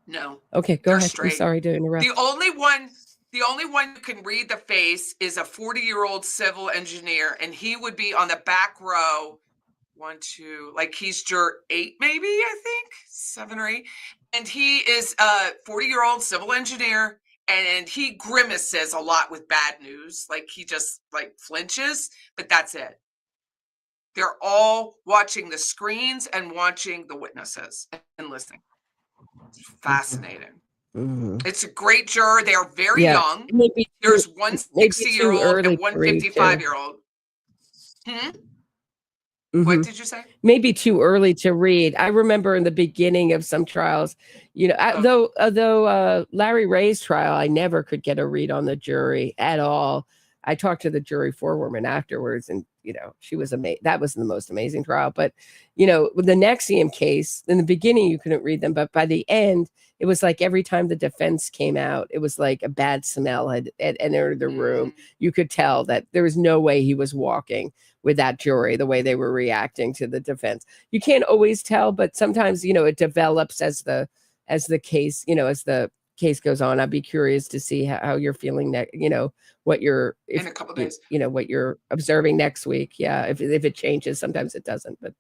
No. Okay, go They're ahead. straight. I'm sorry to interrupt. The only one who can read the face is a 40-year-old civil engineer, and he would be on the back row. 1, 2, like he's juror 8, maybe, I think 7 or 8. And he is a 40-year-old civil engineer, and he grimaces a lot with bad news. Like he just like flinches, but that's it. They're all watching the screens and watching the witnesses and listening. It's fascinating. It's a great juror. They are very young. There's one 60-year-old and one 55-year-old. What Mhm. did you say? Maybe too early to read. I remember in the beginning of some trials, although Larry Ray's trial, I never could get a read on the jury at all. I talked to the jury forewoman afterwards, and she was amazing. That was the most amazing trial. But with the Nexium case, in the beginning you couldn't read them, but by the end, it was like every time the defense came out, it was like a bad smell had entered the room. You could tell that there was no way he was walking with that jury, the way they were reacting to the defense. You can't always tell, but sometimes it develops as the case, as the case goes on. I'd be curious to see how you're feeling what you're In a couple days. what you're observing next week. Yeah, if it changes, sometimes it doesn't. But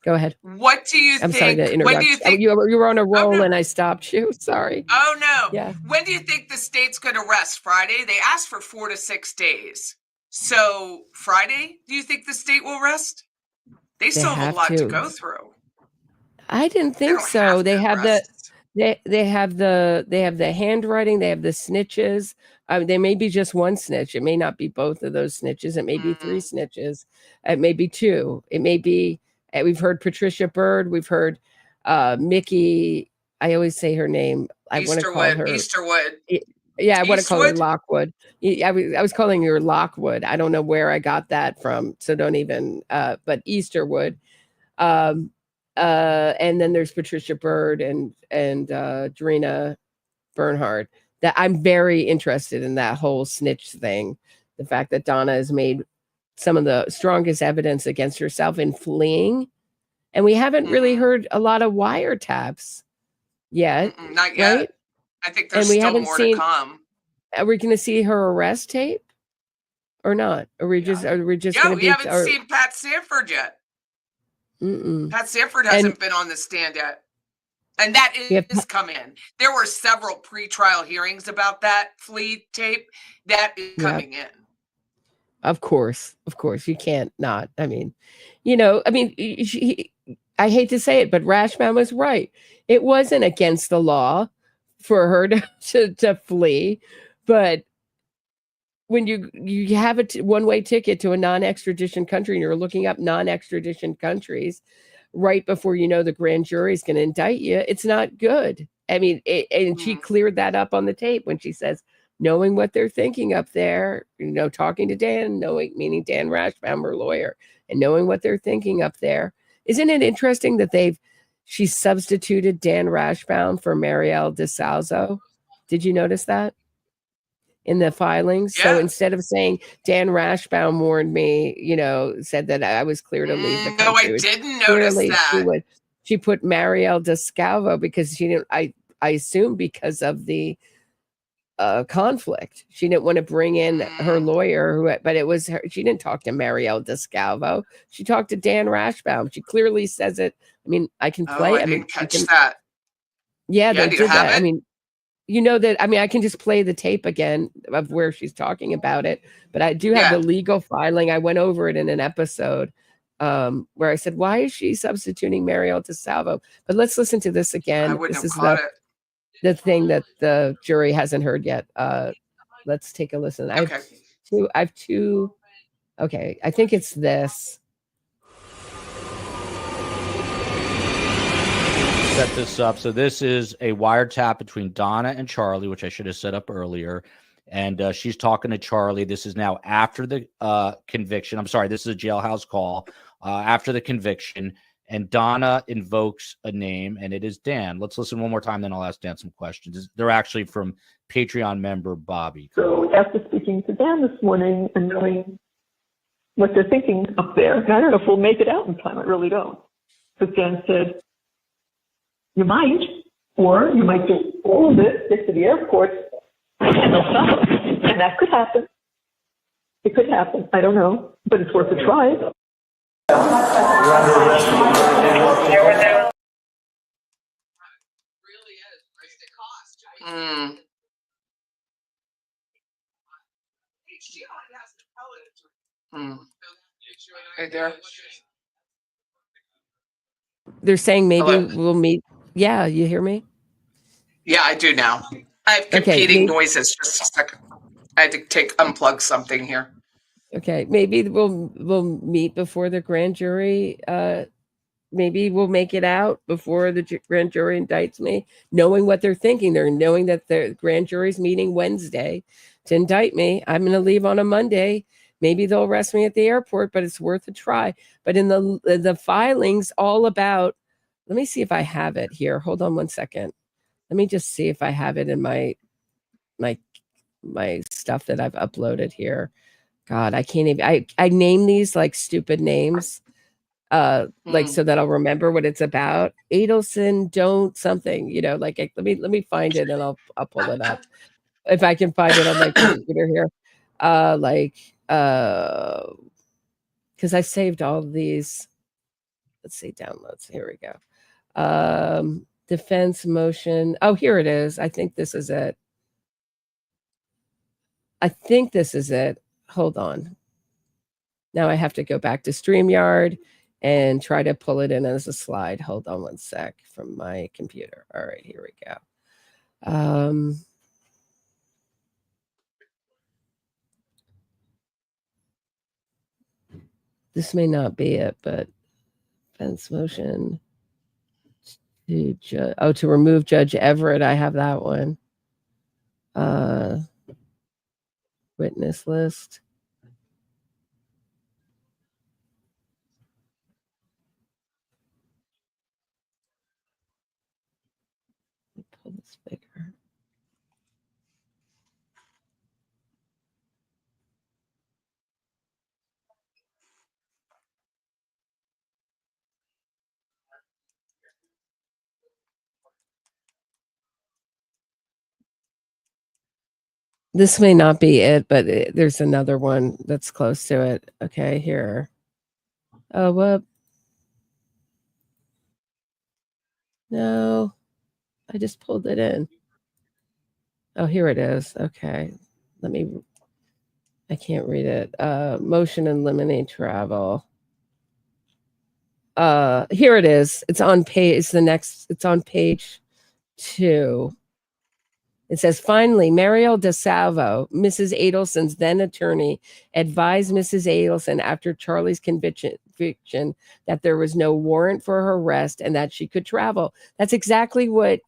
go ahead. What do you I'm think? sorry to interrupt. When do you think? You were on a roll no. and I stopped you. Sorry. Oh no. Yeah. When do you think the state's going to rest? Friday? They asked for 4 to 6 days. So Friday, do you think the state will rest? They still have a lot to go through. I didn't think so. They have they have the handwriting. They have the snitches. There may be just one snitch. It may not be both of those snitches. It may be 3 snitches. It may be 2. It may be. We've heard Patricia Bird. We've heard Mickey. I always say her name. I want to call her Easterwood. Yeah, I want to call her Eastwood? Lockwood. I was calling her Lockwood. I don't know where I got that from, so don't even. But Easterwood, and then there's Patricia Bird and Drina Bernhardt. That I'm very interested in that whole snitch thing. The fact that Donna has made some of the strongest evidence against herself in fleeing, and we haven't really heard a lot of wiretaps yet. Not yet. Right? I think there's And we still haven't more seen- to come. Are we going to see her arrest tape or not? Are we just Yeah, going to we be? haven't seen Pat Sanford yet. Pat Sanford hasn't been on the stand yet. And that is come in. There were several pre-trial hearings about that flea tape. That is coming in. Of course, you can't not. I mean, I hate to say it, but Rashbaum was right. It wasn't against the law for her to flee, but when you have a one-way ticket to a non-extradition country and you're looking up non-extradition countries right before the grand jury is going to indict you, it's not good. I mean, she cleared that up on the tape when she says, knowing what they're thinking up there, talking to Dan, meaning Dan Rashbaum, her lawyer, and knowing what they're thinking up there. Isn't it interesting that she substituted Dan Rashbaum for Maryellen DeSalvo? Did you notice that in the filings? Yeah. So instead of saying Dan Rashbaum warned me, said that I was clear to leave the country. No, I didn't notice that. She put Maryellen DeSalvo because she didn't. I assume because of the conflict. She didn't want to bring in her lawyer, but it was her. She didn't talk to Maryellen DeSalvo. She talked to Dan Rashbaum. She clearly says it. I mean, I can play. I didn't catch that. Yeah, they do did you have that. it? I mean, that. I mean, I can just play the tape again of where she's talking about it. But I do have the legal filing. I went over it in an episode where I said, "Why is she substituting Maryellen DeSalvo?" But let's listen to this again. I wouldn't This have is caught it. the thing that the jury hasn't heard yet. Let's take a listen. I have two. Okay, I think it's this. Set this up. So this is a wiretap between Donna and Charlie, which I should have set up earlier. And she's talking to Charlie. This is now after the conviction. I'm sorry, this is a jailhouse call after the conviction. And Donna invokes a name, and it is Dan. Let's listen one more time, then I'll ask Dan some questions. They're actually from Patreon member Bobby. So after speaking to Dan this morning and knowing what they're thinking up there, and I don't know if we'll make it out in time. I really don't. Because Dan said, you might, or you might do all of it, get to the airport, and they'll stop us. And that could happen. It could happen. I don't know, but it's worth a try. Right there. They're saying maybe Hello? we'll meet. Yeah, you hear me? Yeah, I do now. I have competing noises. Just a second. I had to unplug something here. Okay, maybe we'll meet before the grand jury. Maybe we'll make it out before the grand jury indicts me, knowing what they're thinking. They're knowing that the grand jury's meeting Wednesday to indict me. I'm going to leave on a Monday. Maybe they'll arrest me at the airport, but it's worth a try. But in the filings, all about. Let me see if I have it here. Hold on one second. Let me just see if I have it in my stuff that I've uploaded here. God, I can't even. I name these like stupid names. Like so that I'll remember what it's about. Adelson, don't something, like let me find it and I'll pull it up if I can find it on my computer here. Because I saved all of these. Let's see, downloads. Here we go. Defense motion. Oh, here it is. I think this is it. Hold on. Now I have to go back to StreamYard and try to pull it in as a slide. Hold on one sec from my computer. All right, here we go. This may not be it, but defense motion to remove Judge Everett. I have that one. Witness list. Pull this bigger. This may not be it, but there's another one that's close to it. Okay, here. Oh, whoop. No, I just pulled it in. Oh, here it is. Okay. I can't read it. Motion and eliminate travel. Here it is. It's on page, it's on page 2. It says, finally, Maryelle DeSalvo, Mrs. Adelson's then attorney, advised Mrs. Adelson after Charlie's conviction that there was no warrant for her arrest and that she could travel. That's exactly what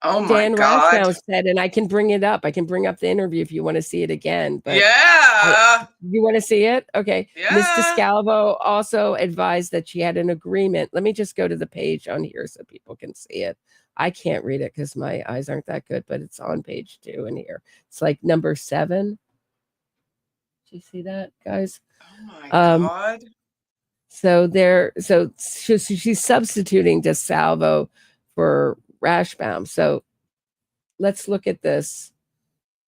Dan Markel said, and I can bring it up. I can bring up the interview if you want to see it again. But you want to see it? Okay. Yeah. Ms. DeSalvo also advised that she had an agreement. Let me just go to the page on here so people can see it. I can't read it because my eyes aren't that good, but it's on page 2 in here. It's like number 7. Do you see that, guys? Oh my God. So she's substituting DeSalvo for Rashbaum. So let's look at this.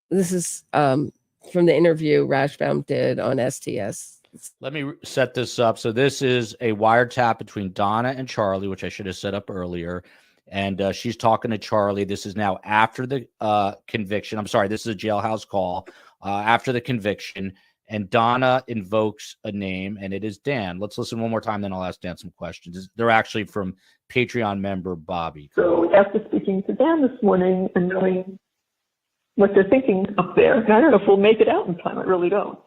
This is from the interview Rashbaum did on STS. Let me set this up. So this is a wiretap between Donna and Charlie, which I should have set up earlier. And she's talking to Charlie. This is now after the conviction. I'm sorry, this is a jailhouse call after the conviction. And Donna invokes a name, and it is Dan. Let's listen one more time, then I'll ask Dan some questions. They're actually from Patreon member Bobby. So after speaking to Dan this morning and knowing what they're thinking up there, and I don't know if we'll make it out in time. I really don't.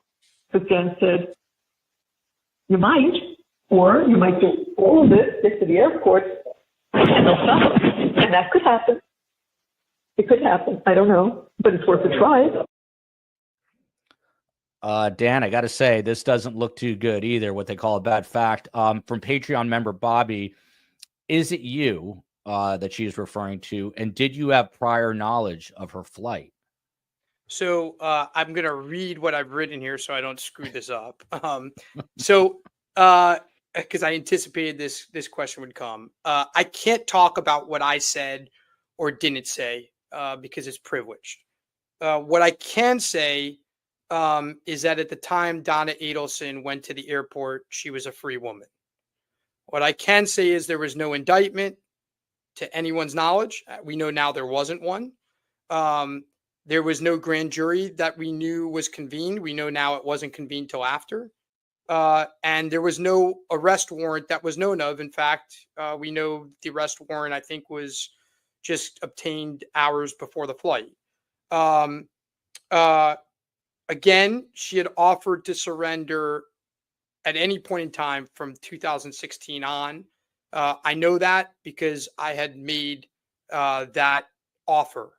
Because Dan said, you might, or you might do all of this, get to the airport, and they'll stop us. And that could happen. It could happen. I don't know, but it's worth a try. Dan, I got to say, this doesn't look too good either, what they call a bad fact. From Patreon member Bobby, is it you that she is referring to? And did you have prior knowledge of her flight? So I'm going to read what I've written here so I don't screw this up. Because I anticipated this question would come. I can't talk about what I said or didn't say because it's privileged. What I can say is that at the time Donna Adelson went to the airport, she was a free woman. What I can say is there was no indictment to anyone's knowledge. We know now there wasn't one. There was no grand jury that we knew was convened. We know now it wasn't convened till after. And there was no arrest warrant that was known of. In fact, we know the arrest warrant, I think, was just obtained hours before the flight. Again, she had offered to surrender at any point in time from 2016 on. I know that because I had made that offer.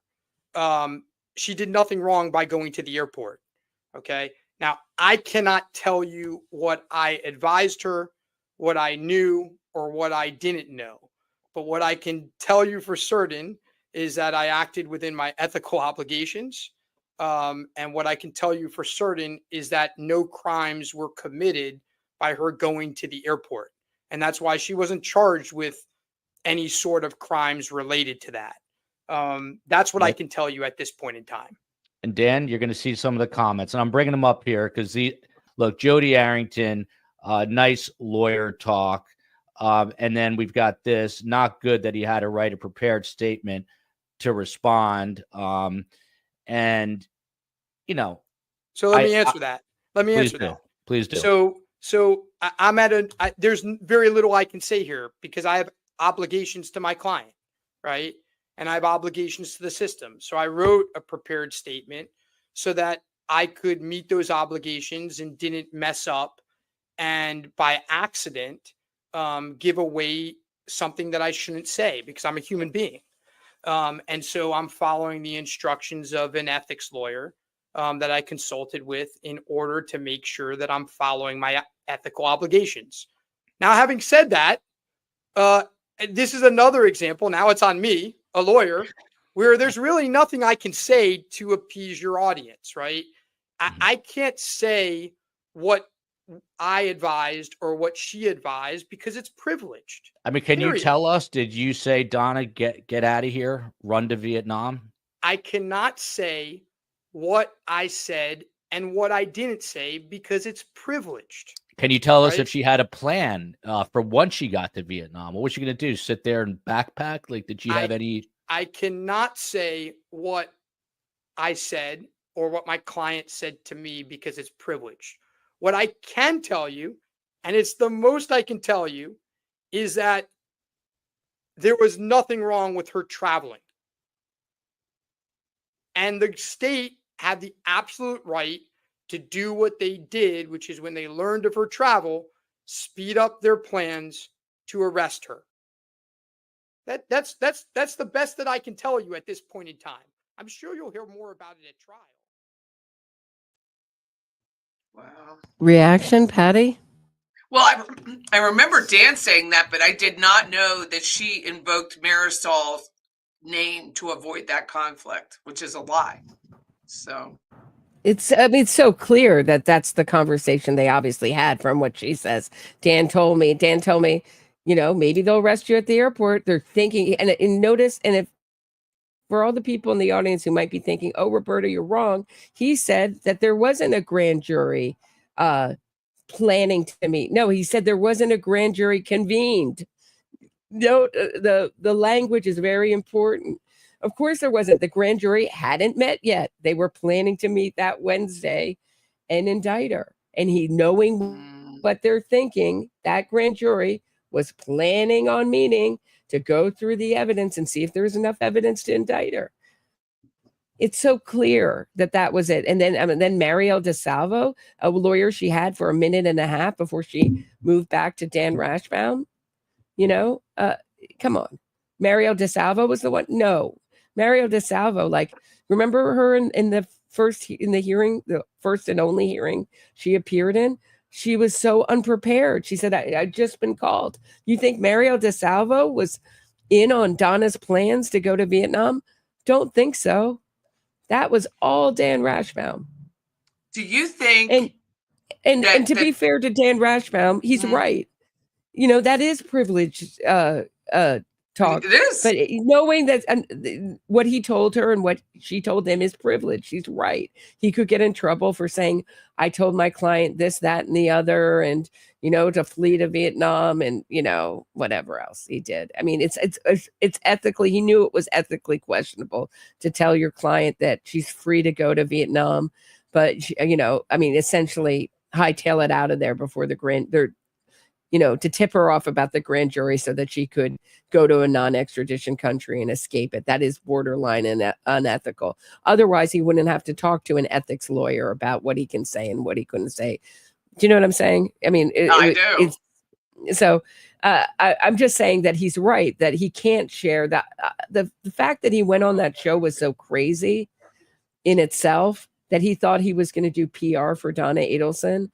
She did nothing wrong by going to the airport. Okay. Now, I cannot tell you what I advised her, what I knew, or what I didn't know. But what I can tell you for certain is that I acted within my ethical obligations. And what I can tell you for certain is that no crimes were committed by her going to the airport. And that's why she wasn't charged with any sort of crimes related to that. That's what I can tell you at this point in time. And Dan, you're going to see some of the comments, and I'm bringing them up here because look, Jody Arrington, nice lawyer talk. And then we've got this, not good that he had to write a prepared statement to respond. And, you know. So let me answer that. Let me answer that. Please do. So I'm at there's very little I can say here because I have obligations to my client, right? And I have obligations to the system. So I wrote a prepared statement so that I could meet those obligations and didn't mess up and by accident give away something that I shouldn't say because I'm a human being. And so I'm following the instructions of an ethics lawyer that I consulted with in order to make sure that I'm following my ethical obligations. Now, having said that, this is another example. Now it's on me, a lawyer, where there's really nothing I can say to appease your audience, right? I can't say what I advised or what she advised because it's privileged. I mean, can you tell us, did you say, Donna, get out of here, run to Vietnam? I cannot say what I said and what I didn't say because it's privileged. Can you tell us if she had a plan for once she got to Vietnam? What was she going to do? Sit there and backpack? Like, did she have any? I cannot say what I said or what my client said to me because it's privileged. What I can tell you, and it's the most I can tell you, is that there was nothing wrong with her traveling. And the state had the absolute right to do what they did, which is when they learned of her travel, speed up their plans to arrest her. That's the best that I can tell you at this point in time. I'm sure you'll hear more about it at trial. Wow. Reaction, Patty? Well, I remember Dan saying that, but I did not know that she invoked Marisol's name to avoid that conflict, which is a lie. So It's so clear that that's the conversation they obviously had from what she says. Dan told me, maybe they'll arrest you at the airport. They're thinking, and notice, and if for all the people in the audience who might be thinking, oh, Roberta, you're wrong. He said that there wasn't a grand jury planning to meet. No, he said there wasn't a grand jury convened. No, the language is very important. Of course there wasn't. The grand jury hadn't met yet. They were planning to meet that Wednesday and indict her. And he, knowing what they're thinking, that grand jury was planning on meeting to go through the evidence and see if there's enough evidence to indict her. It's so clear that that was it. And then Maryelle DeSalvo, a lawyer she had for a minute and a half before she moved back to Dan Rashbaum, come on. Maryelle DeSalvo was the one. No, Maryelle DeSalvo, remember her in the hearing, the first and only hearing she appeared in? She was so unprepared. She said, I'd just been called. You think Maryelle DeSalvo was in on Donna's plans to go to Vietnam? Don't think so. That was all Dan Rashbaum. do you think And to be fair to Dan Rashbaum, he's right. That is privileged talk. It is. But knowing that what he told her and what she told him is privilege. She's right. He could get in trouble for saying, I told my client this, that, and the other, and, to flee to Vietnam and, whatever else he did. I mean, it's ethically, he knew it was ethically questionable to tell your client that she's free to go to Vietnam. But, essentially hightail it out of there before to tip her off about the grand jury so that she could go to a non-extradition country and escape it. That is borderline and unethical. Otherwise, he wouldn't have to talk to an ethics lawyer about what he can say and what he couldn't say. Do you know what I'm saying? I mean, I do. So I'm just saying that he's right, that he can't share that. The fact that he went on that show was so crazy in itself that he thought he was going to do PR for Donna Adelson.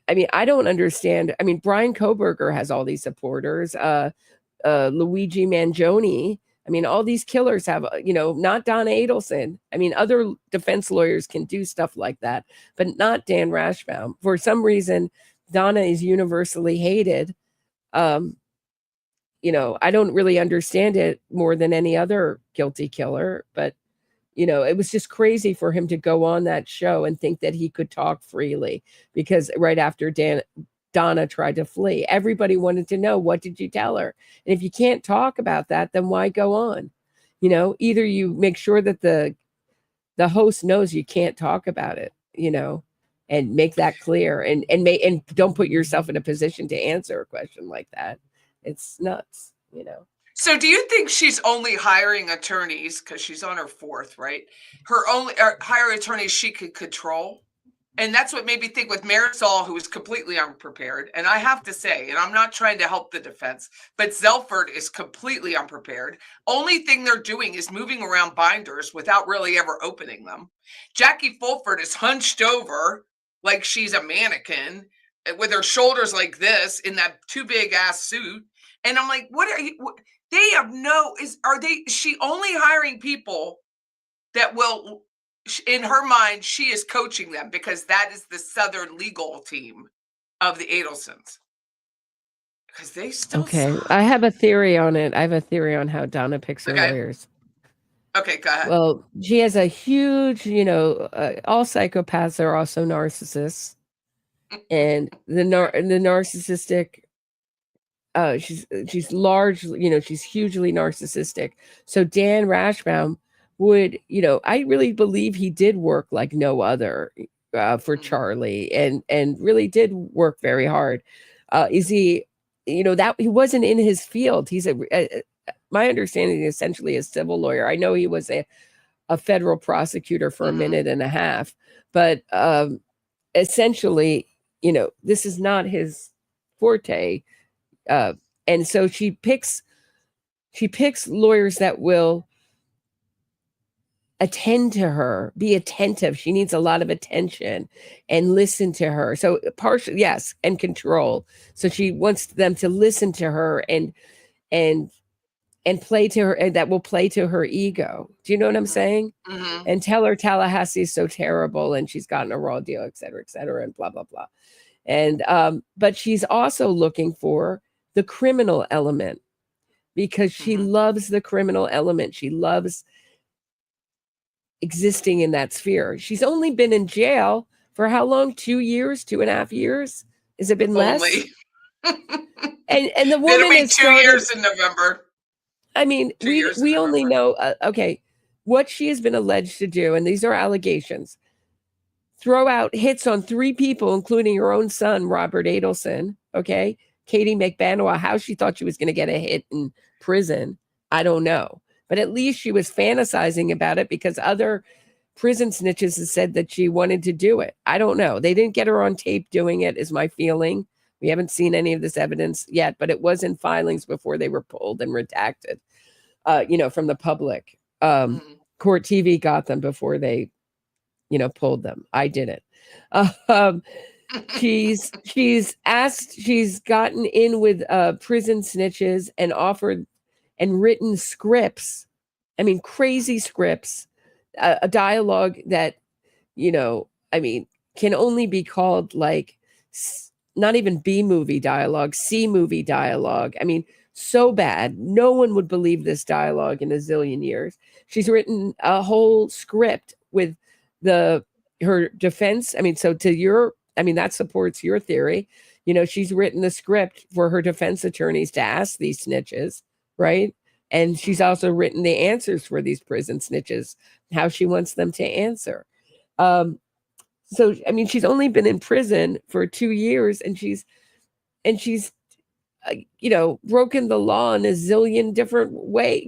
I mean, I don't understand. I mean, Brian Koberger has all these supporters, Luigi Mangione. I mean, all these killers have, not Donna Adelson. I mean, other defense lawyers can do stuff like that, but not Dan Rashbaum. For some reason, Donna is universally hated. I don't really understand it more than any other guilty killer, but it was just crazy for him to go on that show and think that he could talk freely, because right after Donna tried to flee, everybody wanted to know, what did you tell her? And if you can't talk about that, then why go on? Either you make sure that the host knows you can't talk about it, and make that clear, and don't put yourself in a position to answer a question like that. It's nuts, So do you think she's only hiring attorneys, because she's on her fourth, right? Hire attorneys she could control? And that's what made me think with Marisol, who was completely unprepared. And I have to say, and I'm not trying to help the defense, but Zelford is completely unprepared. Only thing they're doing is moving around binders without really ever opening them. Jackie Fulford is hunched over like she's a mannequin with her shoulders like this in that too big ass suit. And I'm like, what are you? They have is she only hiring people that will, in her mind, she is coaching them, because that is the Southern legal team of the Adelsons. Because they still Okay. suck. I have a theory on it. I have a theory on how Donna picks her Okay. lawyers. Okay, go ahead. Well, she has a huge, all psychopaths are also narcissists, and the narcissistic, she's large, she's hugely narcissistic. So Dan Rashbaum would, I really believe he did work like no other for Charlie, and really did work very hard. Is he, that he wasn't in his field. He's my understanding, essentially a civil lawyer. I know he was a federal prosecutor for a minute and a half, but essentially, this is not his forte. And so she picks lawyers that will attend to her, be attentive. She needs a lot of attention and listen to her. So partially, yes, and control. So she wants them to listen to her and play to her, and that will play to her ego. Do you know what I'm saying? Mm-hmm. And tell her Tallahassee is so terrible and she's gotten a raw deal, et cetera, and blah, blah, blah. And, but she's also looking for the criminal element, because she loves the criminal element. She loves existing in that sphere. She's only been in jail for how long? 2 years, 2.5 years? Has it been less? And the woman It'll be is 2 years in November. I mean, we only know, what she has been alleged to do, and these are allegations, throw out hits on 3 people, including her own son, Robert Adelson, okay? Katie Magbanua, how she thought she was going to get a hit in prison, I don't know. But at least she was fantasizing about it, because other prison snitches have said that she wanted to do it. I don't know. They didn't get her on tape doing it, is my feeling. We haven't seen any of this evidence yet, but it was in filings before they were pulled and redacted, from the public. Court TV got them before they, pulled them. I didn't. She's gotten in with prison snitches and offered and written scripts. I mean, crazy scripts, a dialogue that, can only be called like not even B movie dialogue, C movie dialogue. I mean, so bad. No one would believe this dialogue in a zillion years. She's written a whole script with her defense. I mean, that supports your theory. She's written the script for her defense attorneys to ask these snitches, right? And she's also written the answers for these prison snitches, how she wants them to answer. So, I mean, she's only been in prison for 2 years, and she's and she's broken the law in a zillion different ways.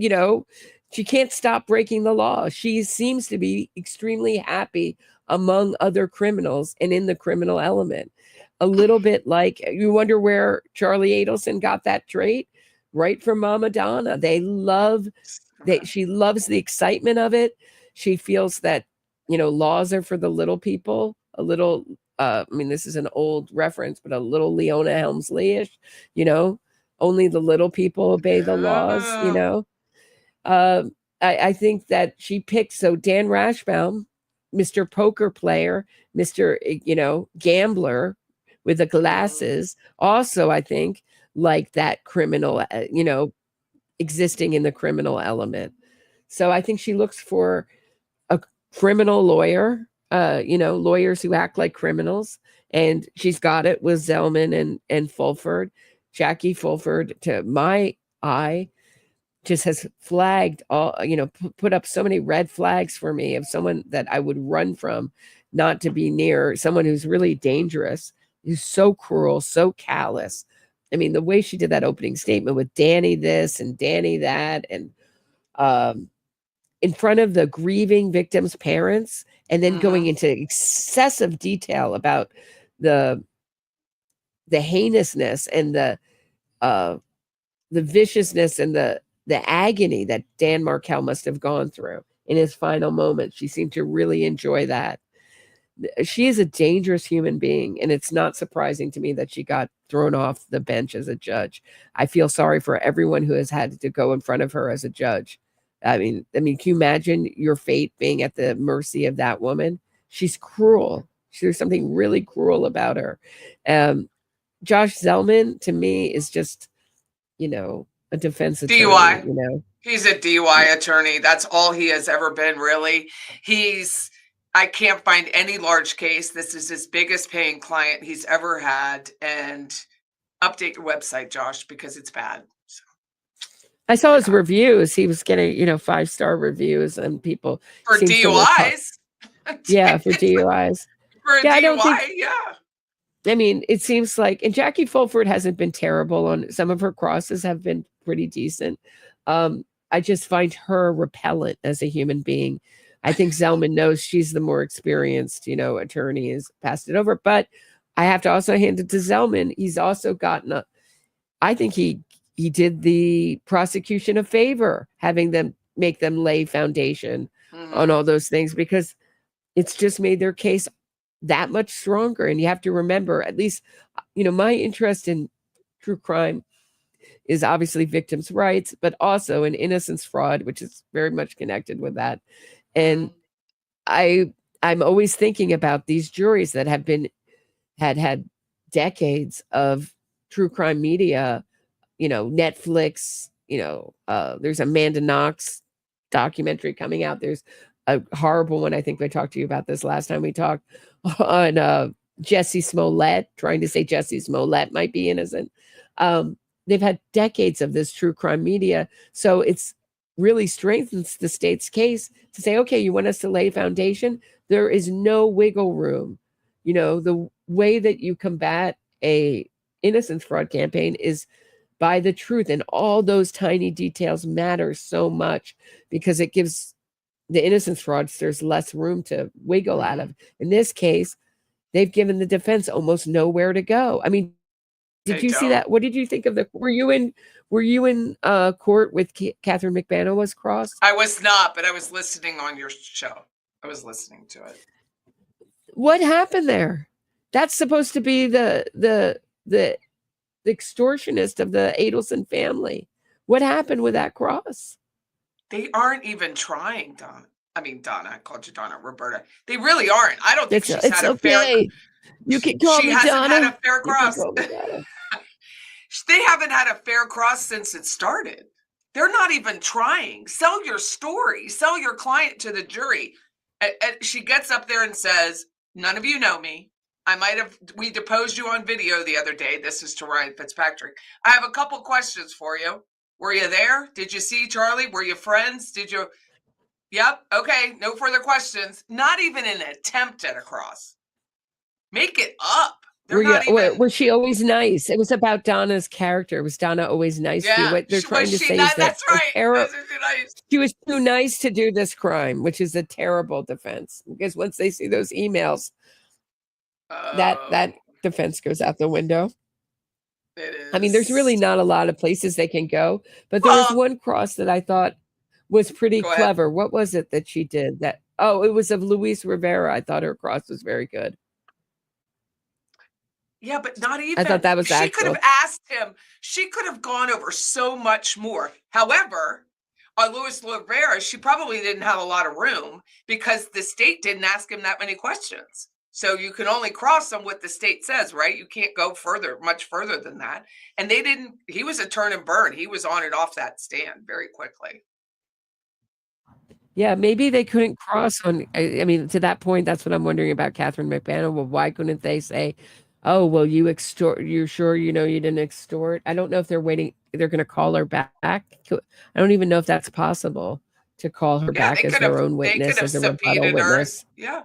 She can't stop breaking the law. She seems to be extremely happy among other criminals and in the criminal element. A little bit like, you wonder where Charlie Adelson got that trait, right from Mama Donna. She loves the excitement of it. She feels that, laws are for the little people, a little, this is an old reference, but a little Leona Helmsley-ish, only the little people obey the laws, I think that she picked, so Dan Rashbaum, Mr. Poker Player, Mr. Gambler with the glasses, also, I think, like that criminal, existing in the criminal element. So I think she looks for a criminal lawyer, lawyers who act like criminals. And she's got it with Zellman and Fulford. Jackie Fulford, to my eye, just has flagged all, put up so many red flags for me of someone that I would run from, not to be near, someone who's really dangerous, who's so cruel, so callous. I mean, the way she did that opening statement with Danny this and Danny that, and in front of the grieving victim's parents, and then going into excessive detail about the heinousness and the viciousness and the agony that Dan Markel must have gone through in his final moments. She seemed to really enjoy that. She is a dangerous human being, and it's not surprising to me that she got thrown off the bench as a judge. I feel sorry for everyone who has had to go in front of her as a judge. I mean, can you imagine your fate being at the mercy of that woman? She's cruel. There's something really cruel about her. Josh Zellman, to me, is just, a defense attorney. DUI. He's a DUI attorney. That's all he has ever been, really. I can't find any large case. This is his biggest paying client he's ever had. And update your website, Josh, because it's bad. So. I saw his reviews. He was getting, 5-star reviews, and people for DUIs. Yeah, for DUIs. For a DUI, yeah. I mean, it seems like, and Jackie Fulford hasn't been terrible on some of her crosses, have been pretty decent. I just find her repellent as a human being. I think Zellman knows she's the more experienced, attorney, has passed it over. But I have to also hand it to Zellman. He's also gotten I think he did the prosecution a favor, having them make them lay foundation on all those things, because it's just made their case that much stronger. And you have to remember, at least, my interest in true crime is obviously victims' rights, but also in innocence fraud, which is very much connected with that. And I'm always thinking about these juries that have had decades of true crime media, Netflix, there's Amanda Knox documentary coming out. There's a horrible one. I think I talked to you about this last time we talked, on Jesse Smollett, trying to say Jesse Smollett might be innocent. They've had decades of this true crime media. So it's really strengthens the state's case to say, okay, you want us to lay foundation? There is no wiggle room. The way that you combat a innocence fraud campaign is by the truth. And all those tiny details matter so much, because it gives the innocence fraudsters less room to wiggle out of. In this case, they've given the defense almost nowhere to go. I mean, did you see that? What did you think of were you in court with Katherine Magbanua's cross? I was not, but I was listening on your show. I was listening to it. What happened there? That's supposed to be the extortionist of the Adelson family. What happened with that cross? They aren't even trying, Donna. I mean, Donna, I called you Donna, Roberta. They really aren't. I don't think she's had a fair. You can call me Donna. She hasn't had a fair cross. They haven't had a fair cross since it started. They're not even trying. Sell your story. Sell your client to the jury. And she gets up there and says, none of you know me. We deposed you on video the other day. This is to Ryan Fitzpatrick. I have a couple questions for you. Were you there? Did you see Charlie? Were you friends? Did you? Yep. Okay. No further questions. Not even an attempt at a cross. Make it up. They're not even. Was she always nice? It was about Donna's character. Was Donna always nice to you? Yeah. What they're Was trying to she say not? is that That's right. Tara, Wasn't she nice? she was too nice to do this crime, which is a terrible defense. Because once they see those emails, that Oh, defense goes out the window. it is. I mean, there's really not a lot of places they can go, but there was Well, one cross that I thought was pretty go ahead. clever. What was it that she did? It was of Luis Rivera. I thought her cross was very good. Yeah, but not even. I thought that was She could actual. have asked him. She could have gone over so much more. However, on Luis Rivera, she probably didn't have a lot of room because the state didn't ask him that many questions. So you can only cross on what the state says, right? You can't go much further than that. And they didn't. He was a turn and burn. He was on and off that stand very quickly. Yeah, maybe they couldn't cross on. I mean, to that point, that's what I'm wondering about Katherine Magbanua. Well, why couldn't they say, "Oh, well, you extort? You're sure you didn't extort?" I don't know if they're waiting. They're going to call her back. I don't even know if that's possible to call her back as their own witness, as a rebuttal witness. Yeah,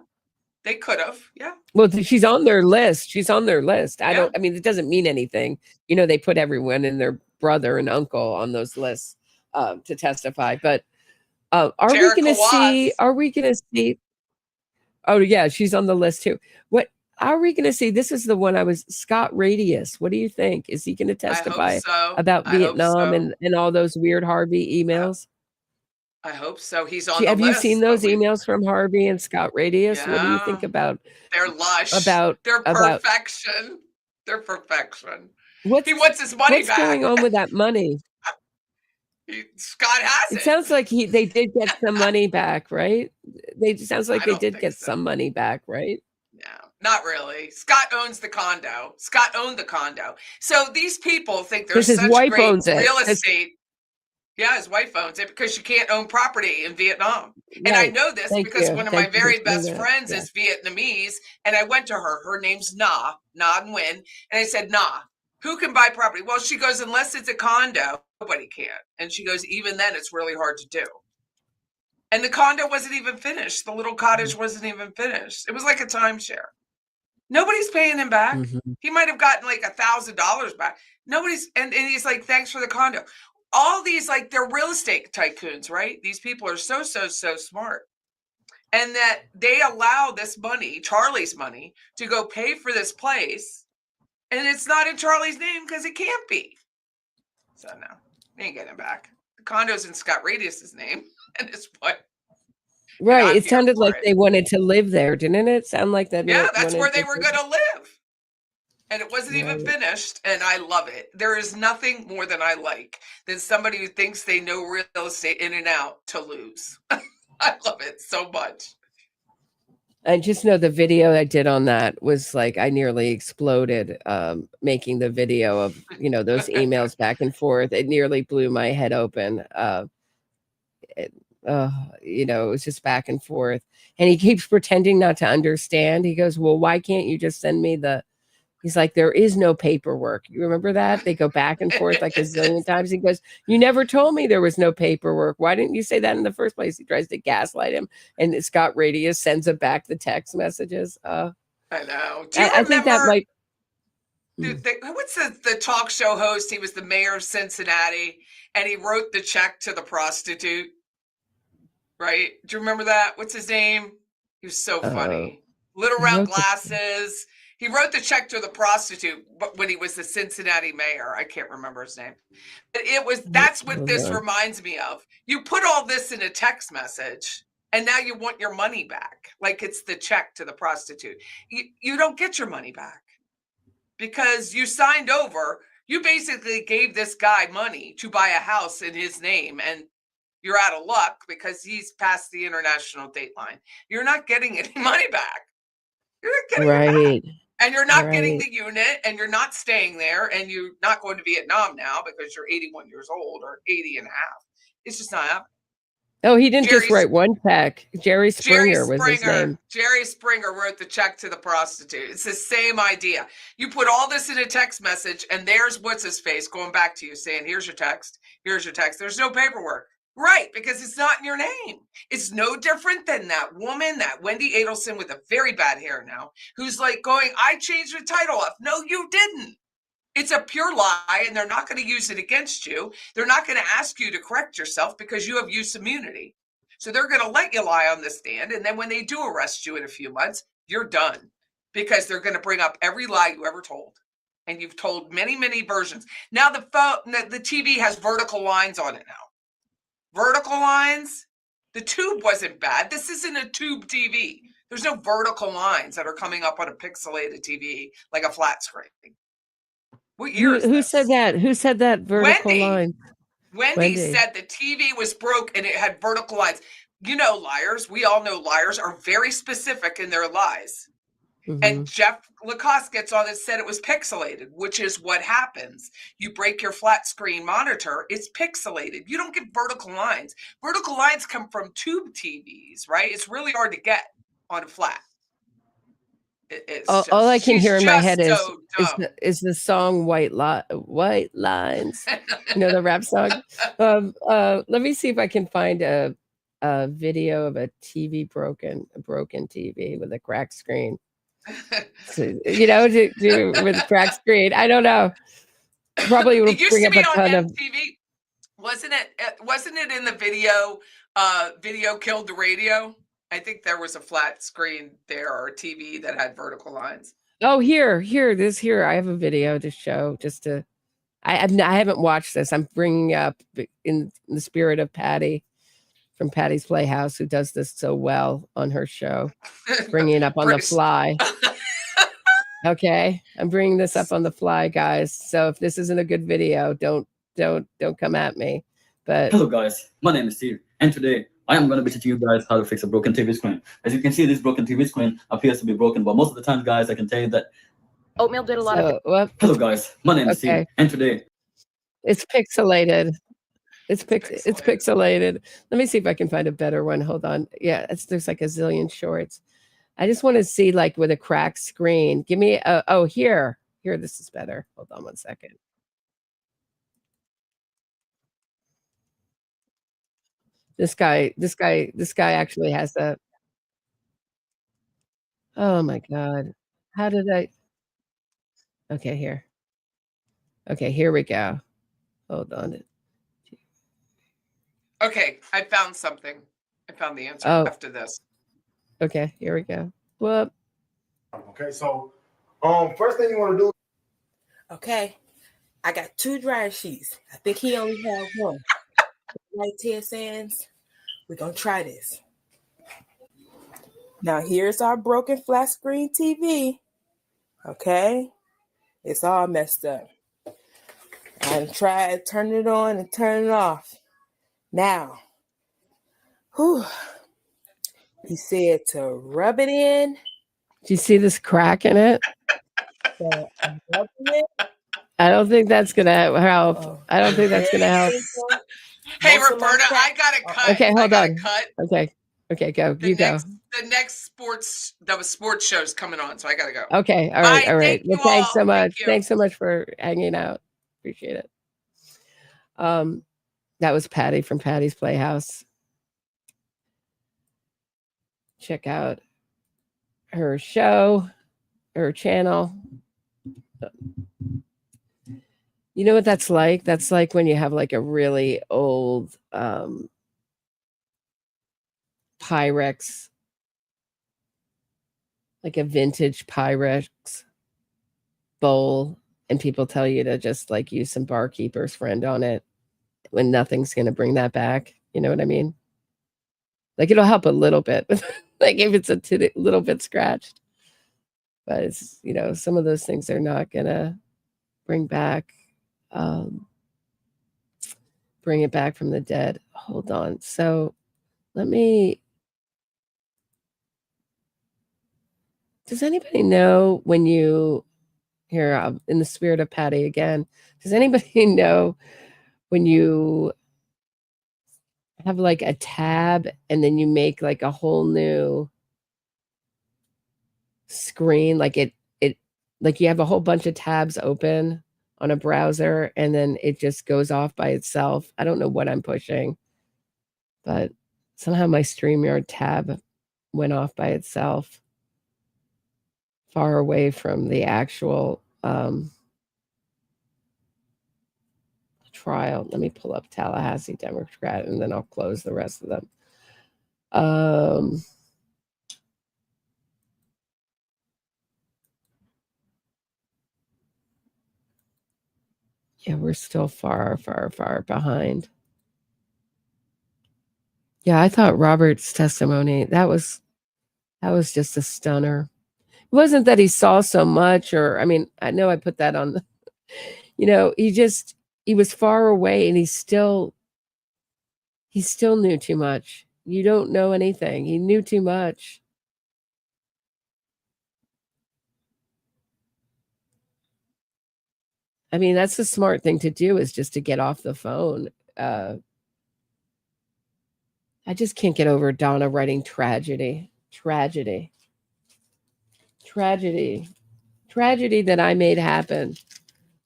they could have. Yeah. Well, she's on their list. She's on their list. I Yeah. mean, it doesn't mean anything. They put everyone and their brother and uncle on those lists to testify. But are we going to see? Oh, yeah, she's on the list too. What are we going to see? This is the one Scott Radius. What do you think? Is he going to testify about Vietnam and all those weird Harvey emails? I hope so. He's on the Have you list, seen those emails from Harvey and Scott Radius? Yeah. What do you think about? They're lush. Their perfection. They're perfection. He wants his money back. What's going on with that money? Scott has it. It sounds like they did get some money back, right? Sounds like they did get some money back, right? No, not really. Scott owns the condo. Scott owned the condo. So these people think there's such great real estate. Yeah, his wife owns it because you can't own property in Vietnam. And I know this because one of my very best friends is Vietnamese. And I went to her. Her name's Na Nguyen. And I said, Na, who can buy property? Well, she goes, unless it's a condo, nobody can. And she goes, even then, it's really hard to do. And the condo wasn't even finished. The little cottage wasn't even finished. It was like a timeshare. Nobody's paying him back. Mm-hmm. He might have gotten like $1,000 back. And he's like, thanks for the condo. All these, they're real estate tycoons, right? These people are so smart. And that they allow this money, Charlie's money, to go pay for this place. And it's not in Charlie's name because it can't be. So no, they ain't getting it back. The condo's in Scott Radius's name. And it's what? Right. It sounded like they wanted to live there, didn't it? Sound like that. Yeah, that's where they were going to live. And it wasn't even finished. And I love it. There is nothing more than I like than somebody who thinks they know real estate in and out to lose. I love it so much. I just know the video I did on that was like, I nearly exploded making the video of, those emails back and forth. It nearly blew my head open. It was just back and forth. And he keeps pretending not to understand. He goes, well, why can't you just send me he's like, there is no paperwork. You remember that? They go back and forth like a zillion times. He goes, you never told me there was no paperwork. Why didn't you say that in the first place? He tries to gaslight him. And Scott Radius sends him back the text messages. I know. Do you remember, I think that might. What's the talk show host? He was the mayor of Cincinnati and he wrote the check to the prostitute. Right? Do you remember that? What's his name? He was so funny. Little round glasses. He wrote the check to the prostitute when he was the Cincinnati mayor. I can't remember his name. But that's what this reminds me of. You put all this in a text message and now you want your money back. Like it's the check to the prostitute. You don't get your money back because you signed over. You basically gave this guy money to buy a house in his name and you're out of luck because he's past the international date line. You're not getting any money back. You're not getting it back. And you're not getting the unit and you're not staying there and you're not going to Vietnam now because you're 81 years old or 80 and a half. It's just not happening. Oh, he didn't just write one check. Jerry Springer was his name. Jerry Springer wrote the check to the prostitute. It's the same idea. You put all this in a text message and there's what's his face going back to you saying, here's your text. Here's your text. There's no paperwork. Right, because it's not in your name. It's no different than that woman, that Wendi Adelson with a very bad hair now, who's like going, I changed the title off. No, you didn't. It's a pure lie, and they're not going to use it against you. They're not going to ask you to correct yourself because you have use immunity. So they're going to let you lie on the stand. And then when they do arrest you in a few months, you're done because they're going to bring up every lie you ever told. And you've told many, many versions. Now the TV has vertical lines on it now. Vertical lines. The tube wasn't bad. This isn't a tube TV. There's no vertical lines that are coming up on a pixelated TV like a flat screen. What year is Who this? said that? Who said that vertical Wendi. line? Wendi said the TV was broke and it had vertical lines. You know, liars. We all know liars are very specific in their lies. And Jeff Lacoste gets on and said it was pixelated, which is what happens. You break your flat screen monitor, it's pixelated. You don't get vertical lines. Vertical lines come from tube TVs, right? It's really hard to get on a flat. All I can hear in my head so is the song White Lines. You know, the rap song. Let me see if I can find a video of a broken TV with a cracked screen. So, you know, with a cracked screen. I don't know. Probably would bring up a ton of TV. Wasn't it in the video? Video killed the radio. I think there was a flat screen there or a TV that had vertical lines. Oh, here. I have a video to show. I haven't watched this. I'm bringing up in the spirit of Patty from Patty's Playhouse, who does this so well on her show, bringing it up on the fly. Okay, I'm bringing this up on the fly, guys. So if this isn't a good video, don't come at me. But hello, guys. My name is Steve, and today I am going to be teaching you guys how to fix a broken TV screen. As you can see, this broken TV screen appears to be broken, but most of the time, guys, I can tell you that Oatmeal did a lot of it. Hello, guys. My name is Steve, and today it's pixelated. It's pixelated. Let me see if I can find a better one. Hold on. Yeah, there's like a zillion shorts. I just want to see like with a cracked screen. Give me here. This is better. Hold on one second. This guy actually has that. Oh my God. How did I? Okay, here. Okay, here we go. Hold on. Okay, I found something. I found the answer after this. Okay, here we go. Whoop. Okay, so first thing you want to do. Okay, I got 2 dryer sheets. I think he only had one. Like Ted Sands, we're gonna try this. Now here's our broken flat screen TV. Okay, it's all messed up. I tried turning it on and turning it off. Now, he said to rub it in. Do you see this crack in it? So I'm rubbing it. I don't think that's gonna help. I don't think that's gonna help. Hey, Roberta, I got to cut. Okay, hold on. Cut. Okay, go. You go. The next sports show's coming on, so I got to go. Okay, all right. Well, thanks so much. Thanks so much for hanging out. Appreciate it. That was Patty from Patty's Playhouse. Check out her show, her channel. You know what that's like? That's like when you have like a really old Pyrex, like a vintage Pyrex bowl, and people tell you to just like use some barkeeper's friend on it when nothing's going to bring that back. You know what I mean? Like it'll help a little bit, like if it's a little bit scratched. But it's, you know, some of those things are not going to bring back, bring it back from the dead. Hold on. So does anybody know when you, here, in the spirit of Patty again, does anybody know when you have like a tab and then you make like a whole new screen, like like you have a whole bunch of tabs open on a browser and then it just goes off by itself? I don't know what I'm pushing. But somehow my StreamYard tab went off by itself, far away from the actual trial. Let me pull up Tallahassee Democrat, and then I'll close the rest of them. Yeah, we're still far, far, far behind. Yeah, I thought Robert's testimony, that was just a stunner. It wasn't that he saw so much, or I mean, I know I put that on the, he was far away, and he still knew too much. You don't know anything. He knew too much. I mean, that's the smart thing to do, is just to get off the phone. I just can't get over Donna writing tragedy that I made happen.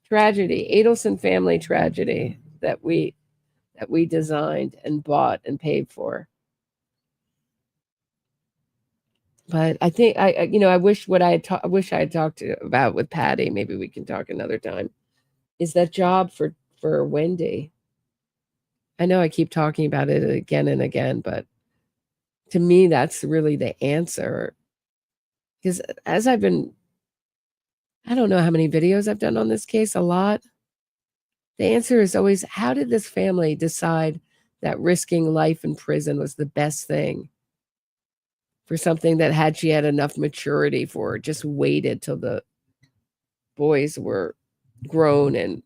Tragedy, Adelson family tragedy that we designed and bought and paid for. But I think I wish I wish I had talked about with Patty. Maybe we can talk another time. Is that job for Wendi? I know I keep talking about it again and again, but to me, that's really the answer. Because as I don't know how many videos I've done on this case, a lot. The answer is always, how did this family decide that risking life in prison was the best thing for something that, had she had enough maturity for, just waited till the boys were grown and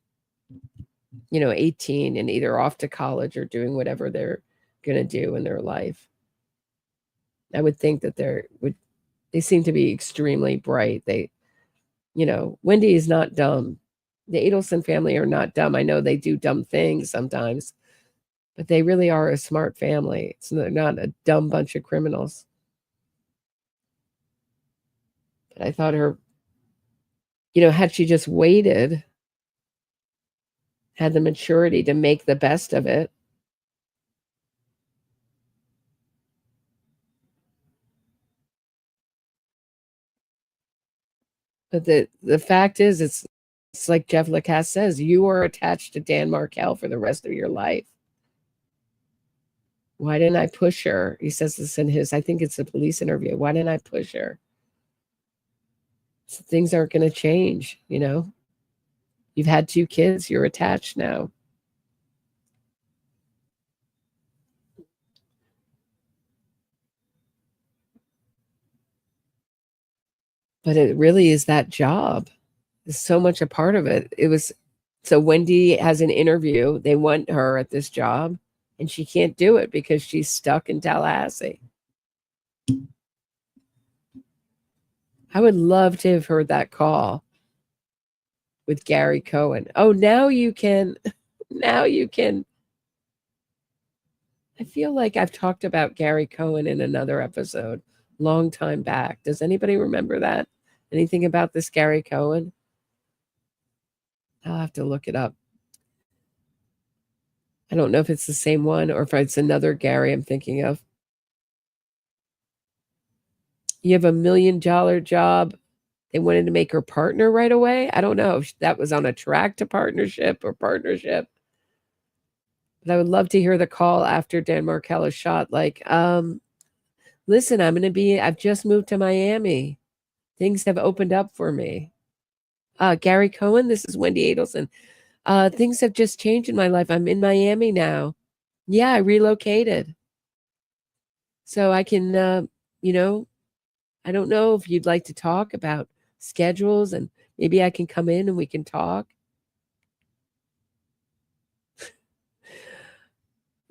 18 and either off to college or doing whatever they're going to do in their life. I would think that they seem to be extremely bright. Wendi is not dumb. The Adelson family are not dumb. I know they do dumb things sometimes, but they really are a smart family. They're not a dumb bunch of criminals. But I thought her, had she just waited, had the maturity to make the best of it, but the fact is, it's like Jeff Lacasse says, you are attached to Dan Markel for the rest of your life. Why didn't I push her? He says this in I think it's a police interview. Why didn't I push her? So things aren't going to change, You've had 2 kids. You're attached now. But it really is that job. There's so much a part of it. So Wendi has an interview. They want her at this job, and she can't do it because she's stuck in Tallahassee. I would love to have heard that call with Gary Cohen. Oh, now you can. I feel like I've talked about Gary Cohen in another episode, long time back. Does anybody remember that? Anything about this Gary Cohen? I'll have to look it up. I don't know if it's the same one or if it's another Gary I'm thinking of. You have $1 million job. They wanted to make her partner right away. I don't know if that was on a track to partnership. But I would love to hear the call after Dan Markel is shot. Like, listen, I've just moved to Miami. Things have opened up for me. Gary Cohen, this is Wendi Adelson. Things have just changed in my life. I'm in Miami now. Yeah, I relocated. So I can, I don't know if you'd like to talk about schedules, and maybe I can come in and we can talk.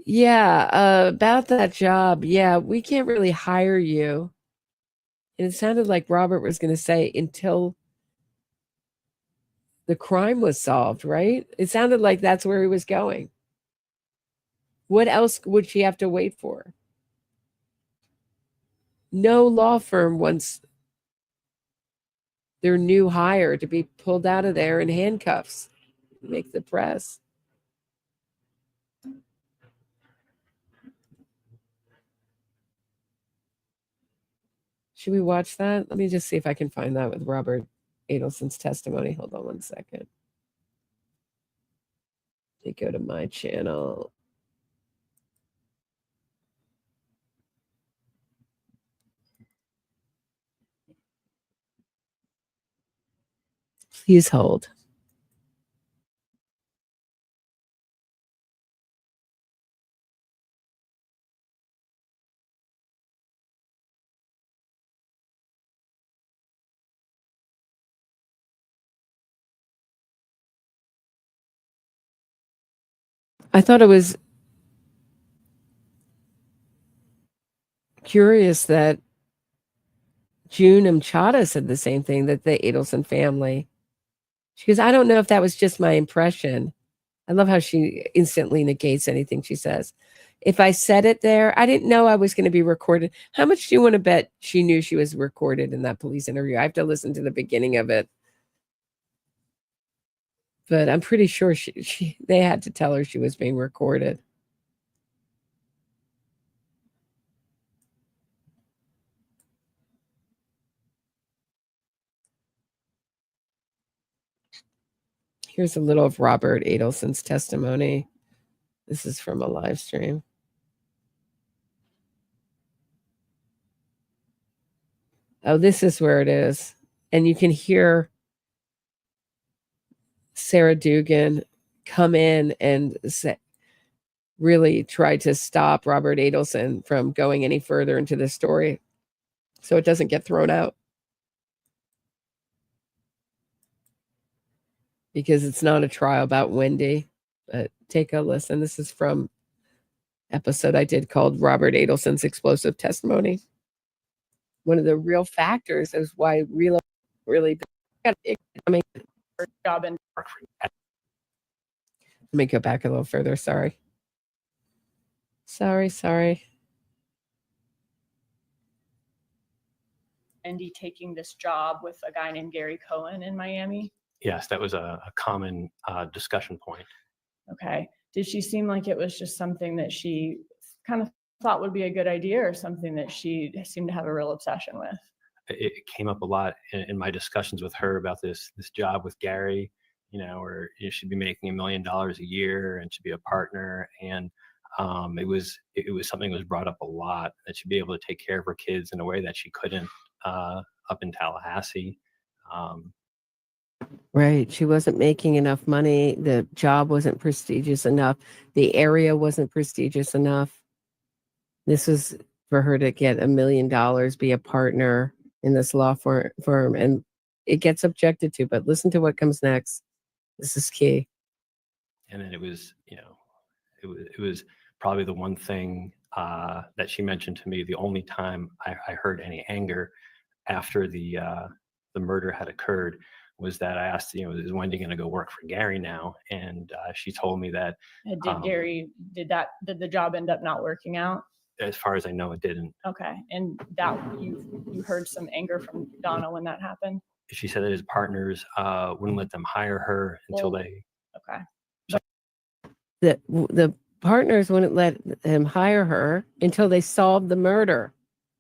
Yeah, about that job. Yeah, we can't really hire you. And it sounded like Robert was going to say until the crime was solved, right? It sounded like that's where he was going. What else would she have to wait for? No law firm wants their new hire to be pulled out of there in handcuffs. Make the press. Should we watch that? Let me just see if I can find that with Robert Adelson's testimony. Hold on one second. They go to my channel. Please hold. I thought it was curious that June Mchada said the same thing, that the Adelson family. She goes, I don't know if that was just my impression. I love how she instantly negates anything she says. If I said it there, I didn't know I was going to be recorded. How much do you want to bet she knew she was recorded in that police interview? I have to listen to the beginning of it. But I'm pretty sure they had to tell her she was being recorded. Here's a little of Robert Adelson's testimony. This is from a live stream. Oh, this is where it is. And you can hear Sarah Dugan come in and really try to stop Robert Adelson from going any further into this story so it doesn't get thrown out. Because it's not a trial about Wendi. But take a listen. This is from episode I did called Robert Adelson's Explosive Testimony. One of the real factors is why really job and let me go back a little further. Sorry. Wendi taking this job with a guy named Gary Cohen in Miami. Yes, that was a common discussion point. Okay. Did she seem like it was just something that she kind of thought would be a good idea, or something that she seemed to have a real obsession with? It came up a lot in my discussions with her about this job with Gary, where she'd be making $1 million a year and she'd be a partner. And it was something that was brought up a lot, that she'd be able to take care of her kids in a way that she couldn't up in Tallahassee. Right. She wasn't making enough money. The job wasn't prestigious enough. The area wasn't prestigious enough. This was for her to get $1 million, be a partner in this law firm. And it gets objected to, but listen to what comes next. This is key. And then it was probably the one thing that she mentioned to me, the only time I heard any anger after the murder had occurred, was that I asked, is Wendi going to go work for Gary now? And she told me that. Did the job end up not working out? As far as I know, it didn't. Okay. And that you heard some anger from Donna when that happened? She said that his partners wouldn't let them hire her until they. Okay. The partners wouldn't let him hire her until they solved the murder.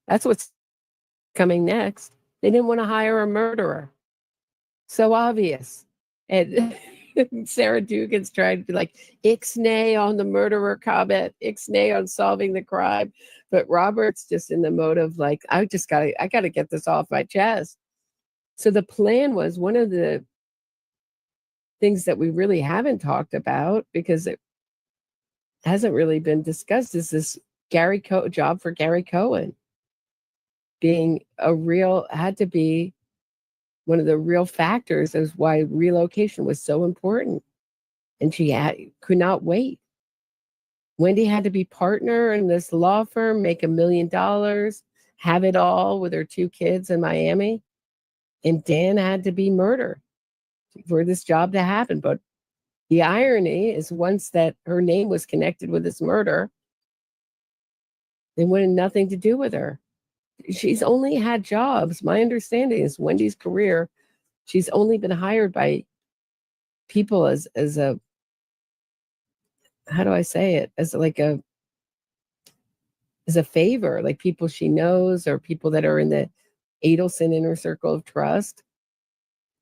That's what's coming next. They didn't want to hire a murderer. So obvious. And Sarah Dugan's trying to be like, ixnay on the murderer comment, ixnay on solving the crime. But Robert's just in the mode of like, I got to get this off my chest. So the plan was, one of the things that we really haven't talked about, because it hasn't really been discussed, is this job for Gary Cohen being had to be one of the real factors as why relocation was so important. And she could not wait. Wendi had to be partner in this law firm, make $1 million, have it all with her 2 kids in Miami. And Dan had to be murdered for this job to happen. But the irony is, once that her name was connected with this murder, they wanted nothing to do with her. She's only had jobs. My understanding is Wendi's career, she's only been hired by people as a, how do I say it? As a favor, like people she knows or people that are in the Adelson inner circle of trust.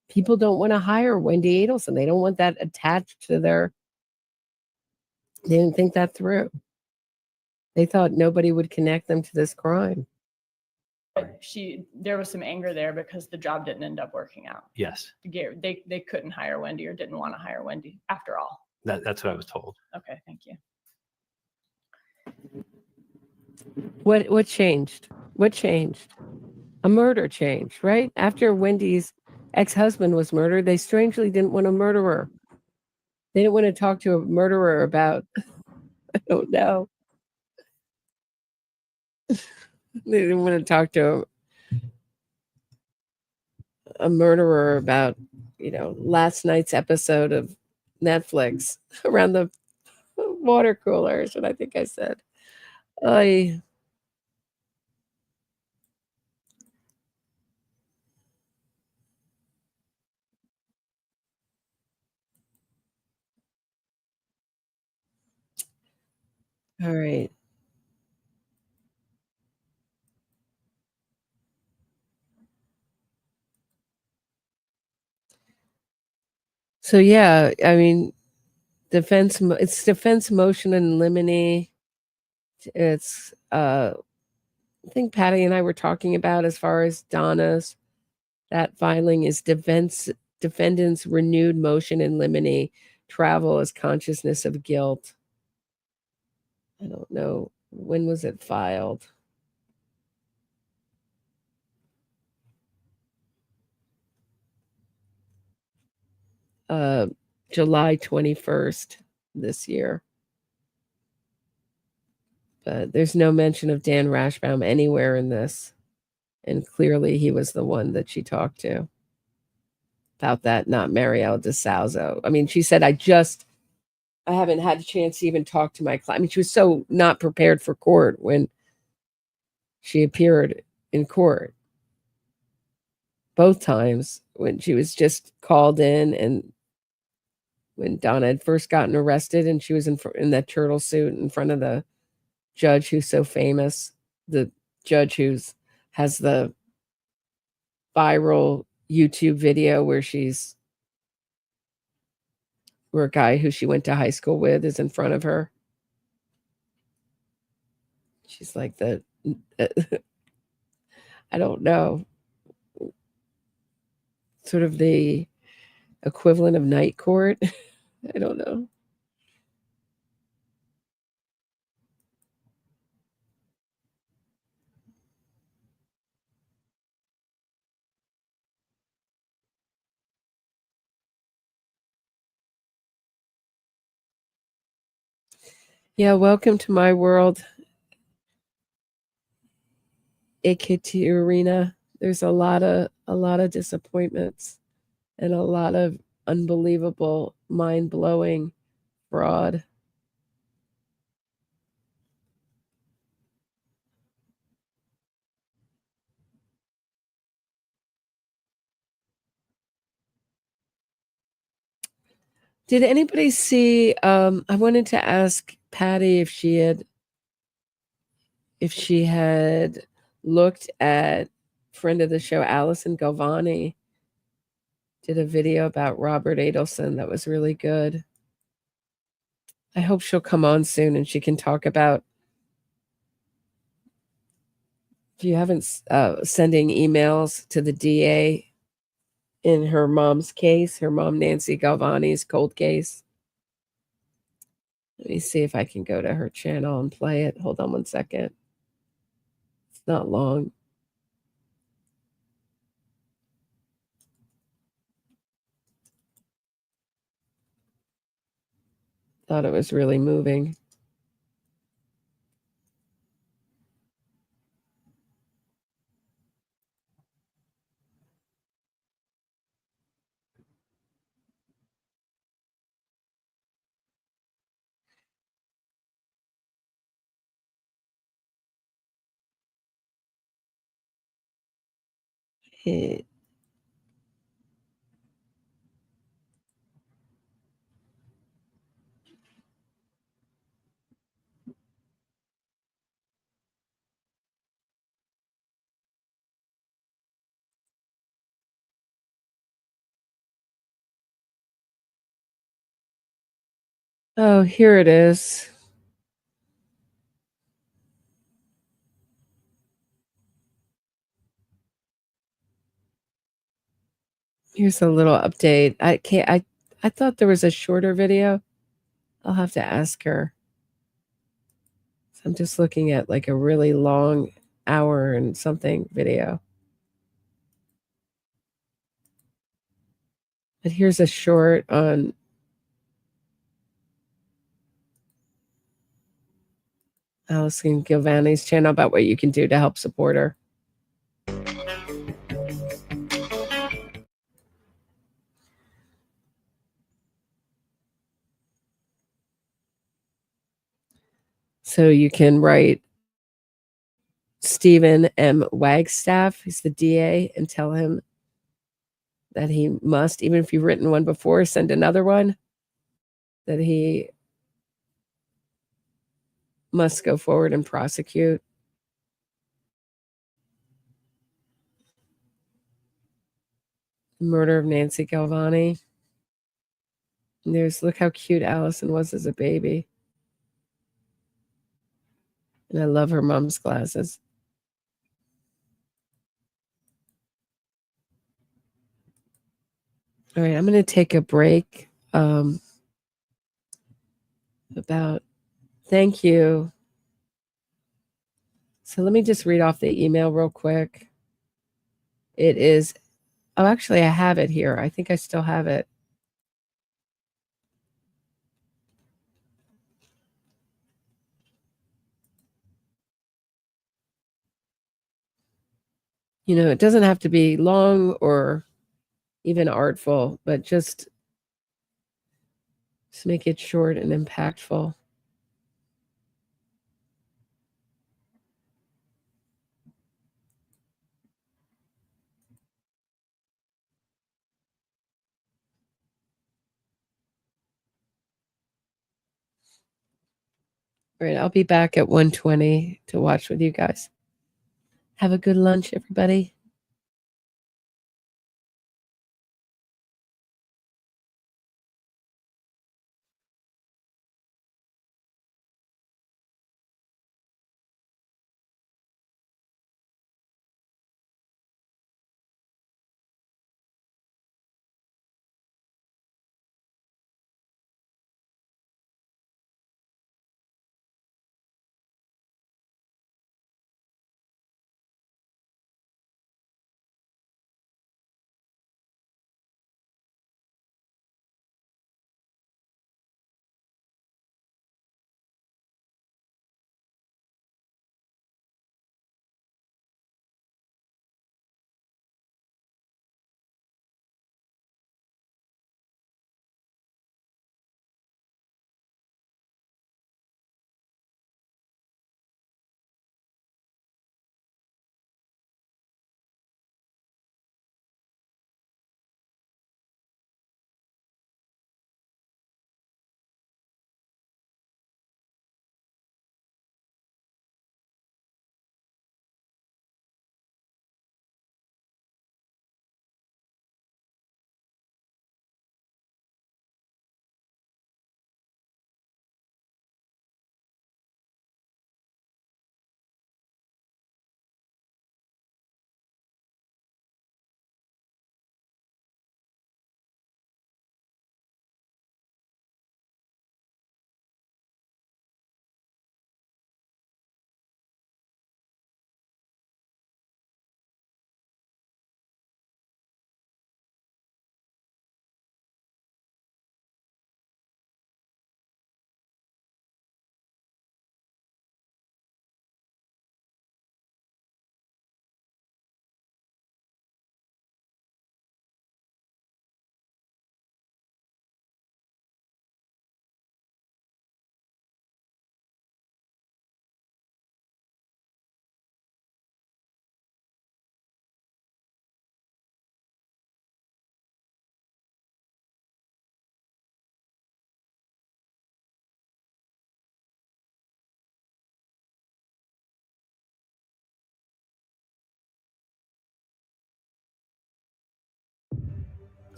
People don't want to hire Wendi Adelson. They don't want that attached to their. They didn't think that through. They thought nobody would connect them to this crime. But there was some anger there because the job didn't end up working out. Yes, They couldn't hire Wendi or didn't want to hire Wendi after all. that's what I was told. Okay, thank you. What changed? What changed? A murder changed, right? After Wendy's ex-husband was murdered, they strangely didn't want a murderer. They didn't want to talk to a murderer about, I don't know. They didn't want to talk to a murderer about, last night's episode of Netflix around the water cooler, is what I think I said. All right. So yeah, I mean, it's defense motion in limine. It's I think Patty and I were talking about, as far as Donna's, that filing is defendant's renewed motion in limine, travel as consciousness of guilt. I don't know, when was it filed? July 21st this year. But there's no mention of Dan Rashbaum anywhere in this. And clearly he was the one that she talked to about that, not Maryellen DeSalzo. I mean, she said, I haven't had a chance to even talk to my client. I mean, she was so not prepared for court when she appeared in court. Both times when she was just called in, and when Donna had first gotten arrested and she was in that turtle suit in front of the judge who's so famous, the judge has the viral YouTube video where a guy who she went to high school with is in front of her. She's like I don't know, sort of the equivalent of night court. I don't know. Yeah, welcome to my world, Ekaterina. There's a lot of disappointments and a lot of unbelievable, mind-blowing fraud. Did anybody see, I wanted to ask Patty if she had looked at friend of the show, Allison Galvani, did a video about Robert Adelson that was really good. I hope she'll come on soon and she can talk about, if you haven't, sending emails to the DA in her mom's case, her mom Nancy Galvani's cold case. Let me see if I can go to her channel and play it. Hold on one second. It's not long. Thought it was really moving. It, Oh, here it is. Here's a little update. I thought there was a shorter video. I'll have to ask her. So I'm just looking at like a really long hour and something video. But here's a short on Alison Gilvani's channel about what you can do to help support her. So you can write Stephen M. Wagstaff, he's the DA, and tell him that he must, even if you've written one before, send another one, that he must go forward and prosecute. Murder of Nancy Galvani. And look how cute Allison was as a baby. And I love her mom's glasses. All right, I'm going to take a break. Thank you. So let me just read off the email real quick. It is, actually, I have it here. I think I still have it. It doesn't have to be long or even artful, but just make it short and impactful. All right, I'll be back at 1:20 to watch with you guys. Have a good lunch, everybody.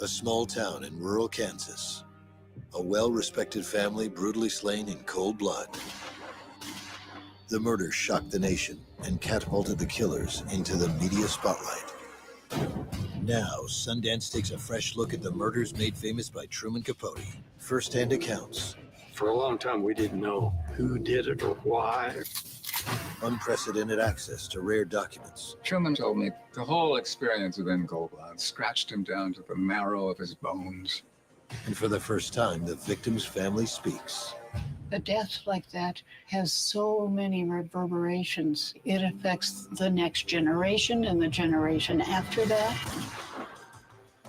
A small town in rural Kansas. A well-respected family brutally slain in cold blood. The murder shocked the nation and catapulted the killers into the media spotlight. Now, Sundance takes a fresh look at the murders made famous by Truman Capote. First-hand accounts. For a long time, we didn't know who did it or why. Unprecedented access to rare documents. Truman told me the whole experience within Goldblatt scratched him down to the marrow of his bones. And for the first time, the victim's family speaks. A death like that has so many reverberations. It affects the next generation and the generation after that.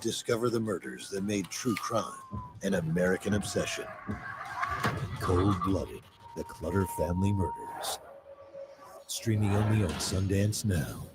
Discover the murders that made true crime an American obsession. Cold-blooded, the Clutter family murders. Streaming only on Sundance now.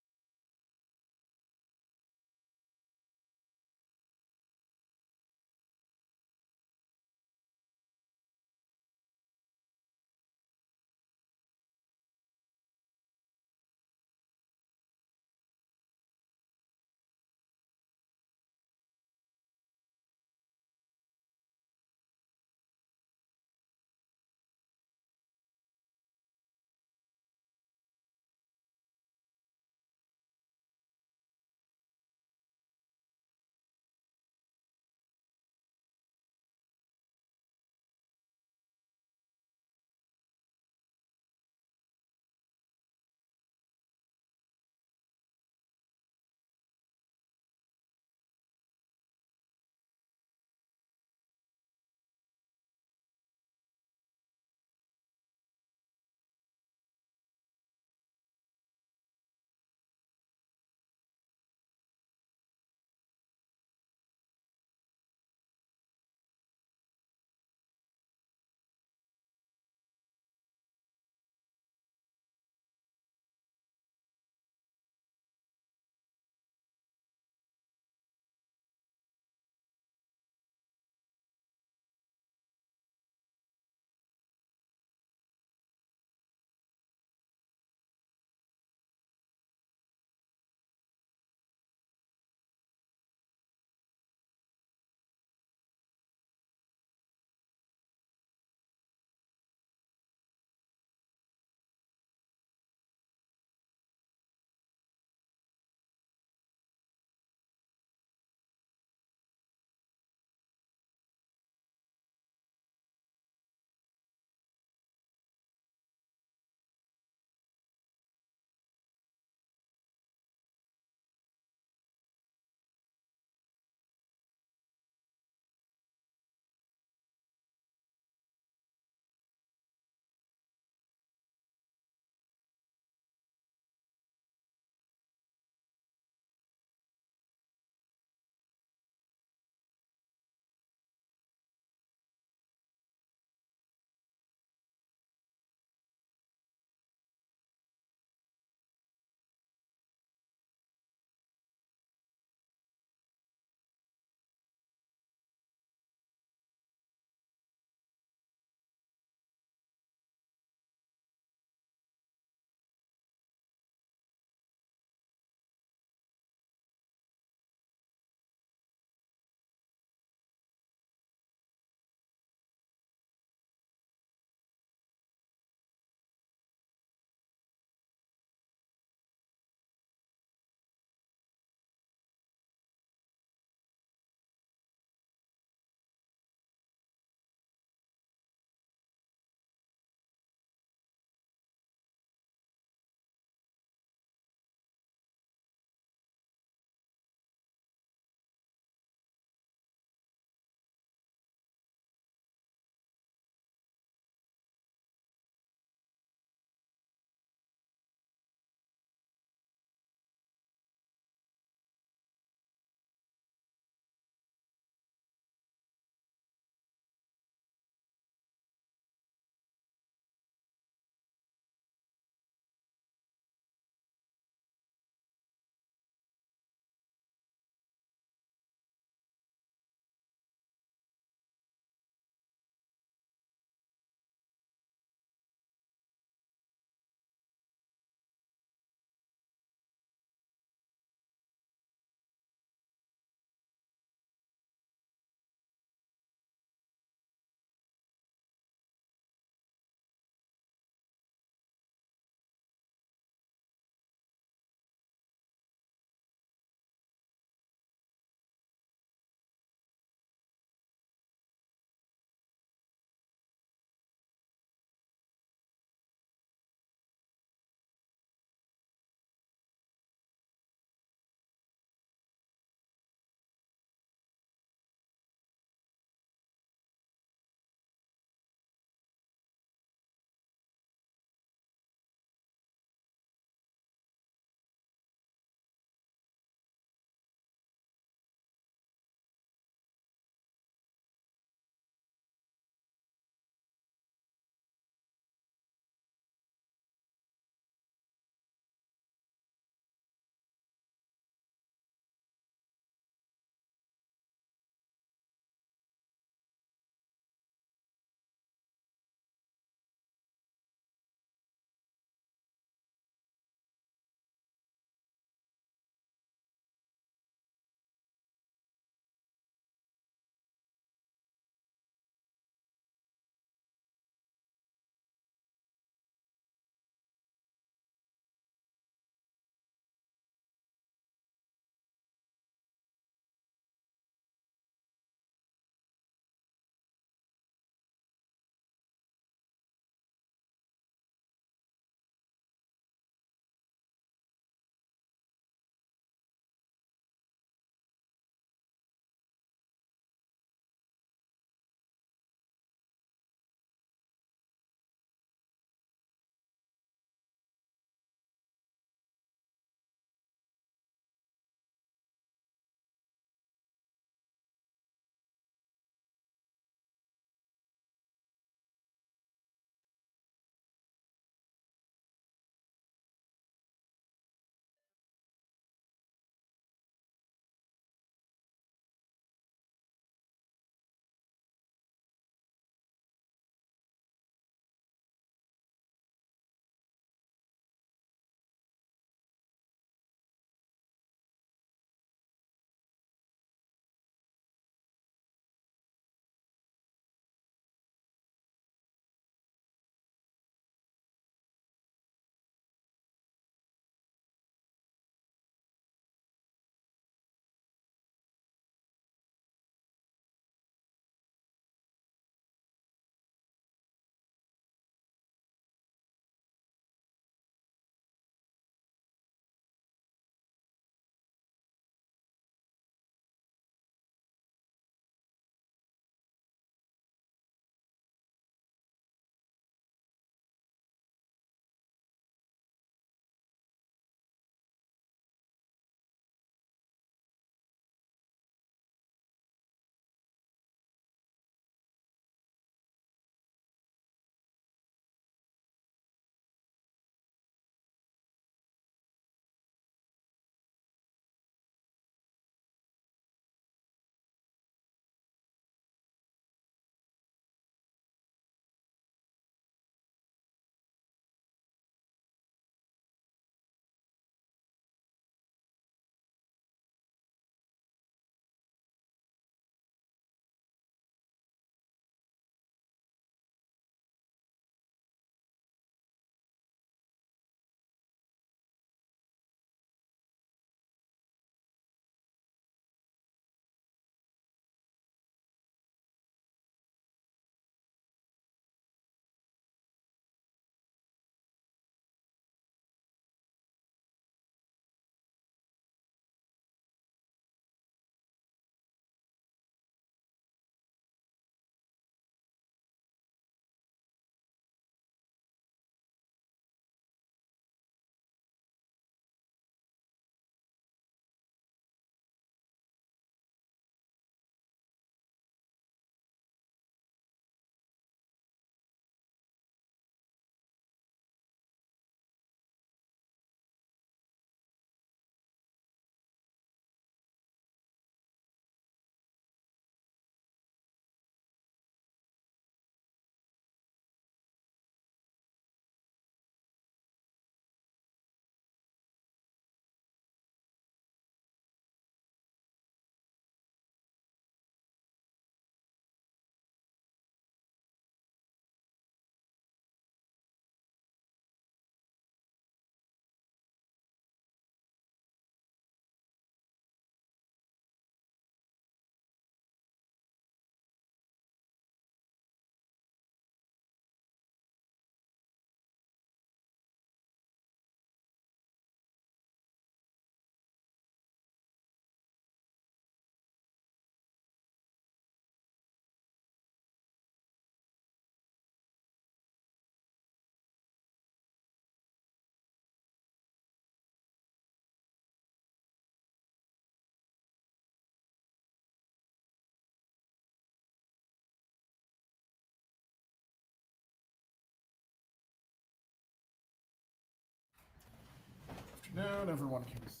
afternoon, everyone can be seated.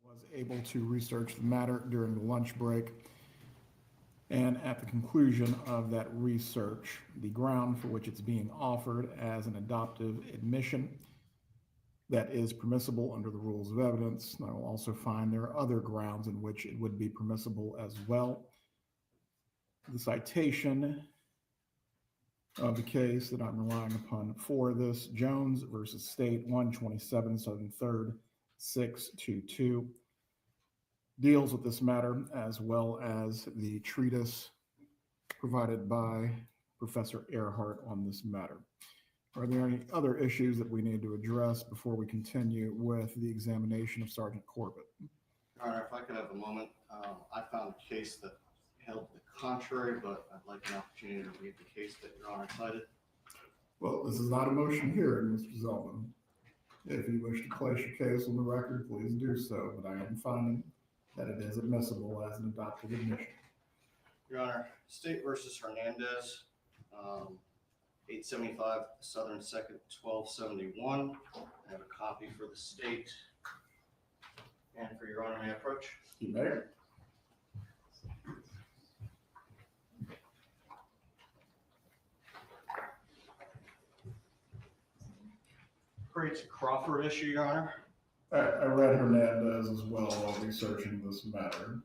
Was able to research the matter during the lunch break. And at the conclusion of that research, the ground for which it's being offered as an adoptive admission that is permissible under the rules of evidence. I will also find there are other grounds in which it would be permissible as well. The citation of the case that I'm relying upon for this, Jones versus State 127 Southern 3rd 622, deals with this matter, as well as the treatise provided by Professor Earhart on this matter. Are there any other issues that we need to address before we continue with the examination of Sergeant Corbett? Your Honor, if I could have a moment, I found a case that held the contrary, but I'd like an opportunity to read the case that Your Honor cited. Well, this is not a motion hearing, Mr. Zellman. If you wish to place your case on the record, please do so, but I am finding that it is admissible as an adoptive admission. Your Honor, State versus Hernandez, 875 Southern 2nd 1271. I have a copy for the state. And for Your Honor, may I approach? You may. Creates a Crawford issue, Your Honor. I read Hernandez as well while researching this matter.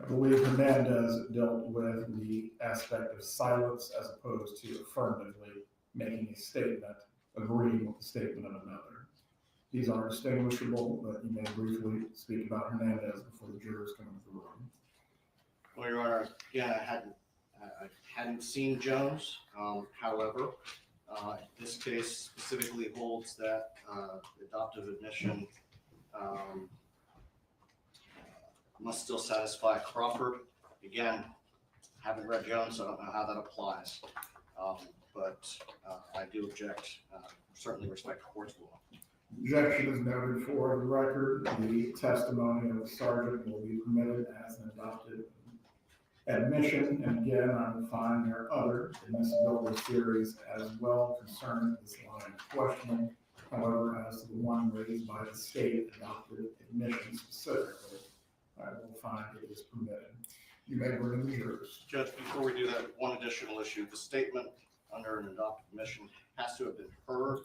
I believe Hernandez dealt with the aspect of silence as opposed to affirmatively making a statement, agreeing with the statement of another. These are distinguishable, but you may briefly speak about Hernandez before the jurors come into the room. Well, Your Honor, again, I hadn't seen Jones. However, this case specifically holds that adoptive admission must still satisfy Crawford. Again, haven't read Jones, so I don't know how that applies. But I do object, certainly respect the court's law. Objection is noted for the record. The testimony of the sergeant will be permitted as an adopted admission. And again, I will find there are other admissibility theories as well concerning this line of questioning. However, as to the one raised by the state adopted admission specifically, I will find it is permitted. You may bring in the jurors. Judge, before we do that, one additional issue. The statement under an adopted admission has to have been heard,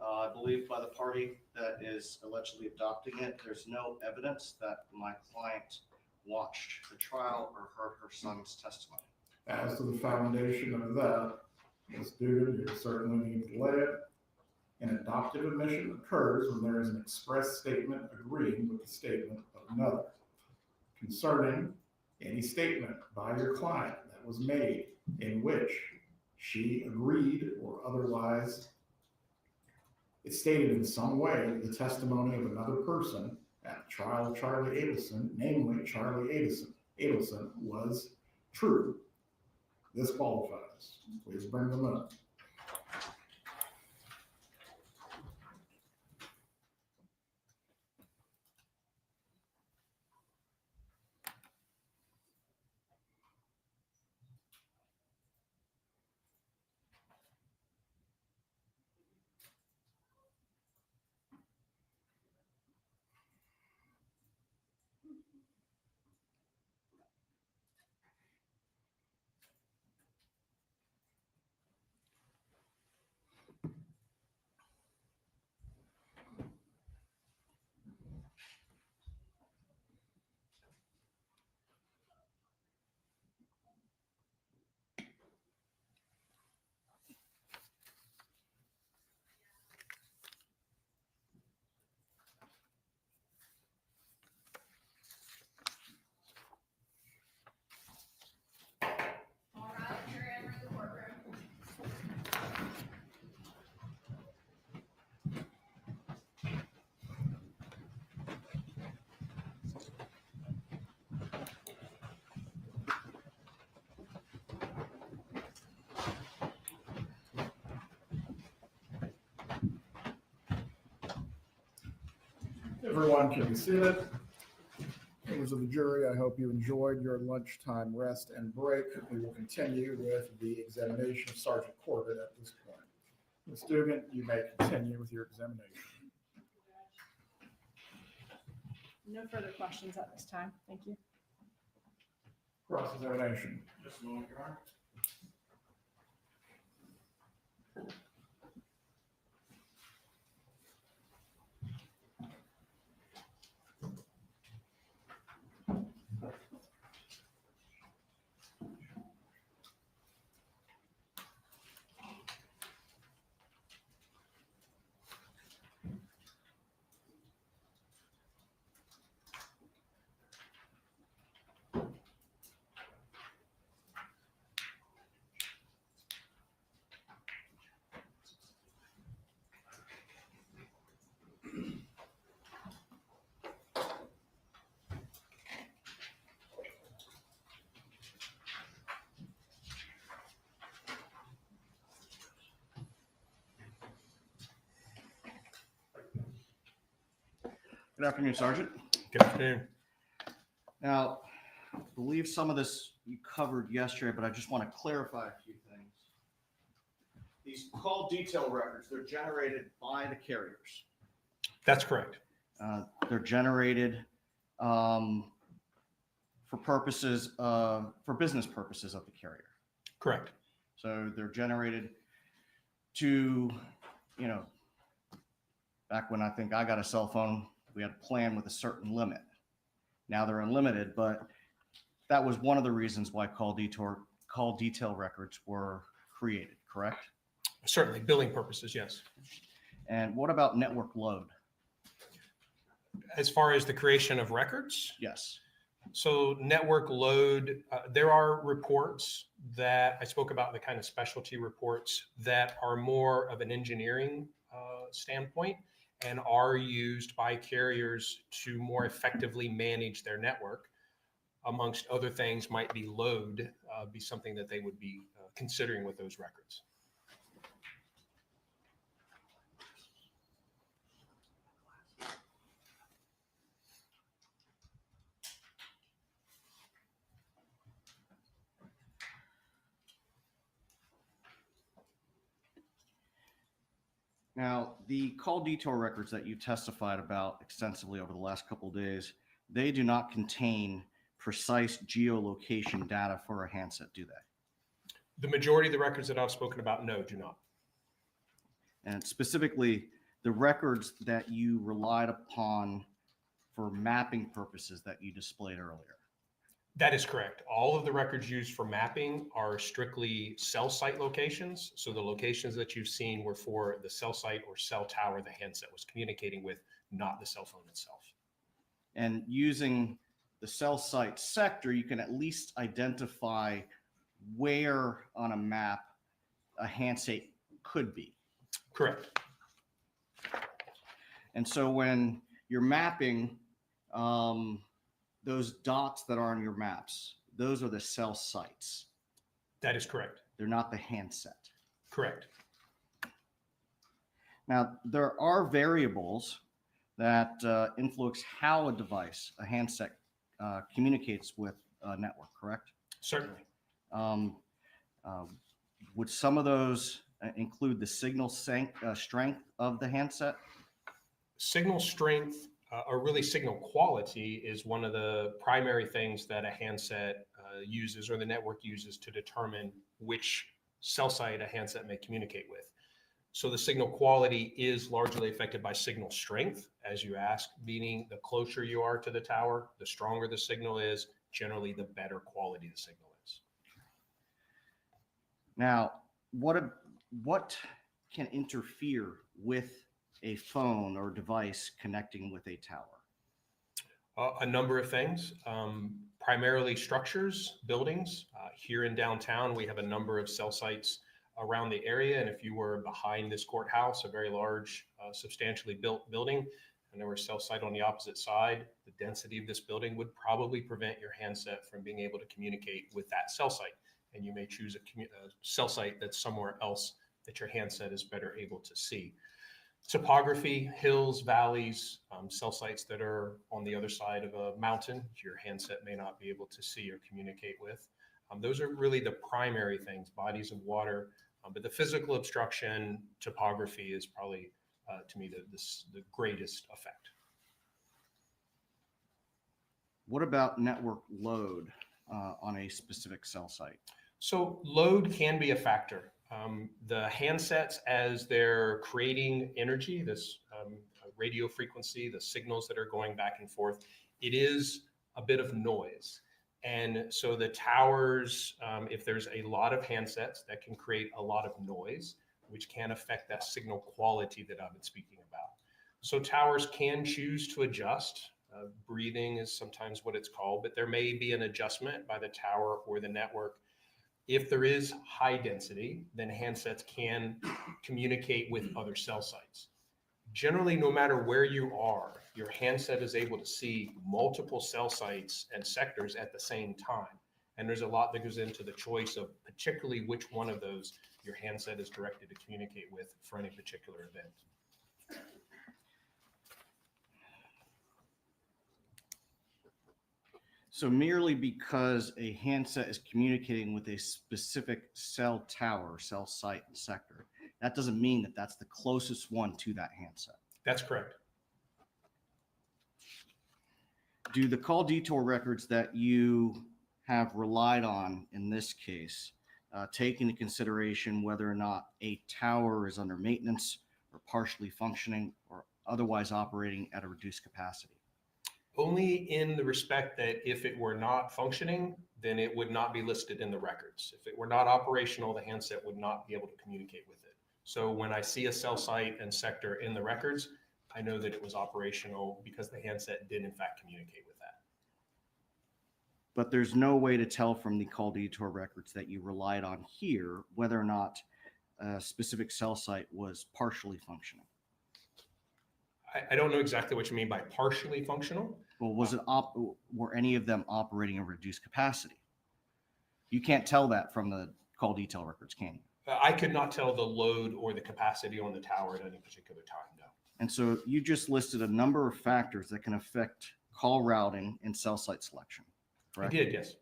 I believe, by the party that is allegedly adopting it. There's no evidence that my client watched the trial or heard her son's testimony. As to the foundation of that, Ms. Dugan, you certainly need to lay it. An adoptive admission occurs when there is an express statement agreeing with the statement of another. Concerning any statement by your client that was made in which she agreed or otherwise it stated in some way the testimony of another person at the trial of Charlie Adelson, namely Charlie Adelson was true. This qualifies. Please bring them up. Everyone can be seated. Members of the jury, I hope you enjoyed your lunchtime rest and break. We will continue with the examination of Sergeant Corbett at this point. Ms. Dugan, you may continue with your examination. No further questions at this time. Thank you. Cross-examination. Just a moment, Your Honor. Good afternoon, Sergeant. Good afternoon. Now, I believe some of this you covered yesterday, but I just want to clarify a few things. These call detail records, they're generated by the carriers. That's correct. They're generated for purposes for business purposes of the carrier. Correct. So they're generated to, you know, back when I think I got a cell phone, we had a plan with a certain limit. Now they're unlimited, but that was one of the reasons why call detail records were created, correct? Certainly, billing purposes, yes. And what about network load? As far as the creation of records? Yes. So network load, there are reports that I spoke about, the kind of specialty reports that are more of an engineering standpoint and are used by carriers to more effectively manage their network. Amongst other things might be load, be something that they would be considering with those records. Now, the call detail records that you testified about extensively over the last couple of days, they do not contain precise geolocation data for a handset, do they? The majority of the records that I've spoken about, no, do not. And specifically, the records that you relied upon for mapping purposes that you displayed earlier. That is correct. All of the records used for mapping are strictly cell site locations. So the locations that you've seen were for the cell site or cell tower the handset was communicating with, not the cell phone itself. And using the cell site sector, you can at least identify where on a map a handset could be. Correct. And so when you're mapping, those dots that are on your maps, those are the cell sites. That is correct. They're not the handset. Correct. Now, there are variables that influence how a device, a handset, communicates with a network, correct? Certainly. Would some of those include the signal strength of the handset? Signal strength, or really signal quality, is one of the primary things that a handset uses, or the network uses, to determine which cell site a handset may communicate with. So the signal quality is largely affected by signal strength, as you asked, meaning the closer you are to the tower, the stronger the signal is, generally the better quality the signal is. Now, what can interfere with a phone or device connecting with a tower? A number of things, primarily structures, buildings. Here in downtown, we have a number of cell sites around the area. And if you were behind this courthouse, a very large, substantially built building, and there were a cell site on the opposite side, the density of this building would probably prevent your handset from being able to communicate with that cell site. And you may choose a cell site that's somewhere else that your handset is better able to see. Topography, hills, valleys, cell sites that are on the other side of a mountain, your handset may not be able to see or communicate with. Those are really the primary things, bodies of water. But the physical obstruction, topography is probably, to me, the greatest effect. What about network load on a specific cell site? So load can be a factor. The handsets, as they're creating energy, this radio frequency, the signals that are going back and forth, it is a bit of noise. And so the towers, if there's a lot of handsets, that can create a lot of noise, which can affect that signal quality that I've been speaking about. So towers can choose to adjust. Breathing is sometimes what it's called, but there may be an adjustment by the tower or the network. If there is high density, then handsets can communicate with other cell sites. Generally, no matter where you are, your handset is able to see multiple cell sites and sectors at the same time. And there's a lot that goes into the choice of particularly which one of those your handset is directed to communicate with for any particular event. So merely because a handset is communicating with a specific cell tower, cell site, and sector, that doesn't mean that that's the closest one to that handset. That's correct. Do the call detour records that you have relied on in this case take into consideration whether or not a tower is under maintenance or partially functioning or otherwise operating at a reduced capacity? Only in the respect that if it were not functioning, then it would not be listed in the records. If it were not operational, the handset would not be able to communicate with it. So when I see a cell site and sector in the records, I know that it was operational because the handset did in fact communicate with that. But there's no way to tell from the call detour records that you relied on here whether or not a specific cell site was partially functioning. I don't know exactly what you mean by partially functional. Well, were any of them operating at reduced capacity? You can't tell that from the call detail records, can you? I could not tell the load or the capacity on the tower at any particular time, no. And so you just listed a number of factors that can affect call routing and cell site selection, correct? I did, yes.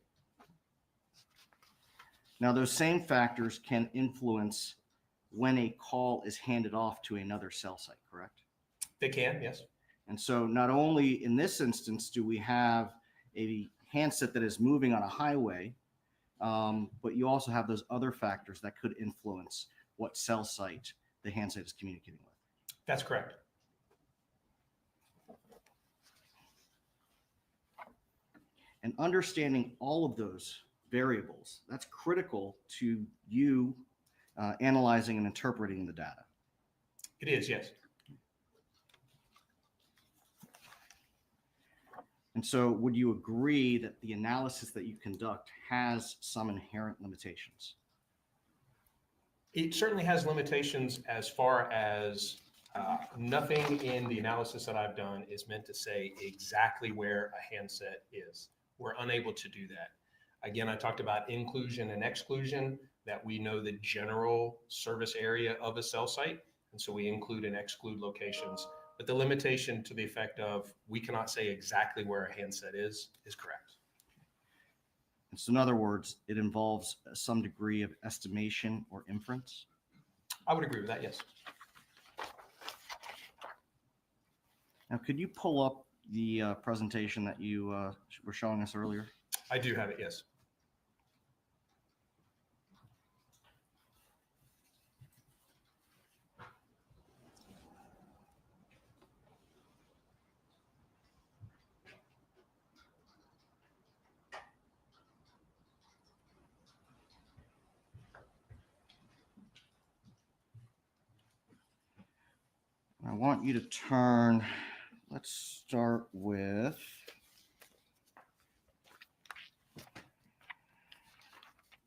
Now, those same factors can influence when a call is handed off to another cell site, correct? They can, yes. And so not only in this instance do we have a handset that is moving on a highway, but you also have those other factors that could influence what cell site the handset is communicating with. That's correct. And understanding all of those variables, that's critical to you analyzing and interpreting the data. It is, yes. And so would you agree that the analysis that you conduct has some inherent limitations? It certainly has limitations as far as nothing in the analysis that I've done is meant to say exactly where a handset is. We're unable to do that. Again, I talked about inclusion and exclusion, that we know the general service area of a cell site, and so we include and exclude locations. But the limitation to the effect of we cannot say exactly where a handset is correct. And so in other words, it involves some degree of estimation or inference? I would agree with that, yes. Now, could you pull up the presentation that you were showing us earlier? I do have it, yes. I want you to turn, let's start with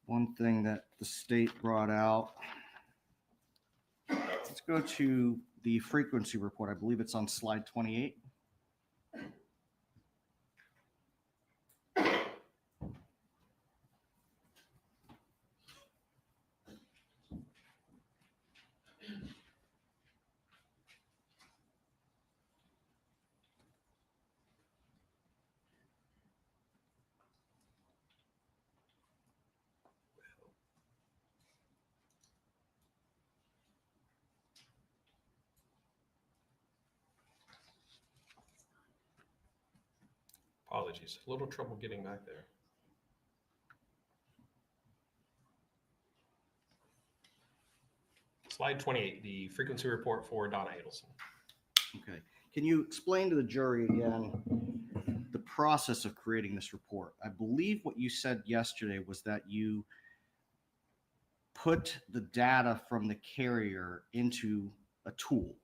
one thing that the state brought out. Let's go to the frequency report. I believe it's on slide 28. Apologies. A little trouble getting back there. Slide 28, the frequency report for Donna Adelson. Okay. Can you explain to the jury again the process of creating this report? I believe what you said yesterday was that you put the data from the carrier into a tool.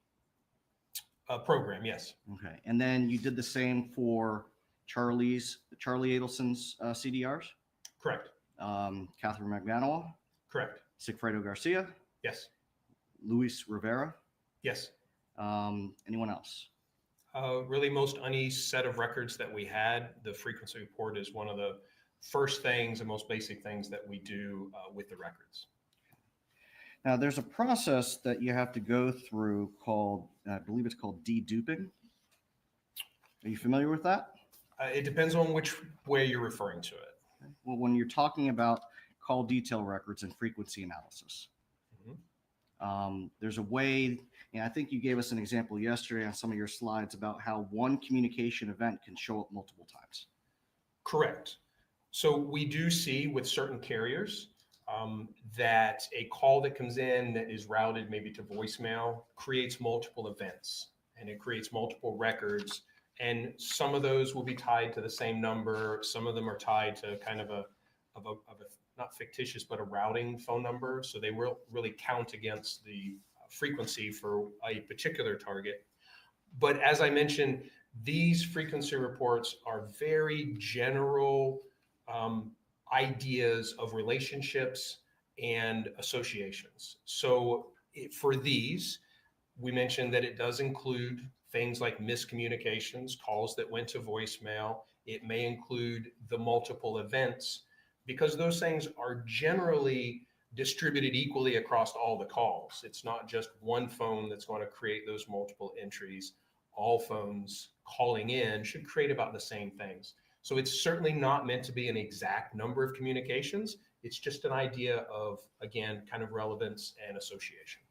A program, yes. Okay. And then you did the same for Charlie Adelson's CDRs? Correct. Katherine Magbanua? Correct. Sigfredo Garcia? Yes. Luis Rivera? Yes. Anyone else? Really, most any set of records that we had, the frequency report is one of the first things and most basic things that we do with the records. Now, there's a process that you have to go through called, I believe it's called deduping. Are you familiar with that? It depends on which way you're referring to it. Well, when you're talking about call detail records and frequency analysis, there's a way, and I think you gave us an example yesterday on some of your slides about how one communication event can show up multiple times. Correct. So we do see with certain carriers that a call that comes in that is routed maybe to voicemail creates multiple events and it creates multiple records. And some of those will be tied to the same number. Some of them are tied to kind of a not fictitious, but a routing phone number. So they will really count against the frequency for a particular target. But as I mentioned, these frequency reports are very general ideas of relationships and associations. So for these, we mentioned that it does include things like miscommunications, calls that went to voicemail. It may include the multiple events, because those things are generally distributed equally across all the calls. It's not just one phone that's going to create those multiple entries. All phones calling in should create about the same things. So it's certainly not meant to be an exact number of communications. It's just an idea of, again, kind of relevance and association.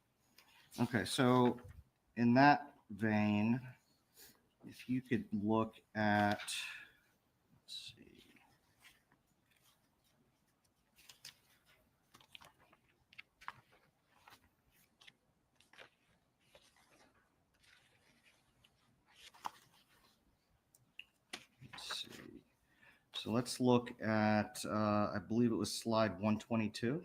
Okay, so in that vein, if you could look at, let's see. So let's look at, I believe it was slide 122.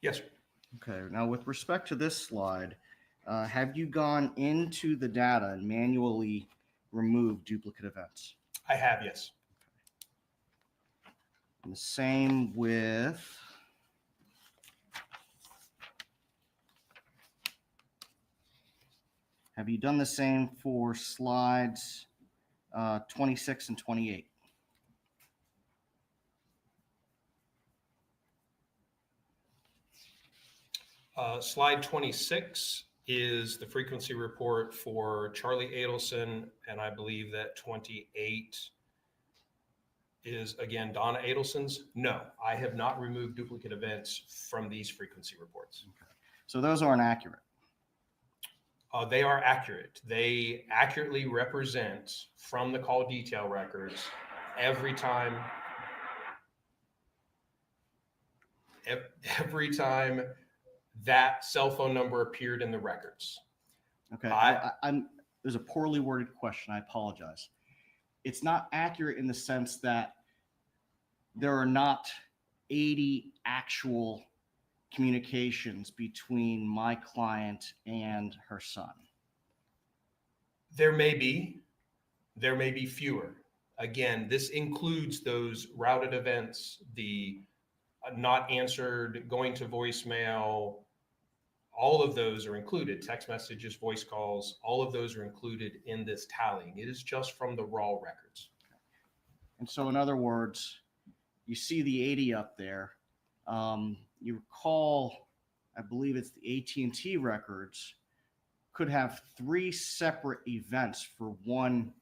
Yes, sir. Okay, now with respect to this slide, have you gone into the data and manually removed duplicate events? I have, yes. And the same with have you done the same for slides 26 and 28? Slide 26 is the frequency report for Charlie Adelson, and I believe that 28 is, again, Donna Adelson's. No, I have not removed duplicate events from these frequency reports. Okay. So those aren't accurate. They are accurate. They accurately represent from the call detail records every time that cell phone number appeared in the records. Okay, there's a poorly worded question. I apologize. It's not accurate in the sense that there are not 80 actual communications between my client and her son. There may be fewer. Again, this includes those routed events, the not answered, going to voicemail. All of those are included. Text messages, voice calls, all of those are included in this tallying. It is just from the raw records. And so in other words, you see the 80 up there. You recall, I believe it's the AT&T records, could have 3 separate events for one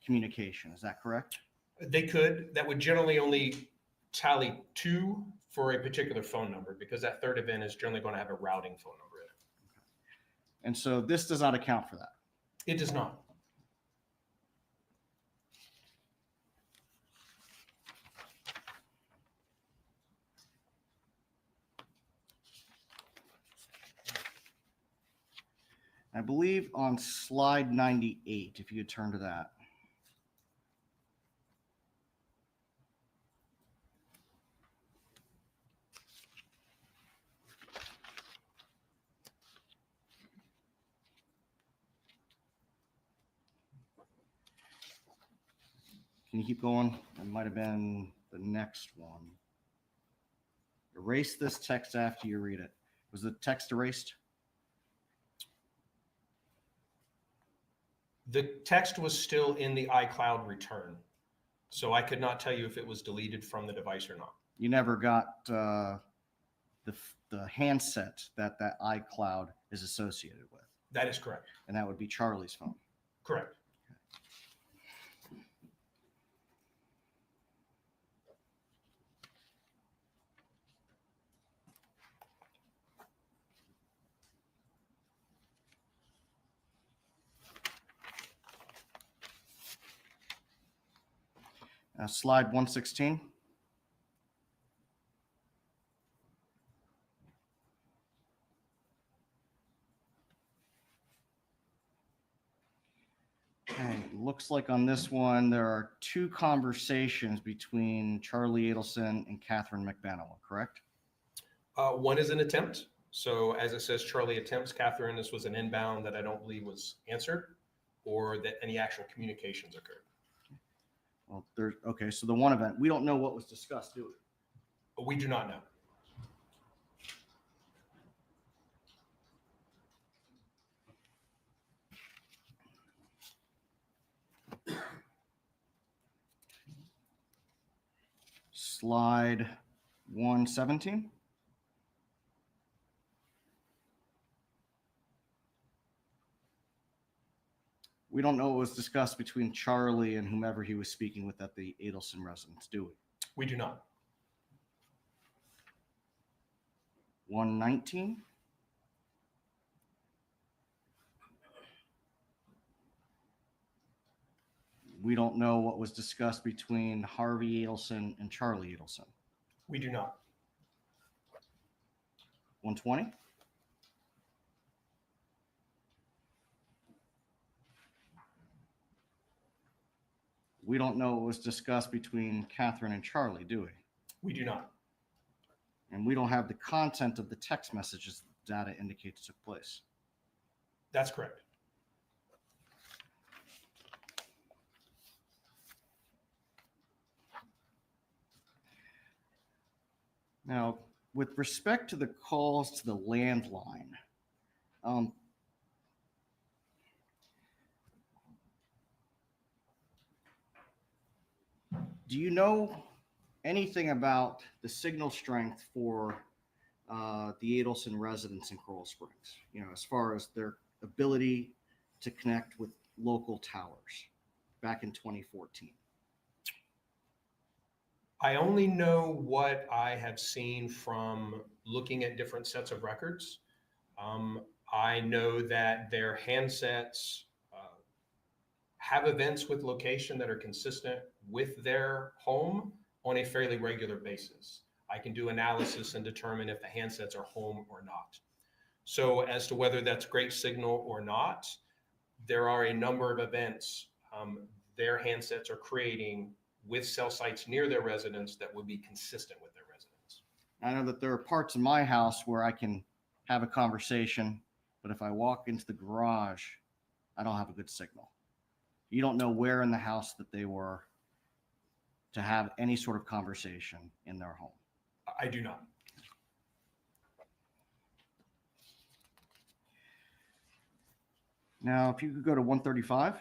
communication. Is that correct? They could. That would generally only tally 2 for a particular phone number, because that third event is generally going to have a routing phone number in it. And so this does not account for that. It does not. I believe on slide 98, if you could turn to that. Can you keep going? It might have been the next one. Erase this text after you read it. Was the text erased? The text was still in the iCloud return, so I could not tell you if it was deleted from the device or not. You never got the handset that iCloud is associated with. That is correct. And that would be Charlie's phone. Correct. Slide 116. Okay, looks like on this one, there are 2 conversations between Charlie Adelson and Katherine Magbanua, correct? One is an attempt. So as it says, Charlie attempts. Katherine, this was an inbound that I don't believe was answered, or that any actual communications occurred. Well, okay, so the one event, we don't know what was discussed, do we? We do not know. Slide 117. We don't know what was discussed between Charlie and whomever he was speaking with at the Adelson residence, do we? We do not. 119. We don't know what was discussed between Harvey Adelson and Charlie Adelson. We do not. 120. We don't know what was discussed between Katherine and Charlie, do we? We do not. And we don't have the content of the text messages the data indicates took place. That's correct. Now, with respect to the calls to the landline, do you know anything about the signal strength for the Adelson residents in Coral Springs? You know, as far as their ability to connect with local towers back in 2014. I only know what I have seen from looking at different sets of records. I know that their handsets have events with location that are consistent with their home on a fairly regular basis. I can do analysis and determine if the handsets are home or not. So as to whether that's great signal or not, there are a number of events their handsets are creating with cell sites near their residence that would be consistent with their residence. I know that there are parts of my house where I can have a conversation, but if I walk into the garage, I don't have a good signal. You don't know where in the house that they were to have any sort of conversation in their home. I do not. Now, if you could go to 135.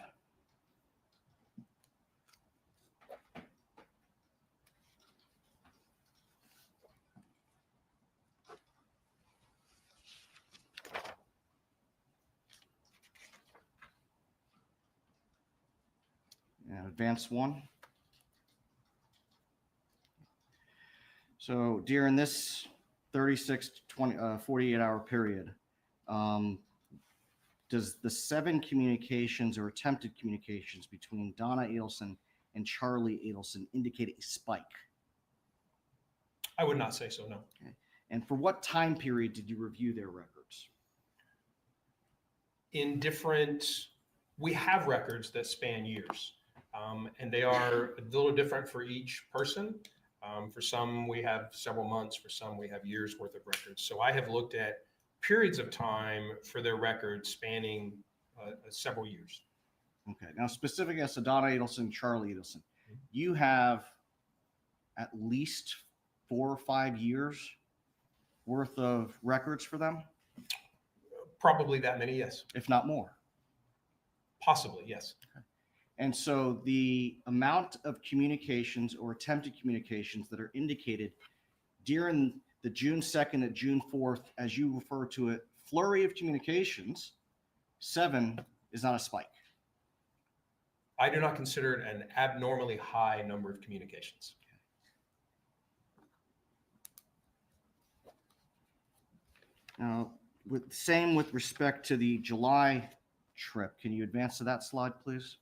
advance one. So during this 36 to 48 hour period, does the 7 communications or attempted communications between Donna Adelson and Charlie Adelson indicate a spike? I would not say so, no. Okay. And for what time period did you review their records? In different, we have records that span years, and they are a little different for each person. For some, we have several months. For some, we have years worth of records. So I have looked at periods of time for their records spanning several years. Okay. Now, specific as to Donna Adelson, Charlie Adelson, you have at least 4 or 5 years worth of records for them? Probably that many, yes. If not more. Possibly, yes. Okay. And so the amount of communications or attempted communications that are indicated during the June 2nd and June 4th, as you refer to it, flurry of communications, 7 is not a spike. I do not consider it an abnormally high number of communications. Now, same with respect to the July trip. Can you advance to that slide, please?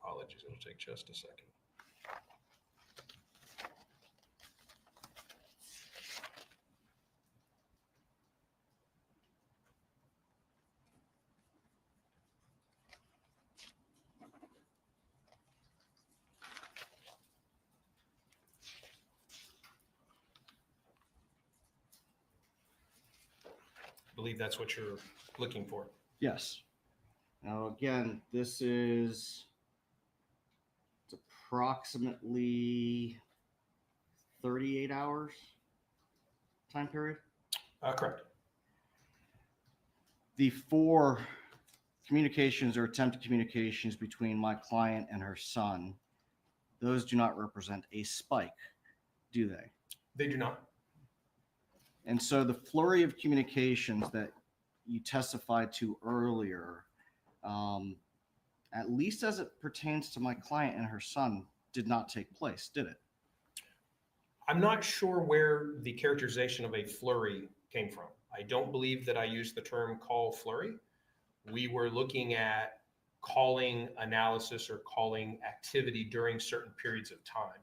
Apologies, it'll take just a second. I believe that's what you're looking for. Yes. Now, again, this is approximately 38 hours time period? Correct. The 4 communications or attempted communications between my client and her son, those do not represent a spike, do they? They do not. And so the flurry of communications that you testified to earlier, at least as it pertains to my client and her son, did not take place, did it? I'm not sure where the characterization of a flurry came from. I don't believe that I used the term call flurry. We were looking at calling analysis or calling activity during certain periods of time.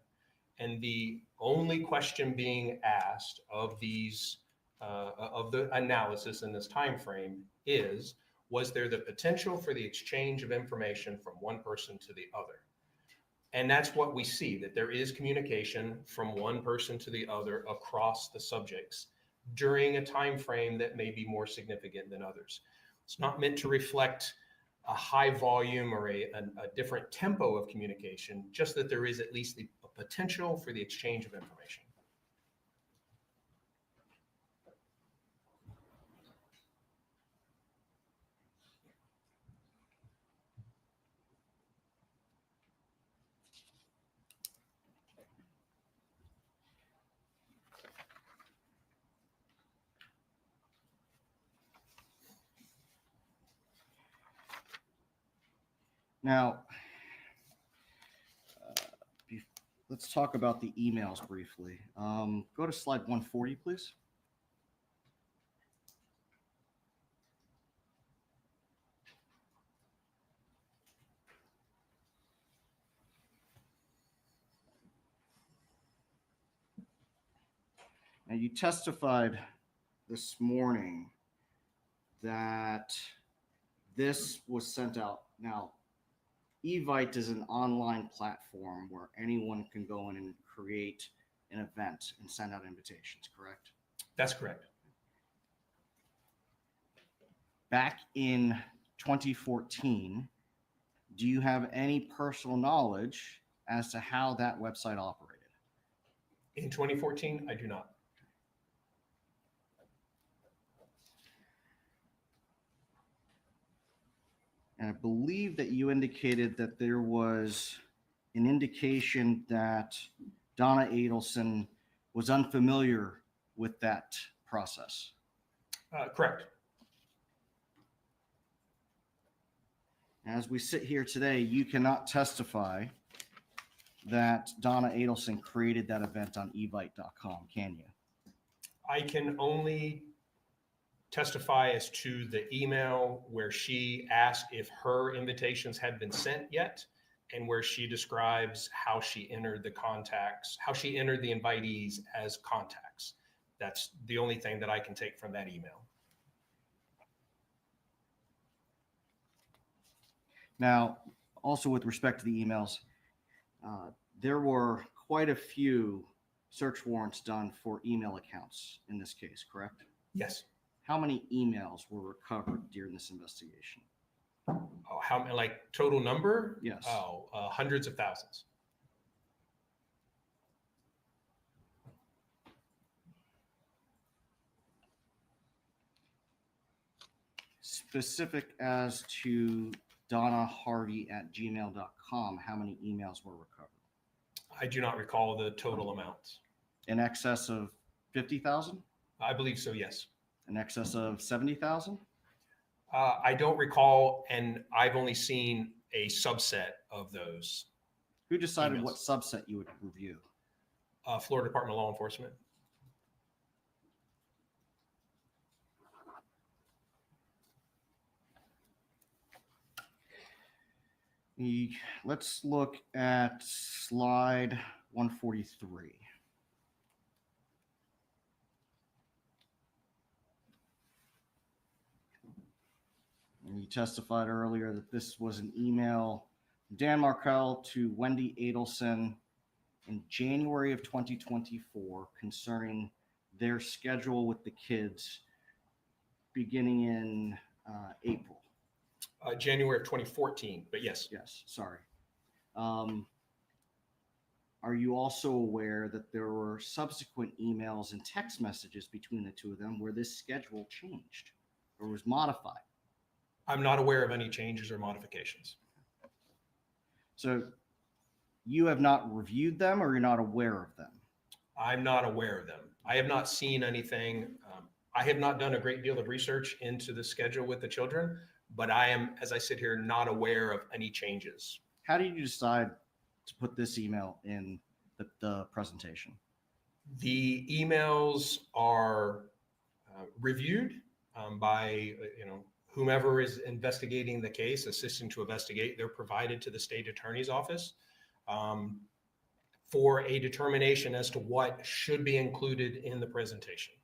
And the only question being asked of these, of the analysis in this time frame is, was there the potential for the exchange of information from one person to the other? And that's what we see, that there is communication from one person to the other across the subjects during a time frame that may be more significant than others. It's not meant to reflect a high volume or a different tempo of communication, just that there is at least the potential for the exchange of information. Now, let's talk about the emails briefly. Go to slide 140, please. Now, you testified this morning that this was sent out. Now, Evite is an online platform where anyone can go in and create an event and send out invitations, correct? That's correct. Back in 2014, do you have any personal knowledge as to how that website operated? In 2014, I do not. And I believe that you indicated that there was an indication that Donna Adelson was unfamiliar with that process. Correct. As we sit here today, you cannot testify that Donna Adelson created that event on evite.com, can you? I can only testify as to the email where she asked if her invitations had been sent yet, and where she describes how she entered the contacts, how she entered the invitees as contacts. That's the only thing that I can take from that email. Now, also with respect to the emails, there were quite a few search warrants done for email accounts in this case, correct? Yes. How many emails were recovered during this investigation? Oh, how many, like total number? Yes. Oh, hundreds of thousands. Specific as to donnaharvey@gmail.com, how many emails were recovered? I do not recall the total amount. In excess of 50,000? I believe so, yes. In excess of 70,000? I don't recall, and I've only seen a subset of those. Who decided emails. what subset you would review? Florida Department of Law Enforcement. Let's look at slide 143. You testified earlier that this was an email from Dan Markel to Wendi Adelson in January of 2024 concerning their schedule with the kids beginning in April. January of 2014, but yes. Yes, sorry. Are you also aware that there were subsequent emails and text messages between the two of them where this schedule changed or was modified? I'm not aware of any changes or modifications. So you have not reviewed them or you're not aware of them? I'm not aware of them. I have not seen anything. I have not done a great deal of research into the schedule with the children, but I am, as I sit here, not aware of any changes. How did you decide to put this email in the presentation? The emails are reviewed by whomever is investigating the case, assisting to investigate. They're provided to the state attorney's office for a determination as to what should be included in the presentation.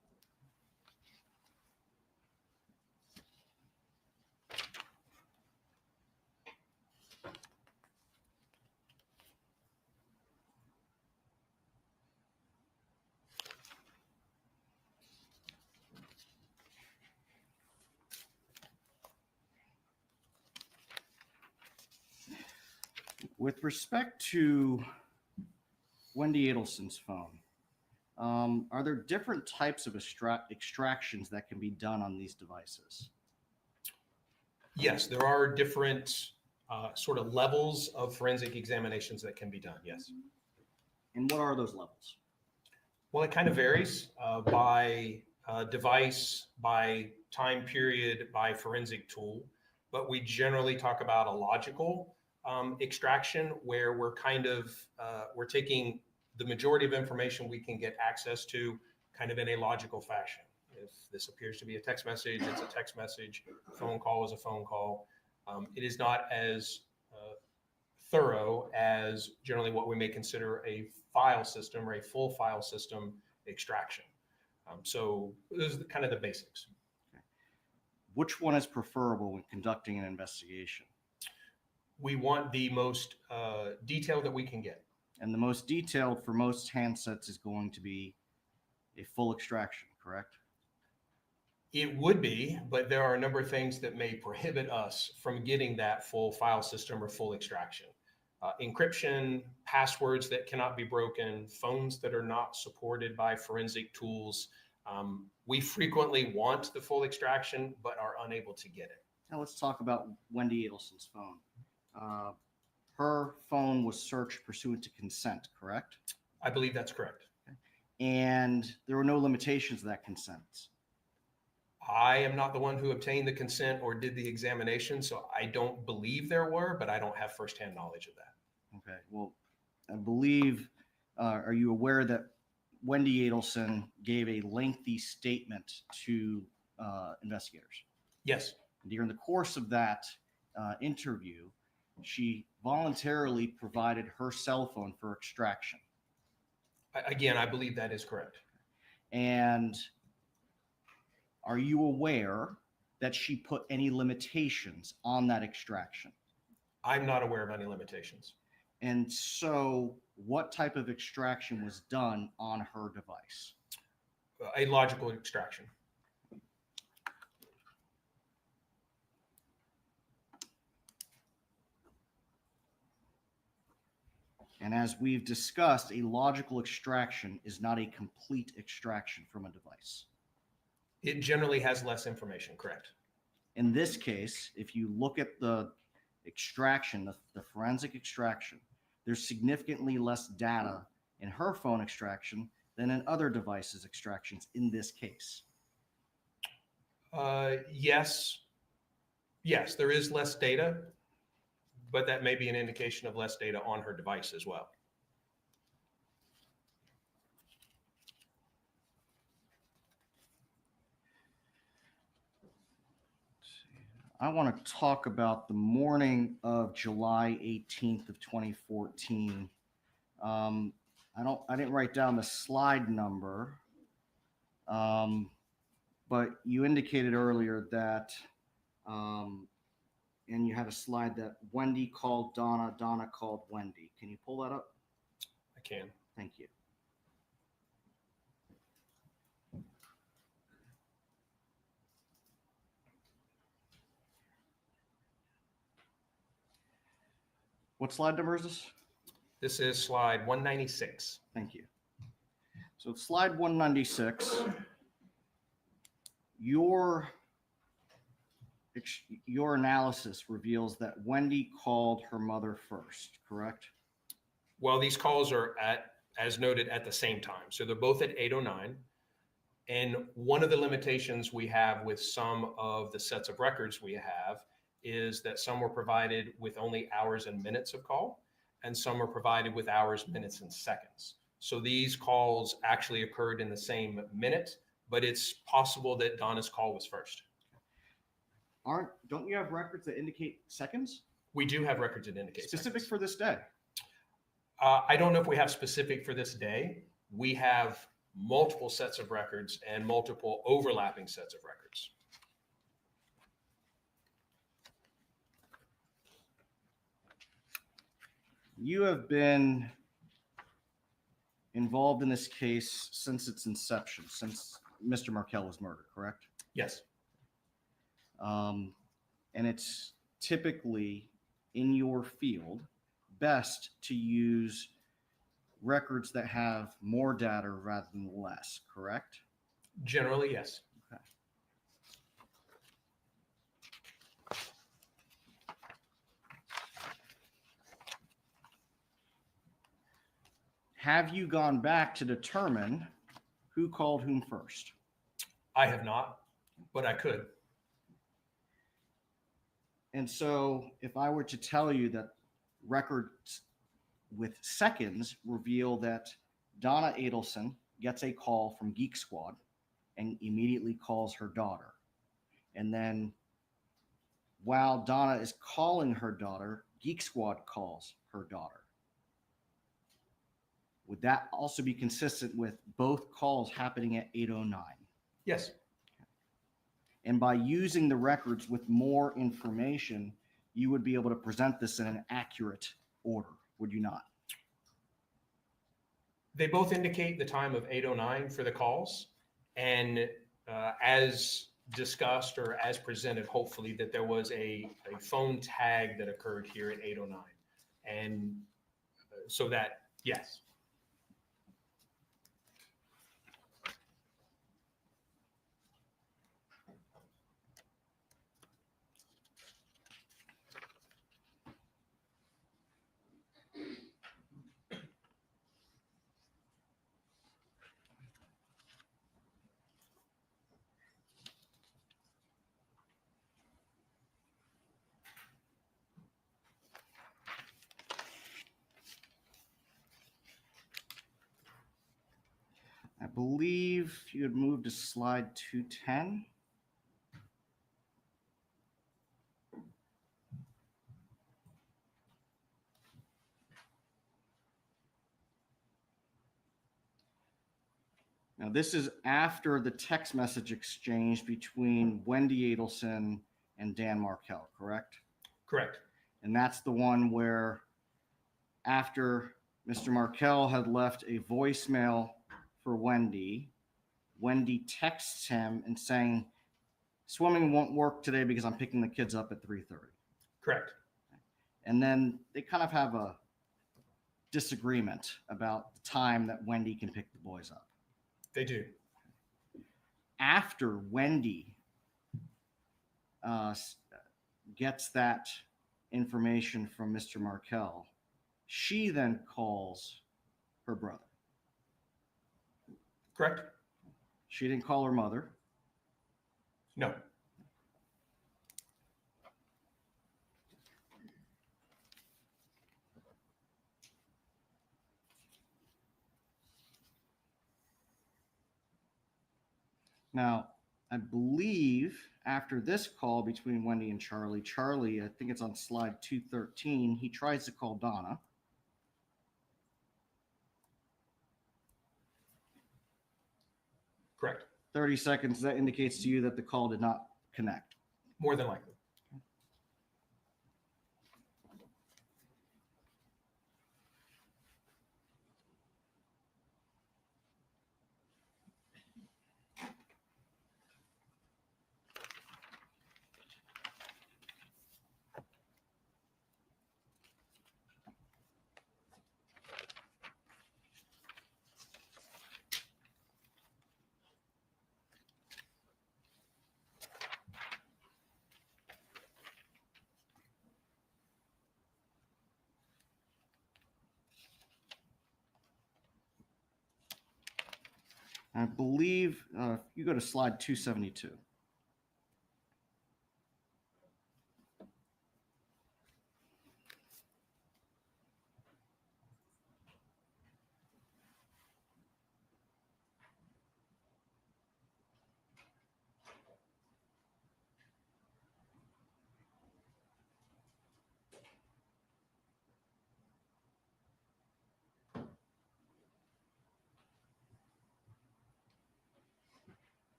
With respect to Wendi Adelson's phone, are there different types of extractions that can be done on these devices? Yes, there are different sort of levels of forensic examinations that can be done, yes. And what are those levels? Well, it kind of varies by device, by time period, by forensic tool, but we generally talk about a logical extraction where we're kind of, we're taking the majority of information we can get access to kind of in a logical fashion. If this appears to be a text message, it's a text message. Phone call is a phone call. It is not as thorough as generally what we may consider a file system or a full file system extraction. So those are kind of the basics. Okay. Which one is preferable when conducting an investigation? We want the most detailed that we can get. And the most detailed for most handsets is going to be a full extraction, correct? It would be, but there are a number of things that may prohibit us from getting that full file system or full extraction. Encryption, passwords that cannot be broken, phones that are not supported by forensic tools. We frequently want the full extraction, but are unable to get it. Now let's talk about Wendi Adelson's phone. her phone was searched pursuant to consent, correct? I believe that's correct. And there were no limitations to that consent. I am not the one who obtained the consent or did the examination, so I don't believe there were, but I don't have firsthand knowledge of that. Okay, well, I believe, are you aware that Wendi Adelson gave a lengthy statement to investigators? Yes. During the course of that interview, she voluntarily provided her cell phone for extraction. Again, I believe that is correct. And are you aware that she put any limitations on that extraction? I'm not aware of any limitations. And so what type of extraction was done on her device? A logical extraction. And as we've discussed, a logical extraction is not a complete extraction from a device. It generally has less information, correct? In this case, if you look at the extraction, the forensic extraction, there's significantly less data in her phone extraction than in other devices extractions in this case. Yes. Yes, there is less data, but that may be an indication of less data on her device as well. I want to talk about the morning of July 18th of 2014. I didn't write down the slide number, but you indicated earlier that, and you had a slide that Wendi called Donna, Donna called Wendi. Can you pull that up? I can. Thank you. What slide number is this? This is slide 196. Thank you. So slide 196, your analysis reveals that Wendi called her mother first, correct? Well, these calls are as noted, at the same time. So they're both at 8:09. And one of the limitations we have with some of the sets of records we have is that some were provided with only hours and minutes of call, and some were provided with hours, minutes, and seconds. So these calls actually occurred in the same minute, but it's possible that Donna's call was first. Don't you have records that indicate seconds? We do have records that indicate specific seconds. for this day. I don't know if we have specific for this day. We have multiple sets of records and multiple overlapping sets of records. You have been involved in this case since its inception, since Mr. Markel was murdered, correct? Yes. And it's typically in your field best to use records that have more data rather than less, correct? Generally, yes. Okay. Have you gone back to determine who called whom first? I have not, but I could. And so if I were to tell you that records with seconds reveal that Donna Adelson gets a call from Geek Squad and immediately calls her daughter. And then while Donna is calling her daughter, Geek Squad calls her daughter. Would that also be consistent with both calls happening at 8:09? Yes. And by using the records with more information, you would be able to present this in an accurate order, would you not? They both indicate the time of 8:09 for the calls. And as discussed or as presented, hopefully, that there was a phone tag that occurred here at 8:09. And so that, yes. believe you had moved to slide 210. Now, this is after the text message exchange between Wendi Adelson and Dan Markel, correct? Correct. And that's the one where after Mr. Markel had left a voicemail for Wendi, Wendi texts him and saying, swimming won't work today because I'm picking the kids up at 3:30. Correct. And then they kind of have a disagreement about the time that Wendi can pick the boys up. They do. After Wendi gets that information from Mr. Markel, she then calls her brother. Correct. She didn't call her mother. No. Now, I believe after this call between Wendi and Charlie, I think it's on slide 213, he tries to call Donna. Correct. 30 seconds, that indicates to you that the call did not connect. More than likely. I believe you go to slide 272.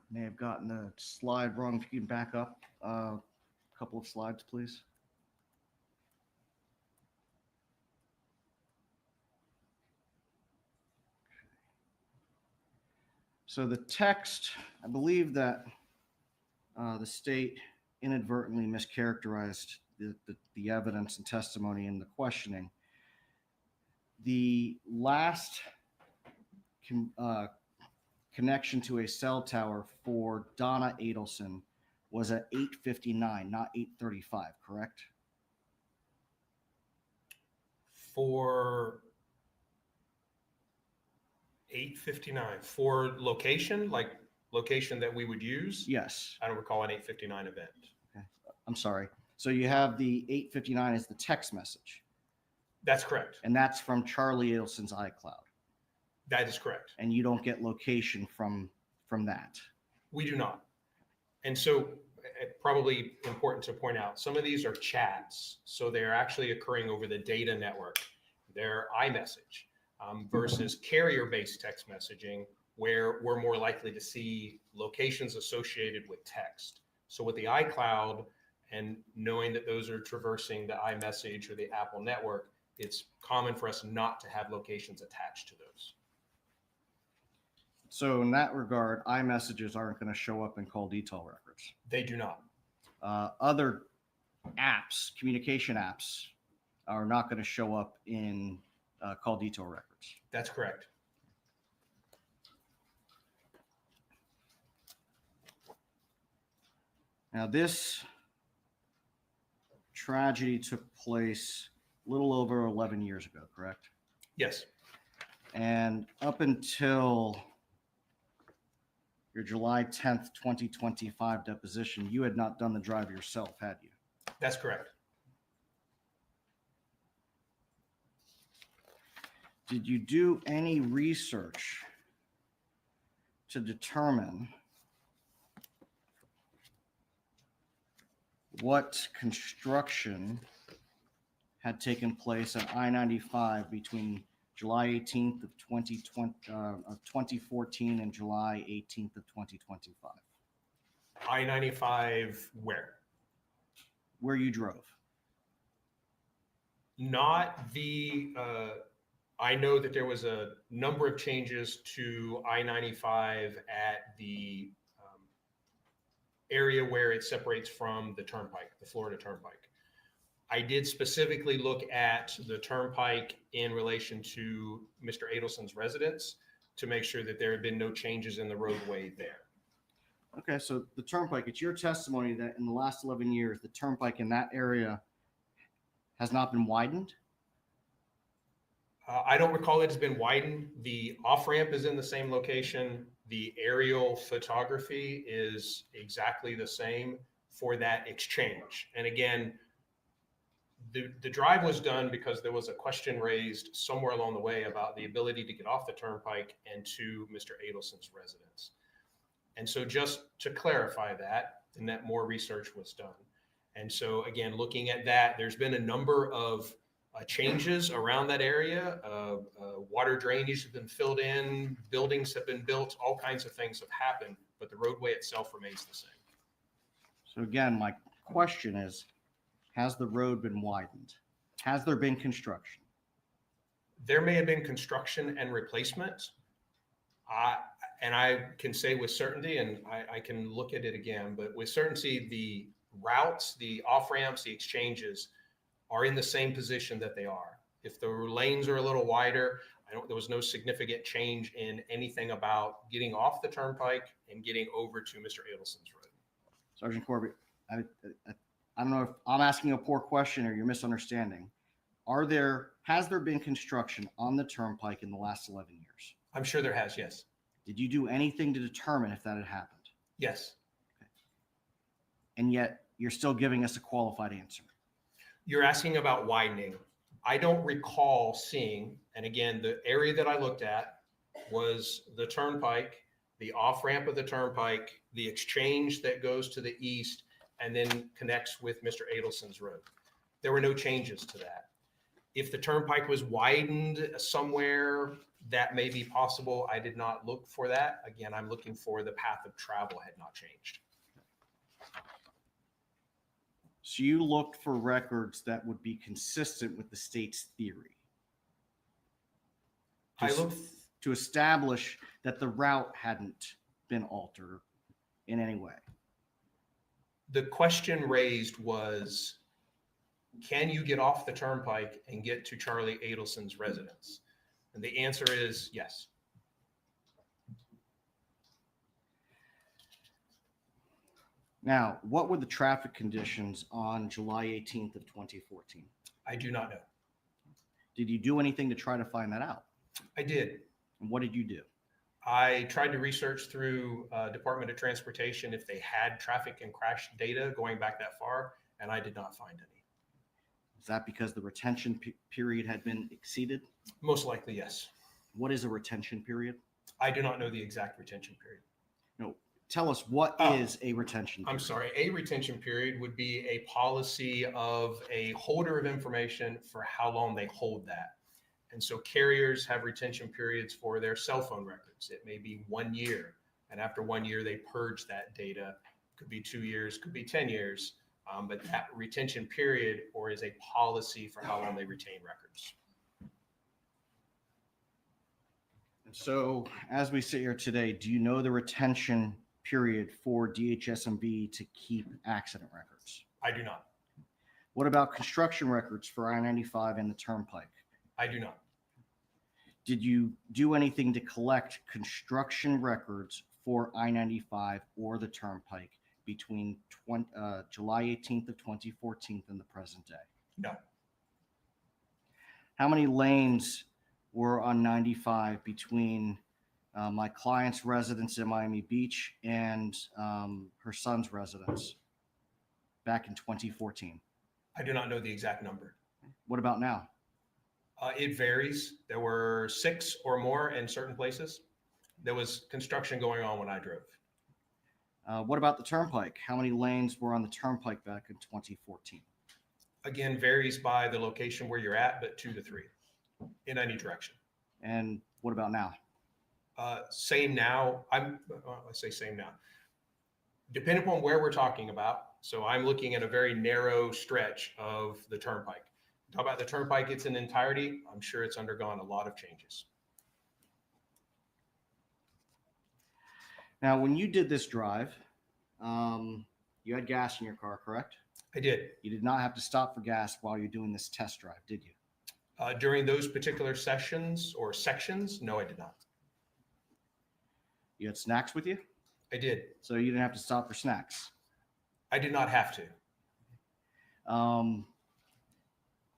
May have gotten the slide wrong. If you can back up a couple of slides, please. So the text, I believe that the state inadvertently mischaracterized the evidence and testimony in the questioning. The last connection to a cell tower for Donna Adelson was at 8:59, not 8:35, correct? For 8:59 for location, like location that we would use? Yes. I don't recall an 8:59 event. Okay. I'm sorry. So you have the 8:59 as the text message. That's correct. And that's from Charlie Adelson's iCloud. That is correct. And you don't get location from that. We do not. And so probably important to point out, some of these are chats. So they're actually occurring over the data network. They're iMessage versus carrier-based text messaging, where we're more likely to see locations associated with text. So with the iCloud and knowing that those are traversing the iMessage or the Apple network, it's common for us not to have locations attached to those. So in that regard, iMessages aren't going to show up in call detail records. They do not. Other apps, communication apps, are not going to show up in call detail records. That's correct. Now, this tragedy took place a little over 11 years ago, correct? Yes. And up until your July 10th, 2025 deposition, you had not done the drive yourself, had you? That's correct. Did you do any research to determine what construction had taken place at I-95 between July 18th of 2014 and July 18th of 2025? I-95 where? Where you drove? Not the, I know that there was a number of changes to I-95 at the area where it separates from the turnpike, the Florida Turnpike. I did specifically look at the turnpike in relation to Mr. Adelson's residence to make sure that there had been no changes in the roadway there. Okay, so the turnpike, it's your testimony that in the last 11 years, the turnpike in that area has not been widened? I don't recall it's been widened. The off-ramp is in the same location. The aerial photography is exactly the same for that exchange. And again, the drive was done because there was a question raised somewhere along the way about the ability to get off the turnpike and to Mr. Adelson's residence. And so just to clarify that, and that more research was done. And so again, looking at that, there's been a number of changes around that area. Water drainage has been filled in, buildings have been built, all kinds of things have happened, but the roadway itself remains the same. So again, my question is, has the road been widened? Has there been construction? There may have been construction and replacement. And I can say with certainty, and I can look at it again, but with certainty, the routes, the off-ramps, the exchanges are in the same position that they are. If the lanes are a little wider, there was no significant change in anything about getting off the turnpike and getting over to Mr. Adelson's road. Sergeant Corby, I don't know if I'm asking a poor question or you're misunderstanding. Has there been construction on the turnpike in the last 11 years? I'm sure there has, yes. Did you do anything to determine if that had happened? Yes. Okay. And yet you're still giving us a qualified answer. You're asking about widening. I don't recall seeing, and again, the area that I looked at was the turnpike, the off-ramp of the turnpike, the exchange that goes to the east and then connects with Mr. Adelson's road. There were no changes to that. If the turnpike was widened somewhere, that may be possible. I did not look for that. Again, I'm looking for the path of travel had not changed. So you looked for records that would be consistent with the state's theory. I looked to establish that the route hadn't been altered in any way. The question raised was, can you get off the turnpike and get to Charlie Adelson's residence? And the answer is yes. Now, what were the traffic conditions on July 18th of 2014? I do not know. Did you do anything to try to find that out? I did. And what did you do? I tried to research through Department of Transportation if they had traffic and crash data going back that far, and I did not find any. Is that because the retention period had been exceeded? Most likely, yes. What is a retention period? I do not know the exact retention period. No, tell us what is a retention period? I'm sorry. A retention period would be a policy of a holder of information for how long they hold that. And so carriers have retention periods for their cell phone records. It may be 1 year. And after 1 year, they purge that data. Could be 2 years, could be 10 years. But that retention period or is a policy for how long they retain records. And so as we sit here today, do you know the retention period for DHS&B to keep accident records? I do not. What about construction records for I-95 and the turnpike? I do not. Did you do anything to collect construction records for I-95 or the turnpike between July 18th of 2014 and the present day? No. How many lanes were on 95 between my client's residence in Miami Beach and her son's residence back in 2014? I do not know the exact number. What about now? It varies. There were 6 or more in certain places. There was construction going on when I drove. What about the turnpike? How many lanes were on the turnpike back in 2014? Again, varies by the location where you're at, but 2 to 3 in any direction. And what about now? Same now. I say same now. Depending upon where we're talking about. So I'm looking at a very narrow stretch of the turnpike. Talk about the turnpike, it's in entirety. I'm sure it's undergone a lot of changes. Now, when you did this drive, you had gas in your car, correct? I did. You did not have to stop for gas while you're doing this test drive, did you? During those particular sessions or sections, no, I did not. You had snacks with you? I did. So you didn't have to stop for snacks? I did not have to.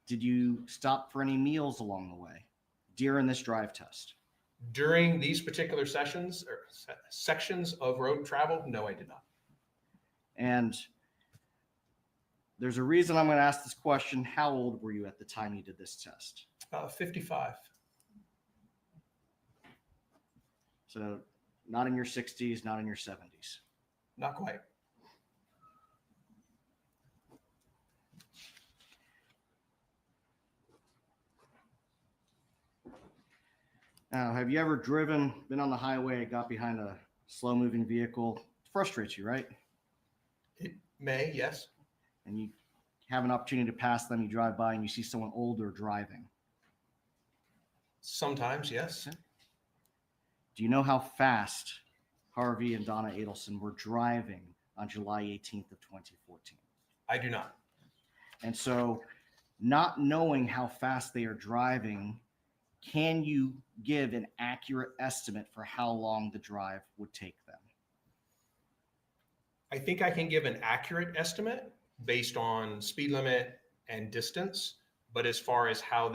Did you stop for any meals along the way during this drive test? During these particular sessions or sections of road travel, no, I did not. And there's a reason I'm going to ask this question. How old were you at the time you did this test? 55. So not in your 60s, not in your 70s. Not quite. Now, have you ever been on the highway, got behind a slow-moving vehicle? It frustrates you, right? It may, yes. And you have an opportunity to pass them, you drive by and you see someone older driving. Sometimes, yes. Do you know how fast Harvey and Donna Adelson were driving on July 18th of 2014? I do not. And so, not knowing how fast they are driving, can you give an accurate estimate for how long the drive would take them? I think I can give an accurate estimate based on speed limit and distance, but as far as how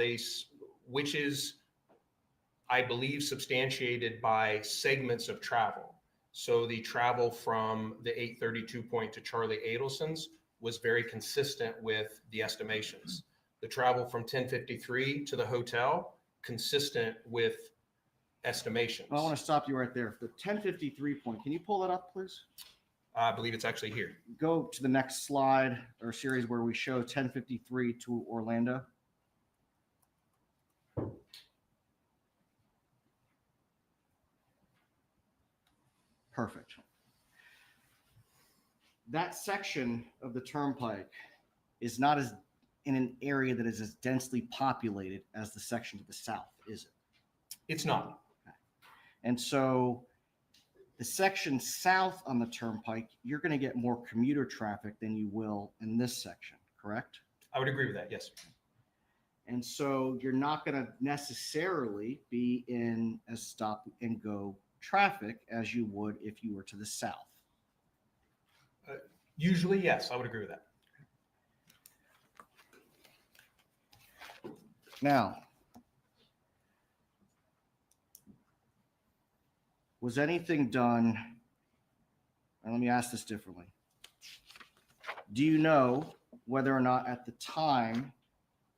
which is, I believe, substantiated by segments of travel. So the travel from the 832 point to Charlie Adelson's was very consistent with the estimations. The travel from 1053 to the hotel, consistent with estimations. Well, I want to stop you right there. The 1053 point, can you pull that up, please? I believe it's actually here. Go to the next slide or series where we show 1053 to Orlando. Perfect. That section of the turnpike is not as in an area that is as densely populated as the section to the south, is it? It's not. Okay. And so the section south on the turnpike, you're going to get more commuter traffic than you will in this section, correct? I would agree with that, yes. And so you're not going to necessarily be in a stop and go traffic as you would if you were to the south. Usually, yes, I would agree with that. Now, was anything done, and let me ask this differently. Do you know whether or not at the time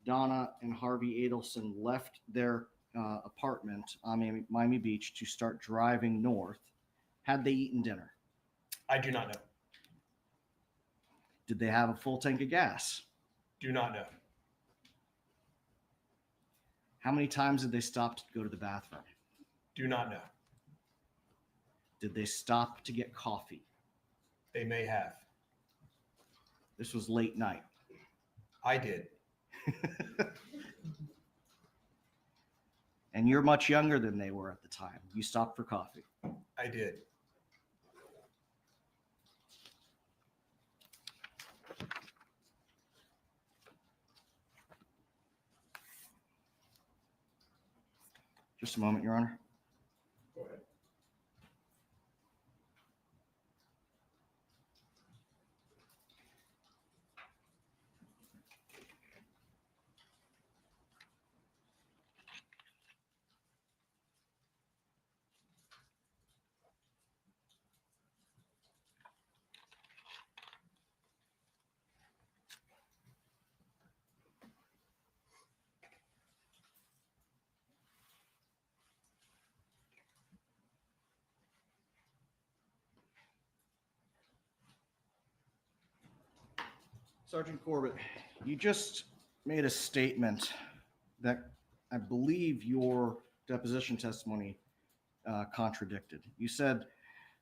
Donna and Harvey Adelson left their apartment on Miami Beach to start driving north, had they eaten dinner? I do not know. Did they have a full tank of gas? Do not know. How many times did they stop to go to the bathroom? Do not know. Did they stop to get coffee? They may have. This was late night. I did. And you're much younger than they were at the time. You stopped for coffee. I did. Just a moment, Your Honor. Go ahead. Sergeant Corbett, you just made a statement that I believe your deposition testimony contradicted. You said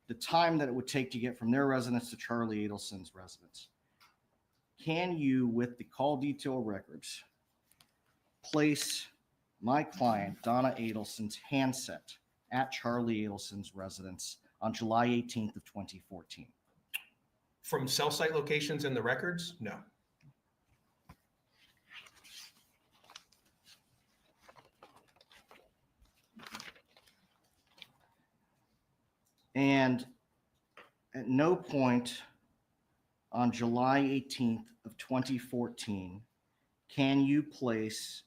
the time that it would take to get from their residence to Charlie Adelson's residence. Can you, with the call detail records, place my client, Donna Adelson's handset at Charlie Adelson's residence on July 18th of 2014? From cell site locations in the records? No. And at no point on July 18th of 2014 can you place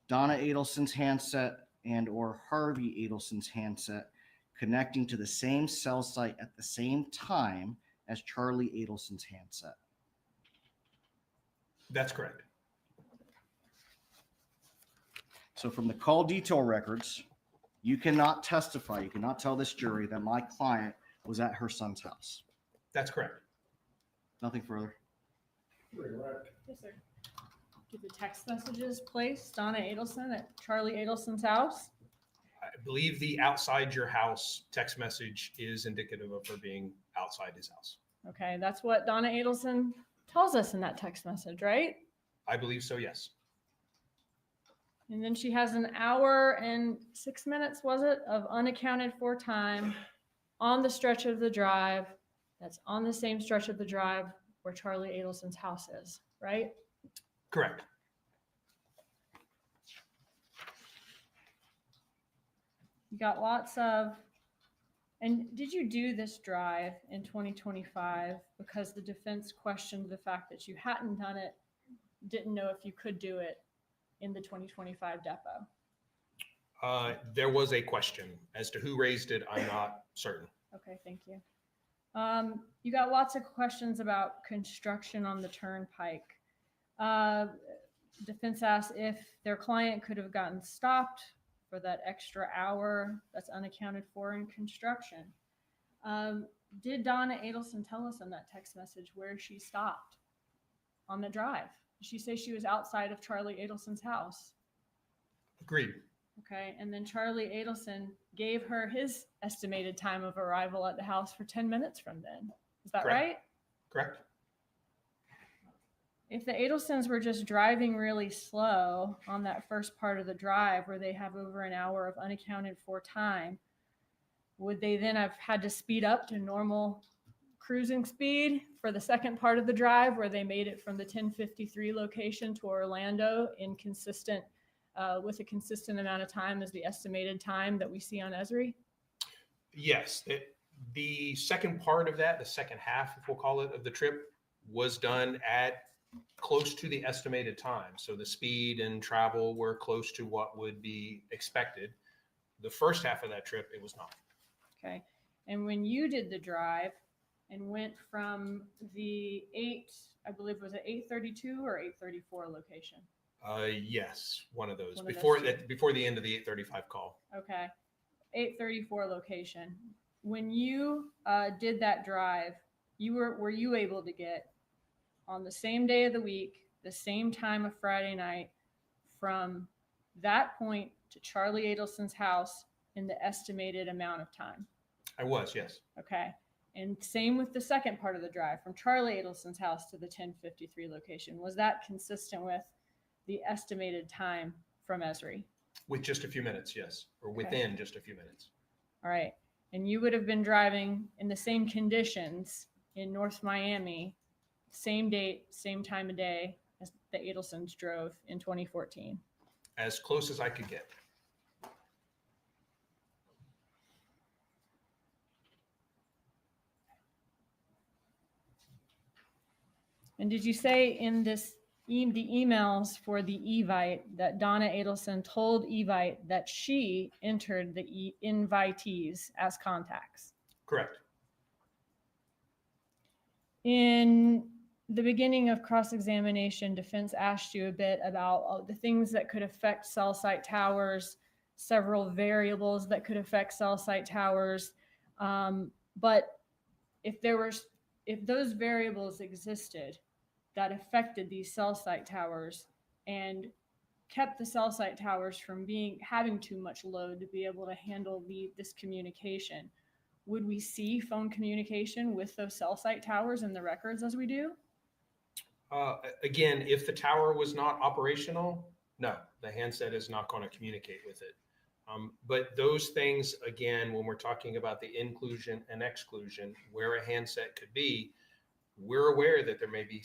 Donna Adelson's handset and or Harvey Adelson's handset connecting to the same cell site at the same time as Charlie Adelson's handset? That's correct. So from the call detail records, you cannot testify, you cannot tell this jury that my client was at her son's house. That's correct. Nothing further. Yes, sir. Did the text messages place Donna Adelson at Charlie Adelson's house? I believe the outside your house text message is indicative of her being outside his house. Okay, that's what Donna Adelson tells us in that text message, right? I believe so, yes. And then she has an hour and 6 minutes, was it, of unaccounted for time on the stretch of the drive that's on the same stretch of the drive where Charlie Adelson's house is, right? Correct. You got lots of, and did you do this drive in 2025 because the defense questioned the fact that you hadn't done it, didn't know if you could do it in the 2025 depot? There was a question as to who raised it. I'm not certain. Okay, thank you. You got lots of questions about construction on the turnpike. Defense asked if their client could have gotten stopped for that extra hour that's unaccounted for in construction. Did Donna Adelson tell us in that text message where she stopped on the drive? Did she say she was outside of Charlie Adelson's house? Agreed. Okay, and then Charlie Adelson gave her his estimated time of arrival at the house for 10 minutes from then. Is that right? Correct. If the Adelsons were just driving really slow on that first part of the drive where they have over an hour of unaccounted for time, would they then have had to speed up to normal cruising speed for the second part of the drive where they made it from the 1053 location to Orlando in consistent with a consistent amount of time as the estimated time that we see on Esri? Yes. The second part of that, the second half, if we'll call it, of the trip was done at close to the estimated time. So the speed and travel were close to what would be expected. The first half of that trip, it was not. Okay. And when you did the drive and went from the I believe was it 832 or 834 location? Yes, one of those. One of Before those that, before the end of the 835 call. Okay. 834 location. When you did that drive, were you able to get on the same day of the week, the same time of Friday night, from that point to Charlie Adelson's house in the estimated amount of time? I was, yes. Okay. And same with the second part of the drive from Charlie Adelson's house to the 1053 location. Was that consistent with the estimated time from Esri? With just a few minutes, yes. Or Okay. within just a few minutes. All right. And you would have been driving in the same conditions in North Miami, same date, same time of day as the Adelsons drove in 2014. As close as I could get. And did you say in this the emails for the Evite that Donna Adelson told Evite that she entered the invitees as contacts? Correct. In the beginning of cross-examination, defense asked you a bit about the things that could affect cell site towers, several variables that could affect cell site towers. But if those variables existed, that affected these cell site towers and kept the cell site towers from having too much load to be able to handle this communication. Would we see phone communication with those cell site towers in the records as we do? Again, if the tower was not operational, no, the handset is not going to communicate with it. But those things, again, when we're talking about the inclusion and exclusion, where a handset could be, we're aware that there may be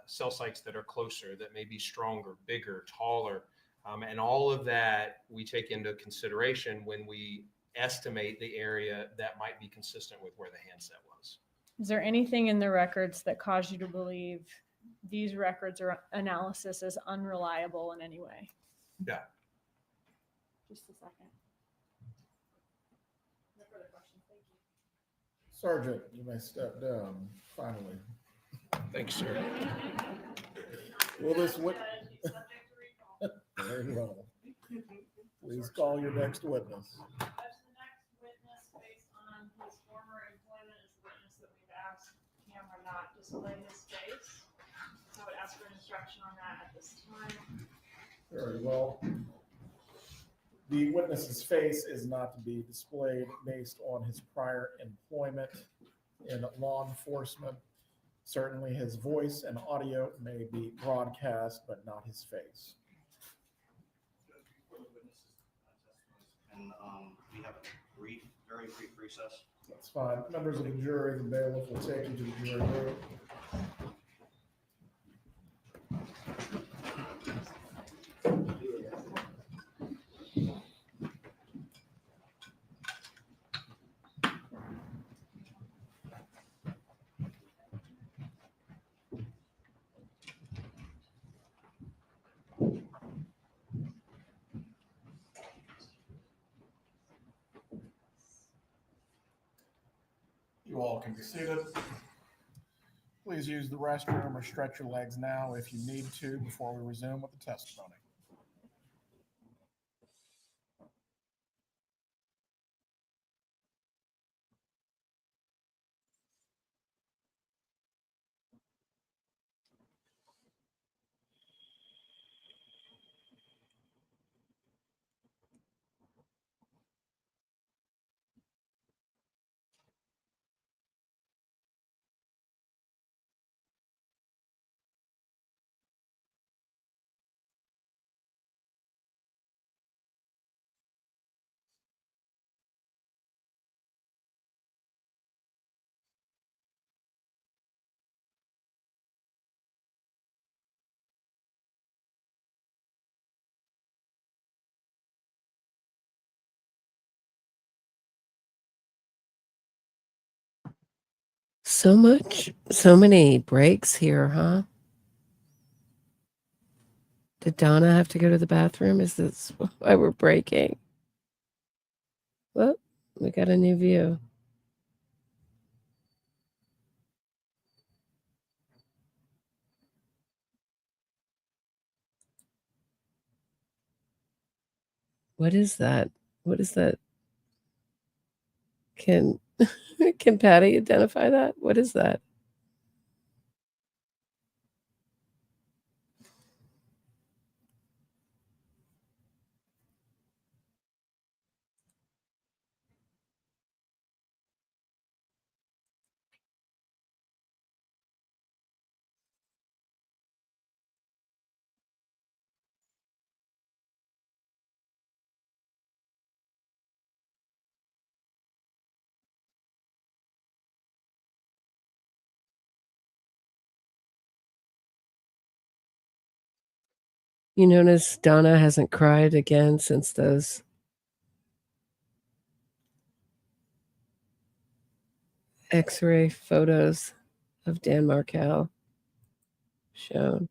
cell sites that are closer, that may be stronger, bigger, taller. And all of that we take into consideration when we estimate the area that might be consistent with where the handset was. Is there anything in the records that caused you to believe these records or analysis is unreliable in any way? Yeah. Just a second. No further questions. Thank you. Sergeant, you may step down finally. Thanks, sir. Will this very well. Please call your next witness. That's the next witness based on his former employment as a witness that we've asked him or not display his face. I would ask for an instruction on that at this time. Very well. The witness's face is not to be displayed based on his prior employment in law enforcement. Certainly his voice and audio may be broadcast, but not his face. And we have a very brief recess. That's fine. Members of the jury, the bailiff will take you to the jury room. You all can be seated. Please use the restroom or stretch your legs now if you need to before we resume with the testimony. So many breaks here, huh? Did Donna have to go to the bathroom? Is this why we're breaking? Well, we got a new view. What is that? What is that? Can Patty identify that? What is that? You notice Donna hasn't cried again since those X-ray photos of Dan Markel shown.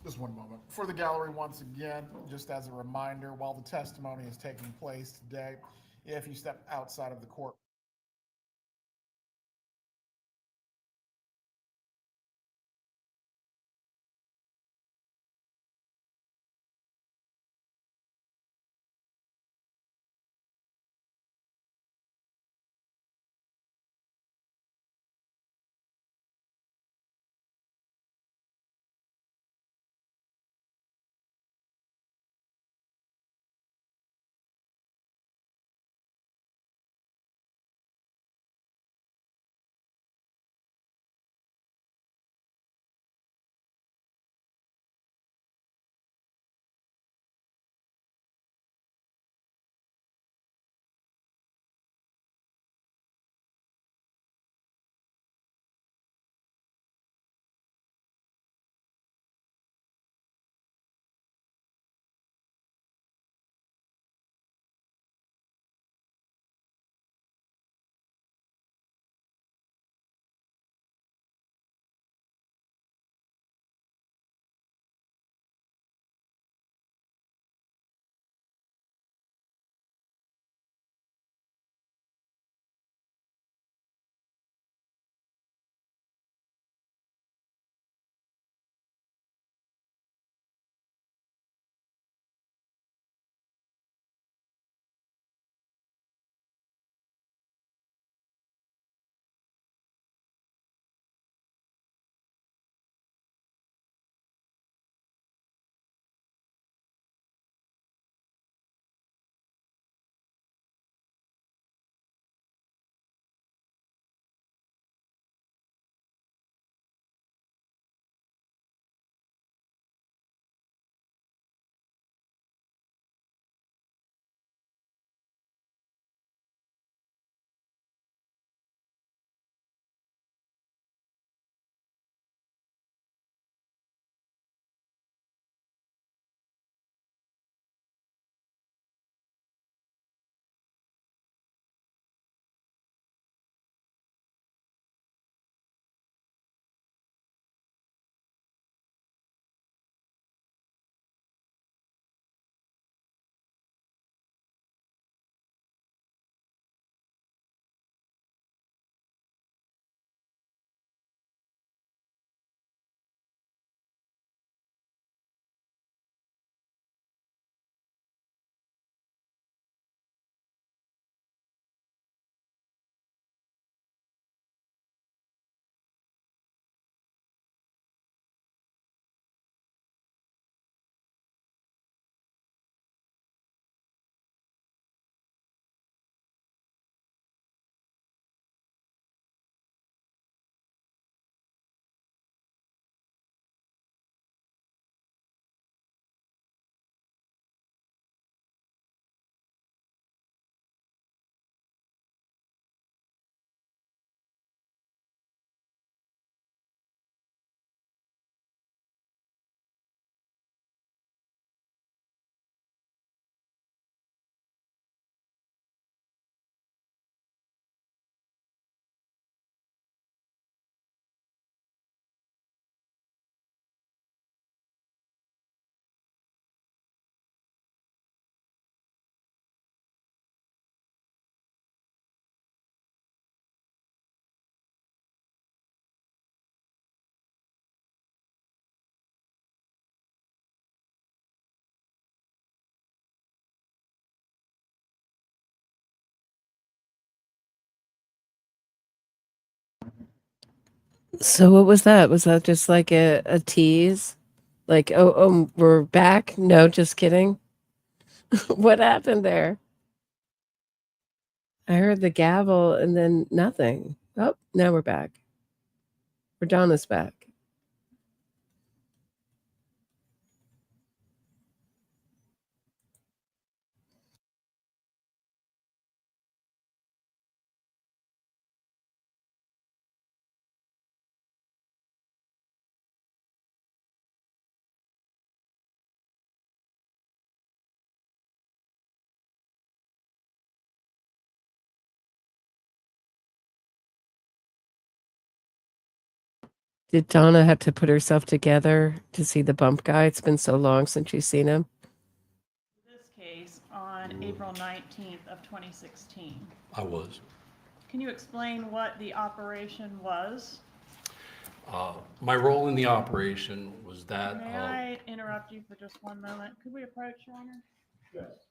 Just one moment. For the gallery, once again, just as a reminder, while the testimony is taking place today, if you step outside of the court, So what was that? Was that just like a tease? Like, oh, we're back? No, just kidding. What happened there? I heard the gavel and then nothing. Oh, now we're back. Donna's back. Did Donna have to put herself together to see the bump guy? It's been so long since she's seen him. This case on April 19th of 2016. I was. Can you explain what the operation was? My role in the operation was that May I interrupt you for just one moment? Could we approach, Your Honor? Yes.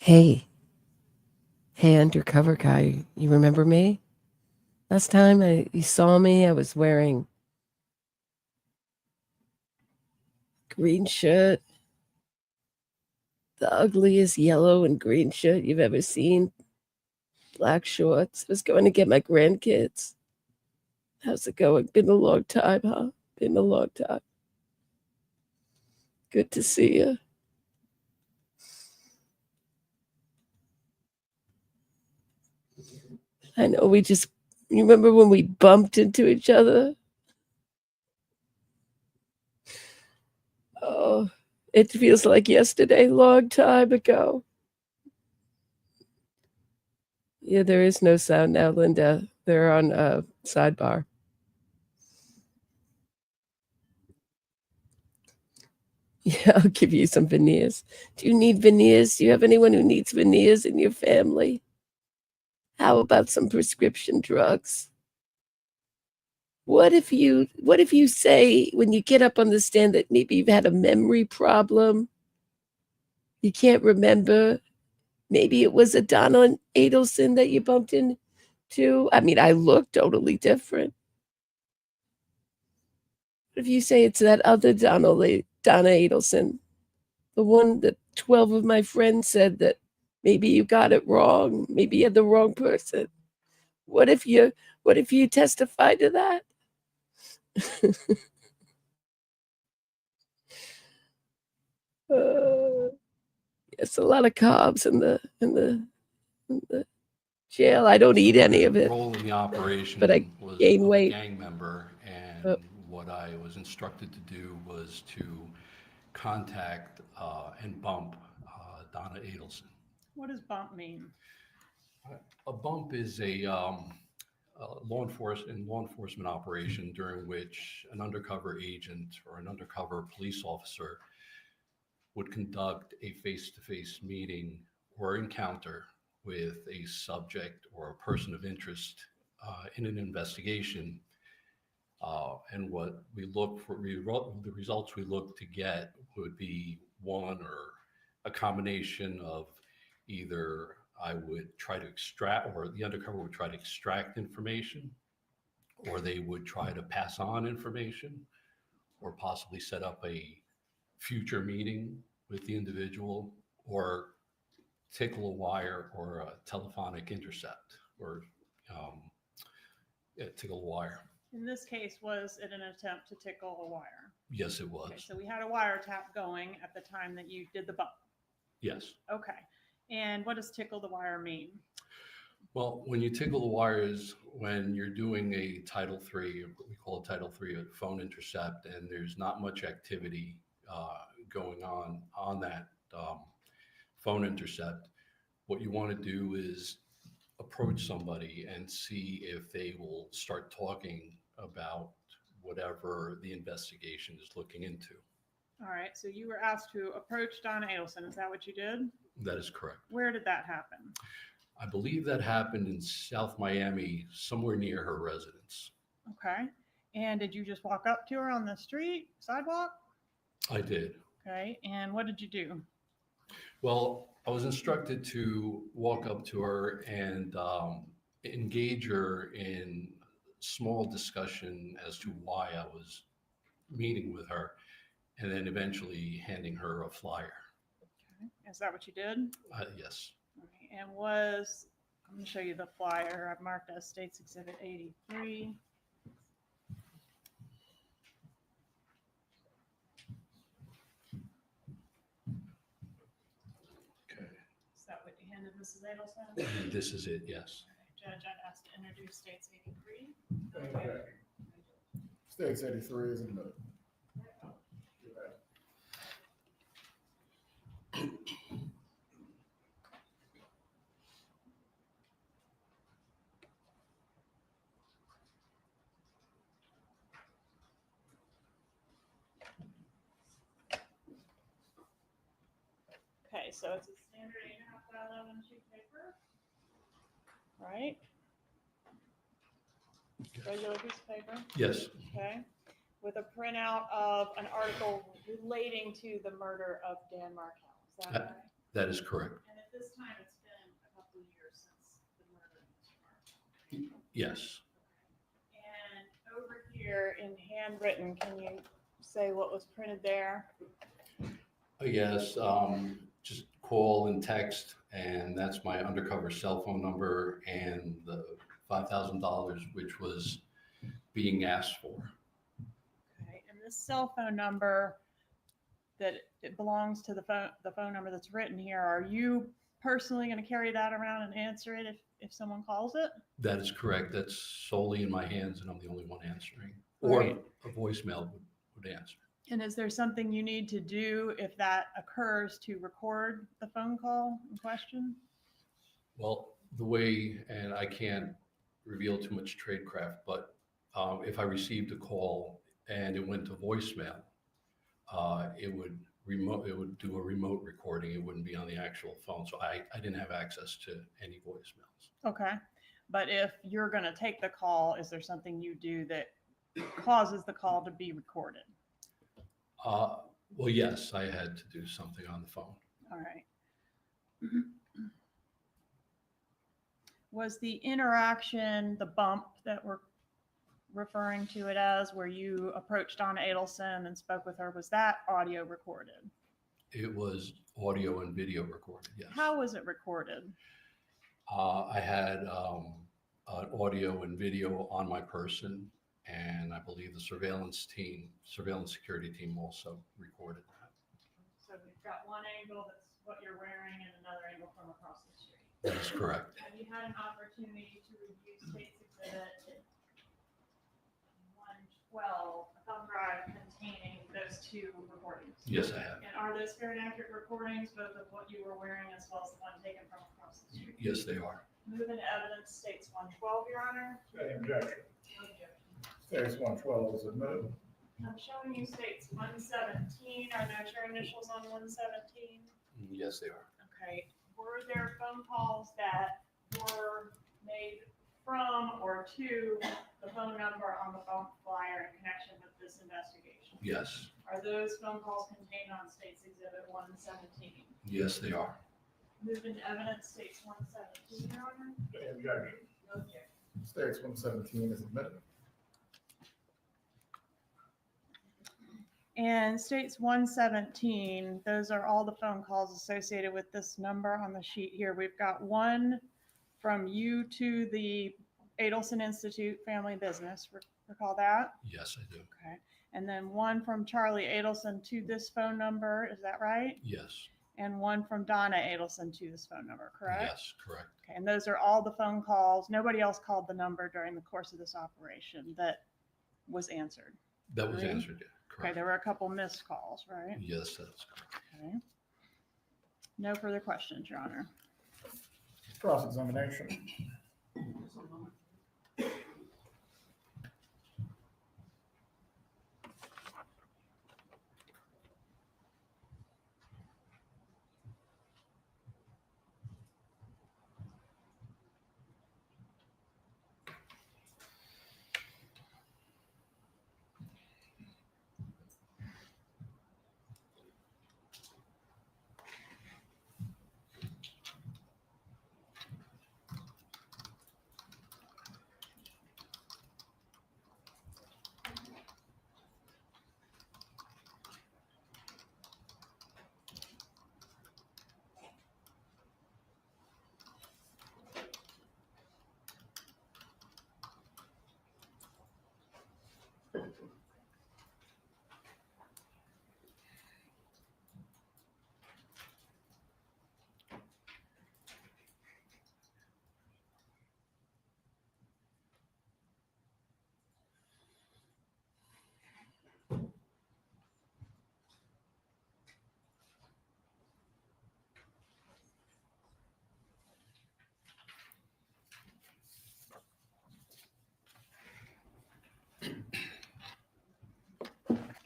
Hey, undercover guy, you remember me? Last time you saw me, I was wearing green shirt, the ugliest yellow and green shirt you've ever seen, black shorts. I was going to get my grandkids. How's it going? Been a long time, huh? Been a long time. Good to see you. I know you remember when we bumped into each other? Oh, it feels like yesterday, long time ago. Yeah, there is no sound now, Linda. They're on sidebar. Yeah, I'll give you some veneers. Do you need veneers? Do you have anyone who needs veneers in your family? How about some prescription drugs? What if you say when you get up on the stand that maybe you've had a memory problem? You can't remember. Maybe it was a Donna Adelson that you bumped into. I mean, I look totally different. What if you say it's that other Donna Adelson, the one that 12 of my friends said that maybe you got it wrong, maybe you had the wrong person? What if you testify to that? It's a lot of carbs in the jail. I don't eat any of it. role in the operation But I was gain of a weight. gang member, and what I was instructed to do was to contact and bump Donna Adelson. What does bump mean? A bump is a law enforcement operation during which an undercover agent or an undercover police officer would conduct a face-to-face meeting or encounter with a subject or a person of interest in an investigation. And what we look for, the results we look to get would be one or a combination of either I would try to extract, or the undercover would try to extract information, or they would try to pass on information, or possibly set up a future meeting with the individual, or tickle a wire or a telephonic intercept, or tickle a wire. In this case, was it an attempt to tickle a wire? Yes, it was. Okay, so we had a wiretap going at the time that you did the bump. Yes. Okay. And what does tickle the wire mean? Well, when you tickle the wires, when you're doing a Title III, what we call a Title III, a phone intercept, and there's not much activity going on that phone intercept, what you want to do is approach somebody and see if they will start talking about whatever the investigation is looking into. All right. So you were asked to approach Donna Adelson. Is that what you did? That is correct. Where did that happen? I believe that happened in South Miami, somewhere near her residence. Okay. And did you just walk up to her on the street, sidewalk? I did. Okay. And what did you do? Well, I was instructed to walk up to her and engage her in small discussion as to why I was meeting with her, and then eventually handing her a flyer. Okay. Is that what you did? Yes. Okay. And I'm going to show you the flyer. I've marked as States Exhibit 83. Is that what you And then Mrs. Adelson? And this is it, yes. Judge, I'd ask to introduce States 83. Okay. States 83 is admitted. Okay, so it's a standard 8.5 by 11 sheet of paper, right? Regular piece of paper? Yes, Okay, with a printout of an article relating to the murder of Dan Markel, is that right? that is correct. And at this time, it's been a couple of years since the murder of Mr. Markel. Yes. And over here in handwritten, can you say what was printed there? Yes, just call and text, and that's my undercover cell phone number and the $5,000, which was being asked for. Okay, and this cell phone number that it belongs to the phone number that's written here, are you personally going to carry that around and answer it if someone calls it? That is correct. That's solely in my hands, and I'm the only one answering. Or Right. a voicemail would answer. And is there something you need to do if that occurs to record the phone call in question? Well, the way, and I can't reveal too much tradecraft, but if I received a call and it went to voicemail, it would do a remote recording. It wouldn't be on the actual phone. So I didn't have access to any voicemails. Okay, but if you're going to take the call, is there something you do that causes the call to be recorded? Well, yes, I had to do something on the phone. All right. Was the interaction, the bump that we're referring to it as, where you approached Donna Adelson and spoke with her, was that audio recorded? It was audio and video recorded, yes. How was it recorded? I had an audio and video on my person, and I believe the surveillance security team also recorded that. So we've got one angle that's what you're wearing and another angle from across the street. That is correct. Have you had an opportunity to review State's Exhibit 112, a thumb drive containing those two recordings? Yes, I have. And are those fair and accurate recordings, both of what you were wearing as well as the one taken from across the street? Yes, they are. Move into evidence, States 112, Your Honor. Any objection? No objection. States 112 is admitted. I'm showing you States 117. Are there your initials on 117? Yes, they are. Okay. Were there phone calls that were made from or to the phone number on the phone flyer in connection with this investigation? Yes. Are those phone calls contained on State's Exhibit 117? Yes, they are. Move into evidence, States 117, Your Honor. Any objection? No objection. States 117 is admitted. And States 117, those are all the phone calls associated with this number on the sheet here. We've got one from you to the Adelson Institute Family Business. Recall that? Yes, I do. Okay. And then one from Charlie Adelson to this phone number. Is that right? Yes. And one from Donna Adelson to this phone number, correct? Yes, correct. Okay. And those are all the phone calls. Nobody else called the number during the course of this operation that was answered. That was Right? answered, yeah. Okay, there were a couple missed calls, right? Yes, that's correct. Okay. No further questions, Your Honor. Cross-examination.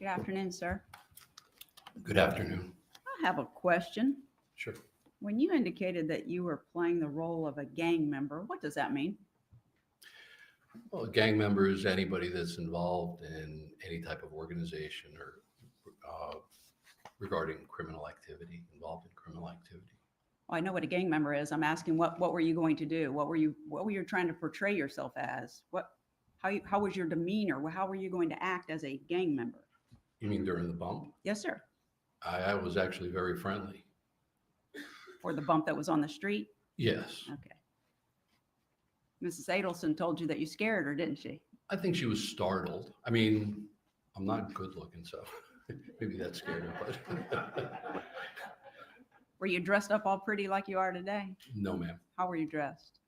Good afternoon, sir. Good afternoon. I have a question. Sure. When you indicated that you were playing the role of a gang member, what does that mean? Well, a gang member is anybody that's involved in any type of organization or regarding criminal activity, involved in criminal activity. Well, I know what a gang member is. I'm asking what were you going to do? What were you trying to portray yourself as? How was your demeanor? How were you going to act as a gang member? You mean during the bump? Yes, sir. I was actually very friendly. For the bump that was on the street? Yes. Okay. Mrs. Adelson told you that you scared her, didn't she? I think she was startled. I mean, I'm not good looking, so maybe that scared her, but Were you dressed up all pretty like you are today? no, ma'am. How were you dressed?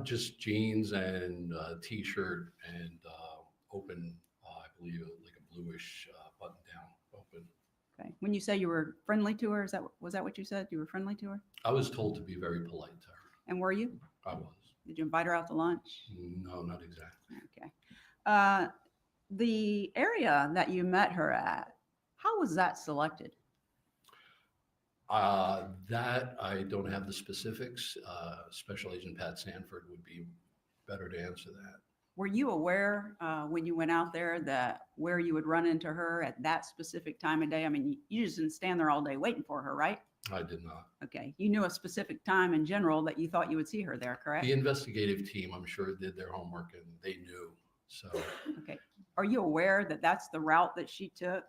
Just jeans and t-shirt and open, I believe, like a bluish button down, open. Okay. When you say you were friendly to her, was that what you said? You were friendly to her? I was told to be very polite to her. And were you? I was. Did you invite her out to lunch? No, not exactly. Okay. The area that you met her at, how was that selected? That I don't have the specifics. Special Agent Pat Sanford would be better to answer that. Were you aware when you went out there that where you would run into her at that specific time of day? I mean, you just didn't stand there all day waiting for her, right? I did not. Okay. You knew a specific time in general that you thought you would see her there, correct? The investigative team, I'm sure, did their homework and they knew. So Okay. Are you aware that that's the route that she took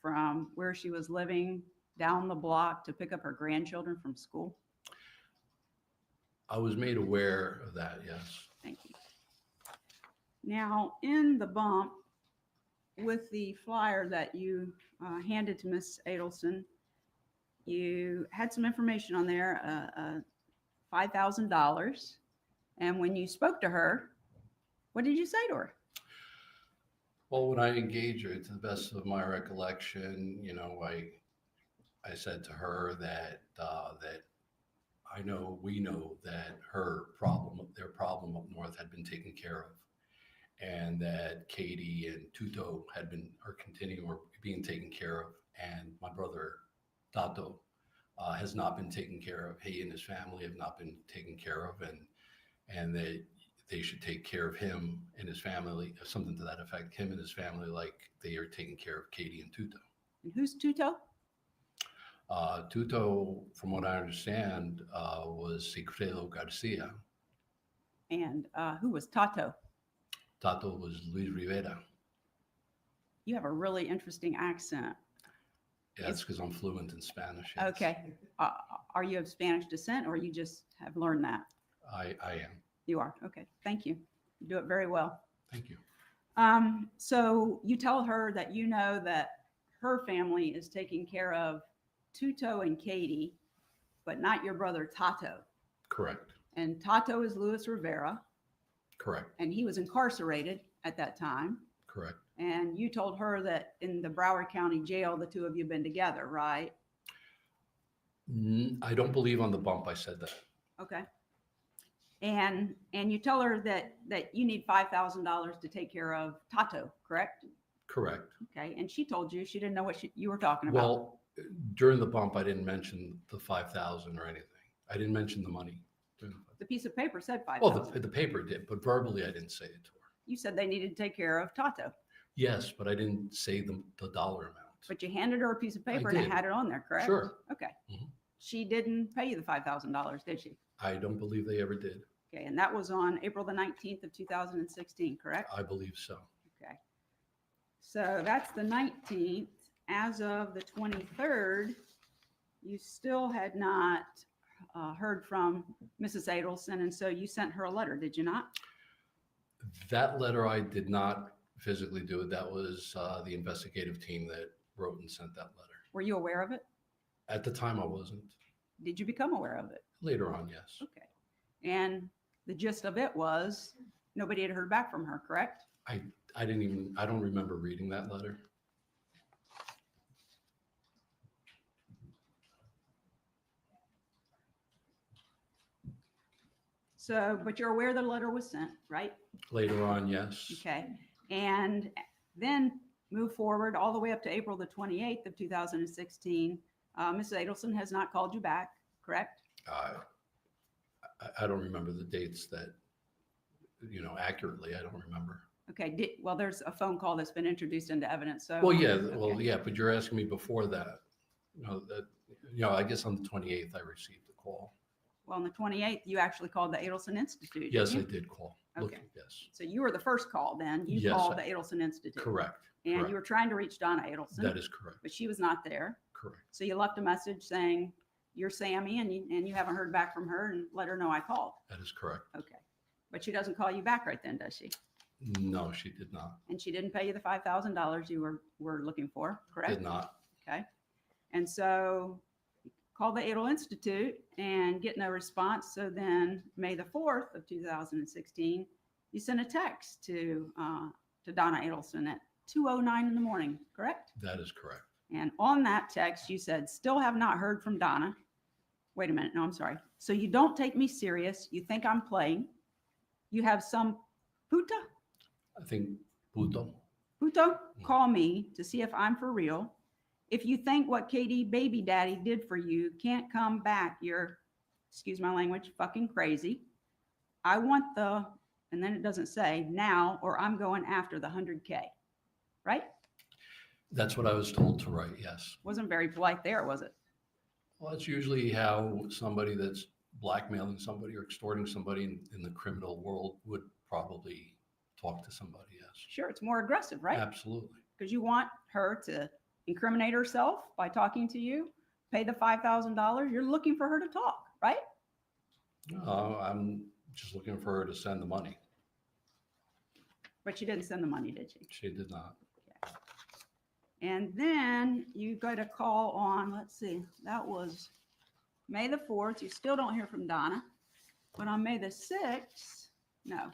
from where she was living down the block to pick up her grandchildren from school? I was made aware of that, yes. Thank you. Now, in the bump with the flyer that you handed to Miss Adelson, you had some information on there, $5,000. And when you spoke to her, what did you say to her? Well, when I engaged her, to the best of my recollection, I said to her that we know that their problem up north had been taken care of, and that Katie and Tuto are continuing or being taken care of, and my brother Tato has not been taken care of. He and his family have not been taken care of, and that they should take care of him and his family, something to that effect, him and his family, like they are taking care of Katie and Tuto. And who's Tuto? Tuto, from what I understand, was Sigfredo Garcia. And who was Tato? Tato was Luis Rivera. You have a really interesting accent. Yeah, that's because I'm fluent in Spanish. Yes. Okay. Are you of Spanish descent or you just have learned that? I am. You are. Okay. Thank you. You do it very well. Thank you. So you tell her that you know that her family is taking care of Tuto and Katie, but not your brother Tato. Correct. And Tato is Luis Rivera. Correct. And he was incarcerated at that time. Correct. And you told her that in the Broward County Jail, the two of you have been together, right? I don't believe on the bump I said that. Okay. And you tell her that you need $5,000 to take care of Tato, correct? Correct. Okay. And she told you she didn't know what you were talking about. Well, during the bump, I didn't mention the 5,000 or anything. I didn't mention the money. The piece of paper said 5,000. Well, the paper did, but verbally, I didn't say it to her. You said they needed to take care of Tato. Yes, but I didn't say the dollar amount. But you handed her a piece of paper I and it did. had it on there, correct? Sure. Okay. Mhm. She didn't pay you the $5,000, did she? I don't believe they ever did. Okay. And that was on April the 19th of 2016, correct? I believe so. Okay. So that's the 19th. As of the 23rd, you still had not heard from Mrs. Adelson, and so you sent her a letter, did you not? That letter, I did not physically do it. That was the investigative team that wrote and sent that letter. Were you aware of it? At the time, I wasn't. Did you become aware of it? Later on, yes. Okay. And the gist of it was nobody had heard back from her, correct? I don't remember reading that letter. So, but you're aware the letter was sent, right? Later on, yes. Okay. And then move forward all the way up to April the 28th of 2016. Mrs. Adelson has not called you back, correct? I don't remember the dates that, accurately. I don't remember. Okay, well, there's a phone call that's been introduced into evidence, so. Well, yeah, Okay. but you're asking me before that. I guess on the 28th, I received a call. Well, on the 28th, you actually called the Adelson Institute. Yes, I didn't you? did call. Okay. Yes, So you were the first call then. You Yes, called I- the Adelson Institute. correct. And correct. you were trying to reach Donna Adelson. That is correct. But she was not there. Correct. So you left a message saying, you're Sammy, and you haven't heard back from her, and let her know I called. That is correct. Okay. But she doesn't call you back right then, does she? No, she did not. And she didn't pay you the $5,000 you were looking for, correct? Did not. Okay. And so call the Adel Institute and get no response. So then May the 4th of 2016, you sent a text to Donna Adelson at 2:09 in the morning, correct? That is correct. And on that text, you said, still have not heard from Donna. Wait a minute. No, I'm sorry. So you don't take me serious. You think I'm playing. You have some puta? I think Puto. Puto, call me to see if I'm for real. If you think what Katie baby daddy did for you can't come back, you're, excuse my language, fucking crazy. I want and then it doesn't say now, or I'm going after the 100K, right? That's what I was told to write. Yes. Wasn't very polite there, was it? Well, that's usually how somebody that's blackmailing somebody or extorting somebody in the criminal world would probably talk to somebody. Yes. Sure, it's more aggressive, right? Absolutely. Because you want her to incriminate herself by talking to you, pay the $5,000. You're looking for her to talk, right? I'm just looking for her to send the money. But she didn't send the money, did she? She did not. And then you got a call on, let's see, that was May the 4th. You still don't hear from Donna. But on May the 6th, no.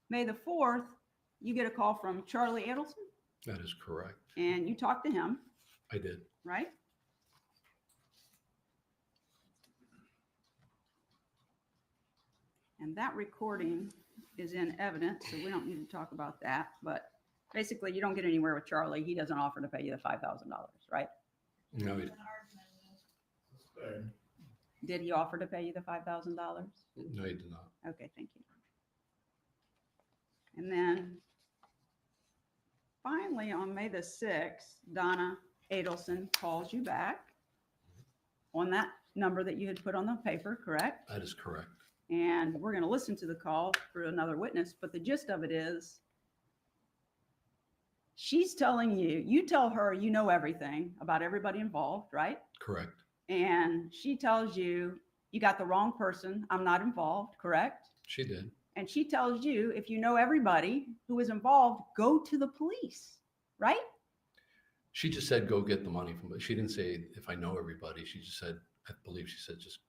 May the 4th, you get a call from Charlie Adelson, That is correct. and you talked to him, I did. right? And that recording is in evidence, so we don't need to talk about that. But basically, you don't get anywhere with Charlie. He doesn't offer to pay you the $5,000, right? No, he, Did he offer to pay you the $5,000? no, he did not. Okay, thank you. And then finally, on May the 6th, Donna Adelson calls you back on that number that you had put on the paper, correct? That is correct. And we're going to listen to the call through another witness, but the gist of it is she's telling you, you tell her you know everything about everybody involved, right? Correct. And she tells you, you got the wrong person. I'm not involved, correct? She did. And she tells you, if you know everybody who is involved, go to the police, right? She just said, go get the money from it. She didn't say, if I know everybody. She just said, I believe she said, just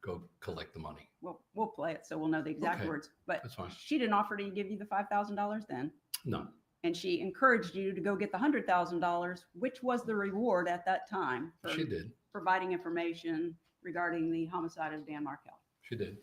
go collect the money. Well, we'll play it so we'll know the exact Okay, words. But that's fine. she didn't offer to give you the $5,000 then. No, And she encouraged you to go get the $100,000, which was the reward at that time for she did. providing information regarding the homicide of Dan Markel. She did.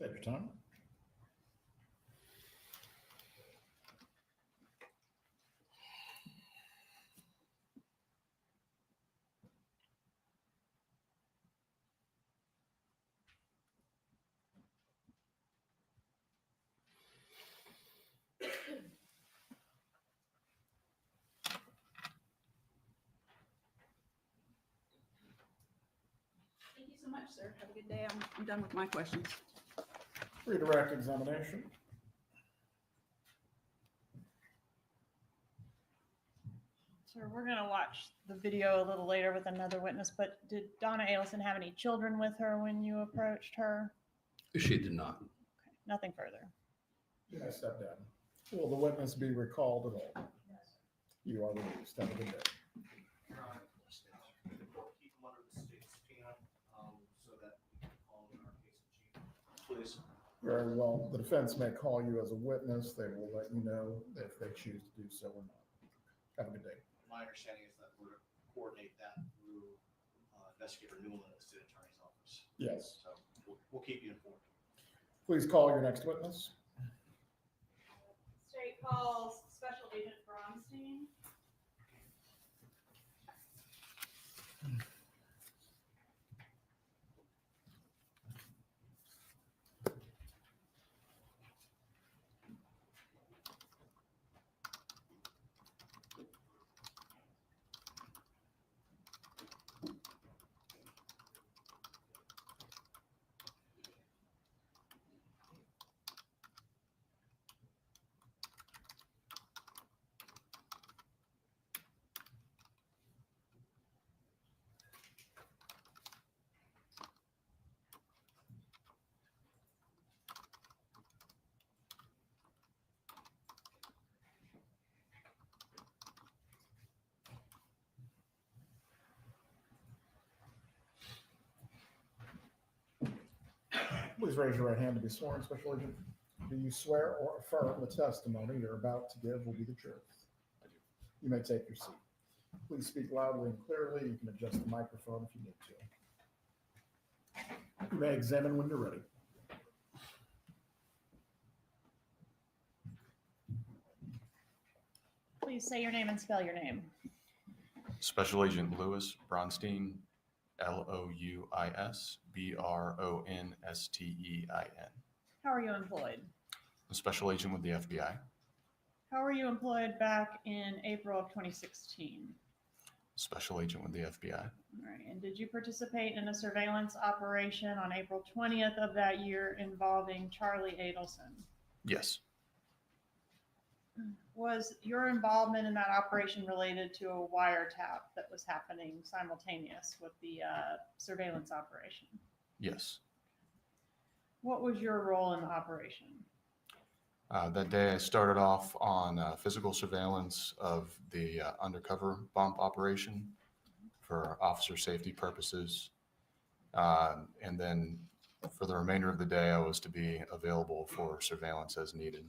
Take your time. Thank you so much, sir. Have a good day. I'm done with my questions. Redirect examination. So we're going to watch the video a little later with another witness, but did Donna Adelson have any children with her when you approached her? She did not. Okay, nothing further. You may step down. Will the witness be recalled at all? You are released. Have a good day. Keep them Very well. The defense may call you as a witness. They will let you know if they choose to do so or not. Have a good day. My understanding is that we're to coordinate that through Investigator Newland at the State Attorney's Office. Yes. So we'll keep you informed. Please call your next witness. State calls Special Agent Bronstein. Please raise your right hand to be sworn, Special Agent. Do you swear or affirm the testimony you're about to give will be the truth? I do. You may take your seat. Please speak loudly and clearly. You can adjust the microphone if you need to. You may examine when you're ready. Please say your name and spell your name. Special Agent Louis Bronstein, Louis-Bronstein. How are you employed? I'm a special agent with the FBI. How were you employed back in April of 2016? Special agent with the FBI. All right. And did you participate in a surveillance operation on April 20th of that year involving Charlie Adelson? Yes. Was your involvement in that operation related to a wiretap that was happening simultaneous with the surveillance operation? Yes. What was your role in the operation? That day I started off on physical surveillance of the undercover bump operation for officer safety purposes. And then for the remainder of the day, I was to be available for surveillance as needed.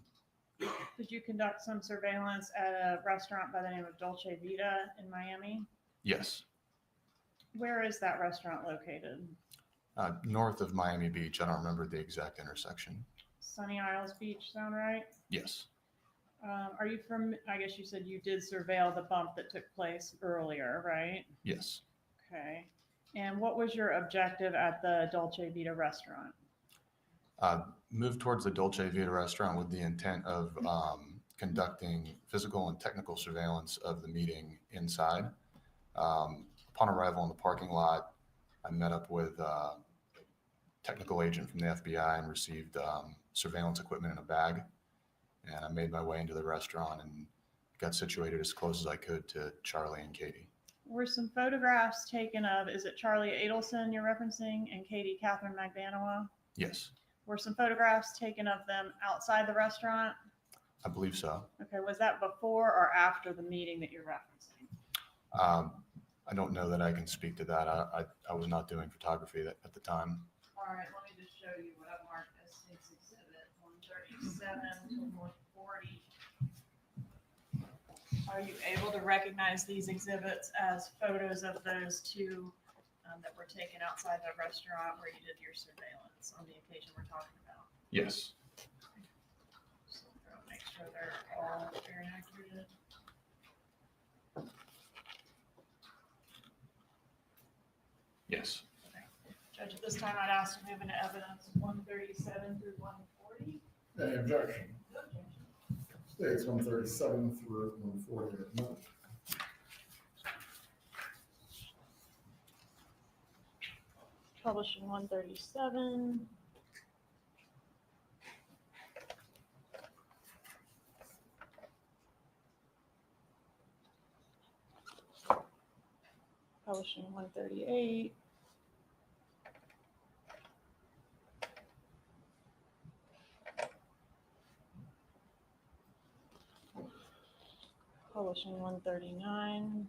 Did you conduct some surveillance at a restaurant by the name of Dolce Vita in Miami? Yes. Where is that restaurant located? North of Miami Beach. I don't remember the exact intersection. Sunny Isles Beach, sound right? Yes. Are you from, I guess you said you did surveil the bump that took place earlier, right? Yes. Okay. And what was your objective at the Dolce Vita restaurant? Moved towards the Dolce Vita restaurant with the intent of conducting physical and technical surveillance of the meeting inside. Upon arrival in the parking lot, I met up with a technical agent from the FBI and received surveillance equipment in a bag. And I made my way into the restaurant and got situated as close as I could to Charlie and Katie. Were some photographs taken of, is it Charlie Adelson you're referencing and Katherine Magbanua? Yes. Were some photographs taken of them outside the restaurant? I believe so. Okay, was that before or after the meeting that you're referencing? I don't know that I can speak to that. I was not doing photography at the time. All right, let me just show you what I've marked as State's Exhibit 137 to 140. Are you able to recognize these exhibits as photos of those two that were taken outside the restaurant where you did your surveillance on the occasion we're talking about? Yes. So I'll make sure they're all fair and accurate. Yes. Okay. Judge, at this time I'd ask to move into evidence 137 through 140. Any objection? No objection. States 137 through 140. No. Publishing 137. Publishing 138. Publishing 139.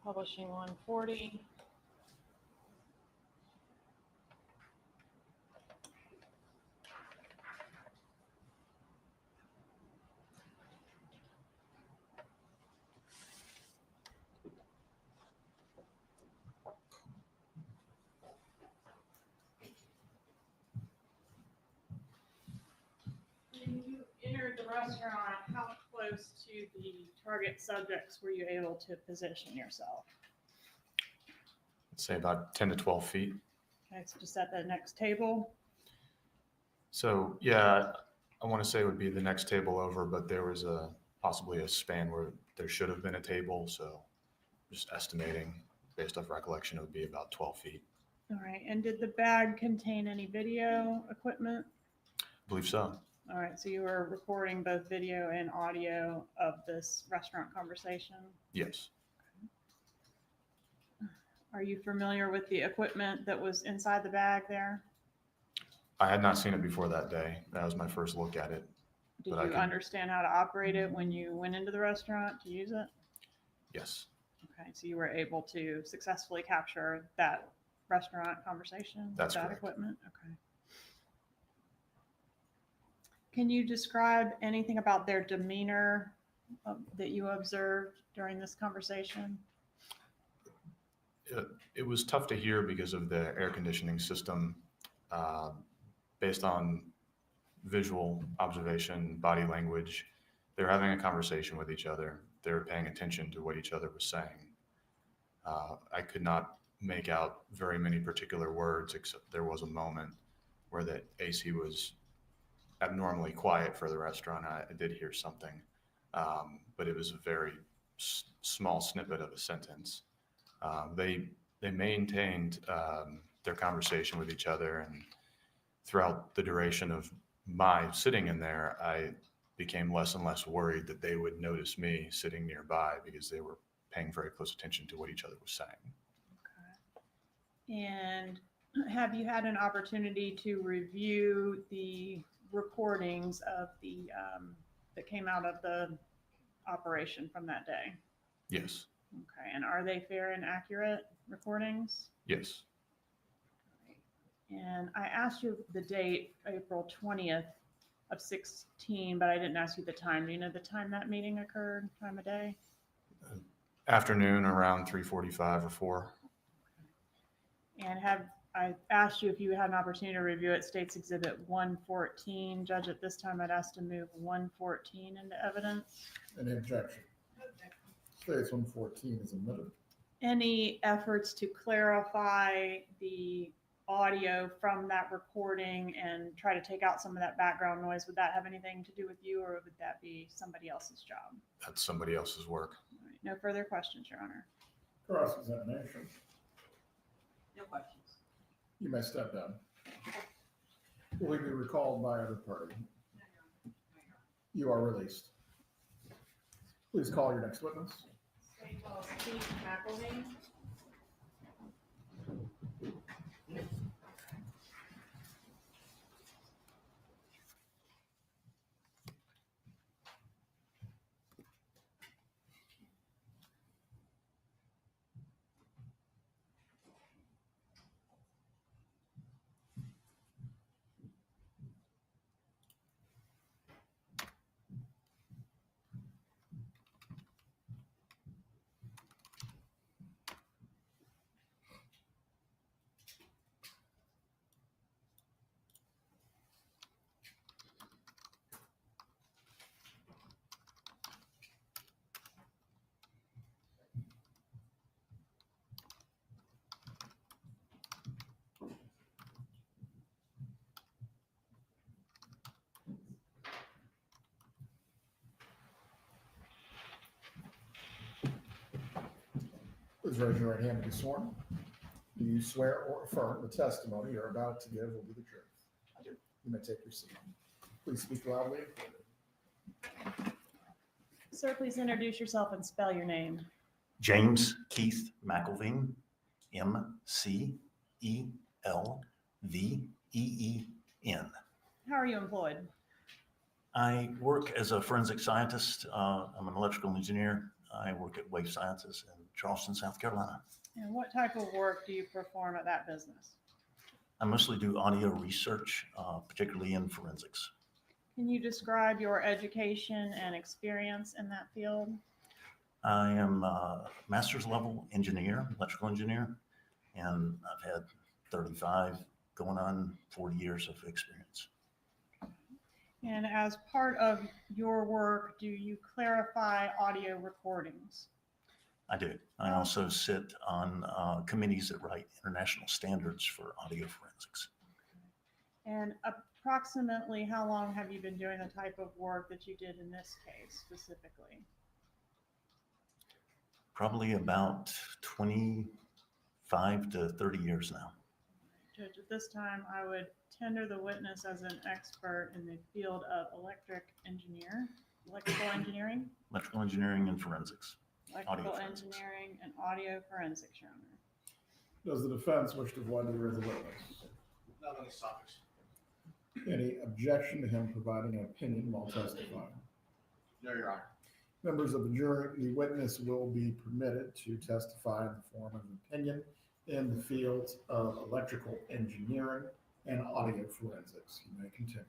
Publishing 140. When you entered the restaurant, how close to the target subjects were you able to position yourself? Let's say about 10 to 12 feet. Okay, so just at the next table. So yeah, I want to say it would be the next table over, but there was possibly a span where there should have been a table. So just estimating based off recollection, it would be about 12 feet. All right, and did the bag contain any video equipment? I believe so. All right, so you were recording both video and audio of this restaurant conversation? Yes. Are you familiar with the equipment that was inside the bag there? I had not seen it before that day. That was my first look at it. Did but you understand how to operate it when you went into the restaurant to use it? Yes. Okay, so you were able to successfully capture that restaurant conversation That's with that correct. equipment? Okay. Can you describe anything about their demeanor that you observed during this conversation? It was tough to hear because of the air conditioning system. Based on visual observation, body language, they were having a conversation with each other. They were paying attention to what each other was saying. I could not make out very many particular words, except there was a moment where the AC was abnormally quiet for the restaurant. I did hear something, but it was a very small snippet of a sentence. They maintained their conversation with each other, and throughout the duration of my sitting in there, I became less and less worried that they would notice me sitting nearby because they were paying very close attention to what each other was saying. Okay. And have you had an opportunity to review the recordings of the that came out of the operation from that day? Yes. Okay, and are they fair and accurate recordings? Yes. And I asked you the date, April 20th of 16, but I didn't ask you the time. Do you know the time that meeting occurred, time of day? Afternoon around 3:45 or 4. And I asked you if you had an opportunity to review it, State's Exhibit 114. Judge, at this time, I'd ask to move 114 into evidence. Any objection? States 114 is admitted. Any efforts to clarify the audio from that recording and try to take out some of that background noise, would that have anything to do with you, or would that be somebody else's job? That's somebody else's work. All right, no further questions, Your Honor. Cross-examination. No questions. You may step down. Will we be recalled by either party? You are released. Please call your next witness. Steve McElveen. Please raise your right hand to be sworn. Do you swear or affirm the testimony you're about to give will be the truth? I do. You may take your seat. Please speak loudly and clearly. Sir, please introduce yourself and spell your name. James Keith McElveen, McElveen. How are you employed? I work as a forensic scientist. I'm an electrical engineer. I work at Wave Sciences in Charleston, South Carolina. And what type of work do you perform at that business? I mostly do audio research, particularly in forensics. Can you describe your education and experience in that field? I am a master's level engineer, electrical engineer, and I've had 35 going on 40 years of experience. And as part of your work, do you clarify audio recordings? I do. I also sit on committees that write international standards for audio forensics. And approximately how long have you been doing the type of work that you did in this case specifically? Probably about 25 to 30 years now. Judge, at this time, I would tender the witness as an expert in the field of electrical engineering, Electrical engineering and forensics. electrical engineering and audio forensics, Your Honor. Does the defense wish to voir dire the witness? Not on these topics. Any objection to him providing an opinion while testifying? No, Your Honor. Members of the jury, the witness will be permitted to testify in the form of an opinion in the fields of electrical engineering and audio forensics. You may continue.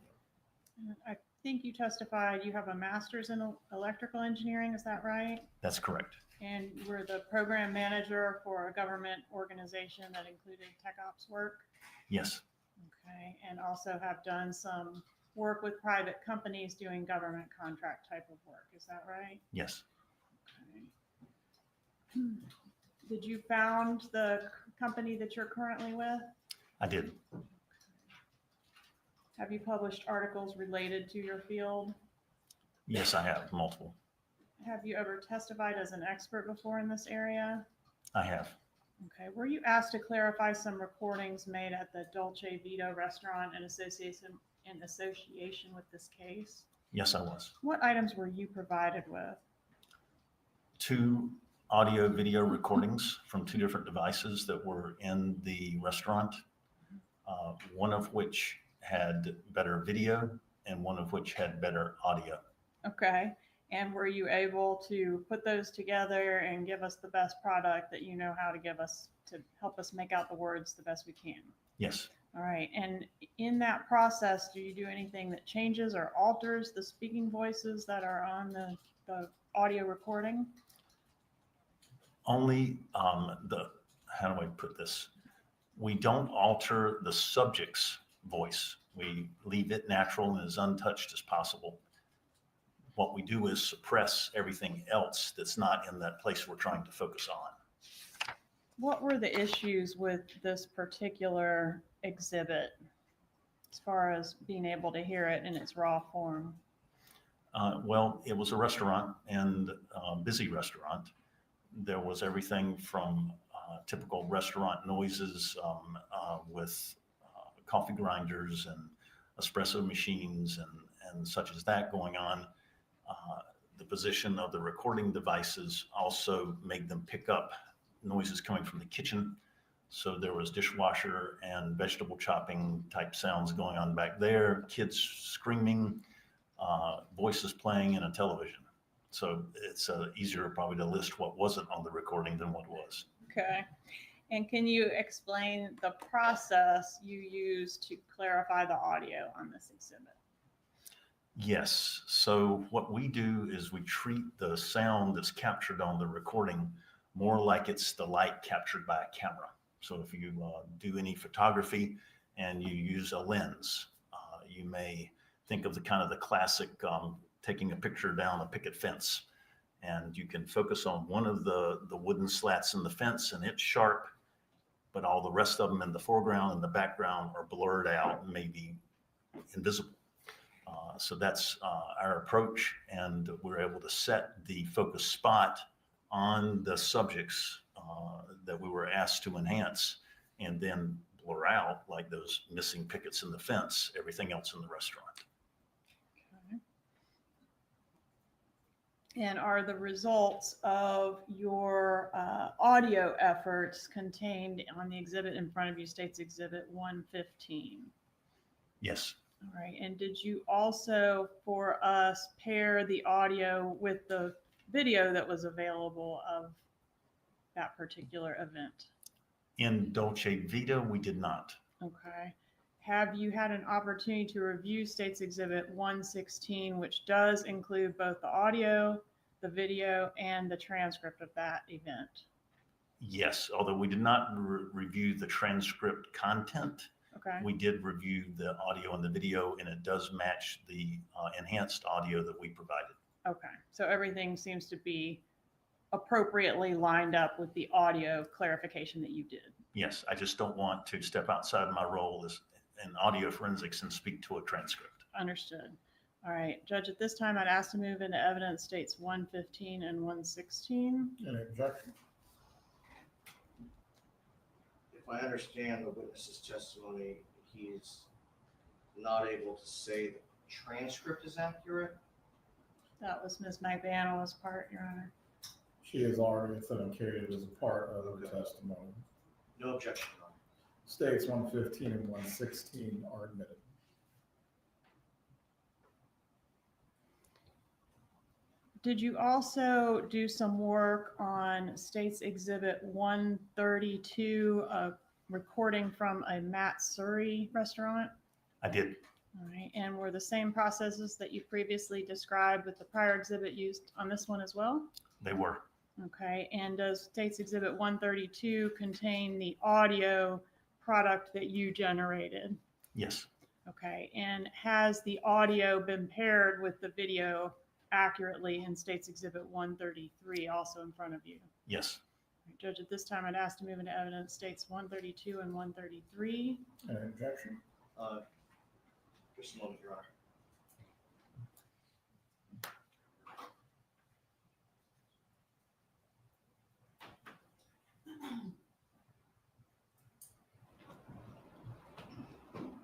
I think you testified you have a master's in electrical engineering, is that right? That's correct. And you were the program manager for a government organization that included tech ops work? Yes. Okay, and also have done some work with private companies doing government contract type of work, is that right? Yes. Okay. Did you found the company that you're currently with? I did. Have you published articles related to your field? Yes, I have multiple. Have you ever testified as an expert before in this area? I have. Okay, were you asked to clarify some recordings made at the Dolce Vita restaurant in association with this case? Yes, I was. What items were you provided with? 2 audio video recordings from 2 different devices that were in the restaurant, one of which had better video and one of which had better audio. Okay, and were you able to put those together and give us the best product that you know how to give us to help us make out the words the best we can? Yes. All right, and in that process, do you do anything that changes or alters the speaking voices that are on the audio recording? Only how do I put this? We don't alter the subject's voice. We leave it natural and as untouched as possible. What we do is suppress everything else that's not in that place we're trying to focus on. What were the issues with this particular exhibit as far as being able to hear it in its raw form? Well, it was a restaurant and a busy restaurant. There was everything from typical restaurant noises with coffee grinders and espresso machines and such as that going on. The position of the recording devices also made them pick up noises coming from the kitchen. So there was dishwasher and vegetable chopping type sounds going on back there, kids screaming, voices playing in a television. So it's easier probably to list what wasn't on the recording than what was. Okay. And can you explain the process you used to clarify the audio on this exhibit? Yes. So what we do is we treat the sound that's captured on the recording more like it's the light captured by a camera. So if you do any photography and you use a lens, you may think of the kind of the classic taking a picture down a picket fence, and you can focus on one of the wooden slats in the fence and it's sharp, but all the rest of them in the foreground and the background are blurred out and maybe invisible. So that's our approach, and we're able to set the focus spot on the subjects that we were asked to enhance, and then blur out, like those missing pickets in the fence, everything else in the restaurant. And are the results of your audio efforts contained on the exhibit in front of you, states Exhibit 115? Yes. All right. And did you also, for us, pair the audio with the video that was available of that particular event? In Dolce Vita, we did not. Okay. Have you had an opportunity to review State's Exhibit 116, which does include both the audio, the video, and the transcript of that event? Yes, although we did not review the transcript content. Okay. We did review the audio and the video, and it does match the enhanced audio that we provided. Okay. So everything seems to be appropriately lined up with the audio clarification that you did. Yes, I just don't want to step outside my role as in audio forensics and speak to a transcript. Understood. All right, Judge, at this time, I'd ask to move into evidence states 115 and 116. Any objection? If I understand the witness's testimony, he's not able to say the transcript is accurate. That was Ms. Magbanua's part, Your Honor. She has already authenticated as a part of her testimony. No objection, Your Honor. States 115 and 116 are admitted. Did you also do some work on State's Exhibit 132, a recording from a Matt Surrey restaurant? I did. All right, and were the same processes that you previously described with the prior exhibit used on this one as well? They were. Okay, and does State's Exhibit 132 contain the audio product that you generated? Yes. Okay, and has the audio been paired with the video accurately in State's Exhibit 133 also in front of you? Yes. All right, Judge, at this time, I'd ask to move into evidence States 132 and 133. Any objection? Just a moment, Your Honor.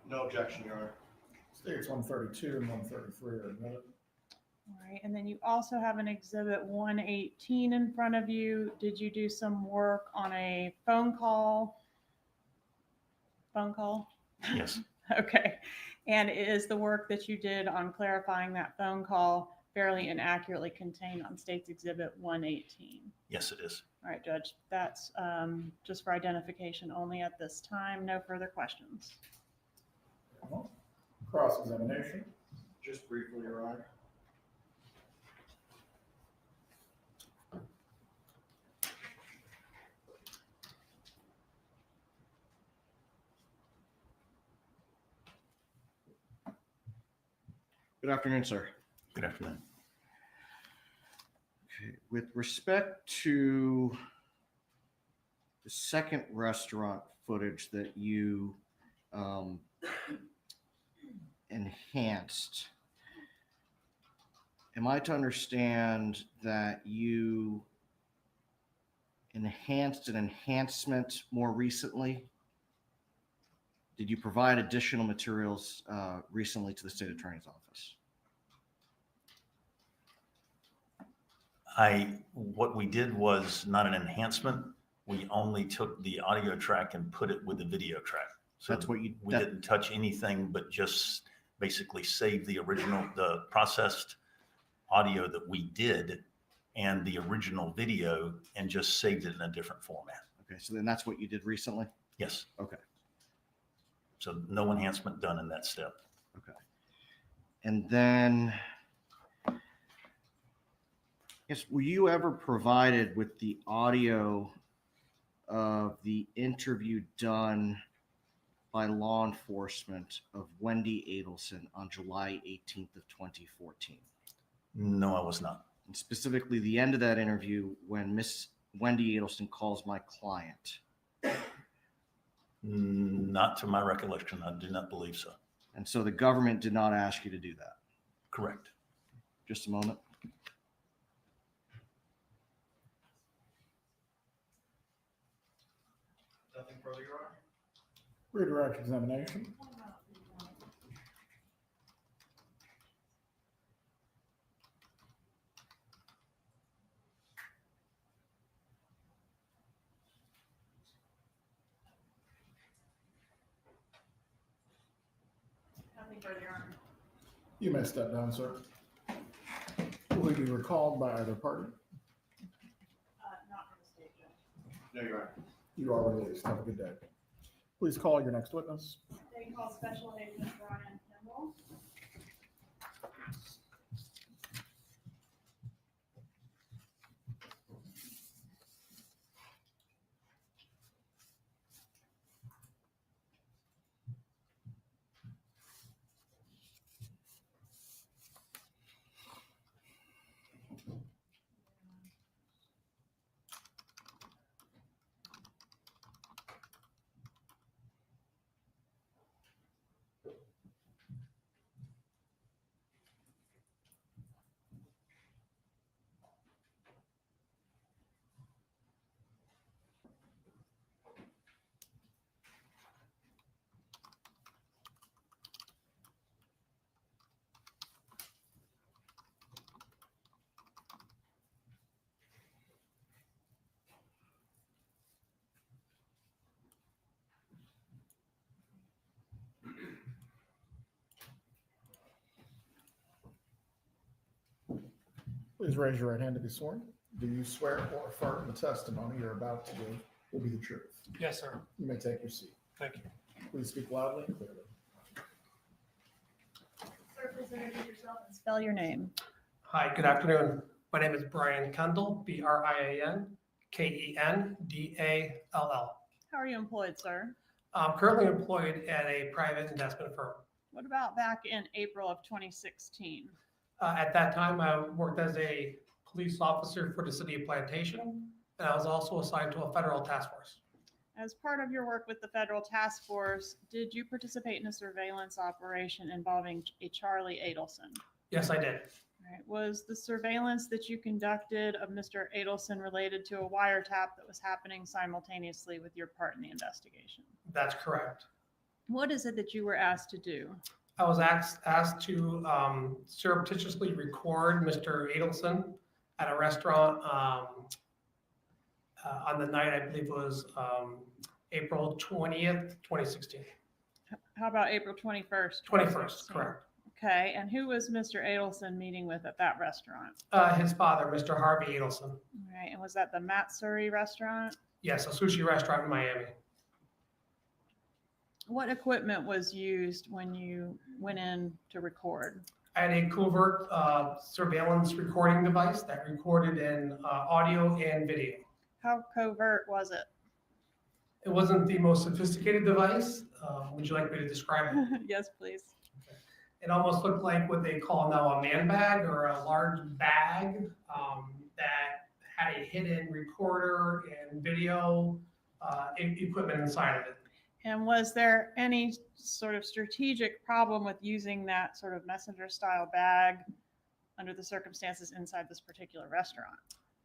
No objection, Your Honor. States 132 and 133 are admitted. All right, and then you also have an Exhibit 118 in front of you. Did you do some work on a phone call? Phone call? Yes. Okay, and is the work that you did on clarifying that phone call fairly and accurately contained on State's Exhibit 118? Yes, it is. All right, Judge, that's just for identification only at this time. No further questions. Cross-examination. Just briefly, Your Honor. Good afternoon, sir. Good afternoon. Okay. With respect to the second restaurant footage that you enhanced, am I to understand that you enhanced an enhancement more recently? Did you provide additional materials recently to the state attorney's office? What we did was not an enhancement. We only took the audio track and put it with the video track. So that's what we didn't touch anything, but just basically saved the processed audio that we did and the original video and just saved it in a different format. Okay, so then that's what you did recently? Yes. Okay. So no enhancement done in that step. Okay. And then, yes, were you ever provided with the audio of the interview done by law enforcement of Wendi Adelson on July 18th of 2014? No, I was not. And specifically the end of that interview when Miss Wendi Adelson calls my client. Not to my recollection. I do not believe so. And so the government did not ask you to do that? Correct. Just a moment. Nothing further, Your Honor? Redirect examination. Nothing further, Your Honor. You may step down, sir. Will he be recalled by either party? Not from the state judge. No, you're right. You are released. Have a good day. Please call your next witness. They call Special Agent Brian Kimball. Please raise your right hand to be sworn. Do you swear or affirm the testimony you're about to give will be the truth? Yes, sir. You may take your seat. Thank you. Please speak loudly and clearly. Sir, please introduce yourself and spell your name. Hi, good afternoon. My name is Brian Kendall, Brian Kendall. How are you employed, sir? I'm currently employed at a private investment firm. What about back in April of 2016? At that time, I worked as a police officer for the city of Plantation, and I was also assigned to a federal task force. As part of your work with the federal task force, did you participate in a surveillance operation involving a Charlie Adelson? Yes, I did. All right. Was the surveillance that you conducted of Mr. Adelson related to a wiretap that was happening simultaneously with your part in the investigation? That's correct. What is it that you were asked to do? I was asked to surreptitiously record Mr. Adelson at a restaurant on the night, I believe it was April 20th, 2016. How about April 21st? 21st, correct. Okay, and who was Mr. Adelson meeting with at that restaurant? His father, Mr. Harvey Adelson. All right, and was that the Matsuri restaurant? Yes, a sushi restaurant in Miami. What equipment was used when you went in to record? I had a covert surveillance recording device that recorded in audio and video. How covert was it? It wasn't the most sophisticated device. Would you like me to describe it? Yes, please. It almost looked like what they call now a man bag or a large bag that had a hidden recorder and video equipment inside of it. And was there any sort of strategic problem with using that sort of messenger style bag under the circumstances inside this particular restaurant?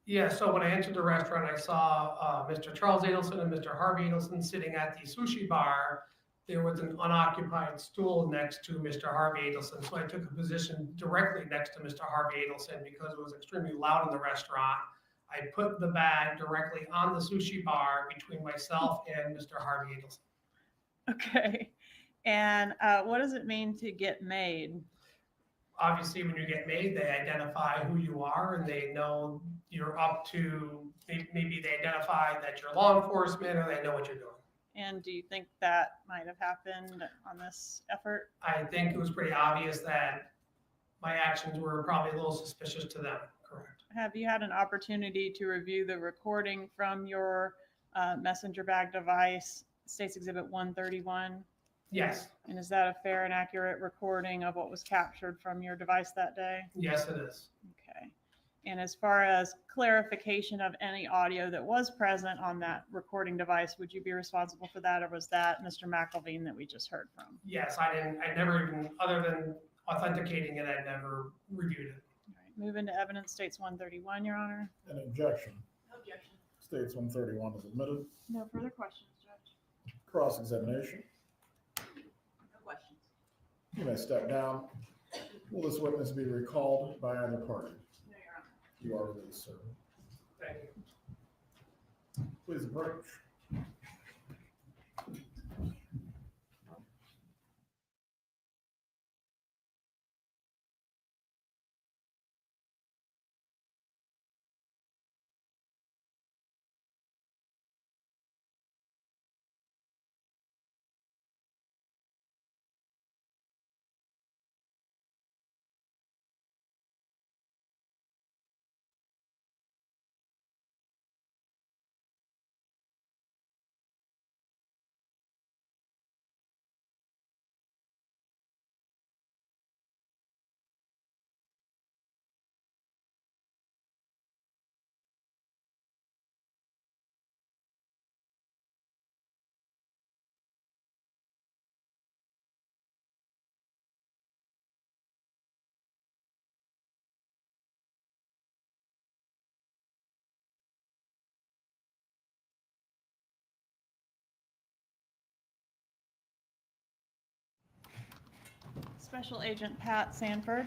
Yeah, so when I entered the restaurant, I saw Mr. Charles Adelson and Mr. Harvey Adelson sitting at the sushi bar. There was an unoccupied stool next to Mr. Harvey Adelson. So I took a position directly next to Mr. Harvey Adelson because it was extremely loud in the restaurant. I put the bag directly on the sushi bar between myself and Mr. Harvey Adelson. Okay. And what does it mean to get made? Obviously, when you get made, they identify who you are and they know you're up to, maybe they identify that you're law enforcement or they know what you're doing. And do you think that might have happened on this effort? I think it was pretty obvious that my actions were probably a little suspicious to them, correct? Have you had an opportunity to review the recording from your messenger bag device, State's Exhibit 131? Yes. And is that a fair and accurate recording of what was captured from your device that day? Yes, it is. Okay. And as far as clarification of any audio that was present on that recording device, would you be responsible for that, or was that Mr. McElveen that we just heard from? Yes, I never even, other than authenticating it, I never reviewed it. All right, move into evidence, States 131, Your Honor. An objection. No objection. States 131 is admitted. No further questions, Judge. Cross-examination. No questions. You may step down. Will this witness be recalled by either party? No, Your Honor. You are released, sir. Thank you. Please approach. Special Agent Pat Sanford.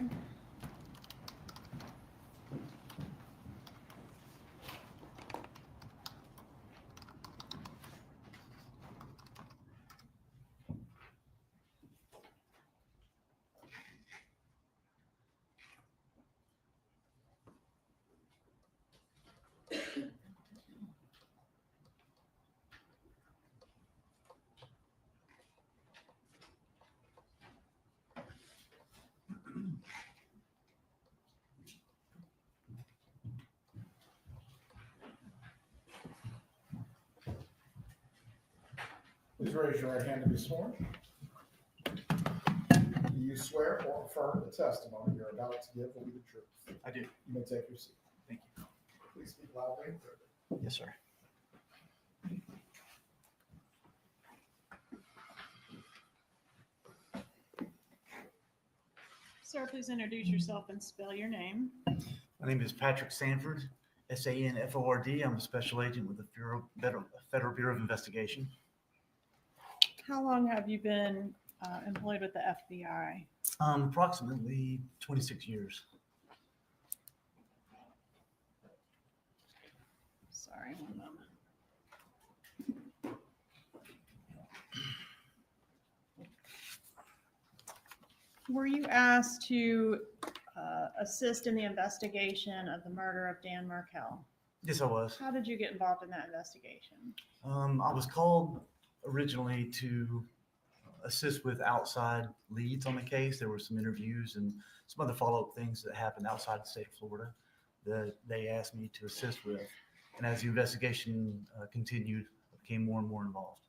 Please raise your right hand to be sworn. Do you swear or affirm the testimony you're about to give will be the truth? I do. You may take your seat. Thank you. Please speak loudly and clearly. Yes, sir. Sir, please introduce yourself and spell your name. My name is Patrick Sanford, Sanford. I'm a special agent with the Federal Bureau of Investigation. How long have you been employed with the FBI? Approximately 26 years. Sorry, one moment. Were you asked to assist in the investigation of the murder of Dan Markel? Yes, I was. How did you get involved in that investigation? I was called originally to assist with outside leads on the case. There were some interviews and some other follow-up things that happened outside the state of Florida that they asked me to assist with. And as the investigation continued, I became more and more involved.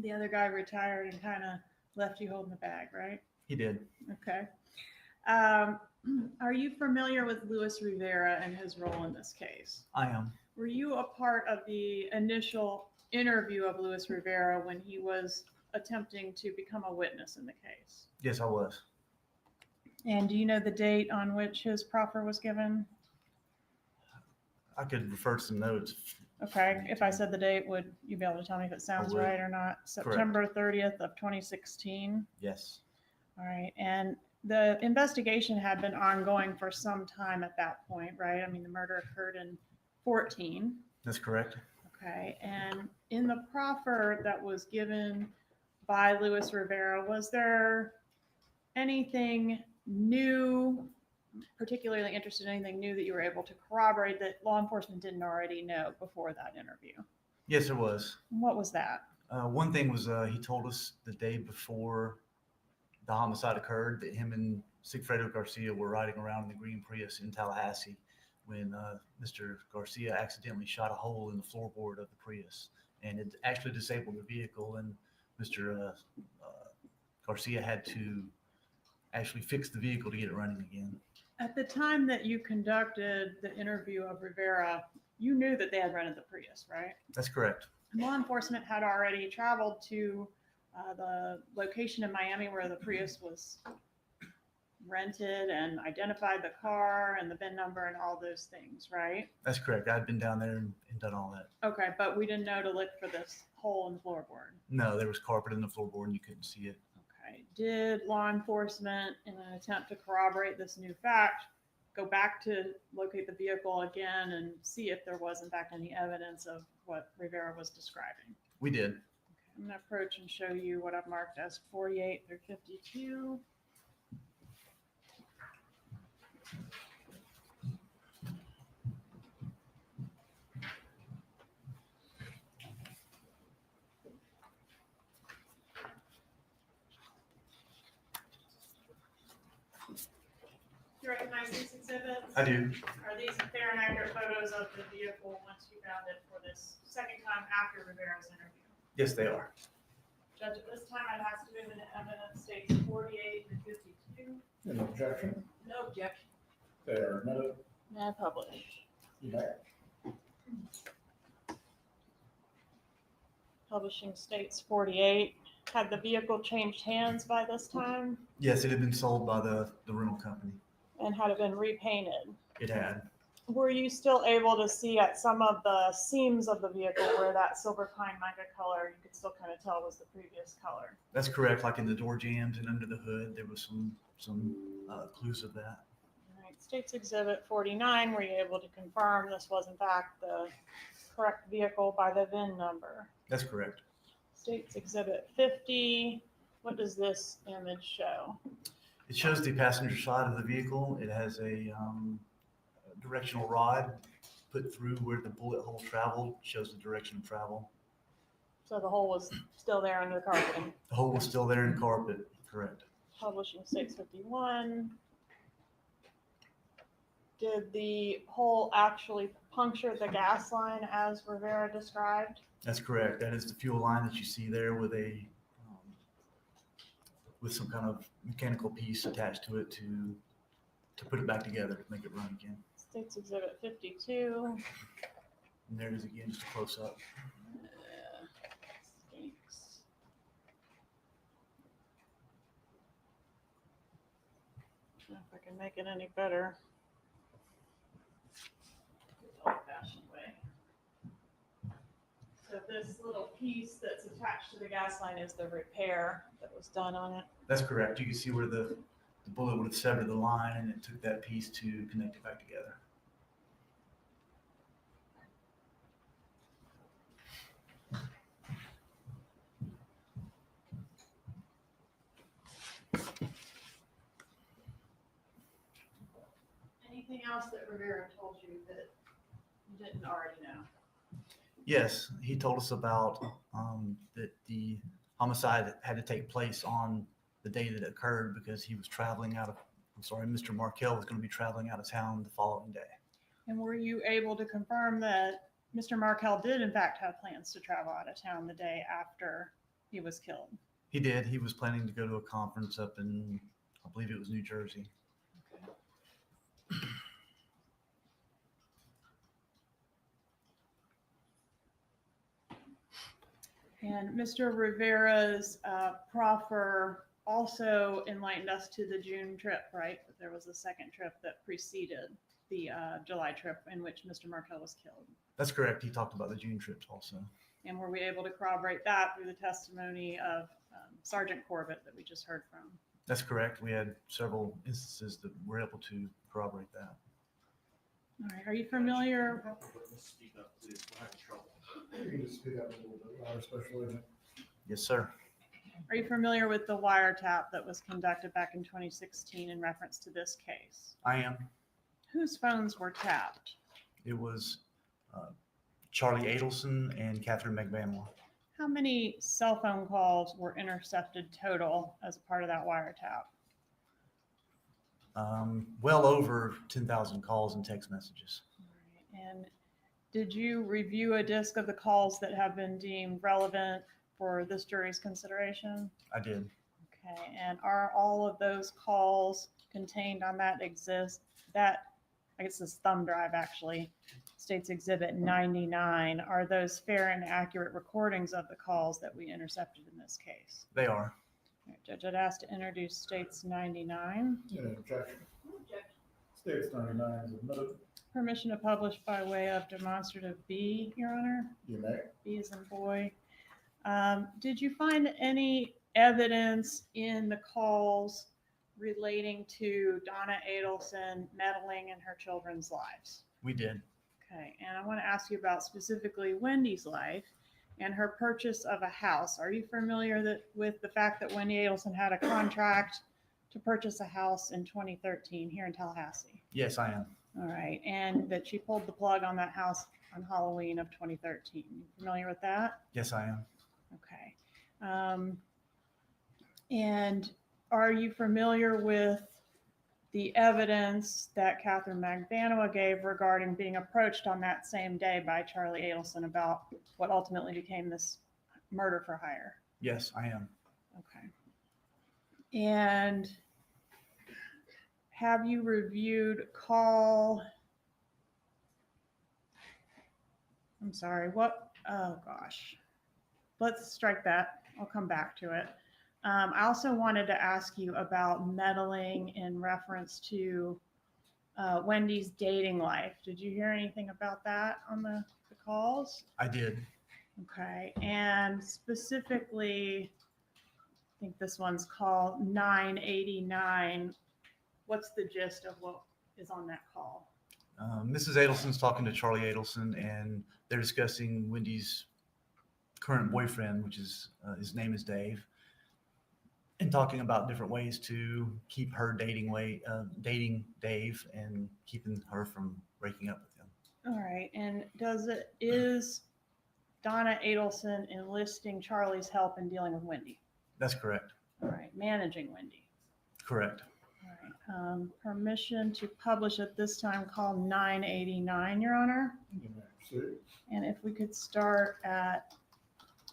The other guy retired and kind of left you holding the bag, right? He did. Okay. Are you familiar with Luis Rivera and his role in this case? I am. Were you a part of the initial interview of Luis Rivera when he was attempting to become a witness in the case? Yes, I was. And do you know the date on which his proffer was given? I could refer to some notes. Okay, if I said the date, would you be able to tell me if it sounds would. right or not? September 30th of 2016? Yes. All right, and the investigation had been ongoing for some time at that point, right? I mean, the murder occurred in 14. That's correct. Okay, and in the proffer that was given by Luis Rivera, was there anything new, particularly interested in anything new that you were able to corroborate that law enforcement didn't already know before that interview? Yes, there was. What was that? One thing was he told us the day before the homicide occurred that him and Sigfredo Garcia were riding around in the green Prius in Tallahassee when Mr. Garcia accidentally shot a hole in the floorboard of the Prius, and it actually disabled the vehicle, and Mr. Garcia had to actually fix the vehicle to get it running again. At the time that you conducted the interview of Rivera, you knew that they had rented the Prius, right? That's correct. Law enforcement had already traveled to the location in Miami where the Prius was rented and identified the car and the VIN number and all those things, right? That's correct. I'd been down there and done all that. Okay, but we didn't know to look for this hole in the floorboard. No, there was carpet in the floorboard and you couldn't see it. Okay. Did law enforcement, in an attempt to corroborate this new fact, go back to locate the vehicle again and see if there was in fact any evidence of what Rivera was describing? We did. I'm going to approach and show you what I've marked as 48 through 52. Do you recognize these exhibits? I do. Are these fair and accurate photos of the vehicle once you found it for this second time after Rivera's interview? Yes, they are. Judge, at this time, I'd ask to move into evidence states 48 and 52. Any objection? No objection. They are admitted. May publish. You may. Publishing states 48. Had the vehicle changed hands by this time? Yes, it had been sold by the rental company. And had it been repainted? It had. Were you still able to see at some of the seams of the vehicle where that silver pine mica color, you could still kind of tell was the previous color? That's correct. Like in the door jambs and under the hood, there was some clues of that. All right, State's Exhibit 49, were you able to confirm this was in fact the correct vehicle by the VIN number? That's correct. State's Exhibit 50, what does this image show? It shows the passenger side of the vehicle. It has a directional rod put through where the bullet hole traveled, shows the direction of travel. So the hole was still there under the carpeting. The hole was still there in the carpet, correct. Publishing States 51. Did the hole actually puncture the gas line as Rivera described? That's correct. That is the fuel line that you see there with a with some kind of mechanical piece attached to it to put it back together to make it run again. States Exhibit 52. And there it is again, just a close up. Stinks. I don't know if I can make it any better. Old-fashioned way. So this little piece that's attached to the gas line is the repair that was done on it. That's correct. You can see where the bullet would have severed the line, and it took that piece to connect it back together. Anything else that Rivera told you that you didn't already know? Yes, he told us about that the homicide had to take place on the day that it occurred because he was traveling out of, Mr. Markel was going to be traveling out of town the following day. And were you able to confirm that Mr. Markel did in fact have plans to travel out of town the day after he was killed? He did. He was planning to go to a conference up in, I believe it was New Jersey. And Mr. Rivera's proffer also enlightened us to the June trip, right? That there was a second trip that preceded the July trip in which Mr. Markel was killed. That's correct. He talked about the June trips also. And were we able to corroborate that through the testimony of Sergeant Corbett that we just heard from? That's correct. We had several instances that were able to corroborate that. All right. Are you familiar? Speak up, please. We're having trouble. You can just speak up a little bit louder, Special Agent. Yes, sir. Are you familiar with the wiretap that was conducted back in 2016 in reference to this case? I am. Whose phones were tapped? It was Charlie Adelson and Katherine Magbanua. How many cell phone calls were intercepted total as a part of that wiretap? Well over 10,000 calls and text messages. And did you review a disc of the calls that have been deemed relevant for this jury's consideration? I did. Okay, and are all of those calls contained on that I guess this thumb drive actually, States Exhibit 99, are those fair and accurate recordings of the calls that we intercepted in this case? They are. All right, Judge, I'd ask to introduce States 99. Any objection? States 99 is admitted. Permission to publish by way of demonstrative B, Your Honor. You may. B as in boy. Did you find any evidence in the calls relating to Donna Adelson meddling in her children's lives? We did. Okay, and I want to ask you about specifically Wendy's life and her purchase of a house. Are you familiar with the fact that Wendi Adelson had a contract to purchase a house in 2013 here in Tallahassee? Yes, I am. All right, and that she pulled the plug on that house on Halloween of 2013. You familiar with that? Yes, I am. Okay. And are you familiar with the evidence that Katherine Magbanua gave regarding being approached on that same day by Charlie Adelson about what ultimately became this murder for hire? Yes, I am. Okay. And have you reviewed I'm sorry, oh gosh. Let's strike that. I'll come back to it. I also wanted to ask you about meddling in reference to Wendy's dating life. Did you hear anything about that on the calls? I did. Okay, and specifically, I think this one's called 989. What's the gist of what is on that call? Mrs. Adelson's talking to Charlie Adelson, and they're discussing Wendy's current boyfriend, which is his name is Dave, and talking about different ways to keep her dating Dave and keeping her from breaking up with him. All right, and is Donna Adelson enlisting Charlie's help in dealing with Wendi? That's correct. All right, managing Wendi. Correct. All right, permission to publish at this time call 989, Your Honor. And if we could start at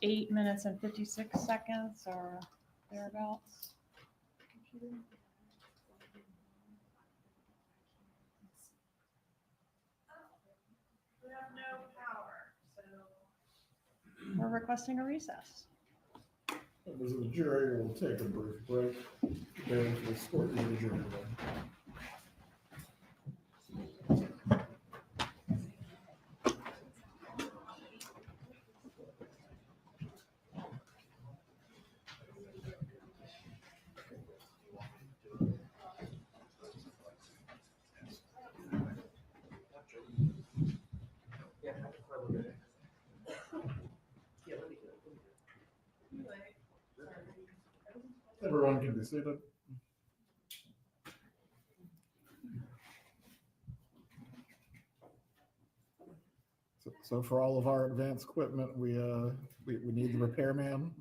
8 minutes and 56 seconds or thereabouts. We have no power, so we're requesting a recess. Members of the jury will take a brief break. Preparing for the court in the jury room. Everyone can be seated. So for all of our advanced equipment, we need the repairman.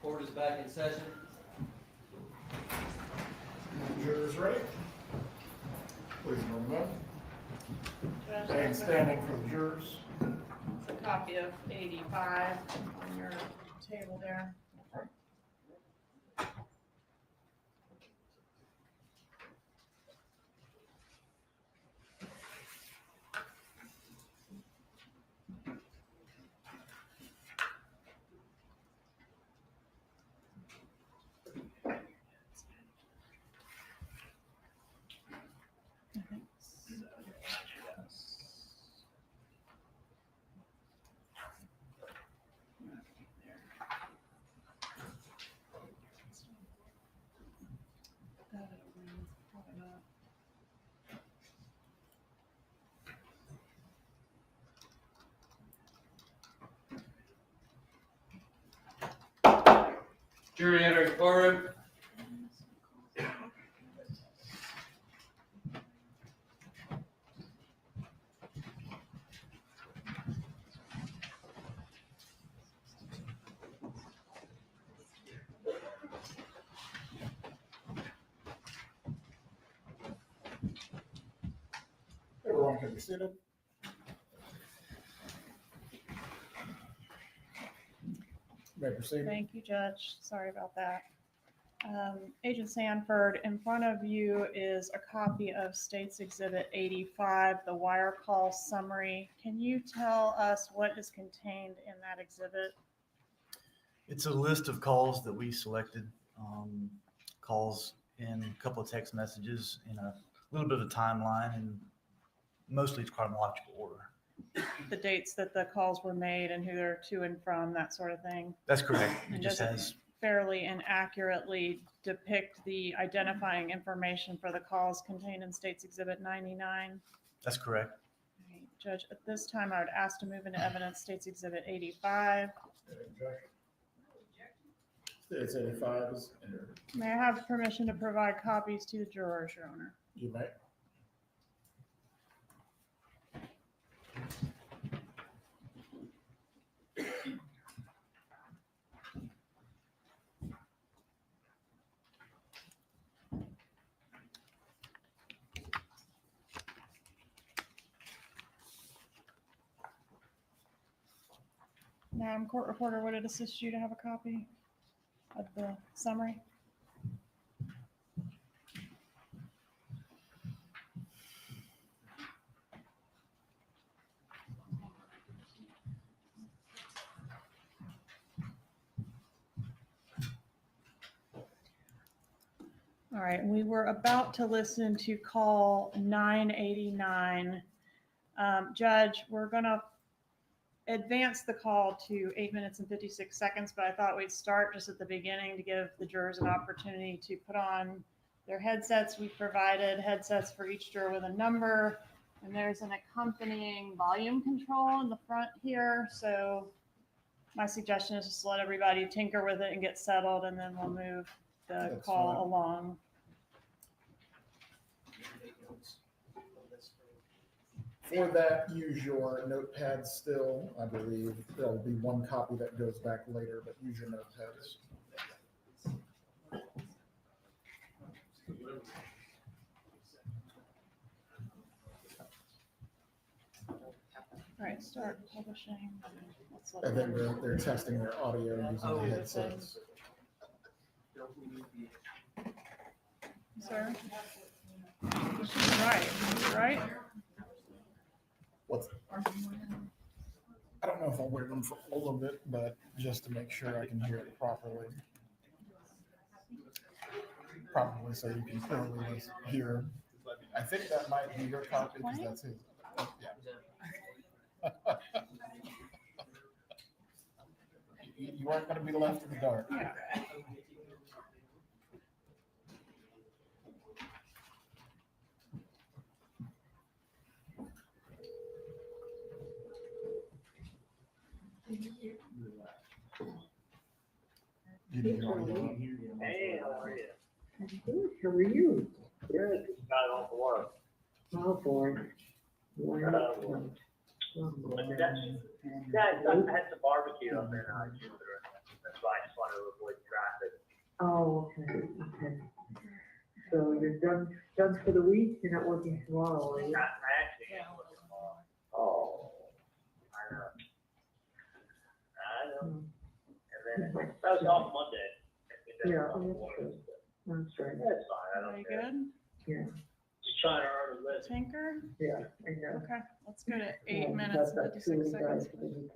Court is back in session. Jurors ready? Please remove. And standing for the jurors. It's a copy of 85 on your table there. Jury entering courtroom. Everyone can be seated. May proceed. Thank you, Judge. Sorry about that. Agent Sanford, in front of you is a copy of State's Exhibit 85, the wire call summary. Can you tell us what is contained in that exhibit? It's a list of calls that we selected, calls in a couple of text messages in a little bit of a timeline, and mostly it's chronological order. The dates that the calls were made and who they're to and from, that sort of thing? That's correct. It And just does has, fairly and accurately depict the identifying information for the calls contained in State's Exhibit 99? that's correct. Okay, Judge, at this time, I would ask to move into evidence State's Exhibit 85. State's 85 is entered. May I have permission to provide copies to the jurors, Your Honor? You may. Madam Court Reporter, would it assist you to have a copy of the summary? All right, we were about to listen to call 989. Judge, we're gonna advance the call to 8 minutes and 56 seconds, but I thought we'd start just at the beginning to give the jurors an opportunity to put on their headsets. We provided headsets for each juror with a number, and there's an accompanying volume control in the front here. So my suggestion is just let everybody tinker with it and get settled, and then we'll move the That's call fine. along. For that, use your notepad still. I believe there'll be one copy that goes back later, but use your notepads. All right, start publishing. Let's let I think them- they're testing their audio using the headsets. Sir? She's right, What's, I don't know if I'll wear them for all of it, but just to make sure I can hear it properly. Probably so you can clearly hear. I think that might be your copy because that's his. Oh, yeah. You aren't going to be left in the dark. Hey, how are you? Good, how are you? Good, got it off of work. Oh, boy. Yeah, I had some barbecue up there. I just threw it. That's why I just wanted to avoid traffic. Oh, okay, okay. So you're done for the week? You're not working tomorrow, are you? I actually am looking tomorrow. Oh, I know. And then that was off Monday. Yeah, oh, that's true. That's right. That's fine, I don't Very care. good. Yeah, Just trying to earn a living. Tinker. yeah, I know. Okay, let's go to Yeah, 8 you minutes got and that 56 too, seconds. guys, for the week.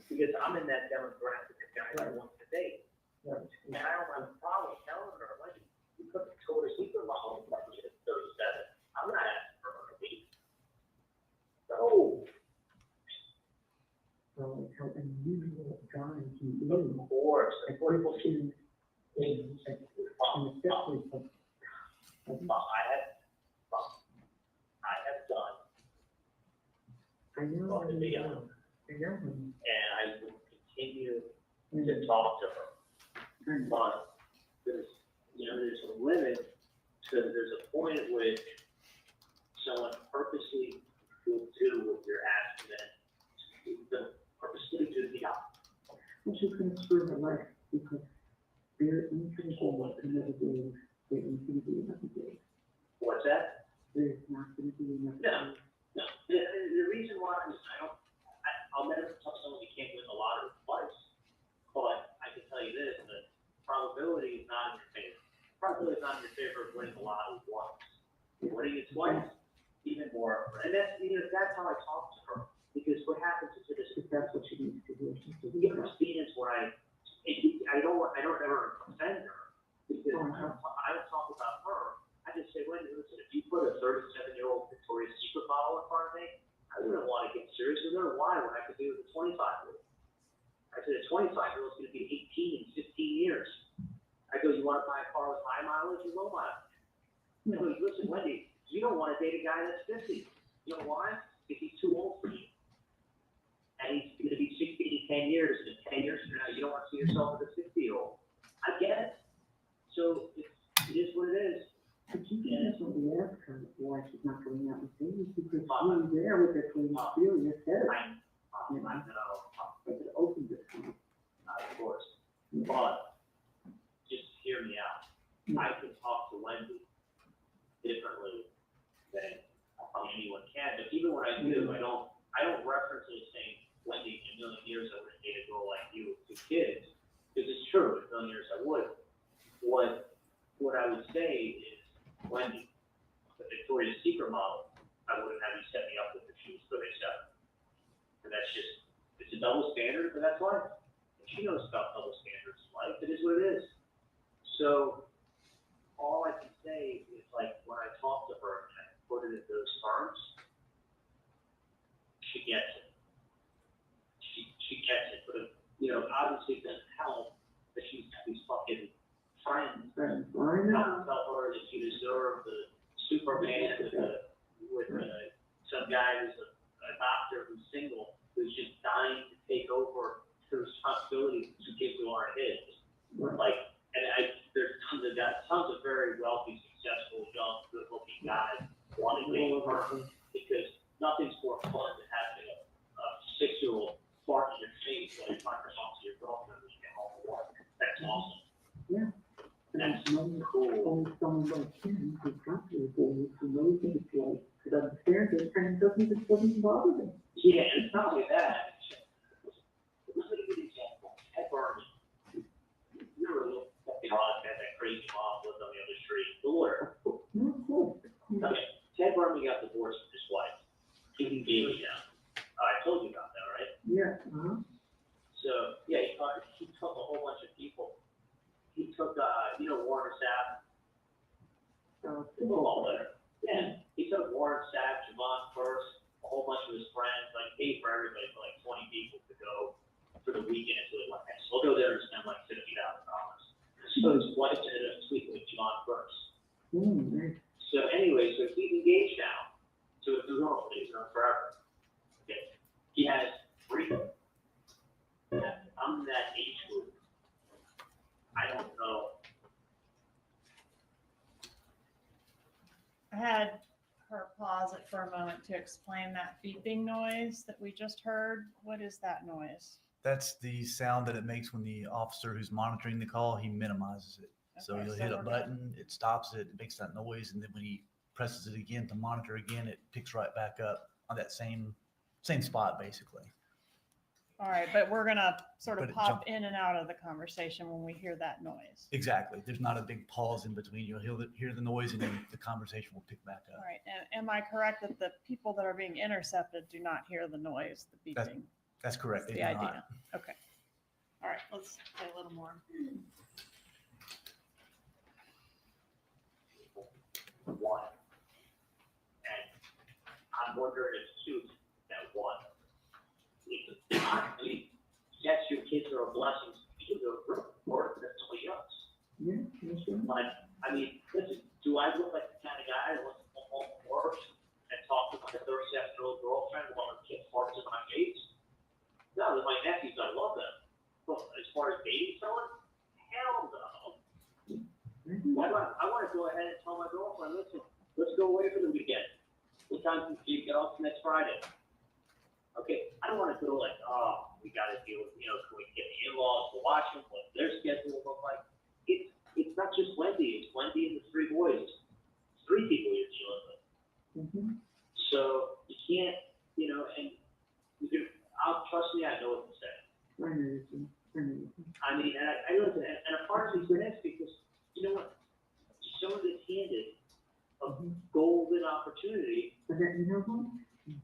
Because I'm in that demographic of guys I want to date. Right. And I don't have a problem telling her, like, you put the Victoria's Secret model in 37. I'm not asking for her to be. No. So it's how unusual a guy he is. Of course. Like, people should, and especially for. I have done I know, what to be I on. know, I know him. And I will continue to talk to her. But there's a limit, because there's a point at which someone purposely will do what you're asking them to purposely do the opposite. Which is gonna screw her life, because they're infinitely another day, they're infinitely another day. What's that? There's not gonna be another No, day. no. The reason why is I'll never tell someone you can't win the lottery twice. But I can tell you this, the probability is not in your favor. Probability is not in your favor of winning the lottery once. Winning it twice, even more. And that's how I talk to her. Because what happens is That's what she needs to do. you understand where I don't ever offend her. Because I don't talk about her. I just say, wait, listen, if you put a 37-year-old Victoria's Secret model in front of me, I wouldn't want to get serious with her. Why? When I could do it with a 25-year-old. I said, a 25-year-old is going to be 18 in 15 years. I go, you want to buy a car with high mileage or low mileage? I go, listen, Wendi, you don't want to date a guy that's 50. You know why? Because he's too old for you. And he's going to be 60 in 10 years. And 10 years from now, you don't want to see yourself as a 60-year-old. I get it. So it is what it is. But you can definitely ask her why she's not going out with David, because she was there with her twin Celia said it. I know. But it opened it. Of course. But just hear me out. I can talk to Wendi differently than anyone can. But even when I do, I don't reference it as saying, Wendi, in a million years I would date a girl like you with 2 kids. Because it's true, in a million years I would. What I would say is, Wendi, the Victoria's Secret model, I wouldn't have you set me up with if she was 37. And that's just, it's a double standard, but that's life. And she knows about double standards in life. It is what it is. So all I can say is, like, when I talk to her and I put it in those terms, she gets it. She gets it. But, obviously it doesn't help that she's got these fucking friends. Don't tell her that you deserve the Superman with some guy who's a doctor who's single, who's just dying to take over the responsibility to kids who aren't his. Like, there's tons of very wealthy, successful, young, good-looking guys wanting to date her because nothing's more fun than having a 6-year-old fart in your face while you're trying to talk to your girlfriend when you get home from work. That's awesome. Yeah. That's cool. Only someone like him who's got these boys who knows what it's like, could understand it, and doesn't bother them. Yeah, and it's not only that. Let me give you an example. Ted Berman. You're a little fucking odd, had that crazy mom lived on the other street. The lawyer. Okay. Ted Berman got divorced from his wife. He engaged now. I told you about that, right? Yeah. So, yeah, he took a whole bunch of people. He took, Warren Sapp, the football player. Yeah, he took Warren Sapp, Javon First, a whole bunch of his friends, like paid for everybody for like 20 people to go for the weekend. So they went, hey, so we'll go there and spend like $50,000. So his wife ended up sleeping with Javon First. So anyway, so he's engaged now to a girl that he's known forever. Okay. He has 3 children. I'm in that age group. I don't know. I had to explain that beeping noise that we just heard? What is that noise? That's the sound that it makes when the officer who's monitoring the call, he minimizes it. So Okay, he'll so hit a we're gonna- button, it stops it, it makes that noise, and then when he presses it again to monitor again, it picks right back up on that same spot, basically. All right, but we're gonna sort But of it pop jump- in and out of the conversation when we hear that noise. Exactly. There's not a big pause in between. You'll hear the noise, and then the conversation will pick back All up. right, and am I correct that the people that are being intercepted do not hear the noise, the That's, beeping? that's correct. That's They the do idea. not. Okay. All right, let's play a little more. One. And I'm wondering if two, that one. It's, I mean, yes, your kids are a blessing to you, they're or that's somebody else. Yeah, that's right. But, I mean, listen, do I look like the kind of guy that wants to come home from work and talk to my 37-year-old girlfriend while her kid parks in my face? No, with my nephews, I love them. But as far as dating someone, hell no. I want to go ahead and tell my girlfriend, listen, let's go away for the weekend. What time can you get off next Friday? Okay, I don't want to go like, oh, we got to deal with, can we get the in-laws to watch them, what their schedule look like? It's not just Wendi, it's Wendi and the three boys. It's three people you're dealing with. So you can't, and you can, trust me, I know what to say. I mean, and I listen, and a part of me is because, you know what, someone that's handed a golden opportunity. But then, you know what?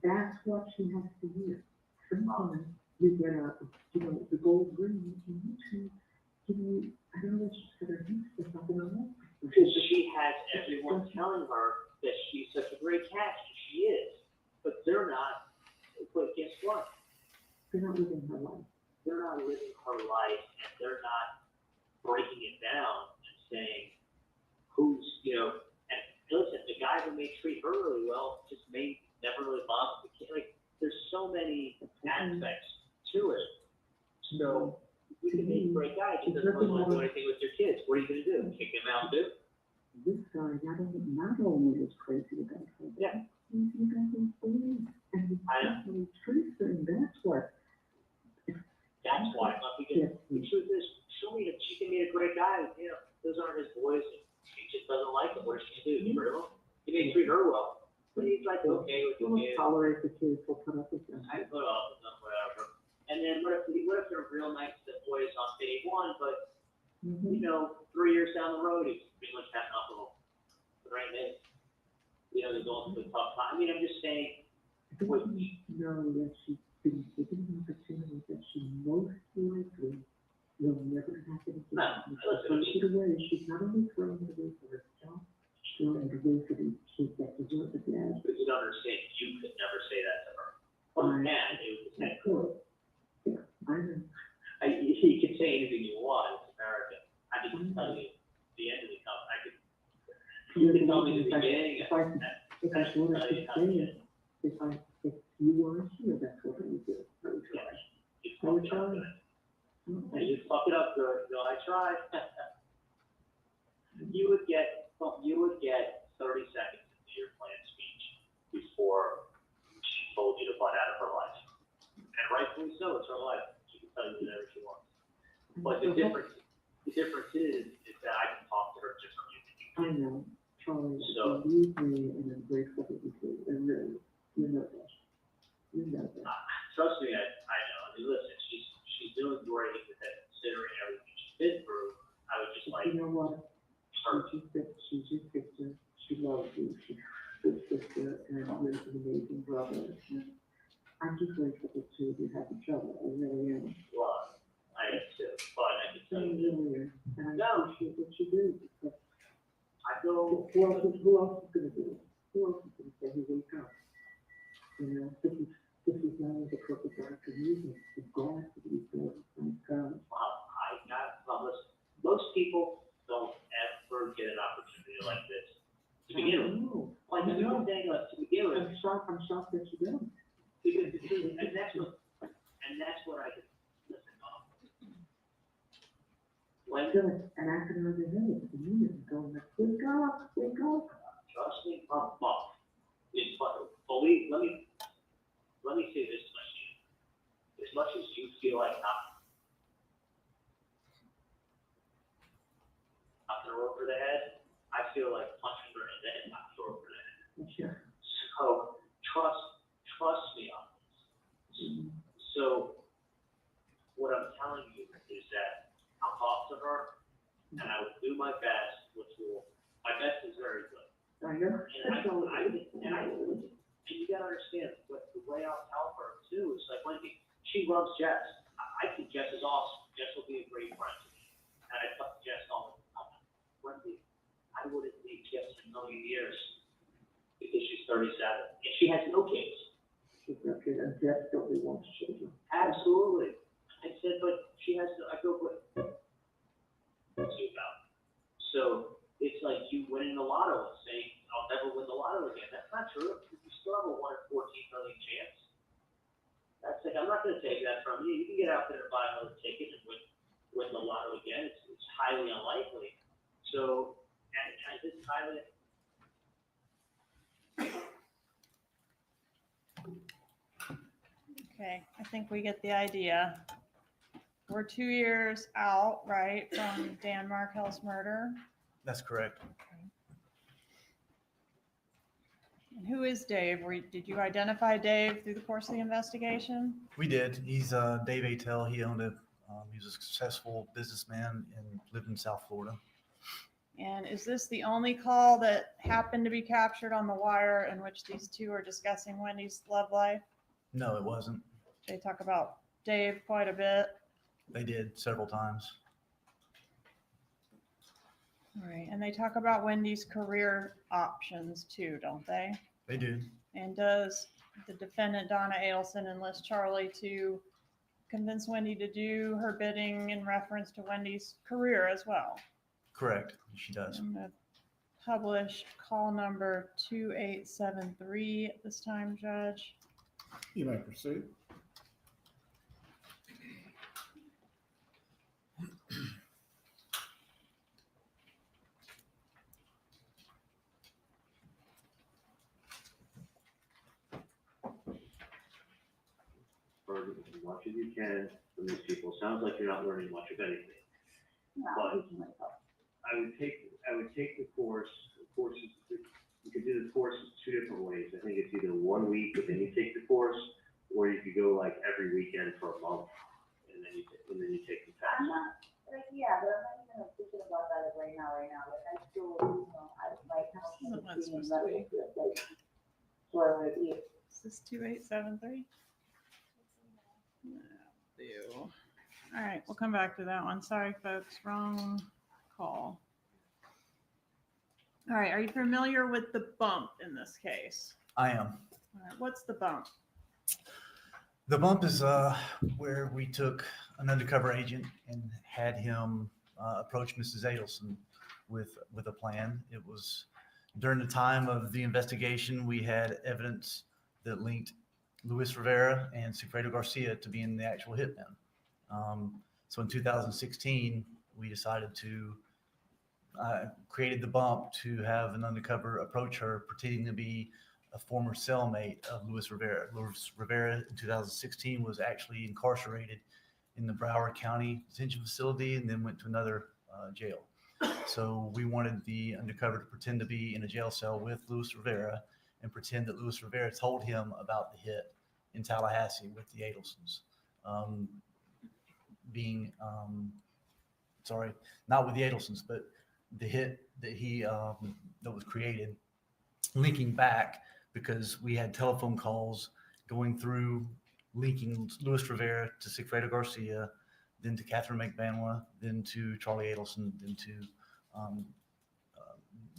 That's what she has to hear. Sometimes you get the gold ring, and I don't know if she's got her hints or something on that. Because she has everyone telling her that she's such a great catch, and she is. But they're not, but guess what? They're not living her life. They're not living her life, and they're not breaking it down and saying who's, and listen, the guy who may treat her really well just may never really bother the kid. Like, there's so many aspects to it. So you can be a great guy, just doesn't really want to do anything with your kids. What are you gonna do? Kick him out too? This guy not only is crazy about her, yeah, he's got his beliefs, and he's actually treats her, and that's what. That's why. Because the truth is, she can be a great guy. Those aren't his boys. She just doesn't like them. What does she do? Get rid of them? He may treat her well, but he's like okay with the kids. Tolerate the kids. He'll put up with them. I put up with them, whatever. And then what if they're real nice to the boys on day one, but 3 years down the road, he's pretty much had enough of them. Right then, they're going through a tough time. I mean, I'm just saying. Don't you know that she's been given an opportunity that she most likely will never happen again? No, listen. She's away. She's not only throwing it away for herself, she's throwing it away for the kids that deserve it. Yeah. But you don't understand. You could never say that to her. Well, you can. It was that cool. Yeah, I know. You can say anything you want. It's America. I can tell you the end of the company. You can tell me the beginning. If I wanted to say it, if you weren't here, that's what I would do. I would try. I would try. You fuck it up, good. No, I tried. You would get 30 seconds into your planned speech before she told you to butt out of her life. And rightfully so, it's her life. She can tell you whatever she wants. But the difference is that I can talk to her differently than you can. I know. Charlie, So- believe me and embrace what you do. And really, you know that. You know that. Trust me, I know. I mean, listen, she's doing great with that, considering everything she's been through. I would just like You know what? She's your sister. She loves you. She's a good sister, and you're an amazing brother. And I'm just grateful that the two of you have each other. I really am. well, I am too, but I can tell you. Really am. And I appreciate what you do. Because I go. who else is going to do it? Who else is going to say, hey, wake up? This is not the perfect opportunity. It's glad to be good. Thank God. Listen, most people don't ever get an opportunity like this to begin with. Like the one thing, to begin with. I'm shocked that you don't. Because the truth, and that's what I could listen on. When And I can over here at the meeting going like, wake up. trust me, a buck is Well, let me say this much. As much as you feel like knocking her over the head, I feel like punching her and then knocking her over the head. Sure. So trust me on this. So what I'm telling you is that I'll talk to her and I will do my best, my best is very good. I know. And you gotta understand, but the way I'll tell her too, is like, Wendy, she loves Jess. I think Jess is awesome. Jess will be a great friend to me. And I talk to Jess all the time. Wendy, I wouldn't leave Jess in a million years because she's 37 and she has no kids. She's not good, and Jess probably wants children. Absolutely. I said, but she has no, I go, what? What's it about? So it's like you winning the lotto and saying, I'll never win the lotto again. That's not true. You still have a 1 in 14 million chance. That's like, I'm not going to take that from you. You can get out there and buy another ticket and win the lotto again. It's highly unlikely. So, and I just highly. Okay, I think we get the idea. We're 2 years out, right, from Dan Markel's murder. That's correct. And who is Dave? Did you identify Dave through the course of the investigation? We did. He's Dave Atel. He owned he was a successful businessman and lived in South Florida. And is this the only call that happened to be captured on the wire in which these two are discussing Wendy's love life? No, it wasn't. They talk about Dave quite a bit. They did several times. All right, and they talk about Wendy's career options too, don't they? They do. And does the defendant Donna Adelson enlist Charlie to convince Wendy to do her bidding in reference to Wendy's career as well? Correct. She does. I'm going to publish call number 2873 at this time, Judge. You may proceed. Learn as much as you can from these people. Sounds like you're not learning much of anything. But I would take the course. The course is, you could do the course 2 different ways. I think it's either 1 week, but then you take the course, or you could go like every weekend for a month, and then you take the test. I'm not, yeah, but I'm not even thinking about that right now. Like I still, right now, I'm being level good. So I would be. Is this 2873? No. All right, we'll come back to that one. Sorry, folks, wrong call. All right, are you familiar with the bump in this case? I am. All right, what's the bump? The bump is where we took an undercover agent and had him approach Mrs. Adelson with a plan. It was during the time of the investigation, we had evidence that linked Luis Rivera and Sigfredo Garcia to being the actual hitmen. So in 2016, we decided to created the bump to have an undercover approach her, pretending to be a former cellmate of Luis Rivera. Luis Rivera in 2016 was actually incarcerated in the Broward County detention facility and then went to another jail. So we wanted the undercover to pretend to be in a jail cell with Luis Rivera and pretend that Luis Rivera told him about the hit in Tallahassee with the Adelsons. Not with the Adelsons, but the hit that that was created, linking back because we had telephone calls going through, linking Luis Rivera to Sigfredo Garcia, then to Katherine Magbanua, then to Charlie Adelson, then to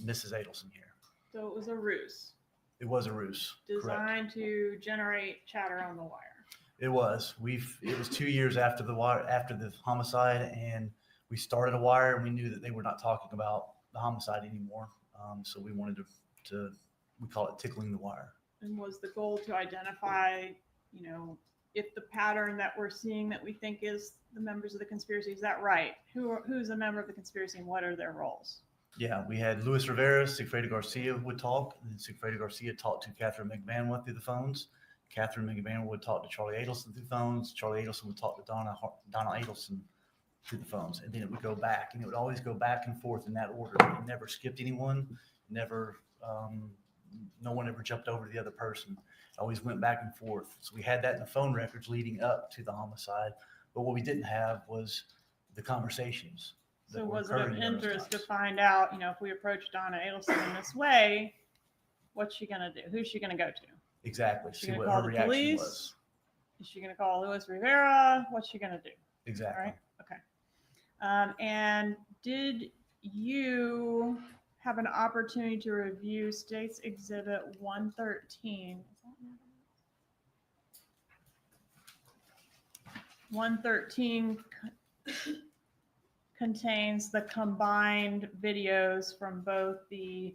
Mrs. Adelson here. So it was a ruse. It was a ruse. Designed to generate chatter on the wire. It was. It was 2 years after the homicide, and we started a wire, and we knew that they were not talking about the homicide anymore. So we wanted to we call it tickling the wire. And was the goal to identify, if the pattern that we're seeing that we think is the members of the conspiracy, is that right? Who's a member of the conspiracy and what are their roles? Yeah, we had Luis Rivera, Sigfredo Garcia would talk, and then Sigfredo Garcia talked to Katherine Magbanua through the phones. Katherine Magbanua would talk to Charlie Adelson through the phones. Charlie Adelson would talk to Donna Adelson through the phones, and then it would go back, and it would always go back and forth in that order. It never skipped anyone, never, no one ever jumped over the other person. It always went back and forth. So we had that in the phone records leading up to the homicide, but what we didn't have was the conversations. So was it of interest to find out, you know, if we approach Donna Adelson in this way, what's she gonna do? Who's she gonna go to? Exactly. Is she See gonna what call her the reaction police? was. Is she gonna call Luis Rivera? What's she gonna do? Exactly. Right? Okay. And did you have an opportunity to review State's Exhibit 113? 113 contains the combined videos from both the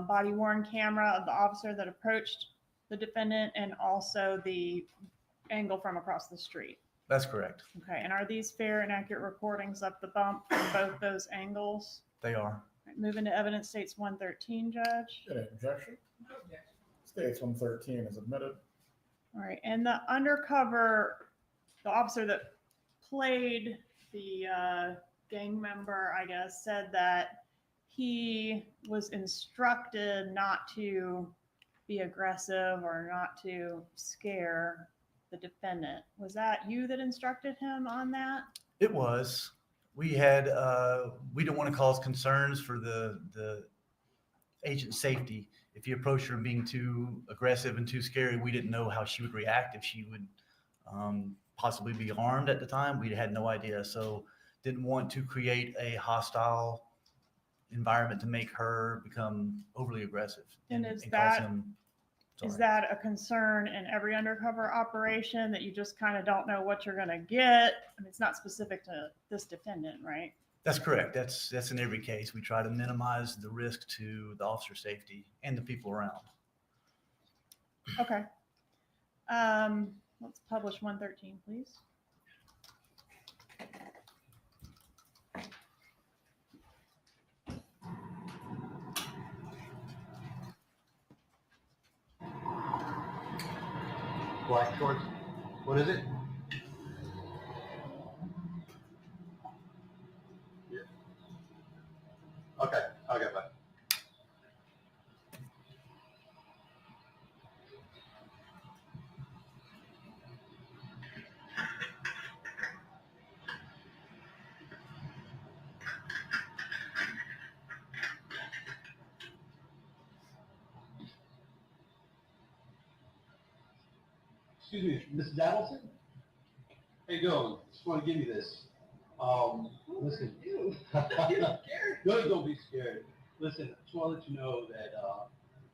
body worn camera of the officer that approached the defendant and also the angle from across the street. That's correct. Okay, and are these fair and accurate recordings of the bump from both those angles? They are. All right, moving to evidence, States 113, Judge. Any objection? States 113 is admitted. All right, and the undercover, the officer that played the gang member, I guess, said that he was instructed not to be aggressive or not to scare the defendant. Was that you that instructed him on that? It was. We had, we didn't want to cause concerns for the agent's safety. If he approached her being too aggressive and too scary, we didn't know how she would react, if she would possibly be armed at the time. We had no idea. So didn't want to create a hostile environment to make her become overly aggressive. And cause is that a concern in every undercover operation, that you just kind of don't know what you're going to get? I mean, it's not specific to this defendant, right? That's correct. That's in every case. We try to minimize the risk to the officer's safety and the people around. Okay. Let's publish 113, please. Black shorts. What is it? Yeah. Okay. Okay, bye. Excuse me, Mrs. Adelson? How you doing? Just want to give you this. Listen. No, don't be scared. Listen, I just want to let you know that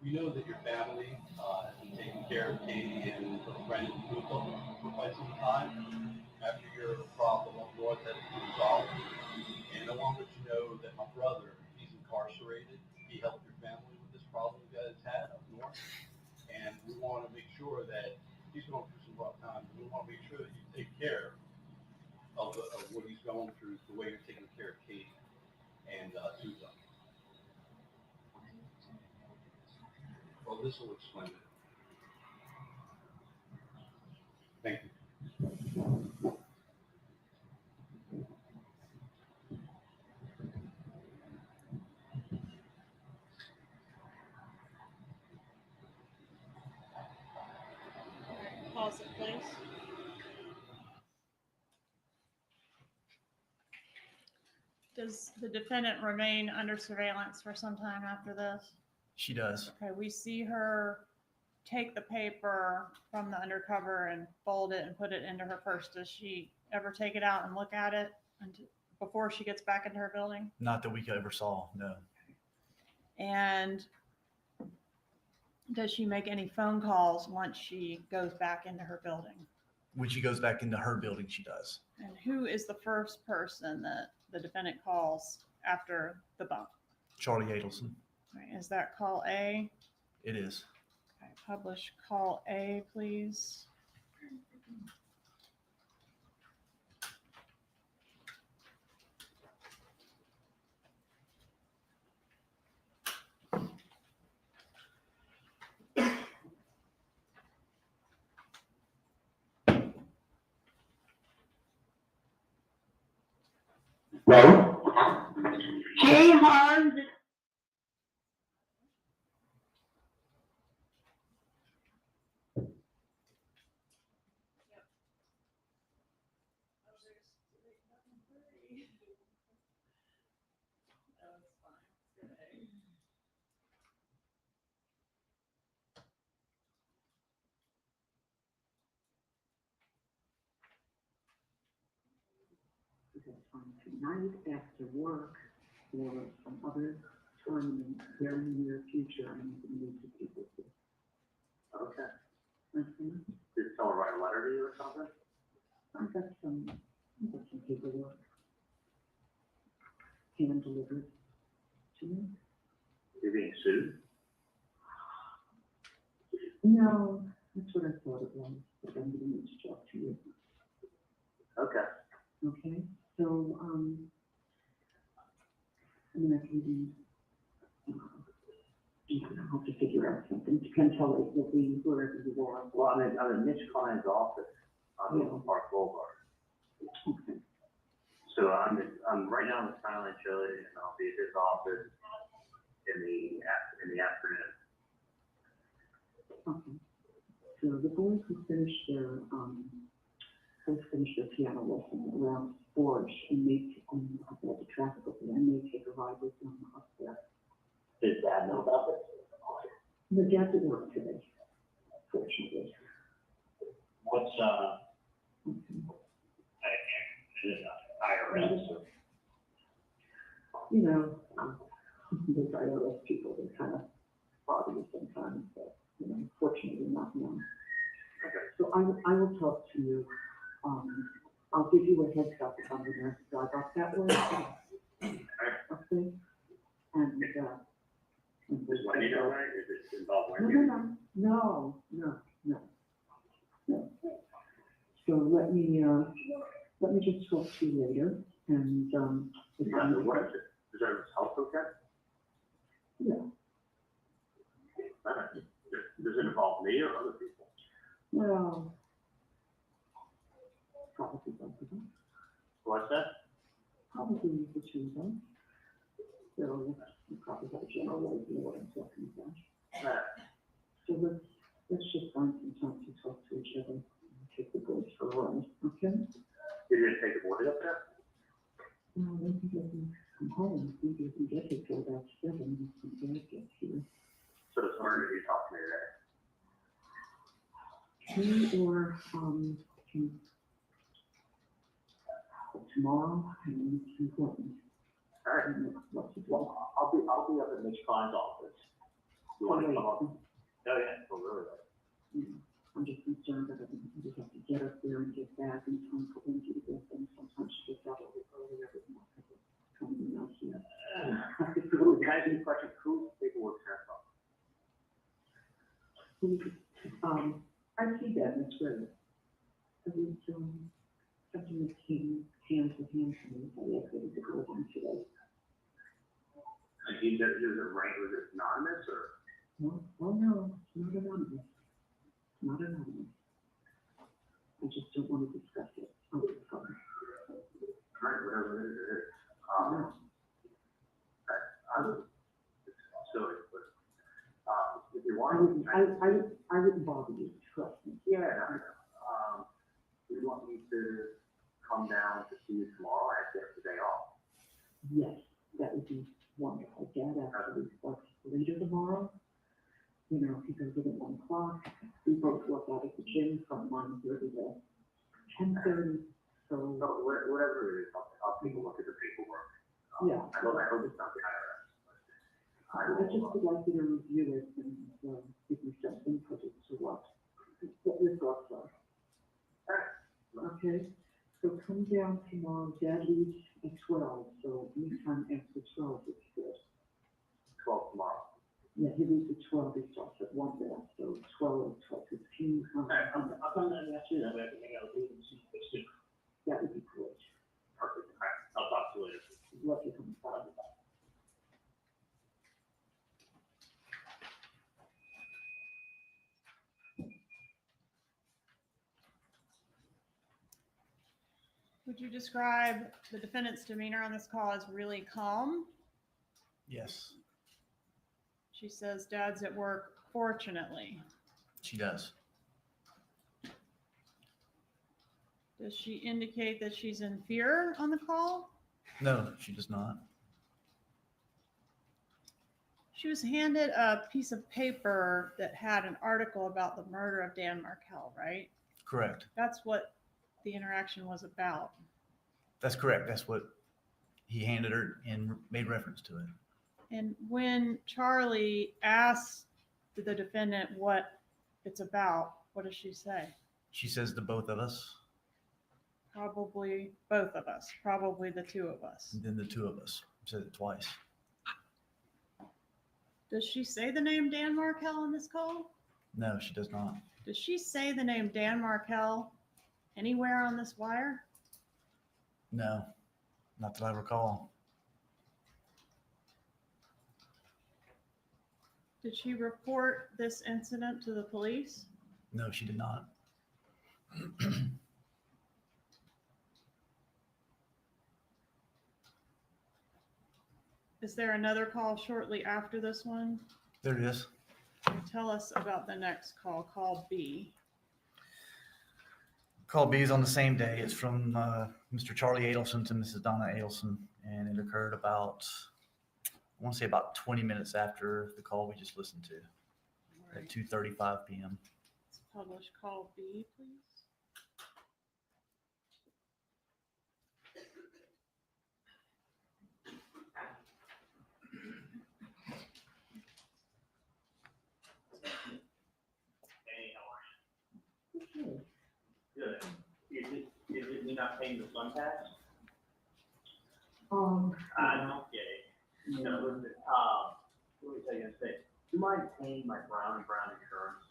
we know that your family has been taking care of Katie and her friend Buell for quite some time after your problem up north has been resolved. And I want to let you know that my brother, he's incarcerated. He helped your family with this problem you guys had up north. And we want to make sure that he's going through some rough times. We want to make sure that you take care of what he's going through, the way you're taking care of Katie and Sudol. Well, this will explain it. Thank you. Pause it, please. Does the defendant remain under surveillance for some time after this? She does. Okay, we see her take the paper from the undercover and fold it and put it into her purse. Does she ever take it out and look at it before she gets back into her building? Not that we ever saw, no. And does she make any phone calls once she goes back into her building? When she goes back into her building, she does. And who is the first person that the defendant calls after the bump? Charlie Adelson. Right, is that call A? It is. Okay, publish call A, please. Hello? Hey, Harv. Tonight after work or some other time in the very near future, I need to meet the people. Okay. Okay. Did someone write a letter to you or something? I've got some paperwork hand delivered to me. You're being sued? No, that's what I thought it was, but I'm going to need to talk to you. Okay. Okay, so, I mean, I can be, you know, I'll have to figure out something. You can tell it will be wherever you are. Well, I'm in Mitch Klein's office on Oakland Park Boulevard. Okay. So I'm right now in the Silent Chili, and I'll be at his office in the afternoon. Okay. So the boys who finished their piano lesson around 4-ish, and they, I've got the traffic up there, and they take a ride with them up there. Does Dad know about it? The dad's at work today, fortunately. What's, IRS? You know, those IRS people, they kind of bother you sometimes, but, you know, fortunately not now. Okay. So I will talk to you. I'll give you a heads up if I'm going to drive up that way. Okay? And, Is Wendy all right? Is it involved Wendy? No. So let me just talk to you later, and, if Yeah, what is it? Is that health okay? Yeah. Does it involve me or other people? Well, probably both of them. What's that? Probably the two of them. So you probably have a general idea what I'm talking about. So let's just find some time to talk to each other and take the boys for a ride, okay? You're gonna take the boys up there? No, I think I can come home. Maybe I can get here till about 7 when Dad gets here. So it's harder to talk to me today. He or, tomorrow, and it's important. All right. Well, I'll be up at Mitch Klein's office. You want to come up? Oh, yeah, so really. I'm just concerned that I just have to get up there and get back in time for Wendy to get them. Sometimes she gets out a little earlier than I have coming out here. Can I ask you a question? Whose paperwork is that from? I see that, that's great. I was, something that came hand to hand to me. I asked them to go in today. And he does it right, was it anonymous or? No, oh no, it's not anonymous. Not anonymous. I just don't want to discuss it over the phone. All right, whatever it is. It's silly, but, if you want. I wouldn't bother you, trust me. Yeah, do you want me to come down to see you tomorrow? I have to have the day off. Yes, that would be wonderful. Dad actually works later tomorrow. You know, he goes in at 1 o'clock. We both work out at the gym from 9:30 to 10:30. So Whatever it is, I'll take a look at the paperwork. Yeah. I hope it's not the IRS. I just would like you to review it and give me some input as to what your thoughts are. Okay, so come down tomorrow. Dad leaves at 12, so anytime after 12 is good. 12 tomorrow. Yeah, he leaves at 12, he starts at 1 there, so 12, 12:15. I'll come down and ask you that way. I can hang out with you and see if it's That would be great. perfect. All right, I'll talk to you later. Love you coming by. Would you describe the defendant's demeanor on this call as really calm? Yes, She says dad's at work, fortunately. she does. Does she indicate that she's in fear on the call? No, she does not. She was handed a piece of paper that had an article about the murder of Dan Markel, right? Correct. That's what the interaction was about. That's correct. That's what he handed her and made reference to it. And when Charlie asked the defendant what it's about, what does she say? She says to both of us, Probably both of us, probably the two of us. and then the two of us. Said it twice. Does she say the name Dan Markel on this call? No, she does not. Does she say the name Dan Markel anywhere on this wire? No, not that I recall. Did she report this incident to the police? No, she did not. Is there another call shortly after this one? There it is. Tell us about the next call, call B. Call B is on the same day. It's from Mr. Charlie Adelson to Mrs. Donna Adelson, and it occurred about, I want to say about 20 minutes after the call we just listened to at 2:35 p.m. Let's publish call B, please. Hey, how are you? Good. Is it me not paying the sun tax? No, kidding. No, listen, what was I gonna say? Do you mind paying my Brown and Brown insurance?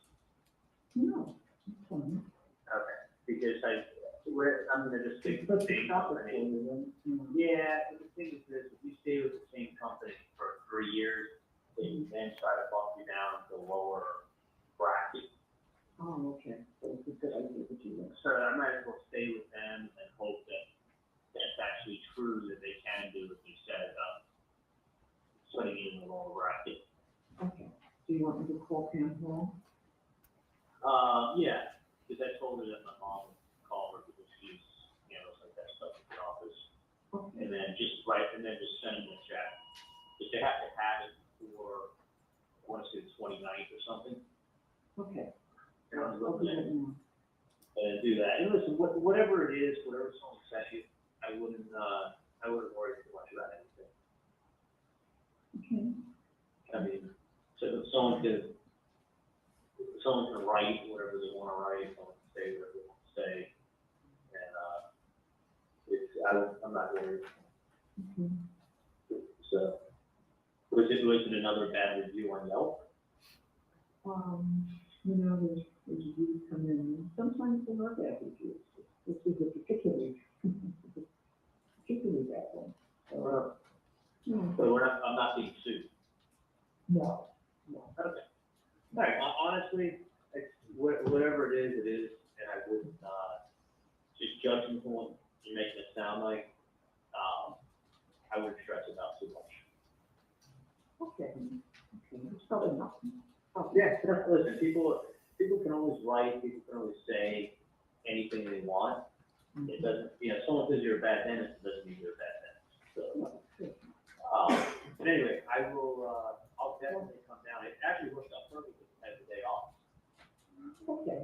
No, it's fine. Okay, because I'm gonna just stick with But the the same topic company. is, Yeah, but the thing is this, if you stay with the same company for 3 years, they then try to bump you down to lower bracket. oh, okay, so it's a good idea to do that. So I might as well stay with them and hope that that's actually true, that they can do what they said about putting you in the lower bracket. Okay, do you want me to call Pam Hall? Yeah, because I told her that my mom would call her because she's handles like that stuff at the office. Okay. And then just send them a check. If they have to have it for, I want to say the 29th or something. Okay. And I'll I'll go do in that now. and do that. And listen, whatever it is, whatever someone says you, I wouldn't worry too much about anything. Okay. I mean, so if someone can write whatever they want to write, someone can say whatever they want to say, and I'm not worried. Okay. So, was it another bad review on Yelp? You know, there's reviews come in, and sometimes they are bad reviews. This is a particularly bad one. So, yeah. So I'm not being sued. No, no. Okay. All right. Honestly, it's whatever it is, and I wouldn't just judging from what you're making it sound like. I wouldn't stress about too much. Okay. Okay. It's probably not. Yeah, listen, people can always write, people can always say anything they want. It doesn't, someone says you're a bad dentist, it doesn't mean you're a bad dentist. So, but anyway, I'll definitely come down. It actually works out perfect with the type of day off. Okay.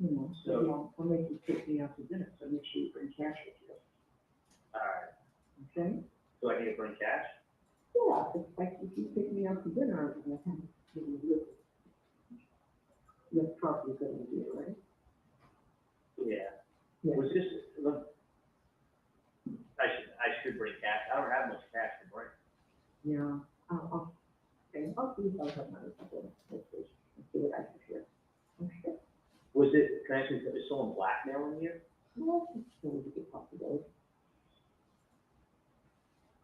You know, so I'll make you take me out to dinner, so make sure you bring cash with you. All right. Okay? Do I need to bring cash? Yeah, if you take me out to dinner, I can give you a little. That's probably a good idea, right? Yeah. Yeah. Was this, look, I should bring cash. I don't have much cash to bring. Yeah, I'll see if I have money for dinner. Let's see what I can hear. Okay. Was it, can I ask you, is someone blackmailing you? Well, it's always a good possibility.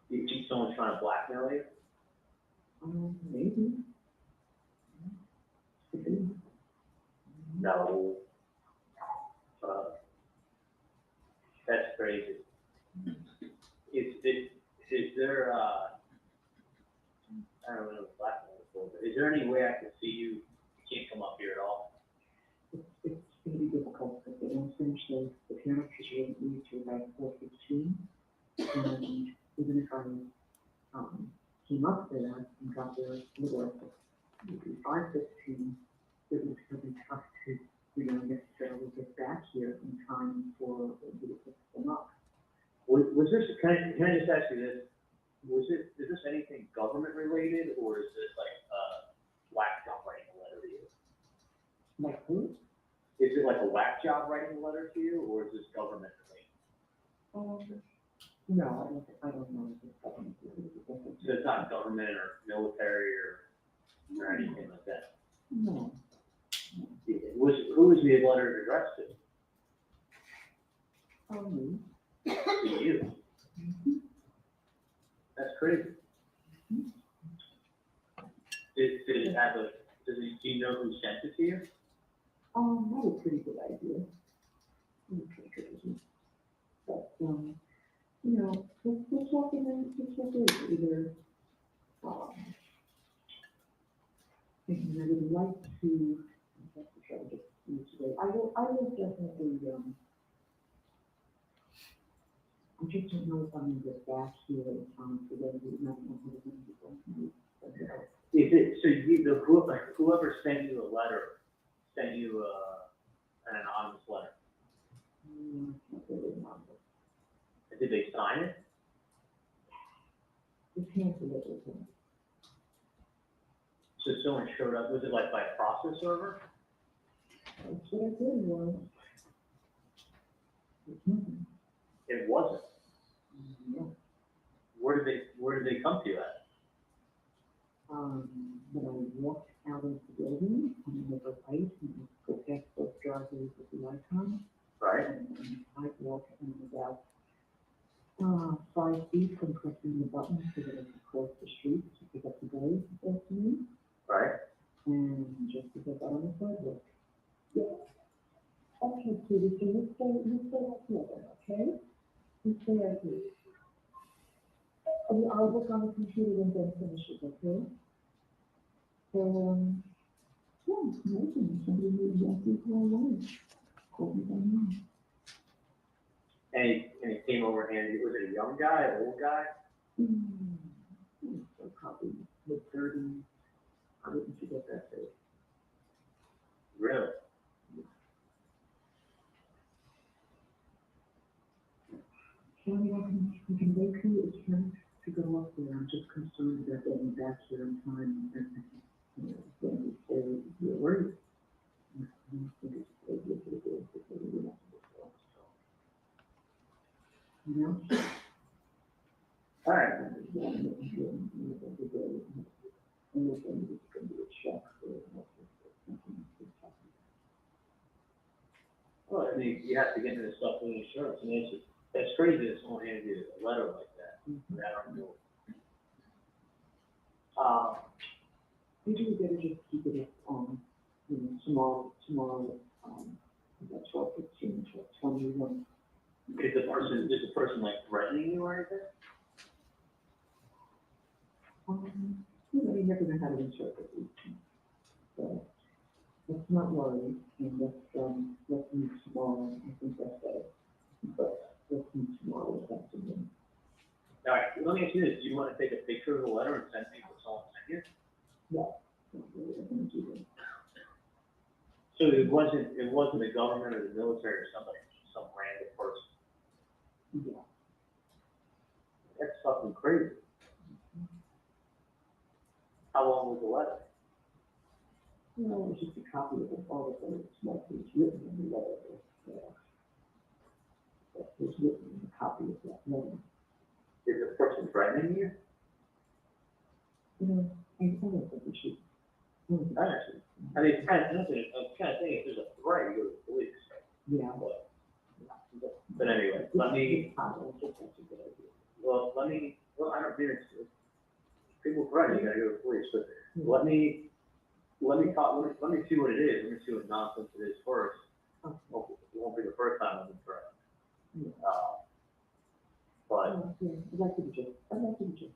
Do you think someone's trying to blackmail you? Maybe. Could be. No. That's That's crazy. Is there, I don't know if black one, but is there any way I can see you? You can't come up here at all? It's gonna be difficult because they don't finish the piano because you wouldn't leave till about 4:15. And even if I, came up there and got there a little after, maybe 5:15, it was gonna be tough to, necessarily get back here in time for you to pick them up. Was this, can I just ask you this? Is this anything government related, or is this like, whack job writing a letter to you? Like who? Is it like a whack job writing a letter to you, or is this government related? No, I don't know if it's government related. So it's not government or military or anything like that? No. Who was the letter addressed to? Me. To you? That's crazy. Did it have do you know who sent it to you? I have a pretty good idea. But, let's walk in either, and I would like to try to get you today. I will definitely, I just don't know if I'm gonna get back here in time for them to not know who they're gonna be going to meet. Is it, so whoever sent you a letter, sent you an anonymous letter? Not really anonymous. Did they sign it? It's handwritten. So someone showed up, was it like by a process server? That's what I did was. It wasn't. No. Where did they come to you at? When I walked out of the building, and I was right, and I go past those driveways with the icon. Right. And I walked in about 5 feet from pressing the button so that I could cross the street to pick up the guy this afternoon. Right. And just as I got on the sidewalk. Yeah. Okay, Katie, so you stay right here then, okay? You stay right here. I'll work on the computer and then finish it, okay? Yeah, amazing. Somebody knew exactly who I was. Called me by name. And he came over and was it a young guy, an old guy? So probably mid-30s. I wouldn't forget that face. Really? Kelly, I can make you a chance to go up there. I'm just concerned about getting back here in time. And when you say you're worried, I don't think it's a good idea for the girls to say you want to go. You know? All right. Well, I mean, you have to get into this stuff with insurance, and that's crazy that someone handed you a letter like that. I don't know. Maybe we better just keep it on, tomorrow, about 12:15, 12:21. Is the person like threatening you or anything? You're never gonna have it interpreted. So let's not worry, and let's meet tomorrow. I think that's better. But let's meet tomorrow this afternoon. All right, let me ask you this: do you want to take a picture of the letter and send me what someone sent you? Yeah. So it wasn't the government or the military or somebody, some random person. Yeah. That's fucking crazy. How long was the letter? No, it's just a copy of the father that it's not written in the letter. That was written in a copy of that letter. Is the person threatening you? No, I don't think we should. Actually, I mean, it's kind of saying if there's a threat, you go to the police. Yeah. But anyway, let me, well, I don't mean it's, people threaten, you gotta go to the police, but let me see what it is, let me see what nonsense it is first. It won't be the first time I've been threatened. Okay, I'd like to just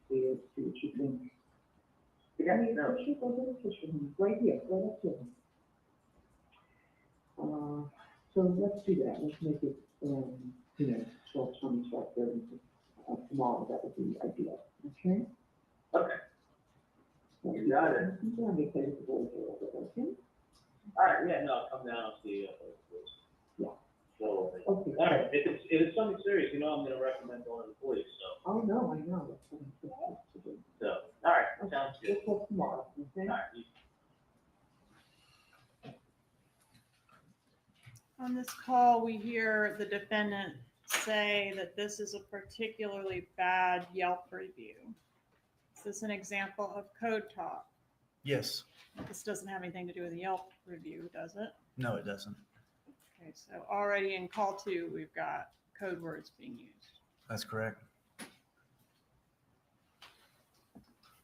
see it, see what you think. I mean, no. Go to the kitchen, right here, right up here. So let's do that, let's make it, 12:20, 12:30, tomorrow, that would be ideal, okay? Okay. You got it. I'm gonna play with the boys a little bit, okay? All right, yeah, no, I'll come down, I'll see you. Yeah. So, Okay. all right, if it's something serious, I'm gonna recommend going to the police, so. Oh, no, I know, that's what I'm supposed to do. So, all right, sounds good. We'll talk tomorrow, okay? All right, On this call, we hear the defendant say that this is a particularly bad Yelp review. Is this an example of code talk? Yes. This doesn't have anything to do with the Yelp review, does it? No, it doesn't. Okay, so already in call 2, we've got code words being used. That's correct.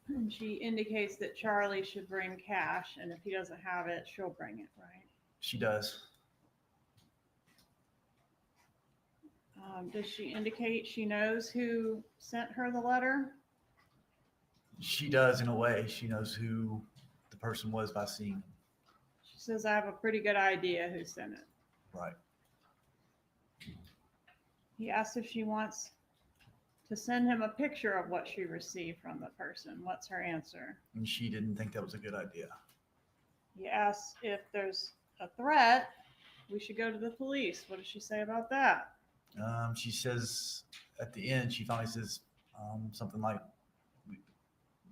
And she indicates that Charlie should bring cash, and if he doesn't have it, she'll bring it, right? She does. Does she indicate she knows who sent her the letter? She does in a way. She knows who the person was by seeing. She says, I have a pretty good idea who sent it. Right. He asks if she wants to send him a picture of what she received from the person. What's her answer? And she didn't think that was a good idea. He asks if there's a threat, we should go to the police. What does she say about that? She says at the end, she finally says something like,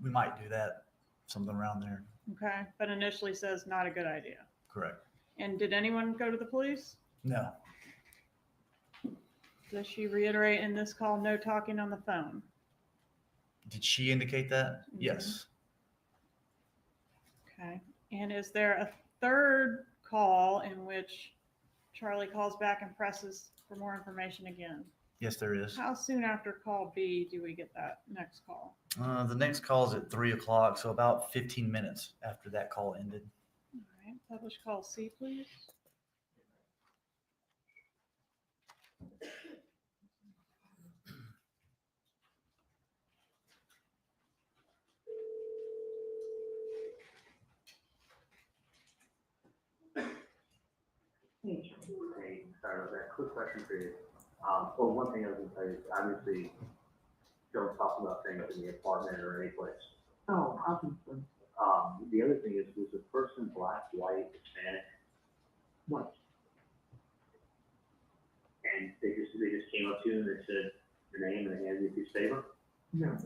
we might do that, something around there. Okay, but initially says not a good idea. Correct. And did anyone go to the police? No. Does she reiterate in this call, no talking on the phone? Did she indicate that? Mhm. Yes. Okay, and is there a third call in which Charlie calls back and presses for more information again? Yes, there is. How soon after call B do we get that next call? The next call is at 3 o'clock, so about 15 minutes after that call ended. All right, publish call C, please. Hey, sorry about that. Quick question for you. Well, one thing I was gonna tell you is obviously don't talk about things in the apartment or any place. Oh, obviously. The other thing is, was the person black, white, Hispanic? What? And they just came up to you and they said your name and they handed you a piece of paper? No,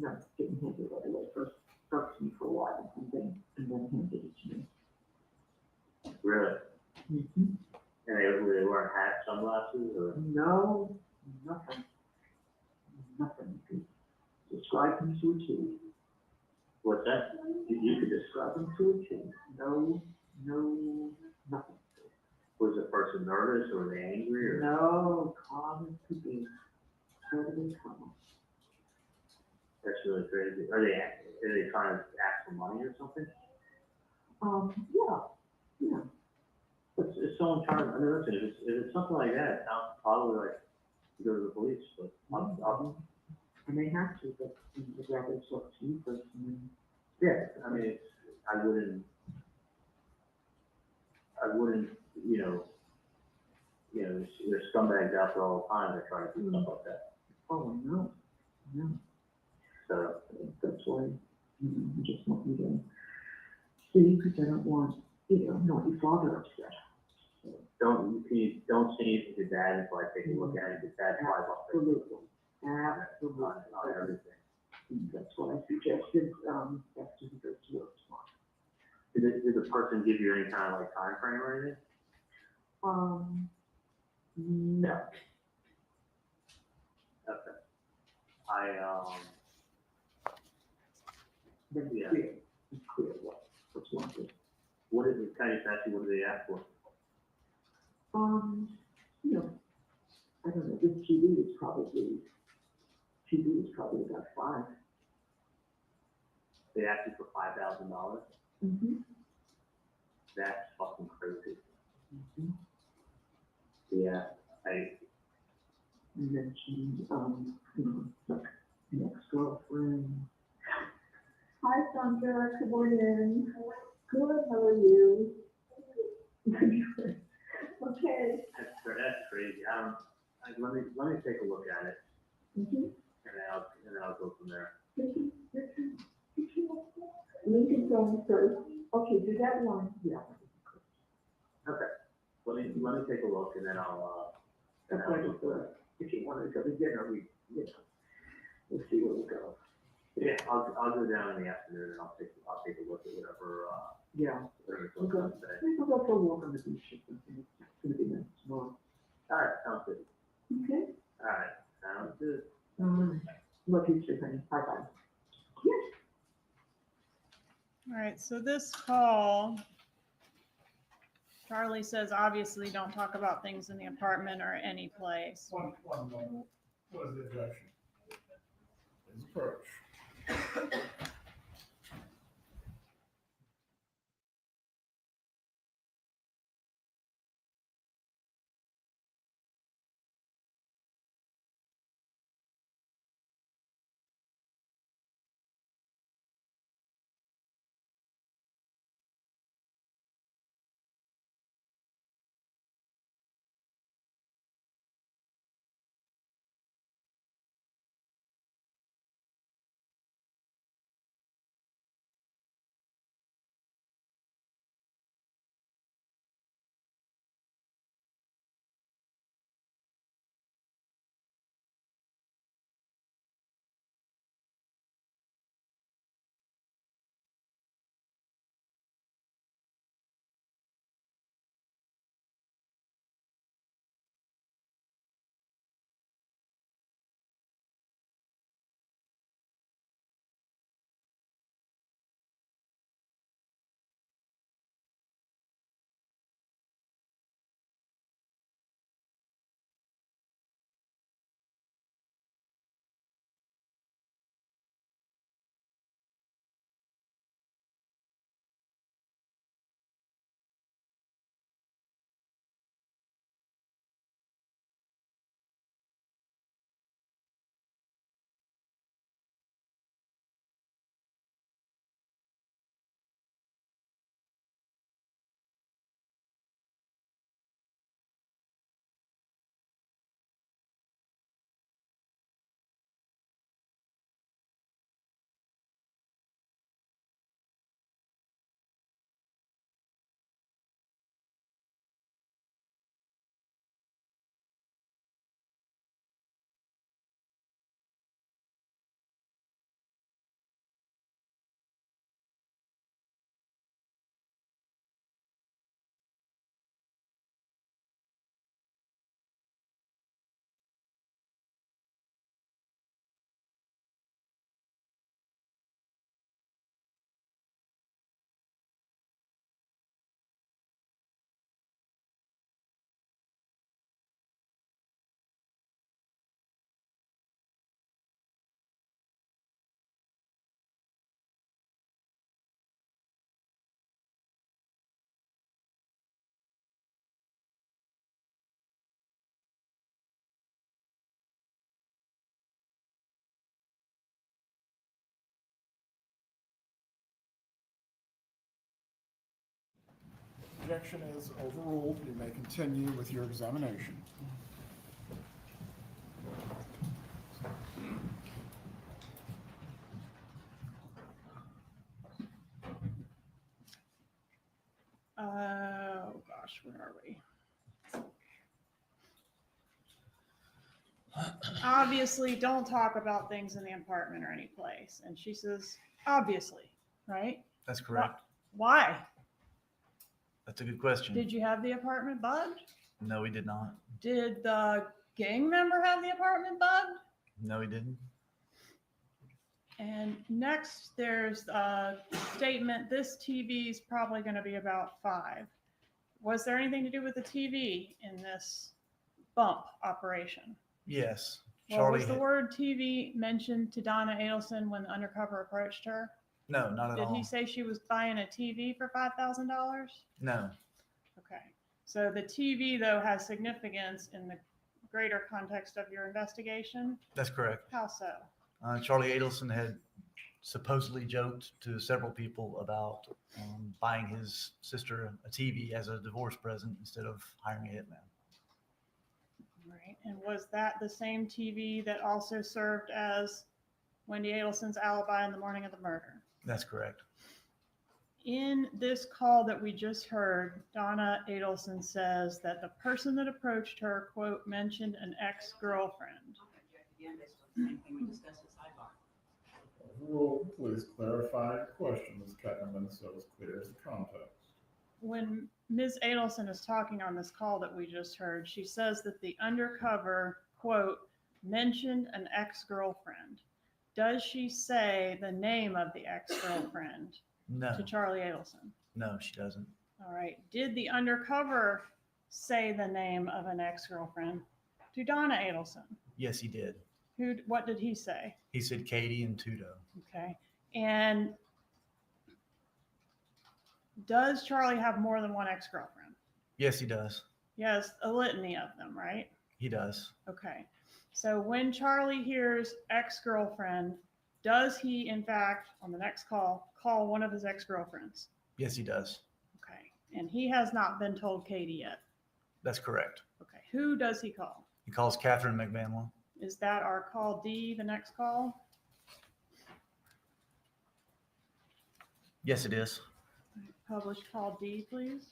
no, didn't hand it right away. First talked to me for a while and then handed it to me. Really? Mm-hmm. And they wearing hats, sunglasses, or? No, nothing. Nothing. You could describe him to a T. What's that? You could describe him to a T. No, nothing. Was the person nervous or were they angry or? No, calm as could be. Totally calm. That's really crazy. Are they trying to ask for money or something? Yeah. If someone trying, I mean, listen, if it's something like that, it sounds probably like you go to the police, but I may have to, but I'd rather talk to you first. yeah, I mean, I wouldn't, there's scumbags out there all the time that try to do stuff like that. Oh, I know. So, That's why, I just want you to see, because I don't want, not your father upset. don't say anything to dad until I take a look at it, because dad's probably about to Absolutely. on everything. That's what I suggested, after he goes to work tomorrow. Did the person give you any kind of like time frame or anything? No. Okay. Then Yeah. it's clear what's wanted. What is it, kind of ask you, what do they ask for? I don't know, this TV is probably about 5. They ask you for $5,000? Mm-hmm. That's fucking crazy. Mm-hmm. Yeah, You mentioned, like an ex-girlfriend. Hi, Sandra. Good morning. Good. How are you? Okay. That's crazy. Let me take a look at it, Mm-hmm. and then I'll go from there. Lincoln's on first. Okay, do that one. Yeah. Okay. Let me take a look, and then I'll. That's why if you wanted to go to dinner, we'll see where we go. Yeah, I'll go down in the afternoon, and I'll take a look at whatever. Yeah. Whatever We'll goes go, on today. we'll go for a walk on the beach or something. It's gonna be nice tomorrow. All right, sounds good. Okay. All right, sounds good. Love you too, honey. Bye-bye. All right, so this call, Charlie says, obviously don't talk about things in the apartment or any place. One moment. What is the objection? His approach. Objection is overruled. You may continue with your examination. Oh gosh, where are we? Obviously, don't talk about things in the apartment or any place. And she says, obviously, right? That's correct. Why? That's a good question. Did you have the apartment bugged? No, we did not. Did the gang member have the apartment bugged? No, we didn't. And next, there's a statement, this TV is probably going to be about 5. Was there anything to do with the TV in this bump operation? Yes. Well, Charlie. was the word TV mentioned to Donna Adelson when the undercover approached her? No, not at Did all. he say she was buying a TV for $5,000? No. Okay. So the TV, though, has significance in the greater context of your investigation? That's correct. How so? Charlie Adelson had supposedly joked to several people about buying his sister a TV as a divorce present instead of hiring a hitman. Right. And was that the same TV that also served as Wendi Adelson's alibi in the morning of the murder? That's correct. In this call that we just heard, Donna Adelson says that the person that approached her, quote, mentioned an ex-girlfriend. Rule, please clarify your question, Ms. Ketterman, so it's clear as the context. When Ms. Adelson is talking on this call that we just heard, she says that the undercover, quote, mentioned an ex-girlfriend. Does she say the name of the ex-girlfriend No. to Charlie Adelson? No, she doesn't. All right. Did the undercover say the name of an ex-girlfriend to Donna Adelson? Yes, he did. What did he say? He said Katie and Tudo. Okay. And does Charlie have more than one ex-girlfriend? Yes, he does. Yes, a litany of them, right? He does. Okay. So when Charlie hears ex-girlfriend, does he, in fact, on the next call one of his ex-girlfriends? Yes, he does. Okay. And he has not been told Katie yet. That's correct. Okay. Who does he call? He calls Katherine Magbanua. Is that our call D, the next call? Yes, it is. Publish call D, please.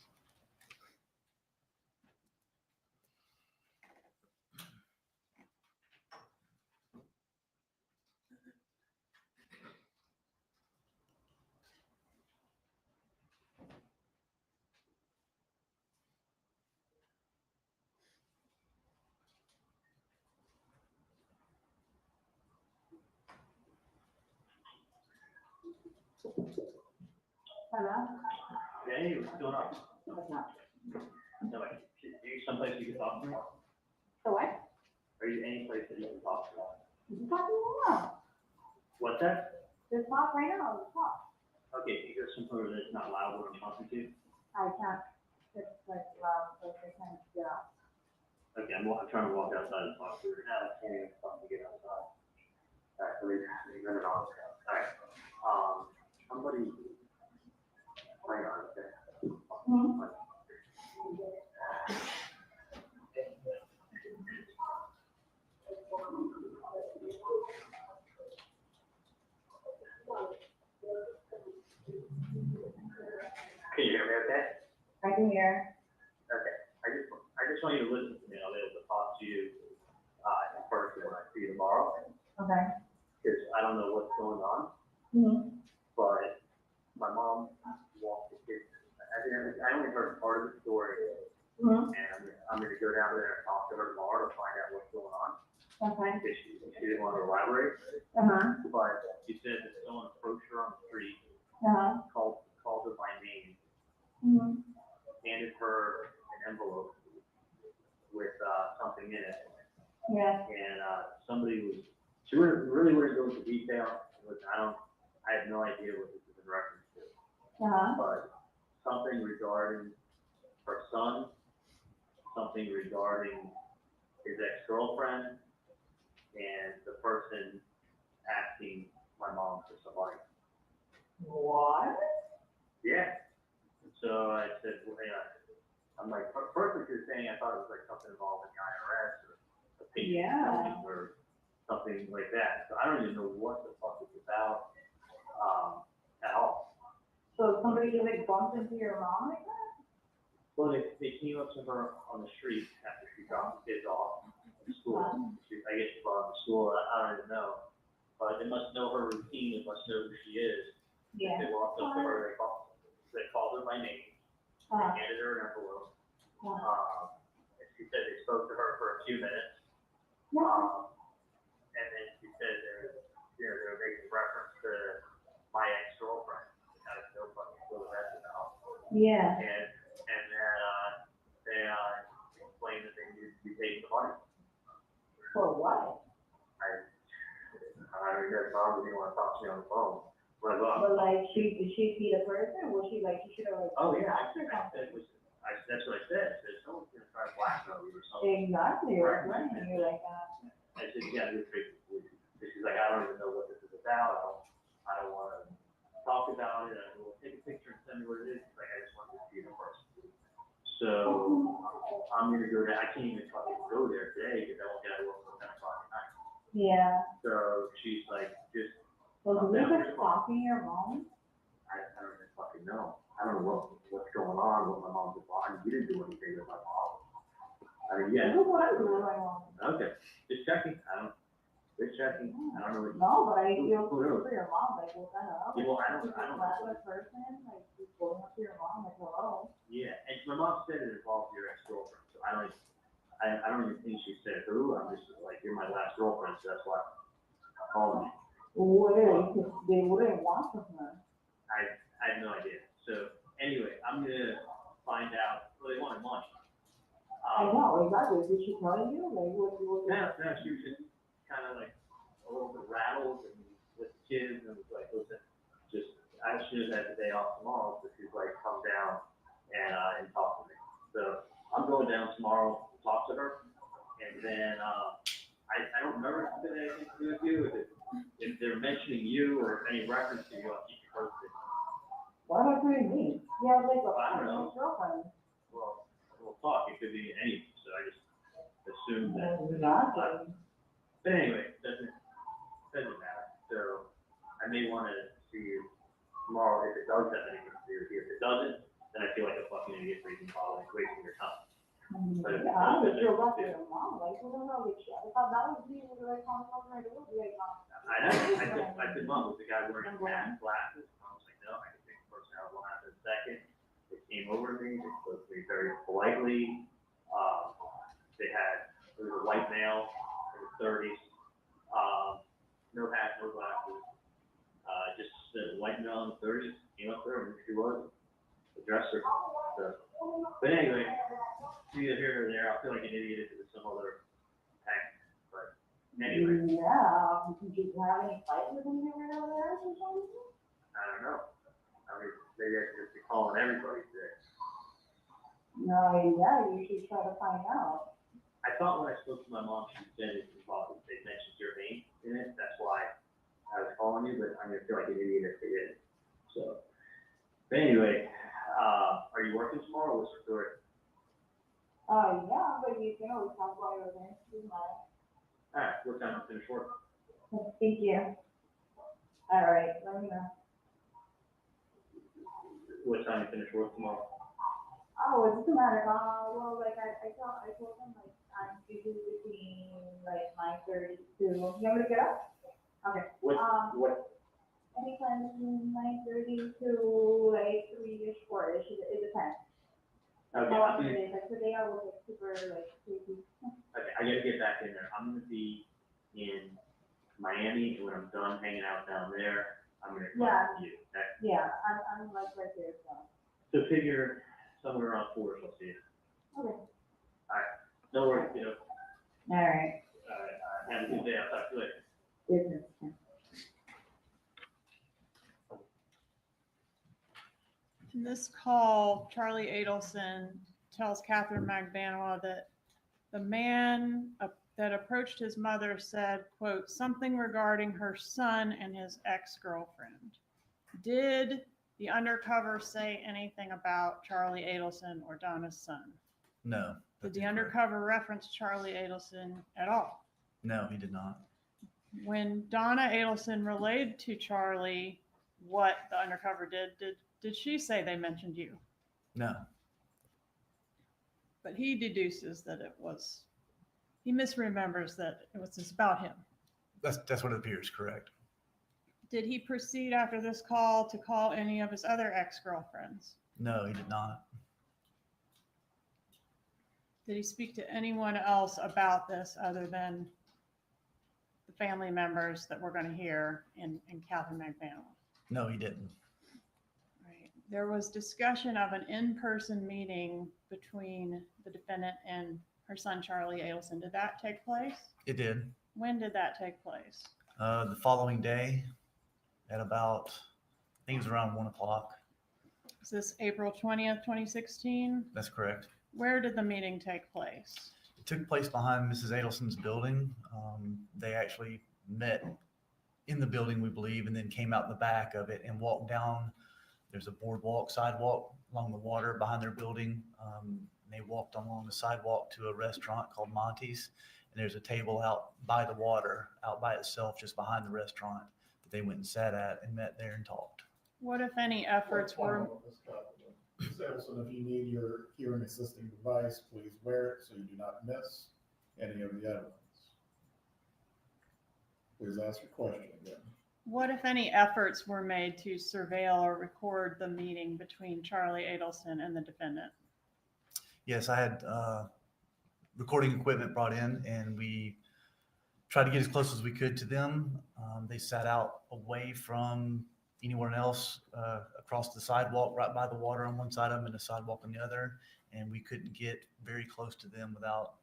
Hello? Hey, what's going on? What's up? No, like, are you someplace you can talk to me? So what? Are you any place that you can talk to me? You can talk to me now. What's that? Just talk right now. Just talk. Okay, you hear somewhere that's not loud when I'm talking to you? I can't. It's like loud, so I can't get out. Okay, I'm trying to walk outside and talk to her now. I can't even talk to get outside. All right, so we run it on. All right. Somebody. Hang on. Okay. Can you hear me okay? I can hear. Okay. I just want you to listen to me. I'll be able to talk to you in person when I see you tomorrow. Okay. Because I don't know what's going on, Mm-hmm. but my mom walked the kids. I only heard part of the story, Mm-hmm. and I'm going to go down there and talk to her tomorrow to find out what's going on. Okay. Because she didn't want to elaborate. Uh-huh. But she said that someone approached her on the street, Uh-huh. called her by name, Mm-hmm. handed her an envelope with something in it. Yeah. And somebody she really wouldn't go into detail. I have no idea what this is in reference to. Uh-huh. But something regarding her son, something regarding his ex-girlfriend, and the person asking my mom for some money. What? Yeah. So I said, well, yeah. I'm like, first what you're saying, I thought it was like something involving the IRS or a payment Yeah. or something like that. So I don't even know what the fuck it's about at all. So somebody like bumped into your mom like that? Well, they came up to her on the street after she dropped the kids off at school. I guess she brought them to school. I don't even know. But they must know her routine. They must know who she is. Yeah. They walked up to her. They called her by name. They handed her an envelope. And she said they spoke to her for a few minutes. And then she said they were making reference to my ex-girlfriend. I have no fucking clue what that's about. Yeah. And then they explained that they needed to be paid the money. For what? I don't know, Barb didn't want to talk to me on the phone. When I go out. But like, did she see the person? Was she like, she should have like. Oh yeah, I said, That's what I said. I said, someone's gonna try to blackmail you or something. Exactly, Right. right, and you're like, I said, you gotta go straight to the police. She's like, I don't even know what this is about. I don't wanna talk about it. I will take a picture and send me what it is. She's like, I just want to see it in person. So I'm gonna go there. I can't even fucking go there today because I won't get out of work until 10 o'clock at night. yeah. So she's like, just. Well, you were stalking your mom? I don't even fucking know. I don't know what's going on, what my mom's about. You didn't do anything with my mom. I mean, yeah. Look what I do with my mom. Okay, just checking. Just checking. I don't know. No, but I feel Who knows? for your mom, like, what the hell? Yeah, well, I don't Like, a person, like, just going up to your mom, like, hello. Yeah, and my mom said it involves your ex-girlfriend, so I don't even think she said who. I'm just like, you're my last girlfriend, so that's why I'm calling you. What they wouldn't want from her. I have no idea. So anyway, I'm gonna find out. Well, they wanted money. I know, exactly. Did she tell you? Like, what? No, she was just kind of like a little bit rattled and with the kids and was like, listen, just as soon as I have the day off tomorrow, so she's like, come down and talk to me. So I'm going down tomorrow to talk to her, and then I don't remember if it had anything to do with you. If they're mentioning you or any reference to you, I'll keep you posted. What about doing me? Yeah, like I don't know. girlfriend. Well, we'll talk. It could be anything, so I just assumed that. Exactly. But anyway, doesn't matter. So I may want to see you tomorrow if it does have anything to do with you. If it doesn't, then I feel like a fucking idiot for even bothering wasting your time. But if it Yeah, I does, would feel bad for yeah. your mom. Like, what the hell? Like, if that was me, would I call her right away? Like, I know. I said, Mom, was the guy wearing hat glasses? Mom was like, no, I can take the person out one after a second. They came over to me. They spoke to me very politely. There was a white male in the 30s. No hat, no glasses. Just a white male in the 30s came up there and she was addressed her. So, but anyway, either here or there, I feel like an idiot if it was some other hack. But anyway. Yeah, did you have any fight with him over there or something? I don't know. I mean, maybe I should just be calling everybody today. No, yeah, you should try to find out. I thought when I spoke to my mom, she said it involved, they mentioned your name in it. That's why I was calling you, but I'm gonna feel like an idiot if they didn't. So, but anyway, are you working tomorrow? What's the story? Yeah, but you can always come by over there. All right, what time to finish work? Thank you. All right, let me know. What time you finish work tomorrow? Oh, it doesn't matter. Well, like I told them like I'm usually between like 9:30 to. You want me to get up? Okay. What? Anytime between 9:30 to like 3-ish, 4-ish. It depends. Okay. Like today I was like super like crazy. Okay, I gotta get back in there. I'm gonna be in Miami, and when I'm done hanging out down there, I'm gonna come to you. Okay? Yeah, I'm like right there. So figure somewhere around 4, I'll see you. Okay. All right. No worries, you know. All right. Have a good day. I'll talk to you later. Business. In this call, Charlie Adelson tells Katherine Magbanua that the man that approached his mother said, quote, something regarding her son and his ex-girlfriend. Did the undercover say anything about Charlie Adelson or Donna's son? No. Did the undercover reference Charlie Adelson at all? No, he did not. When Donna Adelson relayed to Charlie what the undercover did she say they mentioned you? No. But he deduces that he misremembers that it was just about him. That's what it appears, correct. Did he proceed after this call to call any of his other ex-girlfriends? No, he did not. Did he speak to anyone else about this other than the family members that we're going to hear in Katherine Magbanua? No, he didn't. Right. There was discussion of an in-person meeting between the defendant and her son, Charlie Adelson. Did that take place? It did. When did that take place? The following day at about, I think it was around 1 o'clock. Is this April 20th, 2016? That's correct. Where did the meeting take place? It took place behind Mrs. Adelson's building. They actually met in the building, we believe, and then came out the back of it and walked down. There's a boardwalk, sidewalk along the water behind their building. They walked along the sidewalk to a restaurant called Monty's, and there's a table out by the water, out by itself, just behind the restaurant that they went and sat at and met there and talked. What, if any, efforts were? Ms. Adelson, if you need your hearing assisting device, please wear it so you do not miss any of the evidence. Please ask your question again. What, if any, efforts were made to surveil or record the meeting between Charlie Adelson and the defendant? Yes, I had recording equipment brought in, and we tried to get as close as we could to them. They sat out away from anyone else across the sidewalk, right by the water on one side of them and the sidewalk on the other, and we couldn't get very close to them without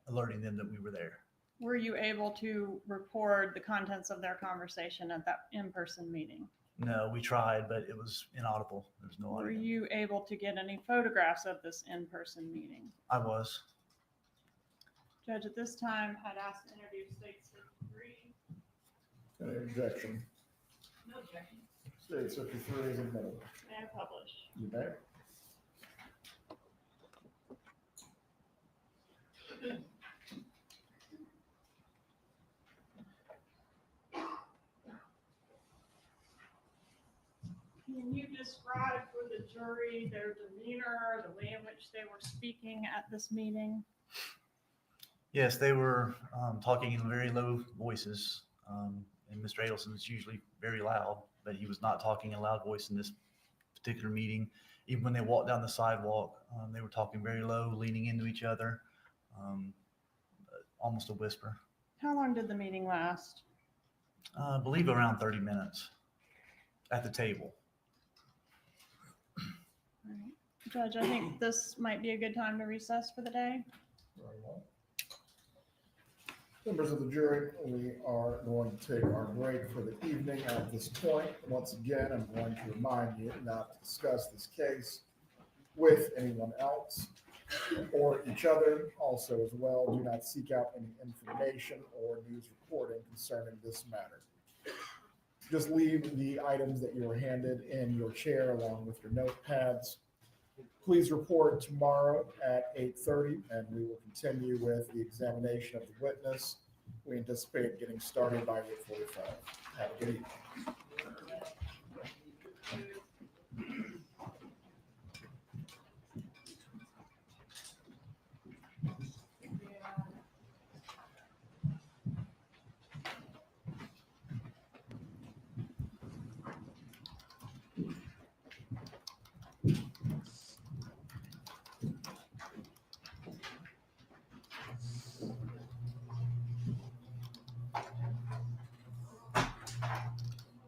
alerting them that we were there. Were you able to record the contents of their conversation at that in-person meeting? No, we tried, but it was inaudible. There's no audio. Were you able to get any photographs of this in-person meeting? I was. Judge, at this time, I'd ask to introduce State 53. Any objection? No objection. State 53 is admitted. May I publish? You may. Can you describe for the jury their demeanor, the way in which they were speaking at this meeting? Yes, they were talking in very low voices, and Mr. Adelson is usually very loud, but he was not talking in a loud voice in this particular meeting. Even when they walked down the sidewalk, they were talking very low, leaning into each other, almost a whisper. How long did the meeting last? I believe around 30 minutes at the table. All right. Judge, I think this might be a good time to recess for the day. Very well. Members of the jury, we are going to take our break for the evening. At this point, once again, I'm going to remind you not to discuss this case with anyone else or each other. Also, as well, do not seek out any information or news reporting concerning this matter. Just leave the items that you were handed in your chair along with your notepads. Please report tomorrow at 8:30, and we will continue with the examination of the witness. We anticipate getting started by 8:45. Have a good evening.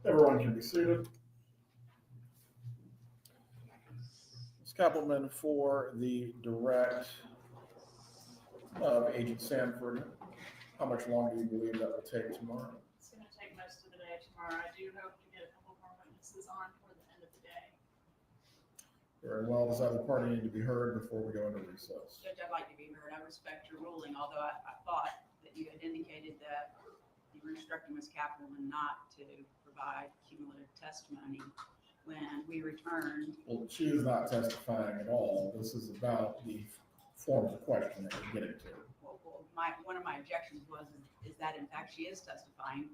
Everyone can be seated. Ms. Kappelman, for the direct of Agent Sanford, how much longer do you believe that will take tomorrow? It's going to take most of the day tomorrow. I do hope to get a couple more witnesses on toward the end of the day. Very well. Does either party need to be heard before we go into recess? Judge, I'd like to be heard. I respect your ruling, although I thought that you had indicated that you were instructing Ms. Kappelman not to provide cumulative testimony when we returned. Well, she is not testifying at all. This is about the form of the question that you're getting to. Well, one of my objections was is that in fact she is testifying,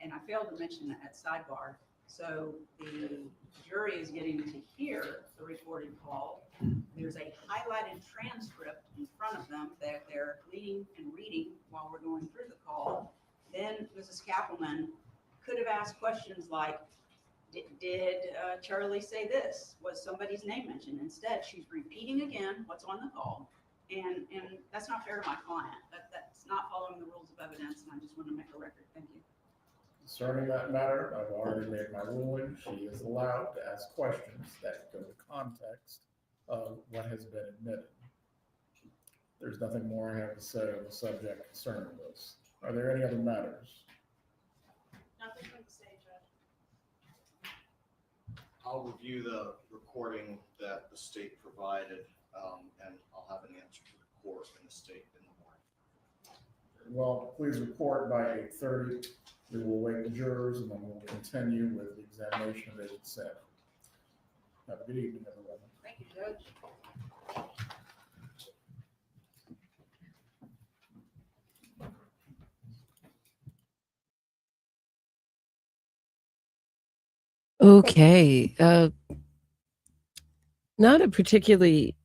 and I failed to mention that at sidebar. So the jury is getting to hear the recorded call. There's a highlighted transcript in front of them that they're reading and reading while we're going through the call. Then Mrs. Kappelman could have asked questions like, did Charlie say this? Was somebody's name mentioned? Instead, she's repeating again what's on the call. And that's not fair to my client. That's not following the rules of evidence, and I just want to make a record. Thank you. Concerning that matter, I've already made my ruling. She is allowed to ask questions that go to context of what has been admitted. There's nothing more I have to say on the subject concerning this. Are there any other matters? Nothing from the stage, Judge. I'll review the recording that the state provided, and I'll have an answer to the court in the state in the morning. Well, please report by 8:30. We will wait the jurors and then we'll continue with the examination of Agent Sid. Have a good evening, everyone. Thank you, Judge. Okay. Not a particularly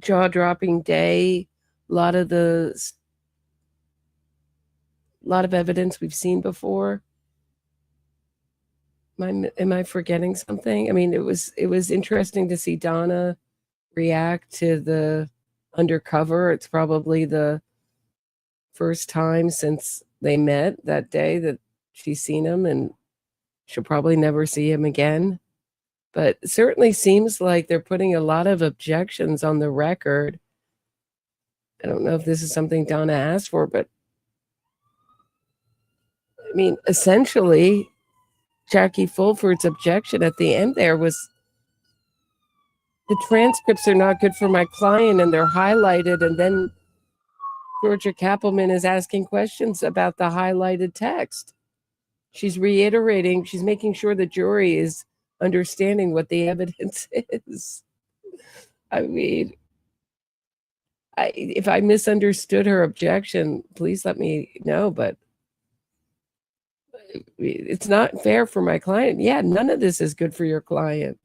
jaw-dropping day. A lot of evidence we've seen before. Am I forgetting something? I mean, it was interesting to see Donna react to the undercover. It's probably the first time since they met that day that she's seen him, and she'll probably never see him again. But it certainly seems like they're putting a lot of objections on the record. I don't know if this is something Donna asked for, but I mean, essentially, Jackie Fulford's objection at the end there was the transcripts are not good for my client and they're highlighted. And then Georgia Kappelman is asking questions about the highlighted text. She's reiterating, she's making sure the jury is understanding what the evidence is. I mean, if I misunderstood her objection, please let me know, but it's not fair for my client. Yeah, none of this is good for your client.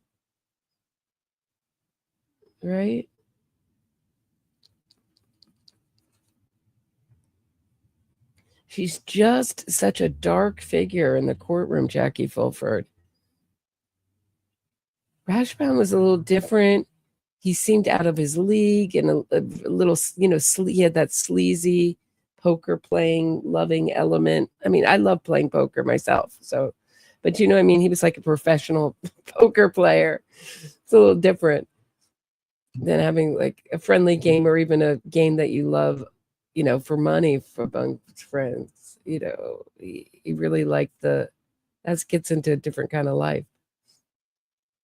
Right? She's just such a dark figure in the courtroom, Jackie Fulford. Rashbaum was a little different. He seemed out of his league and a little, he had that sleazy poker playing loving element. I mean, I love playing poker myself. So, but I mean, he was like a professional poker player. It's a little different than having like a friendly game or even a game that you love, for money for among friends. He really liked that gets into a different kind of life.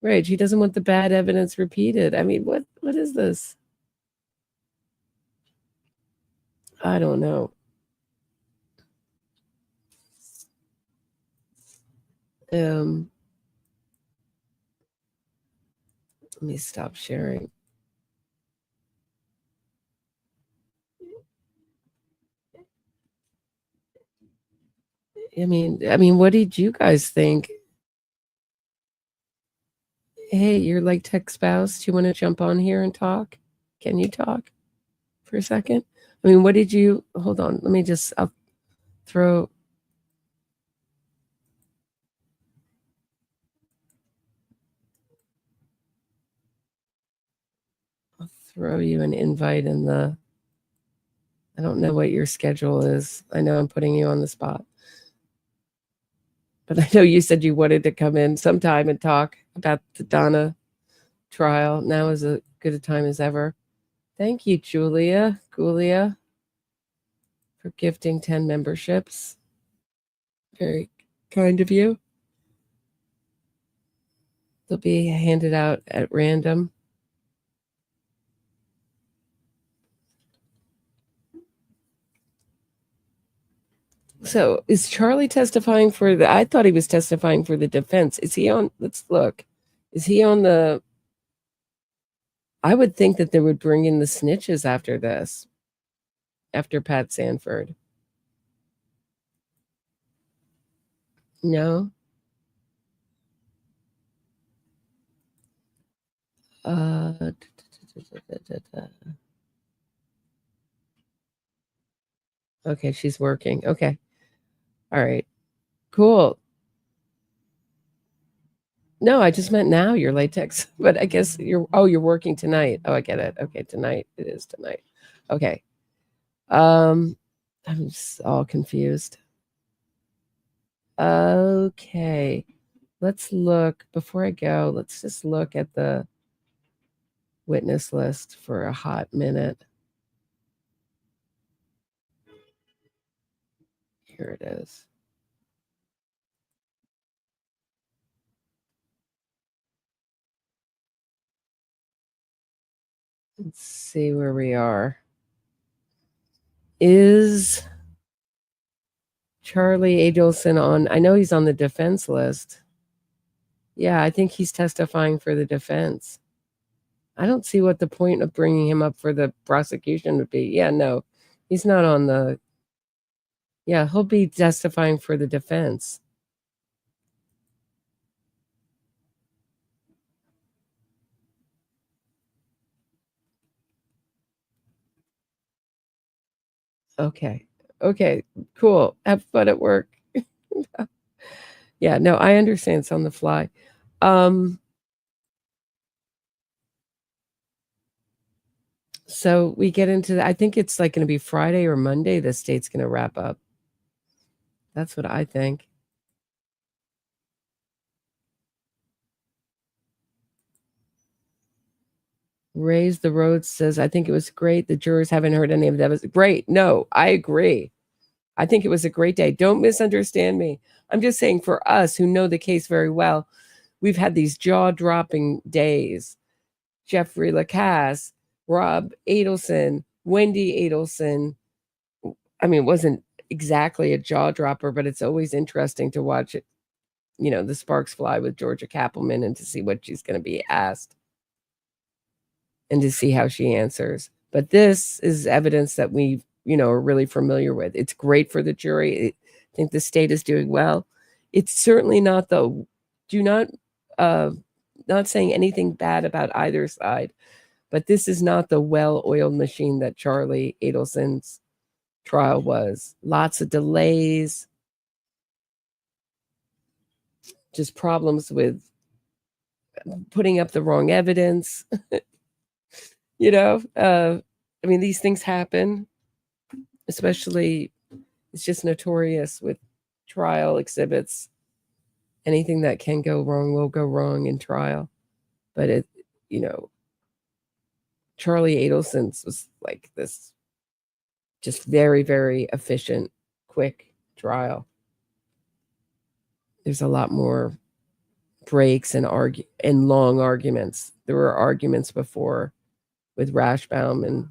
Right. He doesn't want the bad evidence repeated. I mean, what is this? I don't know. Let me stop sharing. I mean, what did you guys think? Hey, you're like tech spouse. Do you want to jump on here and talk? Can you talk for a second? I mean, what did you, hold on. Let me just, I'll throw you an invite in the, I don't know what your schedule is. I know I'm putting you on the spot. But I know you said you wanted to come in sometime and talk about the Donna trial. Now is as good a time as ever. Thank you, Julia, for gifting 10 memberships. Very kind of you. They'll be handed out at random. So is Charlie testifying for I thought he was testifying for the defense. Is he on, let's look. Is he on the, I would think that they would bring in the snitches after this, after Pat Sanford. No? Okay, she's working. Okay. All right. Cool. No, I just meant now you're latex, but I guess you're working tonight. Oh, I get it. Okay, tonight. It is tonight. Okay. I'm just all confused. Okay. Let's look before I go. Let's just look at the witness list for a hot minute. Here it is. Let's see where we are. Is Charlie Adelson on? I know he's on the defense list. Yeah, I think he's testifying for the defense. I don't see what the point of bringing him up for the prosecution would be. Yeah, no, he's not on the. Yeah, he'll be testifying for the defense. Okay. Okay, cool. Have fun at work. Yeah, no, I understand it's on the fly. So we get into I think it's like going to be Friday or Monday the state's going to wrap up. That's what I think. Raise the Road says, I think it was great. The jurors haven't heard any of that. Was great. No, I agree. I think it was a great day. Don't misunderstand me. I'm just saying for us who know the case very well, we've had these jaw-dropping days. Jeffrey Lacasse, Rob Adelson, Wendi Adelson. I mean, it wasn't exactly a jaw-dropper, but it's always interesting to watch it, the sparks fly with Georgia Kappelman and to see what she's going to be asked and to see how she answers. But this is evidence that we, are really familiar with. It's great for the jury. I think the state is doing well. It's certainly not not saying anything bad about either side, but this is not the well-oiled machine that Charlie Adelson's trial was. Lots of delays, just problems with putting up the wrong evidence. I mean, these things happen, especially it's just notorious with trial exhibits. Anything that can go wrong will go wrong in trial. But Charlie Adelson's was like this just very, very efficient, quick trial. There's a lot more breaks and long arguments. There were arguments before with Rashbaum, and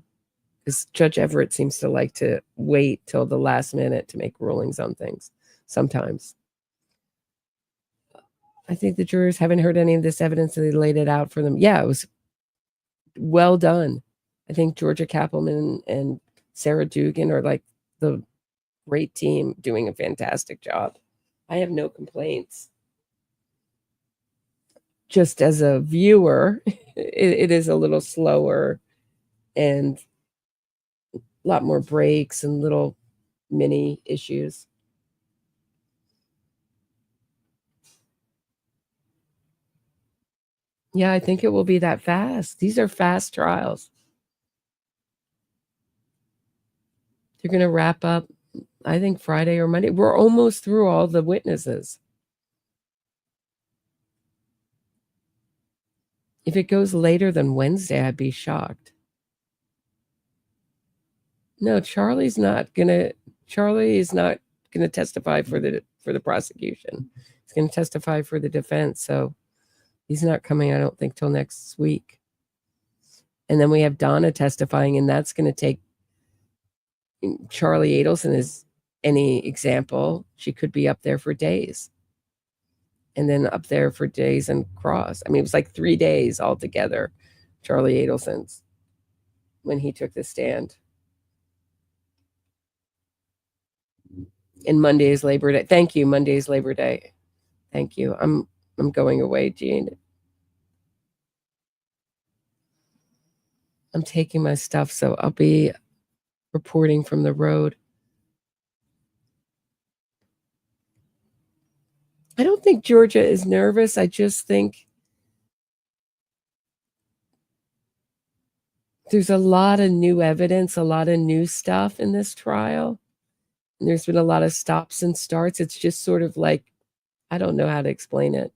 because Judge Everett seems to like to wait till the last minute to make rulings on things sometimes. I think the jurors haven't heard any of this evidence and they laid it out for them. Yeah, it was well done. I think Georgia Kappelman and Sarah Dugan are like the great team doing a fantastic job. I have no complaints. Just as a viewer, it is a little slower and a lot more breaks and little mini issues. Yeah, I think it will be that fast. These are fast trials. They're going to wrap up, I think, Friday or Monday. We're almost through all the witnesses. If it goes later than Wednesday, I'd be shocked. No, Charlie is not going to testify for the prosecution. He's going to testify for the defense. So he's not coming, I don't think, till next week. And then we have Donna testifying, and that's going to take Charlie Adelson is any example. She could be up there for days. And then up there for days and cross. I mean, it was like 3 days altogether, Charlie Adelson's, when he took the stand. And Monday is Labor Day. Thank you. Monday is Labor Day. Thank you. I'm going away, Jean. I'm taking my stuff, so I'll be reporting from the road. I don't think Georgia is nervous. I just think there's a lot of new evidence, a lot of new stuff in this trial. And there's been a lot of stops and starts. It's just sort of like, I don't know how to explain it.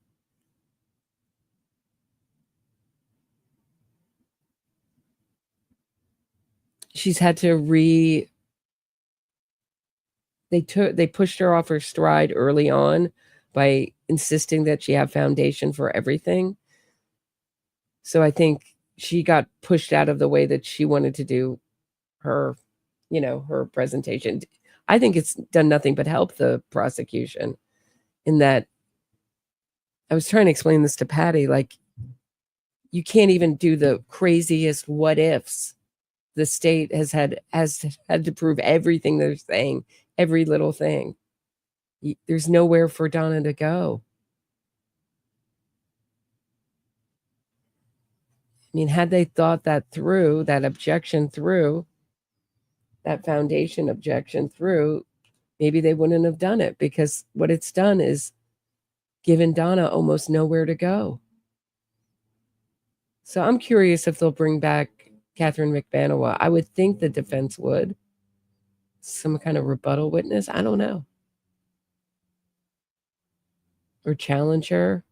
She's had to they pushed her off her stride early on by insisting that she have foundation for everything. So I think she got pushed out of the way that she wanted to do her, her presentation. I think it's done nothing but help the prosecution in that I was trying to explain this to Patty, like you can't even do the craziest what ifs. The state has had to prove everything they're saying, every little thing. There's nowhere for Donna to go. I mean, had they thought that through, that objection through, that foundation objection through, maybe they wouldn't have done it, because what it's done is given Donna almost nowhere to go. So I'm curious if they'll bring back Katherine Magbanua. I would think the defense would. Some kind of rebuttal witness. I don't know. Or challenge her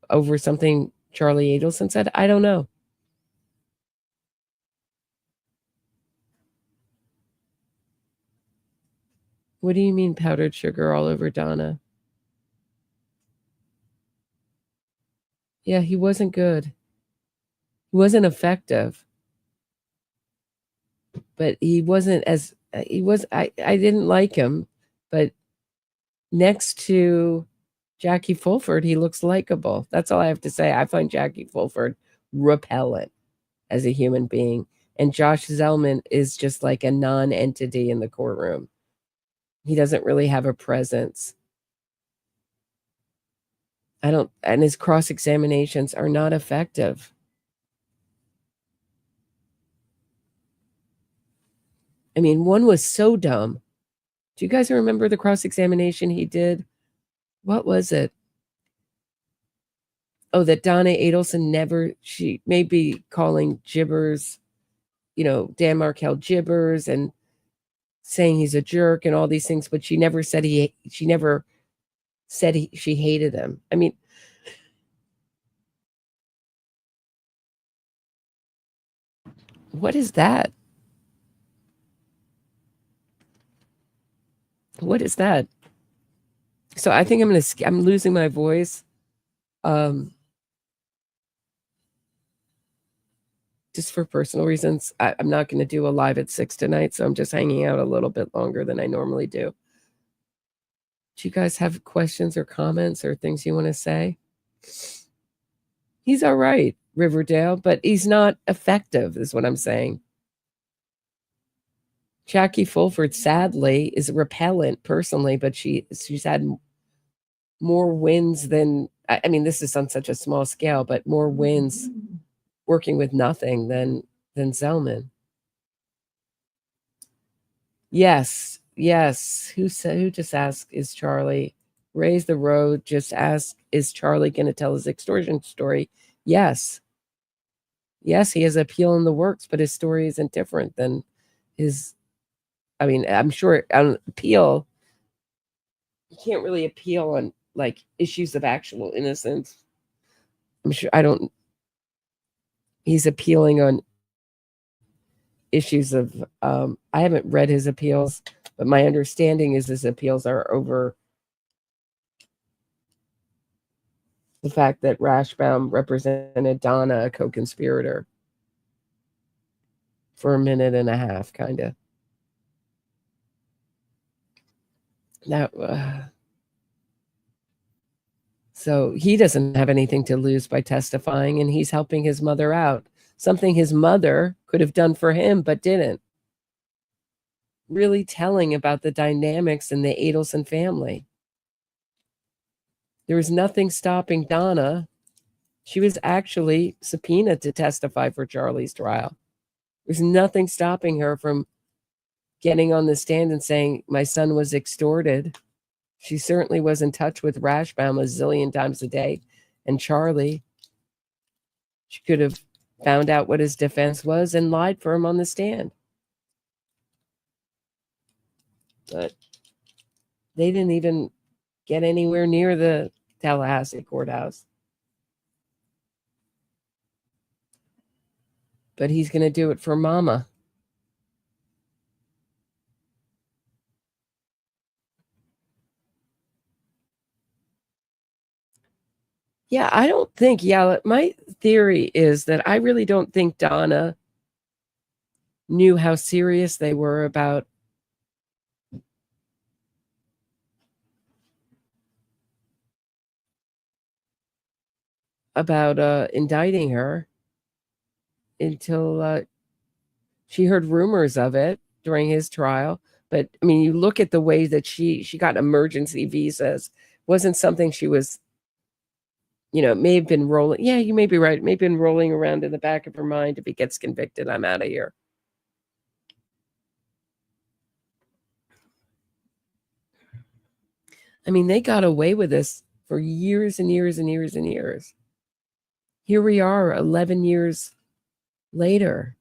over something Charlie Adelson said. I don't know. What do you mean powdered sugar all over Donna? Yeah, he wasn't good. He wasn't effective. But he wasn't as he was. I didn't like him, but next to Jackie Fulford, he looks likable. That's all I have to say. I find Jackie Fulford repellent as a human being, and Josh Zellman is just like a non-entity in the courtroom. He doesn't really have a presence. And his cross-examinations are not effective. I mean, one was so dumb. Do you guys remember the cross-examination he did? What was it? Oh, that Donna Adelson she may be calling Jibbers, Dan Markel Jibbers and saying he's a jerk and all these things, but she never said she hated him. I mean, what is that? What is that? So I think I'm losing my voice. Just for personal reasons. I'm not going to do a live at 6 tonight, so I'm just hanging out a little bit longer than I normally do. Do you guys have questions or comments or things you want to say? He's all right, Riverdale, but he's not effective, is what I'm saying. Jackie Fulford, sadly, is repellent personally, but she's had more wins than, I mean, this is on such a small scale, but more wins working with nothing than Zellman. Yes. Who just asked, is Charlie? Raise the Road just asked, is Charlie going to tell his extortion story? Yes, he has appeal in the works, but his story isn't different than his. I mean, I'm sure on appeal, you can't really appeal on like issues of actual innocence. I'm sure he's appealing on issues of, I haven't read his appeals, but my understanding is his appeals are over the fact that Rashbaum represented Donna, a co-conspirator, for a minute and a half, kind of. So he doesn't have anything to lose by testifying, and he's helping his mother out. Something his mother could have done for him, but didn't. Really telling about the dynamics in the Adelson family. There was nothing stopping Donna. She was actually subpoenaed to testify for Charlie's trial. There's nothing stopping her from getting on the stand and saying, my son was extorted. She certainly was in touch with Rashbaum a zillion times a day. And Charlie, she could have found out what his defense was and lied for him on the stand. But they didn't even get anywhere near the Tallahassee courthouse. But he's going to do it for Mama. Yeah, I don't think, my theory is that I really don't think Donna knew how serious they were about indicting her until she heard rumors of it during his trial. But I mean, you look at the way that she got emergency visas. Wasn't something she was, it may have been rolling. Yeah, you may be right. It may have been rolling around in the back of her mind. If he gets convicted, I'm out of here. I mean, they got away with this for years and years and years and years. Here we are 11 years later.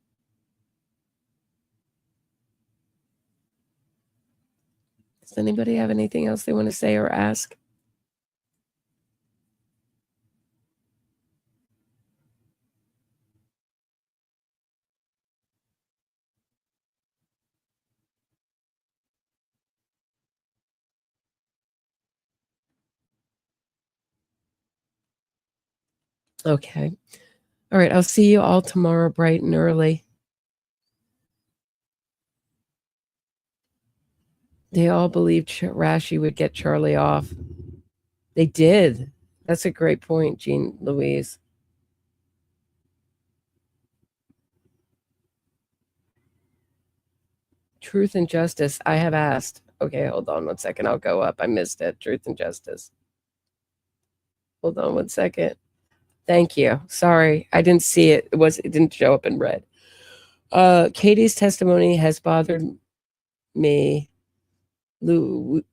Does anybody have anything else they want to say or ask? Okay. All right. I'll see you all tomorrow bright and early. They all believed Rashi would get Charlie off. They did. That's a great point, Jean Louise. Truth and Justice. I have asked. Okay, hold on 1 second. I'll go up. I missed it. Truth and Justice. Hold on 1 second. Thank you. Sorry, I didn't see it. It didn't show up in red. Katie's testimony has bothered me. Luis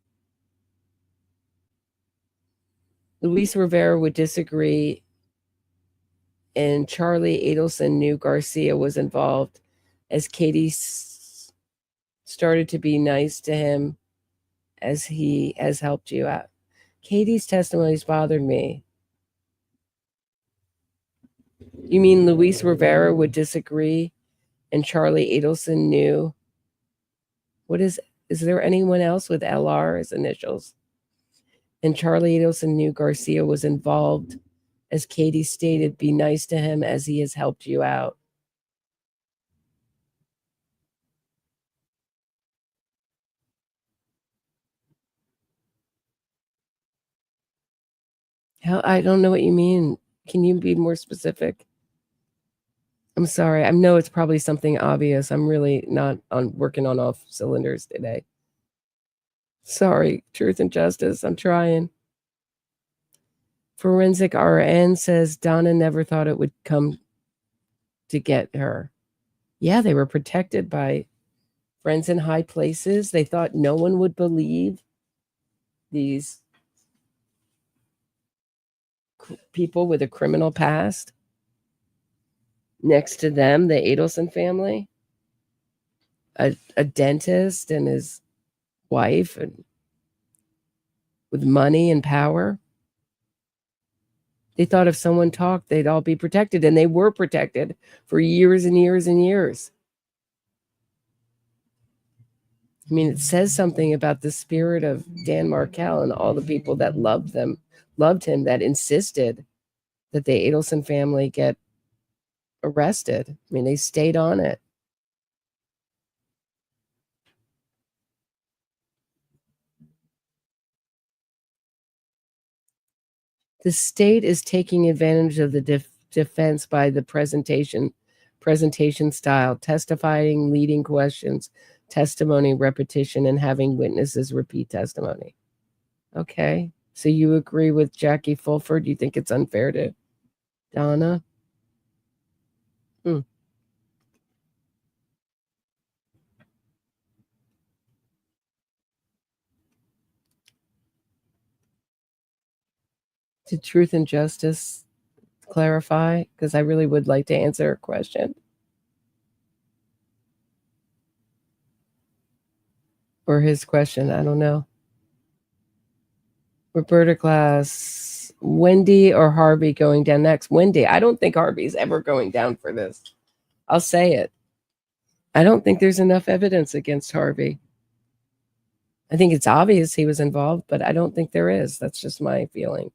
Rivera would disagree, and Charlie Adelson knew Garcia was involved, as Katie started to be nice to him as he has helped you out. Katie's testimonies bothered me. You mean Luis Rivera would disagree and Charlie Adelson knew? Is there anyone else with LR as initials? And Charlie Adelson knew Garcia was involved, as Katie stated, be nice to him as he has helped you out. I don't know what you mean. Can you be more specific? I'm sorry. I know it's probably something obvious. I'm really not working on all cylinders today. Sorry, Truth and Justice. I'm trying. Forensic RN says Donna never thought it would come to get her. Yeah, they were protected by friends in high places. They thought no one would believe these people with a criminal past. Next to them, the Adelson family, a dentist and his wife, and with money and power. They thought if someone talked, they'd all be protected, and they were protected for years and years and years. I mean, it says something about the spirit of Dan Markel and all the people that loved him, that insisted that the Adelson family get arrested. I mean, they stayed on it. The state is taking advantage of the defense by the presentation style, testifying, leading questions, testimony, repetition, and having witnesses repeat testimony. Okay. So you agree with Jackie Fulford? You think it's unfair to Donna? Did Truth and Justice clarify? Because I really would like to answer a question. Or his question, I don't know. Roberta Glass, Wendi or Harvey going down next? Wendi. I don't think Harvey's ever going down for this. I'll say it. I don't think there's enough evidence against Harvey. I think it's obvious he was involved, but I don't think there is. That's just my feeling.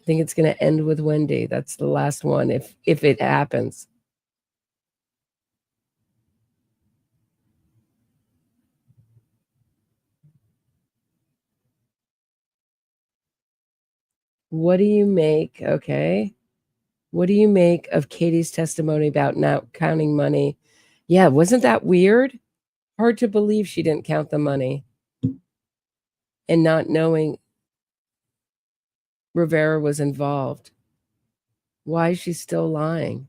think it's going to end with Wendi. That's the last one if it happens. What do you make? Okay. What do you make of Katie's testimony about not counting money? Yeah, wasn't that weird? Hard to believe she didn't count the money. And not knowing Rivera was involved. Why is she still lying?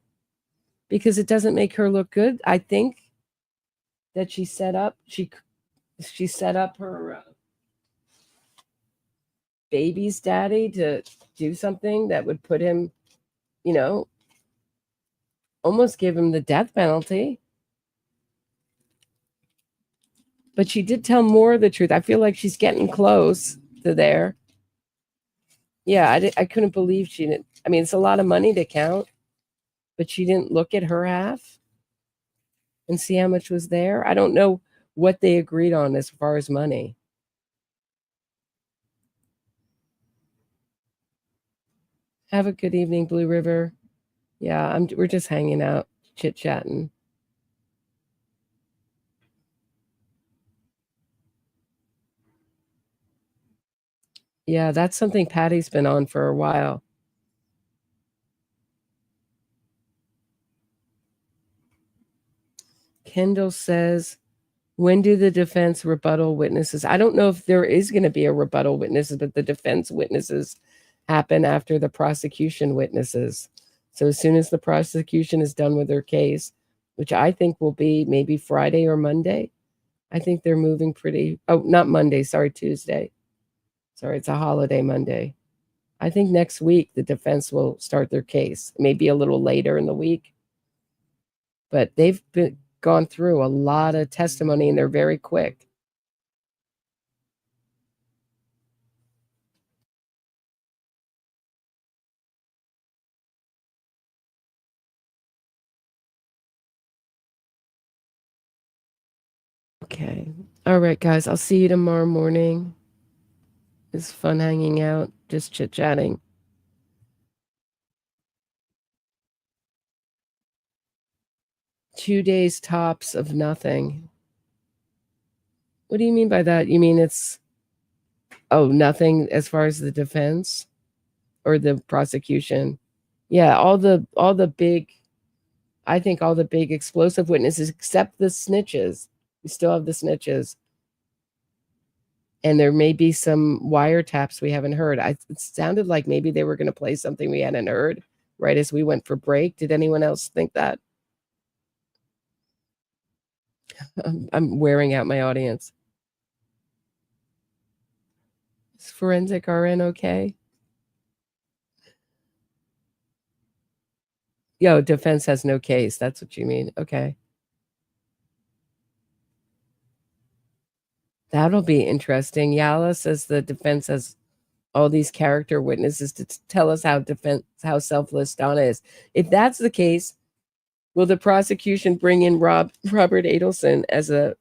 Because it doesn't make her look good. I think that she set up her baby's daddy to do something that would put him, almost give him the death penalty. But she did tell more of the truth. I feel like she's getting close to there. Yeah, I couldn't believe she didn't. I mean, it's a lot of money to count, but she didn't look at her half and see how much was there. I don't know what they agreed on as far as money. Have a good evening, Blue River. Yeah, we're just hanging out, chit-chatting. Yeah, that's something Patty's been on for a while. Kendall says, when do the defense rebuttal witnesses? I don't know if there is going to be a rebuttal witnesses, but the defense witnesses happen after the prosecution witnesses. So as soon as the prosecution is done with their case, which I think will be maybe Friday or Monday, I think they're moving not Monday, sorry, Tuesday. Sorry, it's a holiday Monday. I think next week the defense will start their case, maybe a little later in the week. But they've gone through a lot of testimony and they're very quick. Okay. All right, guys. I'll see you tomorrow morning. It's fun hanging out, just chit-chatting. Two days tops of nothing. What do you mean by that? You mean it's nothing as far as the defense or the prosecution? Yeah, all the big explosive witnesses except the snitches. We still have the snitches. And there may be some wiretaps we haven't heard. It sounded like maybe they were going to play something we hadn't heard right as we went for break. Did anyone else think that? I'm wearing out my audience. Is Forensic RN okay? Yo, defense has no case. That's what you mean. Okay. That'll be interesting. Yala says the defense has all these character witnesses to tell us how selfless Donna is. If that's the case, will the prosecution bring in Robert Adelson as a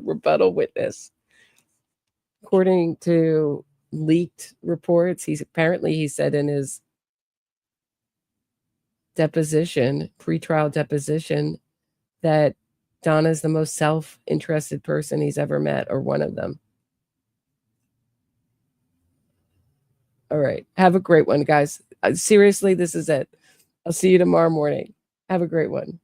rebuttal witness? According to leaked reports, he said in his pretrial deposition, that Donna's the most self-interested person he's ever met, or one of them. All right. Have a great one, guys. Seriously, this is it. I'll see you tomorrow morning. Have a great one.